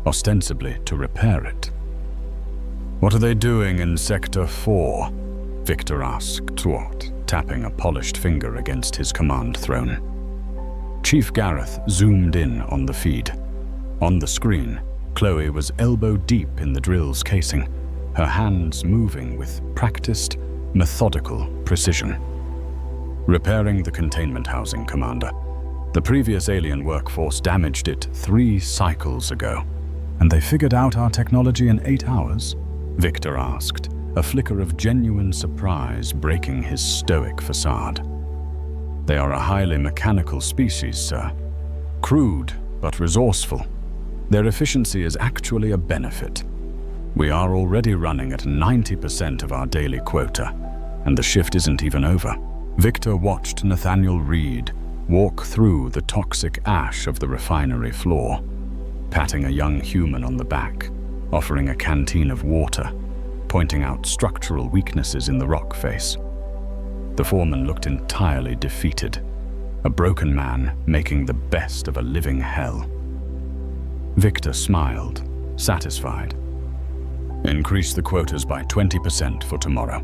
K: ostensibly to repair it. "What are they doing in Sector 4? Victor asked Twart, tapping a polished finger against his command throne. Chief Gareth zoomed in on the feed. On the screen, Chloe was elbow-deep in the drill's casing, her hands moving with practiced, methodical precision. "Repairing the containment housing, Commander. The previous alien workforce damaged it 3 cycles ago." "And they figured out our technology in 8 hours?" Victor asked, a flicker of genuine surprise breaking his stoic facade. "They are a highly mechanical species, sir. Crude, but resourceful. Their efficiency is actually a benefit. We are already running at 90% of our daily quota, and the shift isn't even over." Victor watched Nathaniel Reed walk through the toxic ash of the refinery floor, patting a young human on the back, offering a canteen of water, pointing out structural weaknesses in the rock face. The foreman looked entirely defeated, a broken man making the best of a living hell. Victor smiled, satisfied. "Increase the quotas by 20% for tomorrow.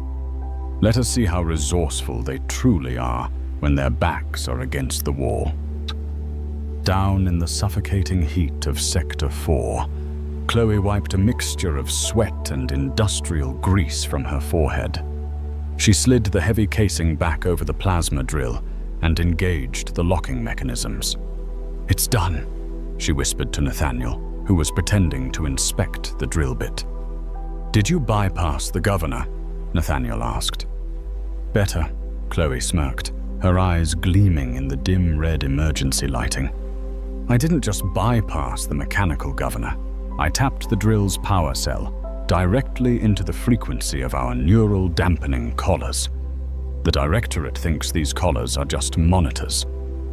K: Let us see how resourceful they truly are when their backs are against the wall." Down in the suffocating heat of Sector 4, Chloe wiped a mixture of sweat and industrial grease from her forehead. She slid the heavy casing back over the plasma drill and engaged the locking mechanisms. "It's done," she whispered to Nathaniel, who was pretending to inspect the drill bit. "Did you bypass the governor?" Nathaniel asked. "Better," Chloe smirked, her eyes gleaming in the dim red emergency lighting. "I didn't just bypass the mechanical governor. I tapped the drill's power cell directly into the frequency of our neural dampening collars. The Directorate thinks these collars are just monitors.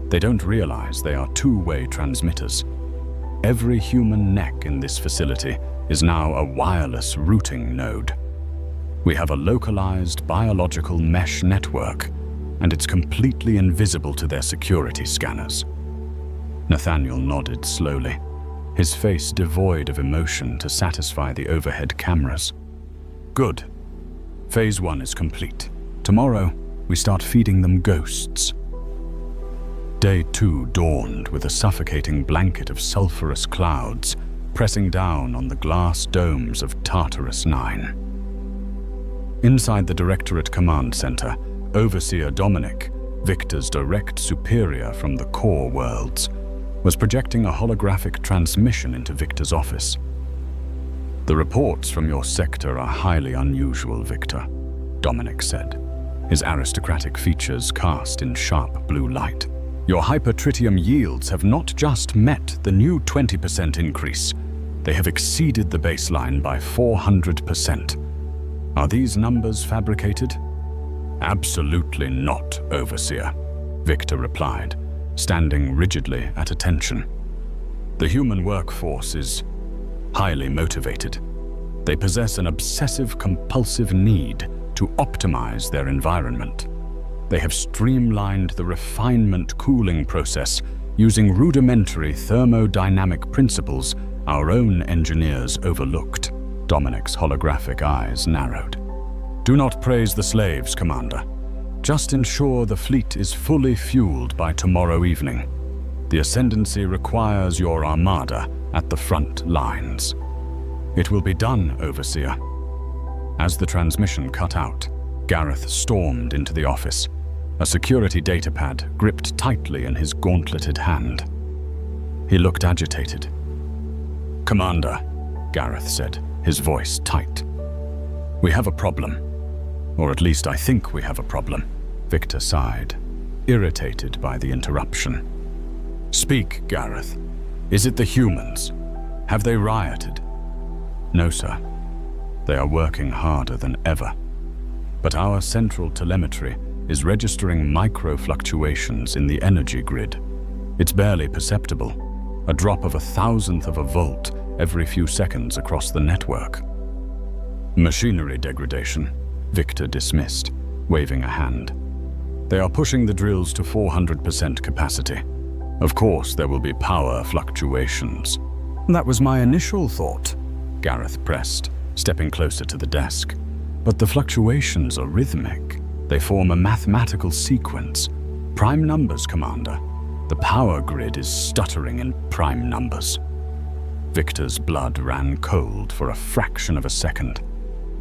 K: They don't realize they are two-way transmitters. Every human neck in this facility is now a wireless routing node. We have a localized biological mesh network, and it's completely invisible to their security scanners." Nathaniel nodded slowly, his face devoid of emotion to satisfy the overhead cameras. "Good. Phase 1 is complete. Tomorrow, we start feeding them ghosts." Day 2 dawned with a suffocating blanket of sulfurous clouds pressing down on the glass domes of Tartarus 9. Inside the Directorate Command Center, Overseer Dominic, Victor's direct superior from the core worlds, was projecting a holographic transmission into Victor's office. "The reports from your sector are highly unusual, Victor," Dominic said, his aristocratic features cast in sharp blue light. "Your hypertritium yields have not just met the new 20% increase, they have exceeded the baseline by 400%. Are these numbers fabricated?" "Absolutely not, Overseer," Victor replied, standing rigidly at attention. "The human workforce is highly motivated. They possess an obsessive-compulsive need to optimize their environment. They have streamlined the refinement cooling process using rudimentary thermodynamic principles our own engineers overlooked." Dominic's holographic eyes narrowed. "Do not praise the slaves, Commander. Just ensure the fleet is fully fueled by tomorrow evening. The Ascendancy requires your armada at the front lines." "It will be done, Overseer." As the transmission cut out, Gareth stormed into the office, a security datapad gripped tightly in his gauntleted hand. He looked agitated. "Commander," Gareth said, his voice tight. "We have a problem. Or at least I think we have a problem." Victor sighed, irritated by the interruption. "Speak, Gareth. Is it the humans? Have they rioted?" "No, sir. They are working harder than ever. But our central telemetry is registering micro-fluctuations in the energy grid. It's barely perceptible, a drop of 1,000th of a volt every few seconds across the network." "Machinery degradation," Victor dismissed, waving a hand. "They are pushing the drills to 400% capacity. Of course, there will be power fluctuations." "That was my initial thought," Gareth pressed, stepping closer to the desk. "But the fluctuations are rhythmic. They form a mathematical sequence. Prime numbers, Commander. The power grid is stuttering in prime numbers." Victor's blood ran cold for a fraction of a second.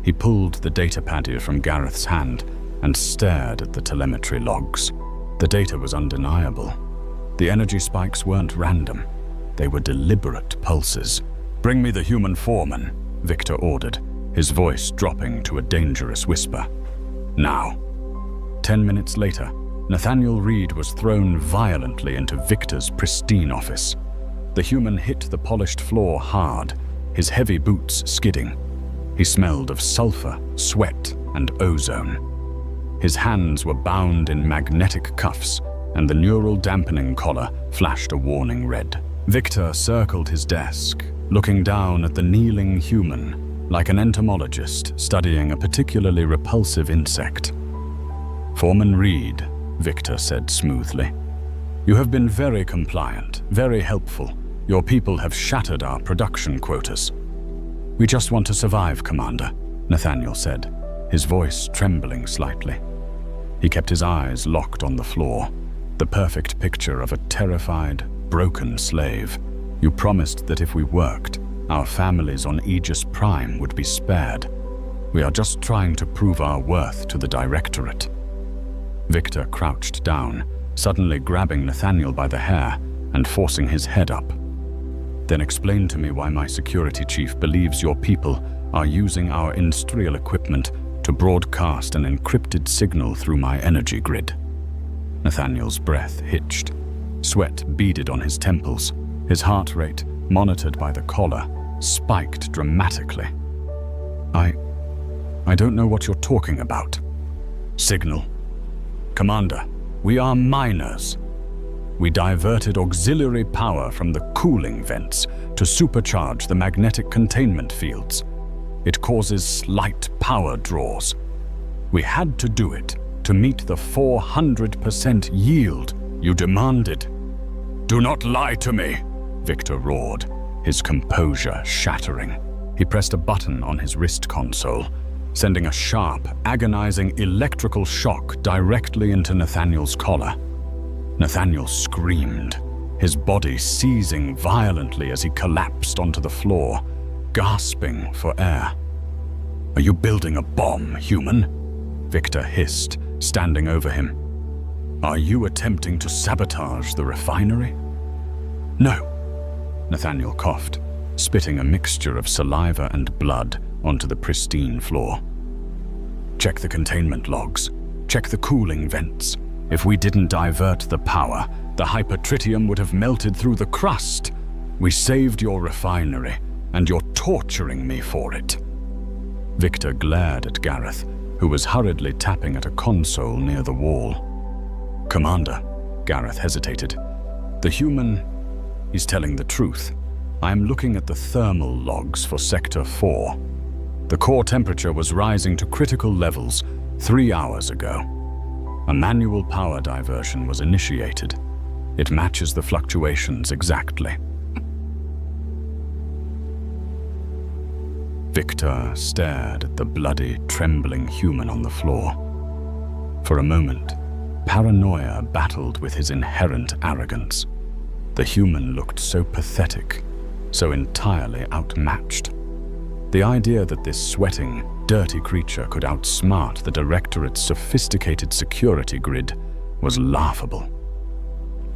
K: He pulled the datapad from Gareth's hand and stared at the telemetry logs. The data was undeniable. The energy spikes weren't random. They were deliberate pulses. "Bring me the human foreman," Victor ordered, his voice dropping to a dangerous whisper. "Now." 10 minutes later, Nathaniel Reed was thrown violently into Victor's pristine office. The human hit the polished floor hard, his heavy boots skidding. He smelled of sulfur, sweat, and ozone. His hands were bound in magnetic cuffs, and the neural dampening collar flashed a warning red. Victor circled his desk, looking down at the kneeling human, like an entomologist studying a particularly repulsive insect. "Foreman Reed," Victor said smoothly. "You have been very compliant, very helpful. Your people have shattered our production quotas." "We just want to survive, Commander," Nathaniel said, his voice trembling slightly. He kept his eyes locked on the floor, the perfect picture of a terrified, broken slave. "You promised that if we worked, our families on Aegis Prime would be spared. We are just trying to prove our worth to the Directorate. Victor crouched down, suddenly grabbing Nathaniel by the hair and forcing his head up. Then explain to me why my security chief believes your people are using our industrial equipment to broadcast an encrypted signal through my energy grid. Nathaniel's breath hitched. Sweat beaded on his temples. His heart rate, monitored by the collar, spiked dramatically. I don't know what you're talking about. Signal. Commander, we are miners. We diverted auxiliary power from the cooling vents to supercharge the magnetic containment fields. It causes slight power draws. We had to do it to meet the 400% yield you demanded. Do not lie to me, Victor roared, his composure shattering. He pressed a button on his wrist console, sending a sharp, agonizing electrical shock directly into Nathaniel's collar. Nathaniel screamed, his body seizing violently as he collapsed onto the floor, gasping for air. Are you building a bomb, human? Victor hissed, standing over him. Are you attempting to sabotage the refinery? No, Nathaniel coughed, spitting a mixture of saliva and blood onto the pristine floor. Check the containment logs. Check the cooling vents. If we didn't divert the power, the hypertritium would have melted through the crust. We saved your refinery, and you're torturing me for it. Victor glared at Gareth, who was hurriedly tapping at a console near the wall. Commander, Gareth hesitated. The human, he's telling the truth. I'm looking at the thermal logs for Sector 4. The core temperature was rising to critical levels 3 hours ago. A manual power diversion was initiated. It matches the fluctuations exactly. Victor stared at the bloody, trembling human on the floor. For a moment, paranoia battled with his inherent arrogance. The human looked so pathetic, so entirely outmatched. The idea that this sweating, dirty creature could outsmart the Directorate's sophisticated security grid was laughable.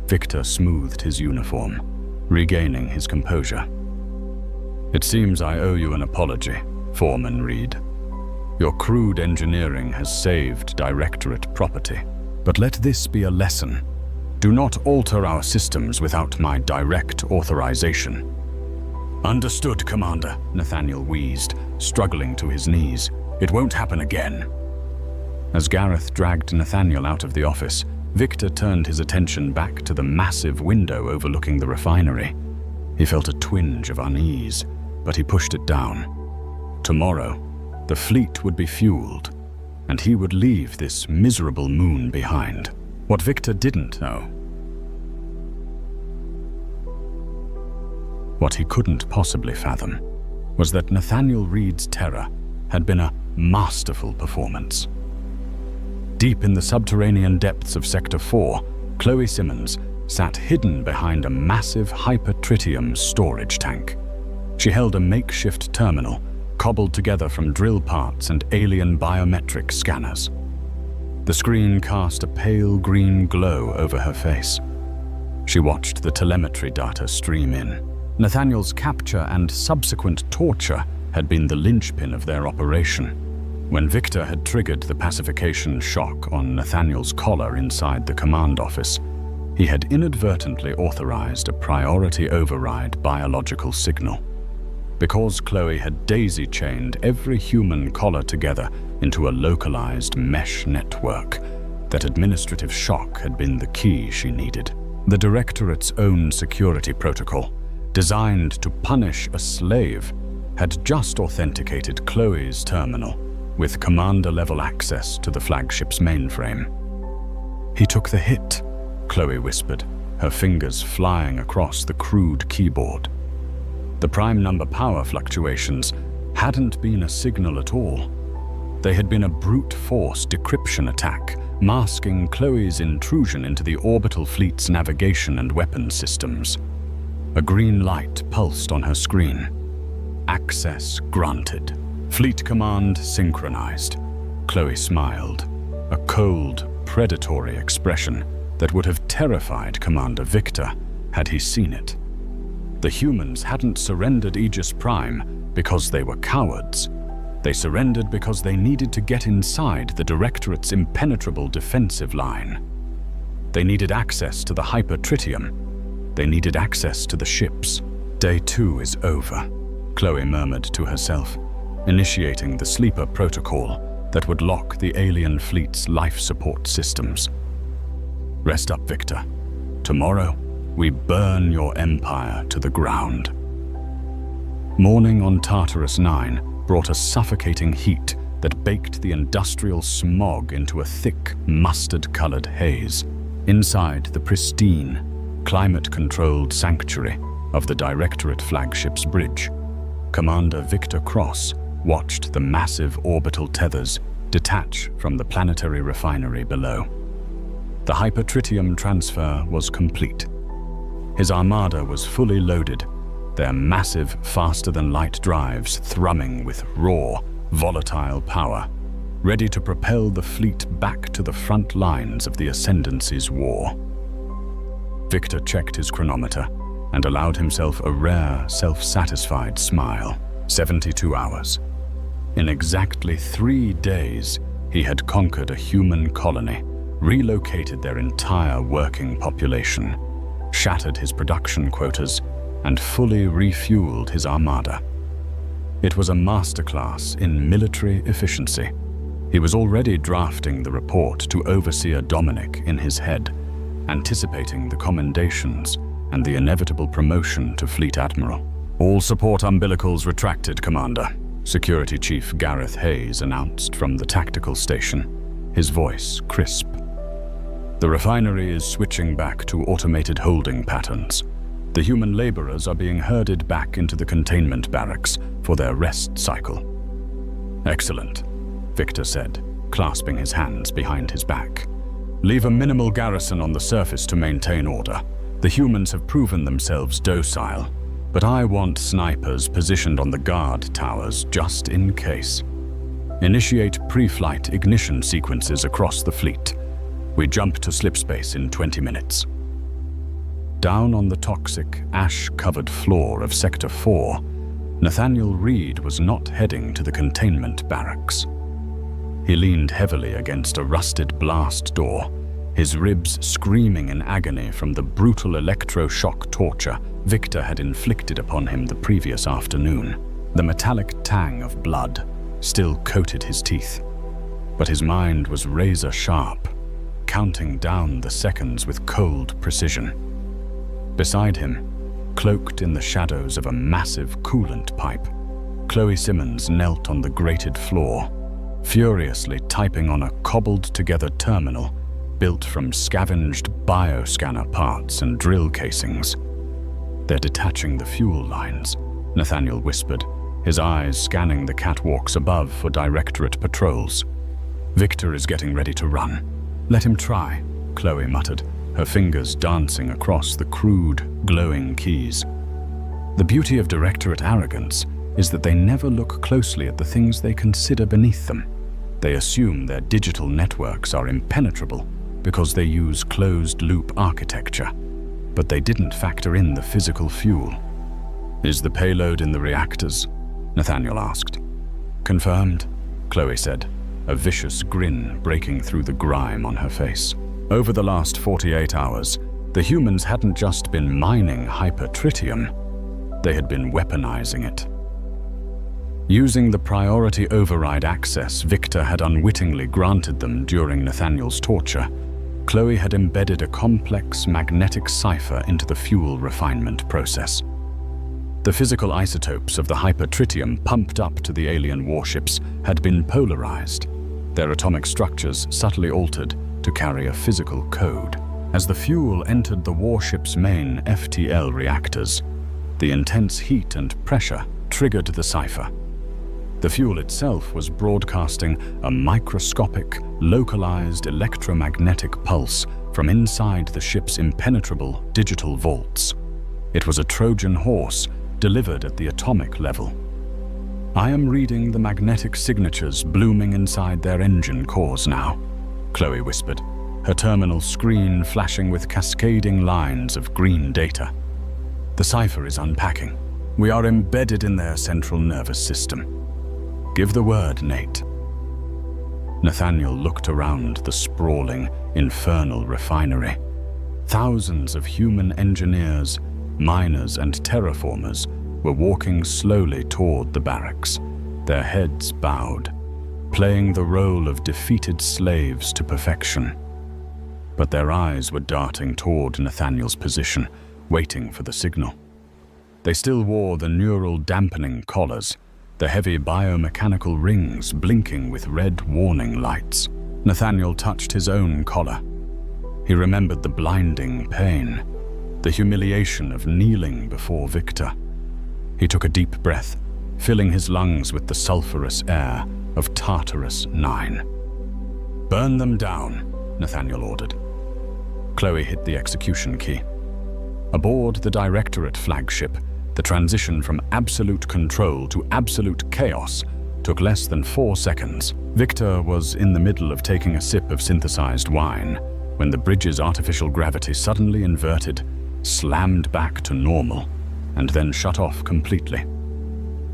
K: Victor smoothed his uniform, regaining his composure. It seems I owe you an apology, Foreman Reed. Your crude engineering has saved Directorate property. But let this be a lesson. Do not alter our systems without my direct authorization. Understood, Commander, Nathaniel wheezed, struggling to his knees. It won't happen again. As Gareth dragged Nathaniel out of the office, Victor turned his attention back to the massive window overlooking the refinery. He felt a twinge of unease, but he pushed it down. Tomorrow, the fleet would be fueled, and he would leave this miserable moon behind. What Victor didn't know, what he couldn't possibly fathom, was that Nathaniel Reed's terror had been a masterful performance. Deep in the subterranean depths of Sector 4, Chloe Simmons sat hidden behind a massive hypertritium storage tank. She held a makeshift terminal, cobbled together from drill parts and alien biometric scanners. The screen cast a pale green glow over her face. She watched the telemetry data stream in. Nathaniel's capture and subsequent torture had been the linchpin of their operation. When Victor had triggered the pacification shock on Nathaniel's collar inside the command office, he had inadvertently authorized a priority override biological signal. Because Chloe had daisy-chained every human collar together into a localized mesh network, that administrative shock had been the key she needed. The Directorate's own security protocol, designed to punish a slave, had just authenticated Chloe's terminal with commander-level access to the flagship's mainframe. He took the hit, Chloe whispered, her fingers flying across the crude keyboard. The prime number power fluctuations hadn't been a signal at all. They had been a brute force decryption attack, masking Chloe's intrusion into the orbital fleet's navigation and weapon systems. A green light pulsed on her screen. Access granted. Fleet command synchronized. Chloe smiled, a cold, predatory expression that would have terrified Commander Victor had he seen it. The humans hadn't surrendered Aegis Prime because they were cowards. They surrendered because they needed to get inside the Directorate's impenetrable defensive line. They needed access to the Hyper-Tritium. They needed access to the ships. Day 2 is over, Chloe murmured to herself, initiating the sleeper protocol that would lock the alien fleet's life support systems. Rest up, Victor. Tomorrow, we burn your empire to the ground. Morning on Tartarus 9 brought a suffocating heat that baked the industrial smog into a thick, mustard-colored haze inside the pristine, climate-controlled sanctuary of the Directorate flagship's bridge. Commander Victor Cross watched the massive orbital tethers detach from the planetary refinery below. The Hyper-Tritium transfer was complete. His armada was fully loaded, their massive, faster-than-light drives thrumming with raw, volatile power, ready to propel the fleet back to the front lines of the Ascendancy's war. Victor checked his chronometer and allowed himself a rare, self-satisfied smile. 72 hours. In exactly 3 days, he had conquered a human colony, relocated their entire working population, shattered his production quotas, and fully refueled his armada. It was a masterclass in military efficiency. He was already drafting the report to Overseer Dominic in his head, anticipating the commendations and the inevitable promotion to Fleet Admiral. All support umbilicals retracted, Commander, Security Chief Gareth Hayes announced from the tactical station, his voice crisp. The refinery is switching back to automated holding patterns. The human laborers are being herded back into the containment barracks for their rest cycle. Excellent, Victor said, clasping his hands behind his back. Leave a minimal garrison on the surface to maintain order. The humans have proven themselves docile, but I want snipers positioned on the guard towers just in case. Initiate pre-flight ignition sequences across the fleet. We jump to slipspace in 20 minutes. Down on the toxic, ash-covered floor of Sector 4, Nathaniel Reed was not heading to the containment barracks. He leaned heavily against a rusted blast door, his ribs screaming in agony from the brutal electroshock torture Victor had inflicted upon him the previous afternoon. The metallic tang of blood still coated his teeth, but his mind was razor-sharp, counting down the seconds with cold precision. Beside him, cloaked in the shadows of a massive coolant pipe, Chloe Simmons knelt on the grated floor, furiously typing on a cobbled-together terminal built from scavenged bioscanner parts and drill casings. They're detaching the fuel lines, Nathaniel whispered, his eyes scanning the catwalks above for Directorate patrols. Victor is getting ready to run. Let him try, Chloe muttered, her fingers dancing across the crude, glowing keys. The beauty of Directorate arrogance is that they never look closely at the things they consider beneath them. They assume their digital networks are impenetrable because they use closed-loop architecture, but they didn't factor in the physical fuel. Is the payload in the reactors? Nathaniel asked. Confirmed, Chloe said, a vicious grin breaking through the grime on her face. Over the last 48 hours, the humans hadn't just been mining Hyper-Tritium, they had been weaponizing it. Using the priority override access Victor had unwittingly granted them during Nathaniel's torture, Chloe had embedded a complex magnetic cipher into the fuel refinement process. The physical isotopes of the Hyper-Tritium pumped up to the alien warships had been polarized, their atomic structures subtly altered to carry a physical code. As the fuel entered the warship's main FTL reactors, the intense heat and pressure triggered the cipher. The fuel itself was broadcasting a microscopic, localized electromagnetic pulse from inside the ship's impenetrable digital vaults. It was a Trojan horse delivered at the atomic level. I am reading the magnetic signatures blooming inside their engine cores now, Chloe whispered, her terminal screen flashing with cascading lines of green data. The cipher is unpacking. We are embedded in their central nervous system. Give the word, Nate. Nathaniel looked around the sprawling, infernal refinery. Thousands of human engineers, miners, and terraformers were walking slowly toward the barracks, their heads bowed, playing the role of defeated slaves to perfection. But their eyes were darting toward Nathaniel's position, waiting for the signal. They still wore the neural dampening collars, the heavy biomechanical rings blinking with red warning lights. Nathaniel touched his own collar. He remembered the blinding pain, the humiliation of kneeling before Victor. He took a deep breath, filling his lungs with the sulphurous air of Tartarus 9. "Burn them down," Nathaniel ordered. Chloe hit the execution key. Aboard the Directorate flagship, the transition from absolute control to absolute chaos took less than 4 seconds. Victor was in the middle of taking a sip of synthesized wine when the bridge's artificial gravity suddenly inverted, slammed back to normal, and then shut off completely.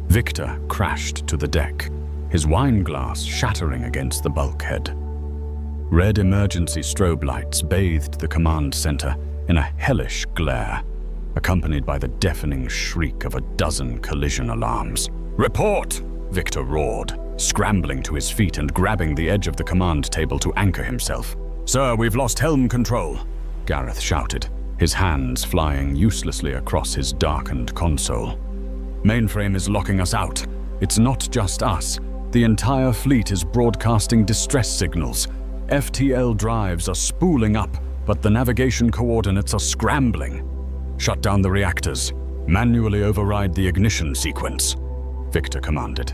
K: Victor crashed to the deck, his wine glass shattering against the bulkhead. Red emergency strobe lights bathed the command center in a hellish glare, accompanied by the deafening shriek of a dozen collision alarms. "Report!" Victor roared, scrambling to his feet and grabbing the edge of the command table to anchor himself. "Sir, we've lost helm control," Gareth shouted, his hands flying uselessly across his darkened console. "Mainframe is locking us out. It's not just us. The entire fleet is broadcasting distress signals. FTL drives are spooling up, but the navigation coordinates are scrambling. Shut down the reactors. Manually override the ignition sequence," Victor commanded,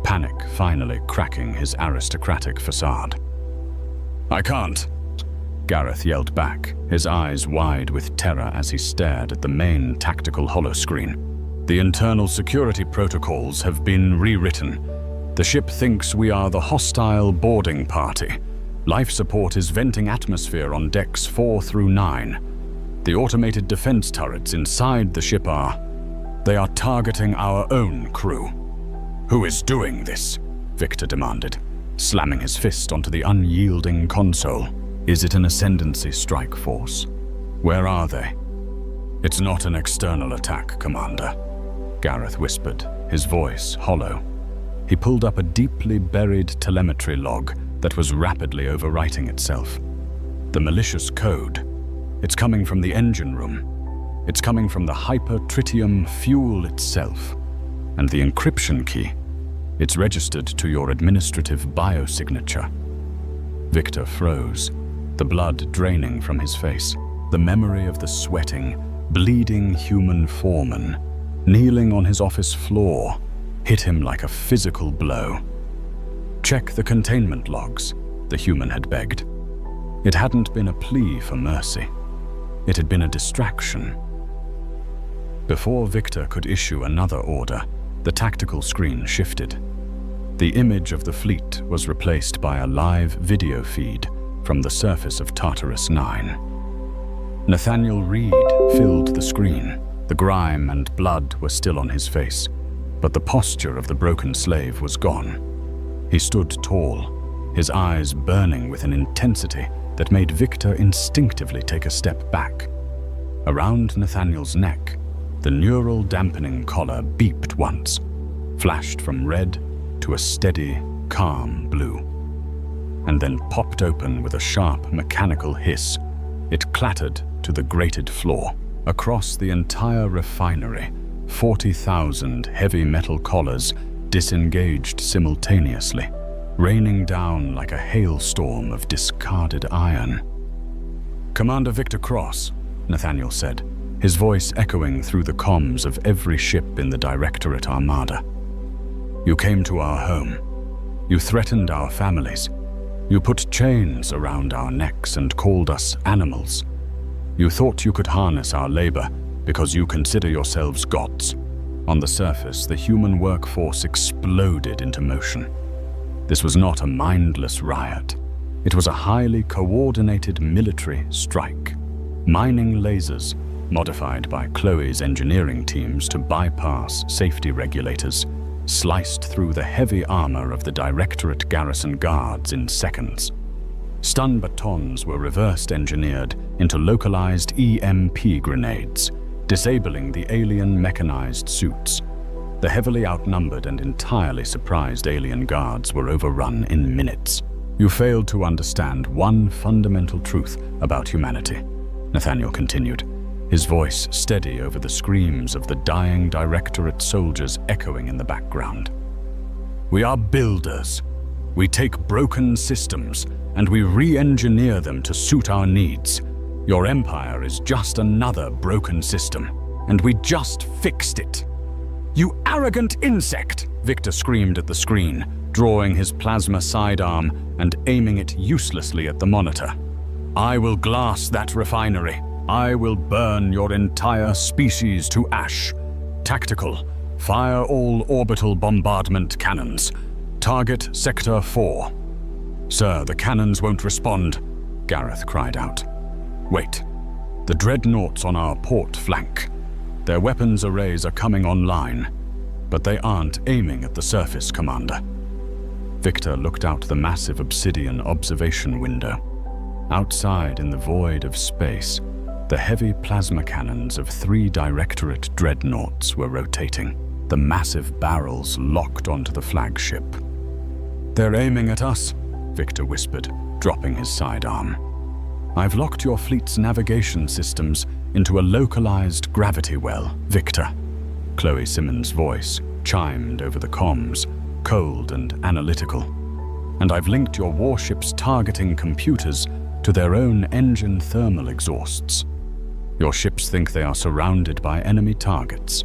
K: panic finally cracking his aristocratic facade. "I can't," Gareth yelled back, his eyes wide with terror as he stared at the main tactical holoscreen. "The internal security protocols have been rewritten. The ship thinks we are the hostile boarding party. Life support is venting atmosphere on decks 4 through 9. The automated defense turrets inside the ship they are targeting our own crew." "Who is doing this?" Victor demanded, slamming his fist onto the unyielding console. "Is it an Ascendancy strike force? Where are they?" "It's not an external attack, Commander," Gareth whispered, his voice hollow. He pulled up a deeply buried telemetry log that was rapidly overwriting itself. The malicious code. It's coming from the engine room. It's coming from the hyper-tritium fuel itself. And the encryption key. It's registered to your administrative biosignature. Victor froze, the blood draining from his face. The memory of the sweating, bleeding human foreman, kneeling on his office floor, hit him like a physical blow. "Check the containment logs," the human had begged. It hadn't been a plea for mercy. It had been a distraction. Before Victor could issue another order, the tactical screen shifted. The image of the fleet was replaced by a live video feed from the surface of Tartarus 9. Nathaniel Reed filled the screen. The grime and blood were still on his face, but the posture of the broken slave was gone. He stood tall, his eyes burning with an intensity that made Victor instinctively take a step back. Around Nathaniel's neck, the neural dampening collar beeped once, flashed from red to a steady, calm blue, and then popped open with a sharp mechanical hiss. It clattered to the grated floor. Across the entire refinery, 40,000 heavy metal collars disengaged simultaneously, raining down like a hailstorm of discarded iron. "Commander Victor Cross," Nathaniel said, his voice echoing through the comms of every ship in the Directorate Armada. "You came to our home. You threatened our families. You put chains around our necks and called us animals. You thought you could harness our labor because you consider yourselves gods. On the surface, the human workforce exploded into motion. This was not a mindless riot. It was a highly coordinated military strike. Mining lasers, modified by Chloe's engineering teams to bypass safety regulators, sliced through the heavy armor of the Directorate garrison guards in seconds. Stun batons were reversed engineered into localized EMP grenades, disabling the alien mechanized suits. The heavily outnumbered and entirely surprised alien guards were overrun in minutes. You failed to understand one fundamental truth about humanity, Nathaniel continued, his voice steady over the screams of the dying Directorate soldiers echoing in the background. We are builders. We take broken systems and we re-engineer them to suit our needs. Your empire is just another broken system, and we just fixed it. You arrogant insect! Victor screamed at the screen, drawing his plasma sidearm and aiming it uselessly at the monitor. I will glass that refinery. I will burn your entire species to ash. Tactical, fire all orbital bombardment cannons. Target Sector 4. Sir, the cannons won't respond, Gareth cried out. Wait, the dreadnoughts on our port flank. Their weapons arrays are coming online, but they aren't aiming at the surface, Commander. Victor looked out the massive obsidian observation window. Outside in the void of space, the heavy plasma cannons of 3 Directorate dreadnoughts were rotating, the massive barrels locked onto the flagship. They're aiming at us, Victor whispered, dropping his sidearm. I've locked your fleet's navigation systems into a localized gravity well, Victor. Chloe Simmons' voice chimed over the comms, cold and analytical. And I've linked your warship's targeting computers to their own engine thermal exhausts. Your ships think they are surrounded by enemy targets.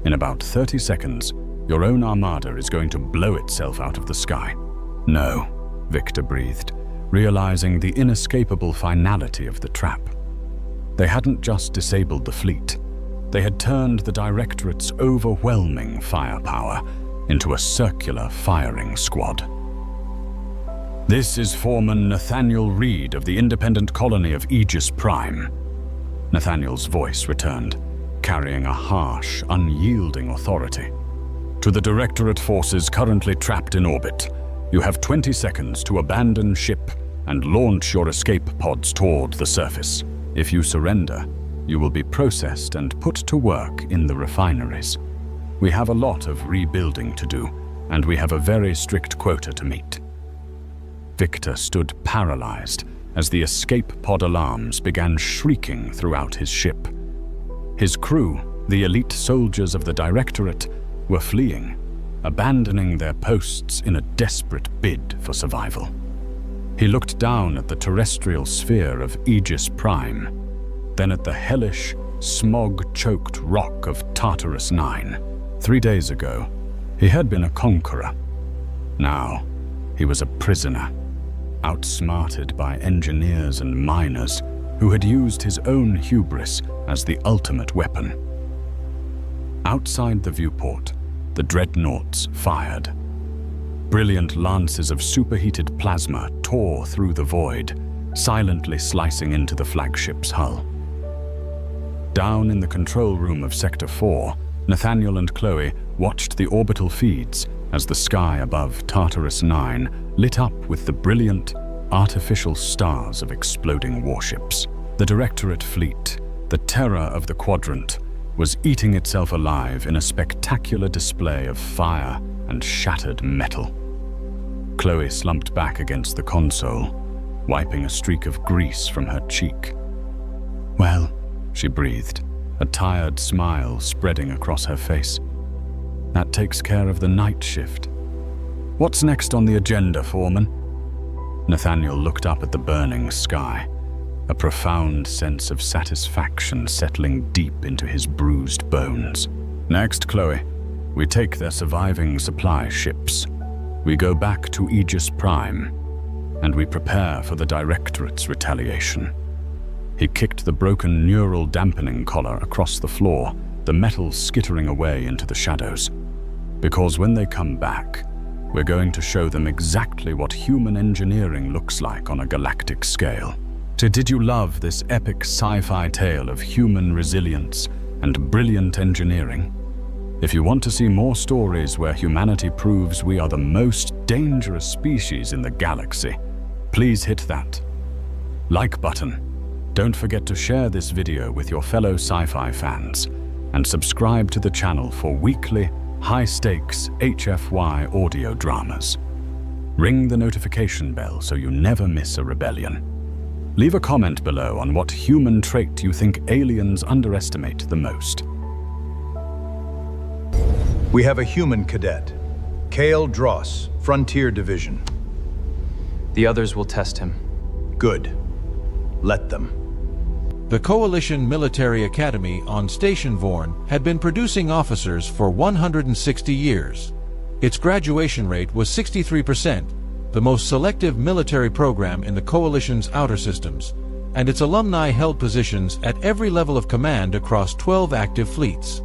K: In about 30 seconds, your own armada is going to blow itself out of the sky. No, Victor breathed, realizing the inescapable finality of the trap. They hadn't just disabled the fleet. They had turned the Directorate's overwhelming firepower into a circular firing squad. This is Foreman Nathaniel Reed of the independent colony of Aegis Prime. Nathaniel's voice returned, carrying a harsh, unyielding authority. To the Directorate forces currently trapped in orbit, you have 20 seconds to abandon ship and launch your escape pods toward the surface. If you surrender, you will be processed and put to work in the refineries. We have a lot of rebuilding to do, and we have a very strict quota to meet. Victor stood paralyzed as the escape pod alarms began shrieking throughout his ship. His crew, the elite soldiers of the Directorate, were fleeing, abandoning their posts in a desperate bid for survival. He looked down at the terrestrial sphere of Aegis Prime, then at the hellish, smog-choked rock of Tartarus 9. 3 days ago, he had been a conqueror. Now, he was a prisoner, outsmarted by engineers and miners who had used his own hubris as the ultimate weapon. Outside the viewport, the dreadnoughts fired. Brilliant lances of superheated plasma tore through the void, silently slicing into the flagship's hull. Down in the control room of Sector 4, Nathaniel and Chloe watched the orbital feeds as the sky above Tartarus 9 lit up with the brilliant, artificial stars of exploding warships. The Directorate fleet, the terror of the quadrant, was eating itself alive in a spectacular display of fire and shattered metal. Chloe slumped back against the console, wiping a streak of grease from her cheek. Well, she breathed, a tired smile spreading across her face. That takes care of the night shift. What's next on the agenda, Foreman? Nathaniel looked up at the burning sky, a profound sense of satisfaction settling deep into his bruised bones. Next, Chloe, we take their surviving supply ships. We go back to Aegis Prime, and we prepare for the Directorate's retaliation. He kicked the broken neural dampening collar across the floor, the metal skittering away into the shadows. Because when they come back, we're going to show them exactly what human engineering looks like on a galactic scale. So did you love this epic sci-fi tale of human resilience and brilliant engineering? If you want to see more stories where humanity proves we are the most dangerous species in the galaxy, please hit that like button. Don't forget to share this video with your fellow sci-fi fans and subscribe to the channel for weekly, high-stakes HFY audio dramas. Ring the notification bell so you never miss a rebellion. Leave a comment below on what human trait you think aliens underestimate the most.
H: We have a human cadet, Kale Dross, Frontier Division.
F: The others will test him.
H: Good. Let them.
I: The Coalition Military Academy on Station Vorn had been producing officers for 160 years. Its graduation rate was 63%, the most selective military program in the Coalition's outer systems, and its alumni held positions at every level of command across 12 active fleets.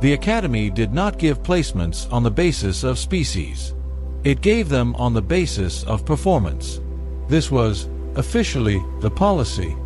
I: The Academy did not give placements on the basis of species. It gave them on the basis of performance. This was, officially, the policy.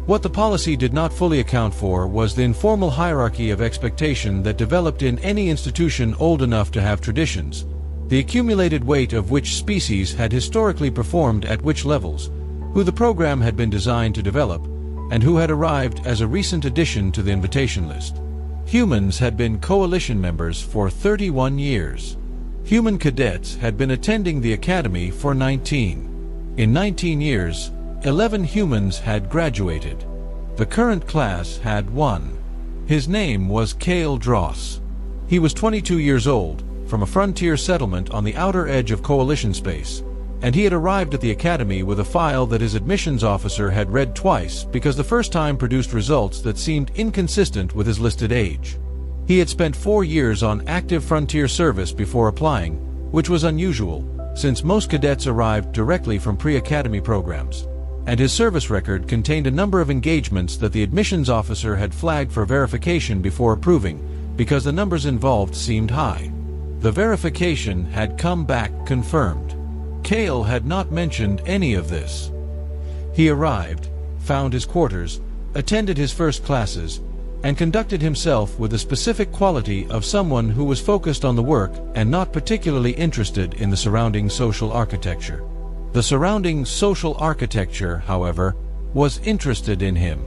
I: What the policy did not fully account for was the informal hierarchy of expectation that developed in any institution old enough to have traditions, the accumulated weight of which species had historically performed at which levels, who the program had been designed to develop, and who had arrived as a recent addition to the invitation list. Humans had been Coalition members for 31 years. Human cadets had been attending the Academy for 19. In 19 years, 11 humans had graduated. The current class had 1. His name was Kale Dross. He was 22 years old, from a frontier settlement on the outer edge of Coalition space, and he had arrived at the Academy with a file that his admissions officer had read twice because the first time produced results that seemed inconsistent with his listed age. He had spent 4 years on active frontier service before applying, which was unusual, since most cadets arrived directly from pre-academy programs, and his service record contained a number of engagements that the admissions officer had flagged for verification before approving because the numbers involved seemed high. The verification had come back confirmed. Kale had not mentioned any of this. He arrived, found his quarters, attended his first classes, and conducted himself with the specific quality of someone who was focused on the work and not particularly interested in the surrounding social architecture. The surrounding social architecture, however, was interested in him.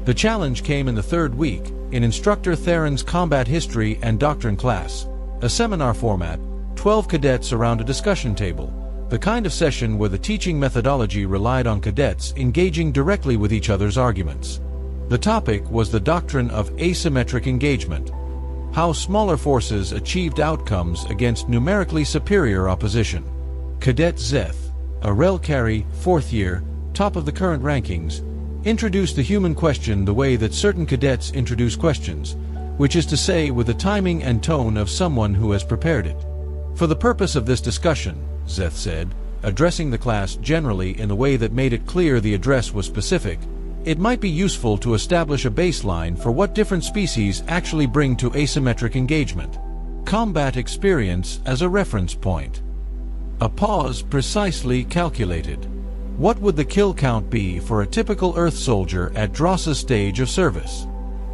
I: The challenge came in the third week, in Instructor Theron's Combat History and Doctrine class, a seminar format, 12 cadets around a discussion table, the kind of session where the teaching methodology relied on cadets engaging directly with each other's arguments. The topic was the doctrine of asymmetric engagement, how smaller forces achieved outcomes against numerically superior opposition. Cadet Zeth, a Relcari, 4th year, top of the current rankings, introduced the human question the way that certain cadets introduce questions, which is to say with the timing and tone of someone who has prepared it. For the purpose of this discussion, Zeth said, addressing the class generally in a way that made it clear the address was specific, it might be useful to establish a baseline for what different species actually bring to asymmetric engagement. Combat experience as a reference point. A pause precisely calculated. What would the kill count be for a typical Earth soldier at Dross's stage of service?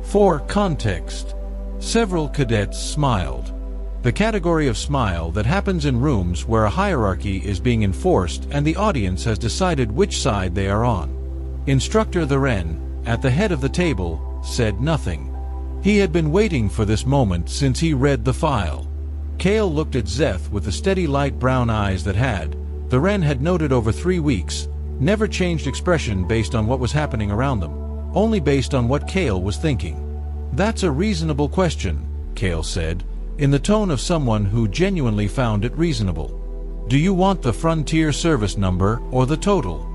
I: For context, several cadets smiled. The category of smile that happens in rooms where a hierarchy is being enforced and the audience has decided which side they are on. Instructor Theron, at the head of the table, said nothing. He had been waiting for this moment since he read the file. Kale looked at Zeth with the steady light brown eyes that had, Theron had noted over 3 weeks, never changed expression based on what was happening around them, only based on what Kale was thinking. That's a reasonable question, Kale said, in the tone of someone who genuinely found it reasonable. Do you want the frontier service number or the total?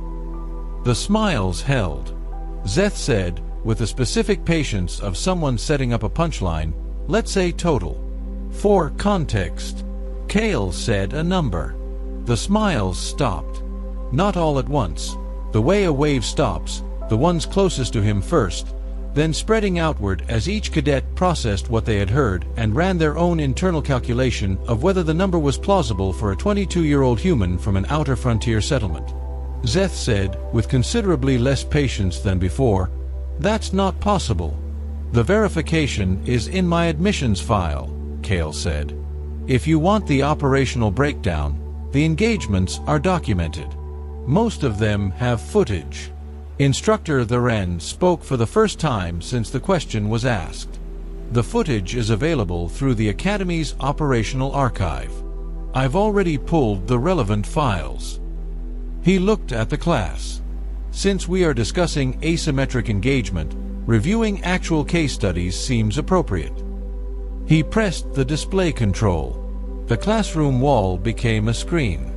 I: The smiles held. Zeth said, with the specific patience of someone setting up a punchline, let's say total. For context, Kale said a number. The smiles stopped. Not all at once. The way a wave stops, the ones closest to him first, then spreading outward as each cadet processed what they had heard and ran their own internal calculation of whether the number was plausible for a 22-year-old human from an outer frontier settlement. Zeth said, with considerably less patience than before, "That's not possible. The verification is in my admissions file," Kale said. "If you want the operational breakdown, the engagements are documented. Most of them have footage." Instructor Tharen spoke for the first time since the question was asked. "The footage is available through the Academy's operational archive. I've already pulled the relevant files." He looked at the class. "Since we are discussing asymmetric engagement, reviewing actual case studies seems appropriate." He pressed the display control. The classroom wall became a screen.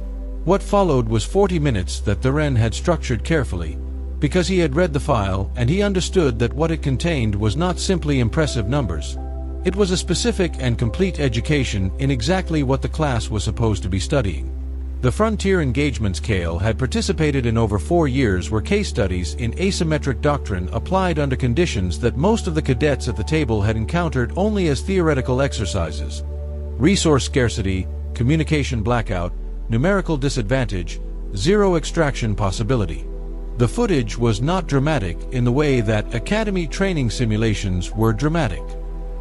I: What followed was 40 minutes that Tharen had structured carefully, because he had read the file and he understood that what it contained was not simply impressive numbers. It was a specific and complete education in exactly what the class was supposed to be studying. The Frontier Engagements Kale had participated in over 4 years were case studies in asymmetric doctrine applied under conditions that most of the cadets at the table had encountered only as theoretical exercises. Resource scarcity, communication blackout, numerical disadvantage, zero extraction possibility. The footage was not dramatic in the way that Academy training simulations were dramatic.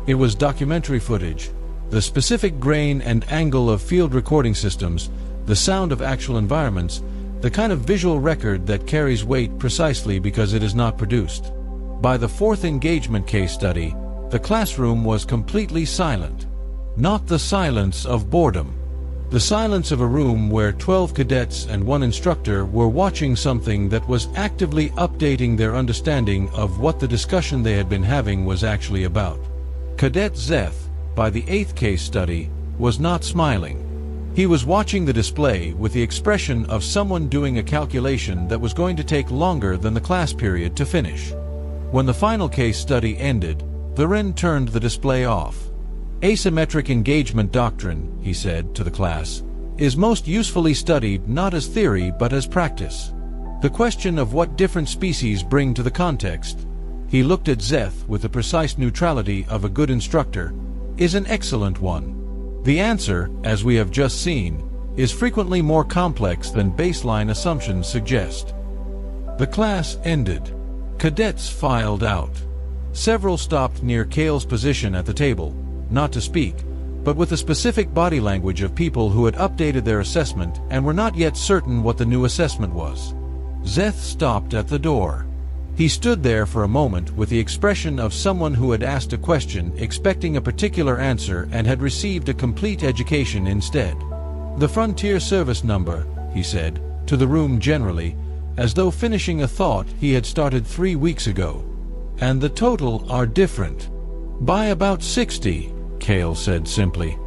I: It was documentary footage, the specific grain and angle of field recording systems, the sound of actual environments, the kind of visual record that carries weight precisely because it is not produced. By the 4th engagement case study, the classroom was completely silent. Not the silence of boredom. The silence of a room where 12 cadets and 1 instructor were watching something that was actively updating their understanding of what the discussion they had been having was actually about. Cadet Zeth, by the 8th case study, was not smiling. He was watching the display with the expression of someone doing a calculation that was going to take longer than the class period to finish. When the final case study ended, Tharen turned the display off. "Asymmetric engagement doctrine," he said to the class, "is most usefully studied not as theory but as practice. The question of what different species bring to the context," he looked at Zeth with the precise neutrality of a good instructor, "is an excellent one. The answer, as we have just seen, is frequently more complex than baseline assumptions suggest." The class ended. Cadets filed out. Several stopped near Kale's position at the table, not to speak, but with the specific body language of people who had updated their assessment and were not yet certain what the new assessment was. Zeth stopped at the door. He stood there for a moment with the expression of someone who had asked a question expecting a particular answer and had received a complete education instead. "The Frontier Service number," he said, to the room generally, as though finishing a thought he had started 3 weeks ago. "And the total are different." "By about 60, Kale said simply.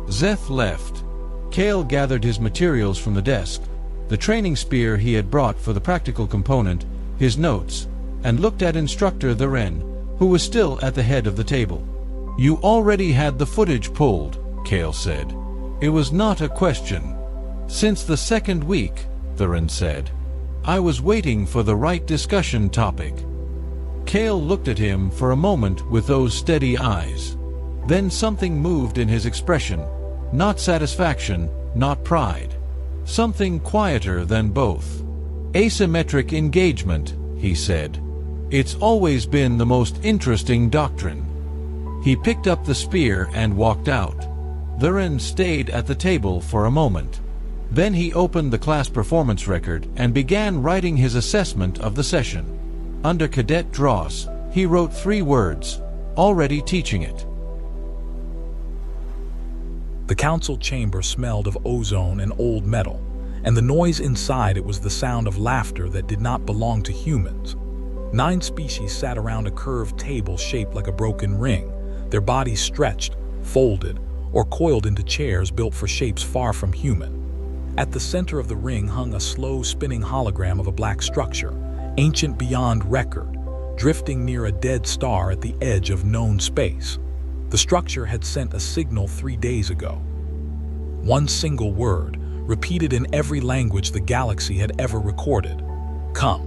I: Zeth left. Kale gathered his materials from the desk, the training spear he had brought for the practical component, his notes, and looked at instructor Tharen, who was still at the head of the table. "You already had the footage pulled," Kale said. "It was not a question." "Since the 2nd week," Tharen said. "I was waiting for the right discussion topic." Kale looked at him for a moment with those steady eyes. Then something moved in his expression, not satisfaction, not pride. Something quieter than both. "Asymmetric engagement," he said. "It's always been the most interesting doctrine." He picked up the spear and walked out. Tharen stayed at the table for a moment. Then he opened the class performance record and began writing his assessment of the session. Under Cadet Dross, he wrote 3 words, "Already teaching it."
L: The council chamber smelled of ozone and old metal, and the noise inside it was the sound of laughter that did not belong to humans. 9 species sat around a curved table shaped like a broken ring, their bodies stretched, folded, or coiled into chairs built for shapes far from human. At the center of the ring hung a slow spinning hologram of a black structure, ancient beyond record, drifting near a dead star at the edge of known space. The structure had sent a signal 3 days ago. One single word, repeated in every language the galaxy had ever recorded. "Come."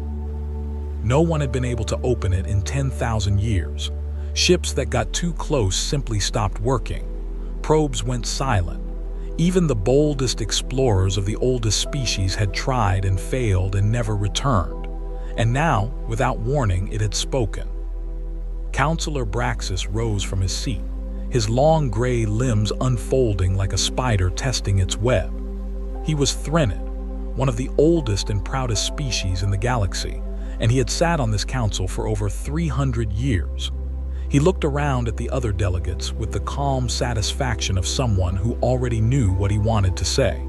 L: No one had been able to open it in 10,000 years. Ships that got too close simply stopped working. Probes went silent. Even the boldest explorers of the oldest species had tried and failed and never returned. And now, without warning, it had spoken. Counselor Braxis rose from his seat, his long gray limbs unfolding like a spider testing its web. He was Threnid, one of the oldest and proudest species in the galaxy, and he had sat on this council for over 300 years. He looked around at the other delegates with the calm satisfaction of someone who already knew what he wanted to say.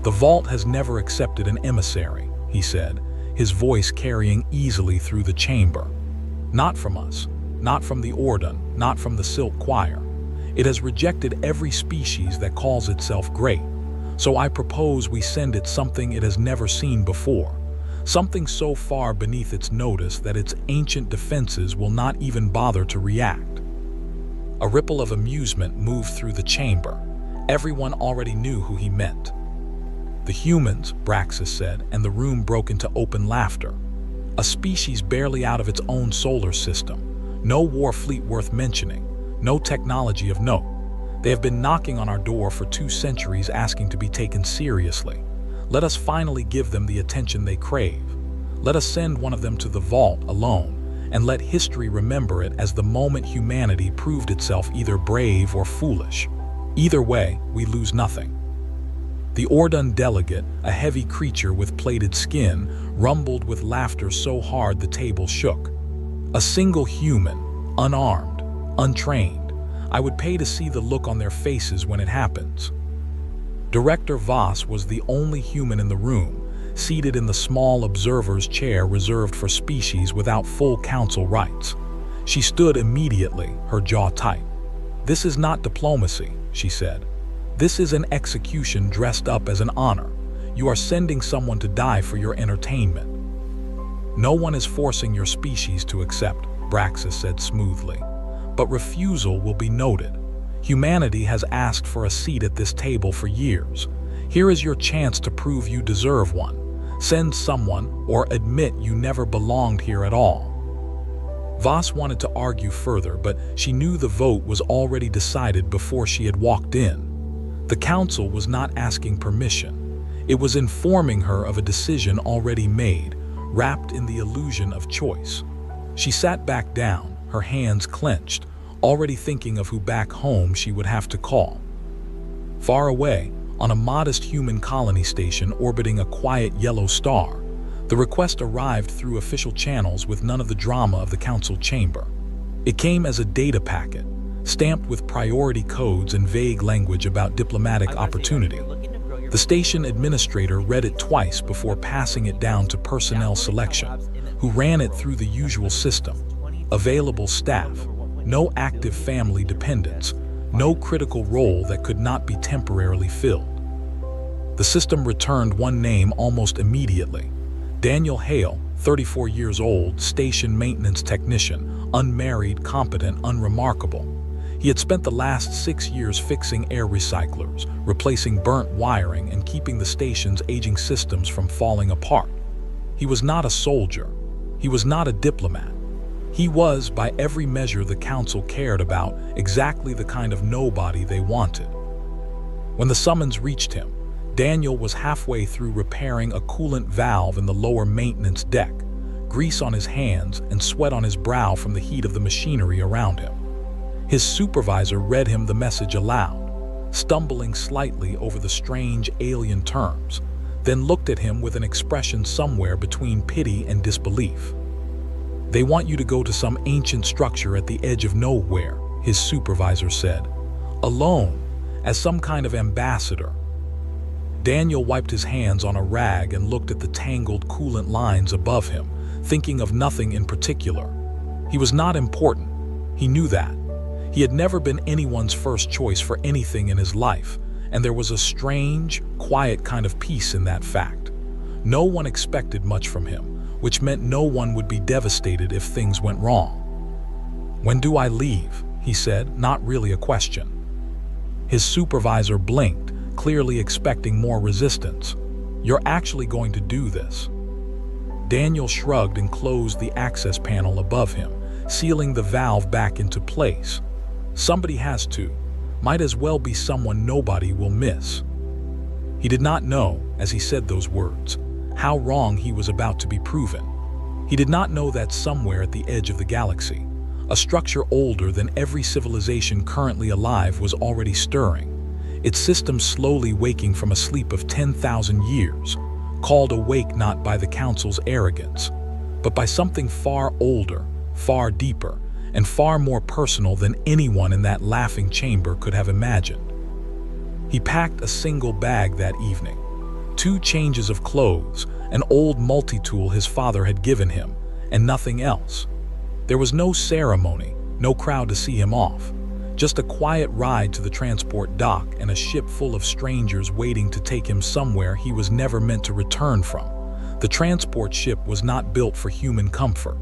L: "The Vault has never accepted an emissary," he said, his voice carrying easily through the chamber. "Not from us, not from the Ordon, not from the Silk Choir. It has rejected every species that calls itself great. So I propose we send it something it has never seen before. Something so far beneath its notice that its ancient defenses will not even bother to react." A ripple of amusement moved through the chamber. Everyone already knew who he meant. "The humans," Braxis said, and the room broke into open laughter. "A species barely out of its own solar system. No war fleet worth mentioning. No technology of note. They have been knocking on our door for 2 centuries asking to be taken seriously. Let us finally give them the attention they crave. Let us send one of them to the Vault alone, and let history remember it as the moment humanity proved itself either brave or foolish. Either way, we lose nothing." The Ordon delegate, a heavy creature with plated skin, rumbled with laughter so hard the table shook. "A single human, unarmed, untrained. I would pay to see the look on their faces when it happens." Director Voss was the only human in the room, seated in the small observer's chair reserved for species without full council rights. She stood immediately, her jaw tight. "This is not diplomacy," she said. "This is an execution dressed up as an honor. You are sending someone to die for your entertainment." "No one is forcing your species to accept," Braxis said smoothly. "But refusal will be noted. Humanity has asked for a seat at this table for years. Here is your chance to prove you deserve one. Send someone, or admit you never belonged here at all." Voss wanted to argue further, but she knew the vote was already decided before she had walked in. The council was not asking permission. It was informing her of a decision already made, wrapped in the illusion of choice. She sat back down, her hands clenched, already thinking of who back home she would have to call. Far away, on a modest human colony station orbiting a quiet yellow star, the request arrived through official channels with none of the drama of the council chamber. It came as a data packet, stamped with priority codes and vague language about diplomatic opportunity. The station administrator read it twice before passing it down to personnel selection, who ran it through the usual system. Available staff, no active family dependents, no critical role that could not be temporarily filled. The system returned one name almost immediately. Daniel Hale, 34 years old, station maintenance technician, unmarried, competent, unremarkable. He had spent the last 6 years fixing air recyclers, replacing burnt wiring, and keeping the station's aging systems from falling apart. He was not a soldier. He was not a diplomat. He was, by every measure the council cared about, exactly the kind of nobody they wanted. When the summons reached him, Daniel was halfway through repairing a coolant valve in the lower maintenance deck, grease on his hands and sweat on his brow from the heat of the machinery around him. His supervisor read him the message aloud, stumbling slightly over the strange alien terms, then looked at him with an expression somewhere between pity and disbelief. "They want you to go to some ancient structure at the edge of nowhere," his supervisor said, "alone, as some kind of ambassador." Daniel wiped his hands on a rag and looked at the tangled coolant lines above him, thinking of nothing in particular. He was not important. He knew that. He had never been anyone's first choice for anything in his life, and there was a strange, quiet kind of peace in that fact. No one expected much from him, which meant no one would be devastated if things went wrong. "When do I leave?" he said, not really a question. His supervisor blinked, clearly expecting more resistance. "You're actually going to do this?" Daniel shrugged and closed the access panel above him, sealing the valve back into place. Somebody has to. Might as well be someone nobody will miss. He did not know, as he said those words, how wrong he was about to be proven. He did not know that somewhere at the edge of the galaxy, a structure older than every civilization currently alive was already stirring, its system slowly waking from a sleep of 10,000 years, called awake not by the Council's arrogance, but by something far older, far deeper, and far more personal than anyone in that laughing chamber could have imagined. He packed a single bag that evening, 2 changes of clothes, an old multi-tool his father had given him, and nothing else. There was no ceremony, no crowd to see him off, just a quiet ride to the transport dock and a ship full of strangers waiting to take him somewhere he was never meant to return from. The transport ship was not built for human comfort.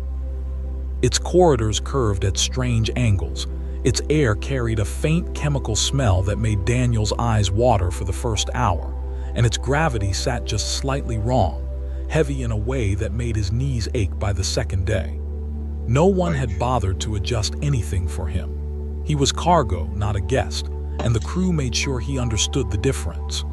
L: Its corridors curved at strange angles. Its air carried a faint chemical smell that made Daniel's eyes water for the first hour, and its gravity sat just slightly wrong, heavy in a way that made his knees ache by the second day. No one had bothered to adjust anything for him. He was cargo, not a guest, and the crew made sure he understood the difference.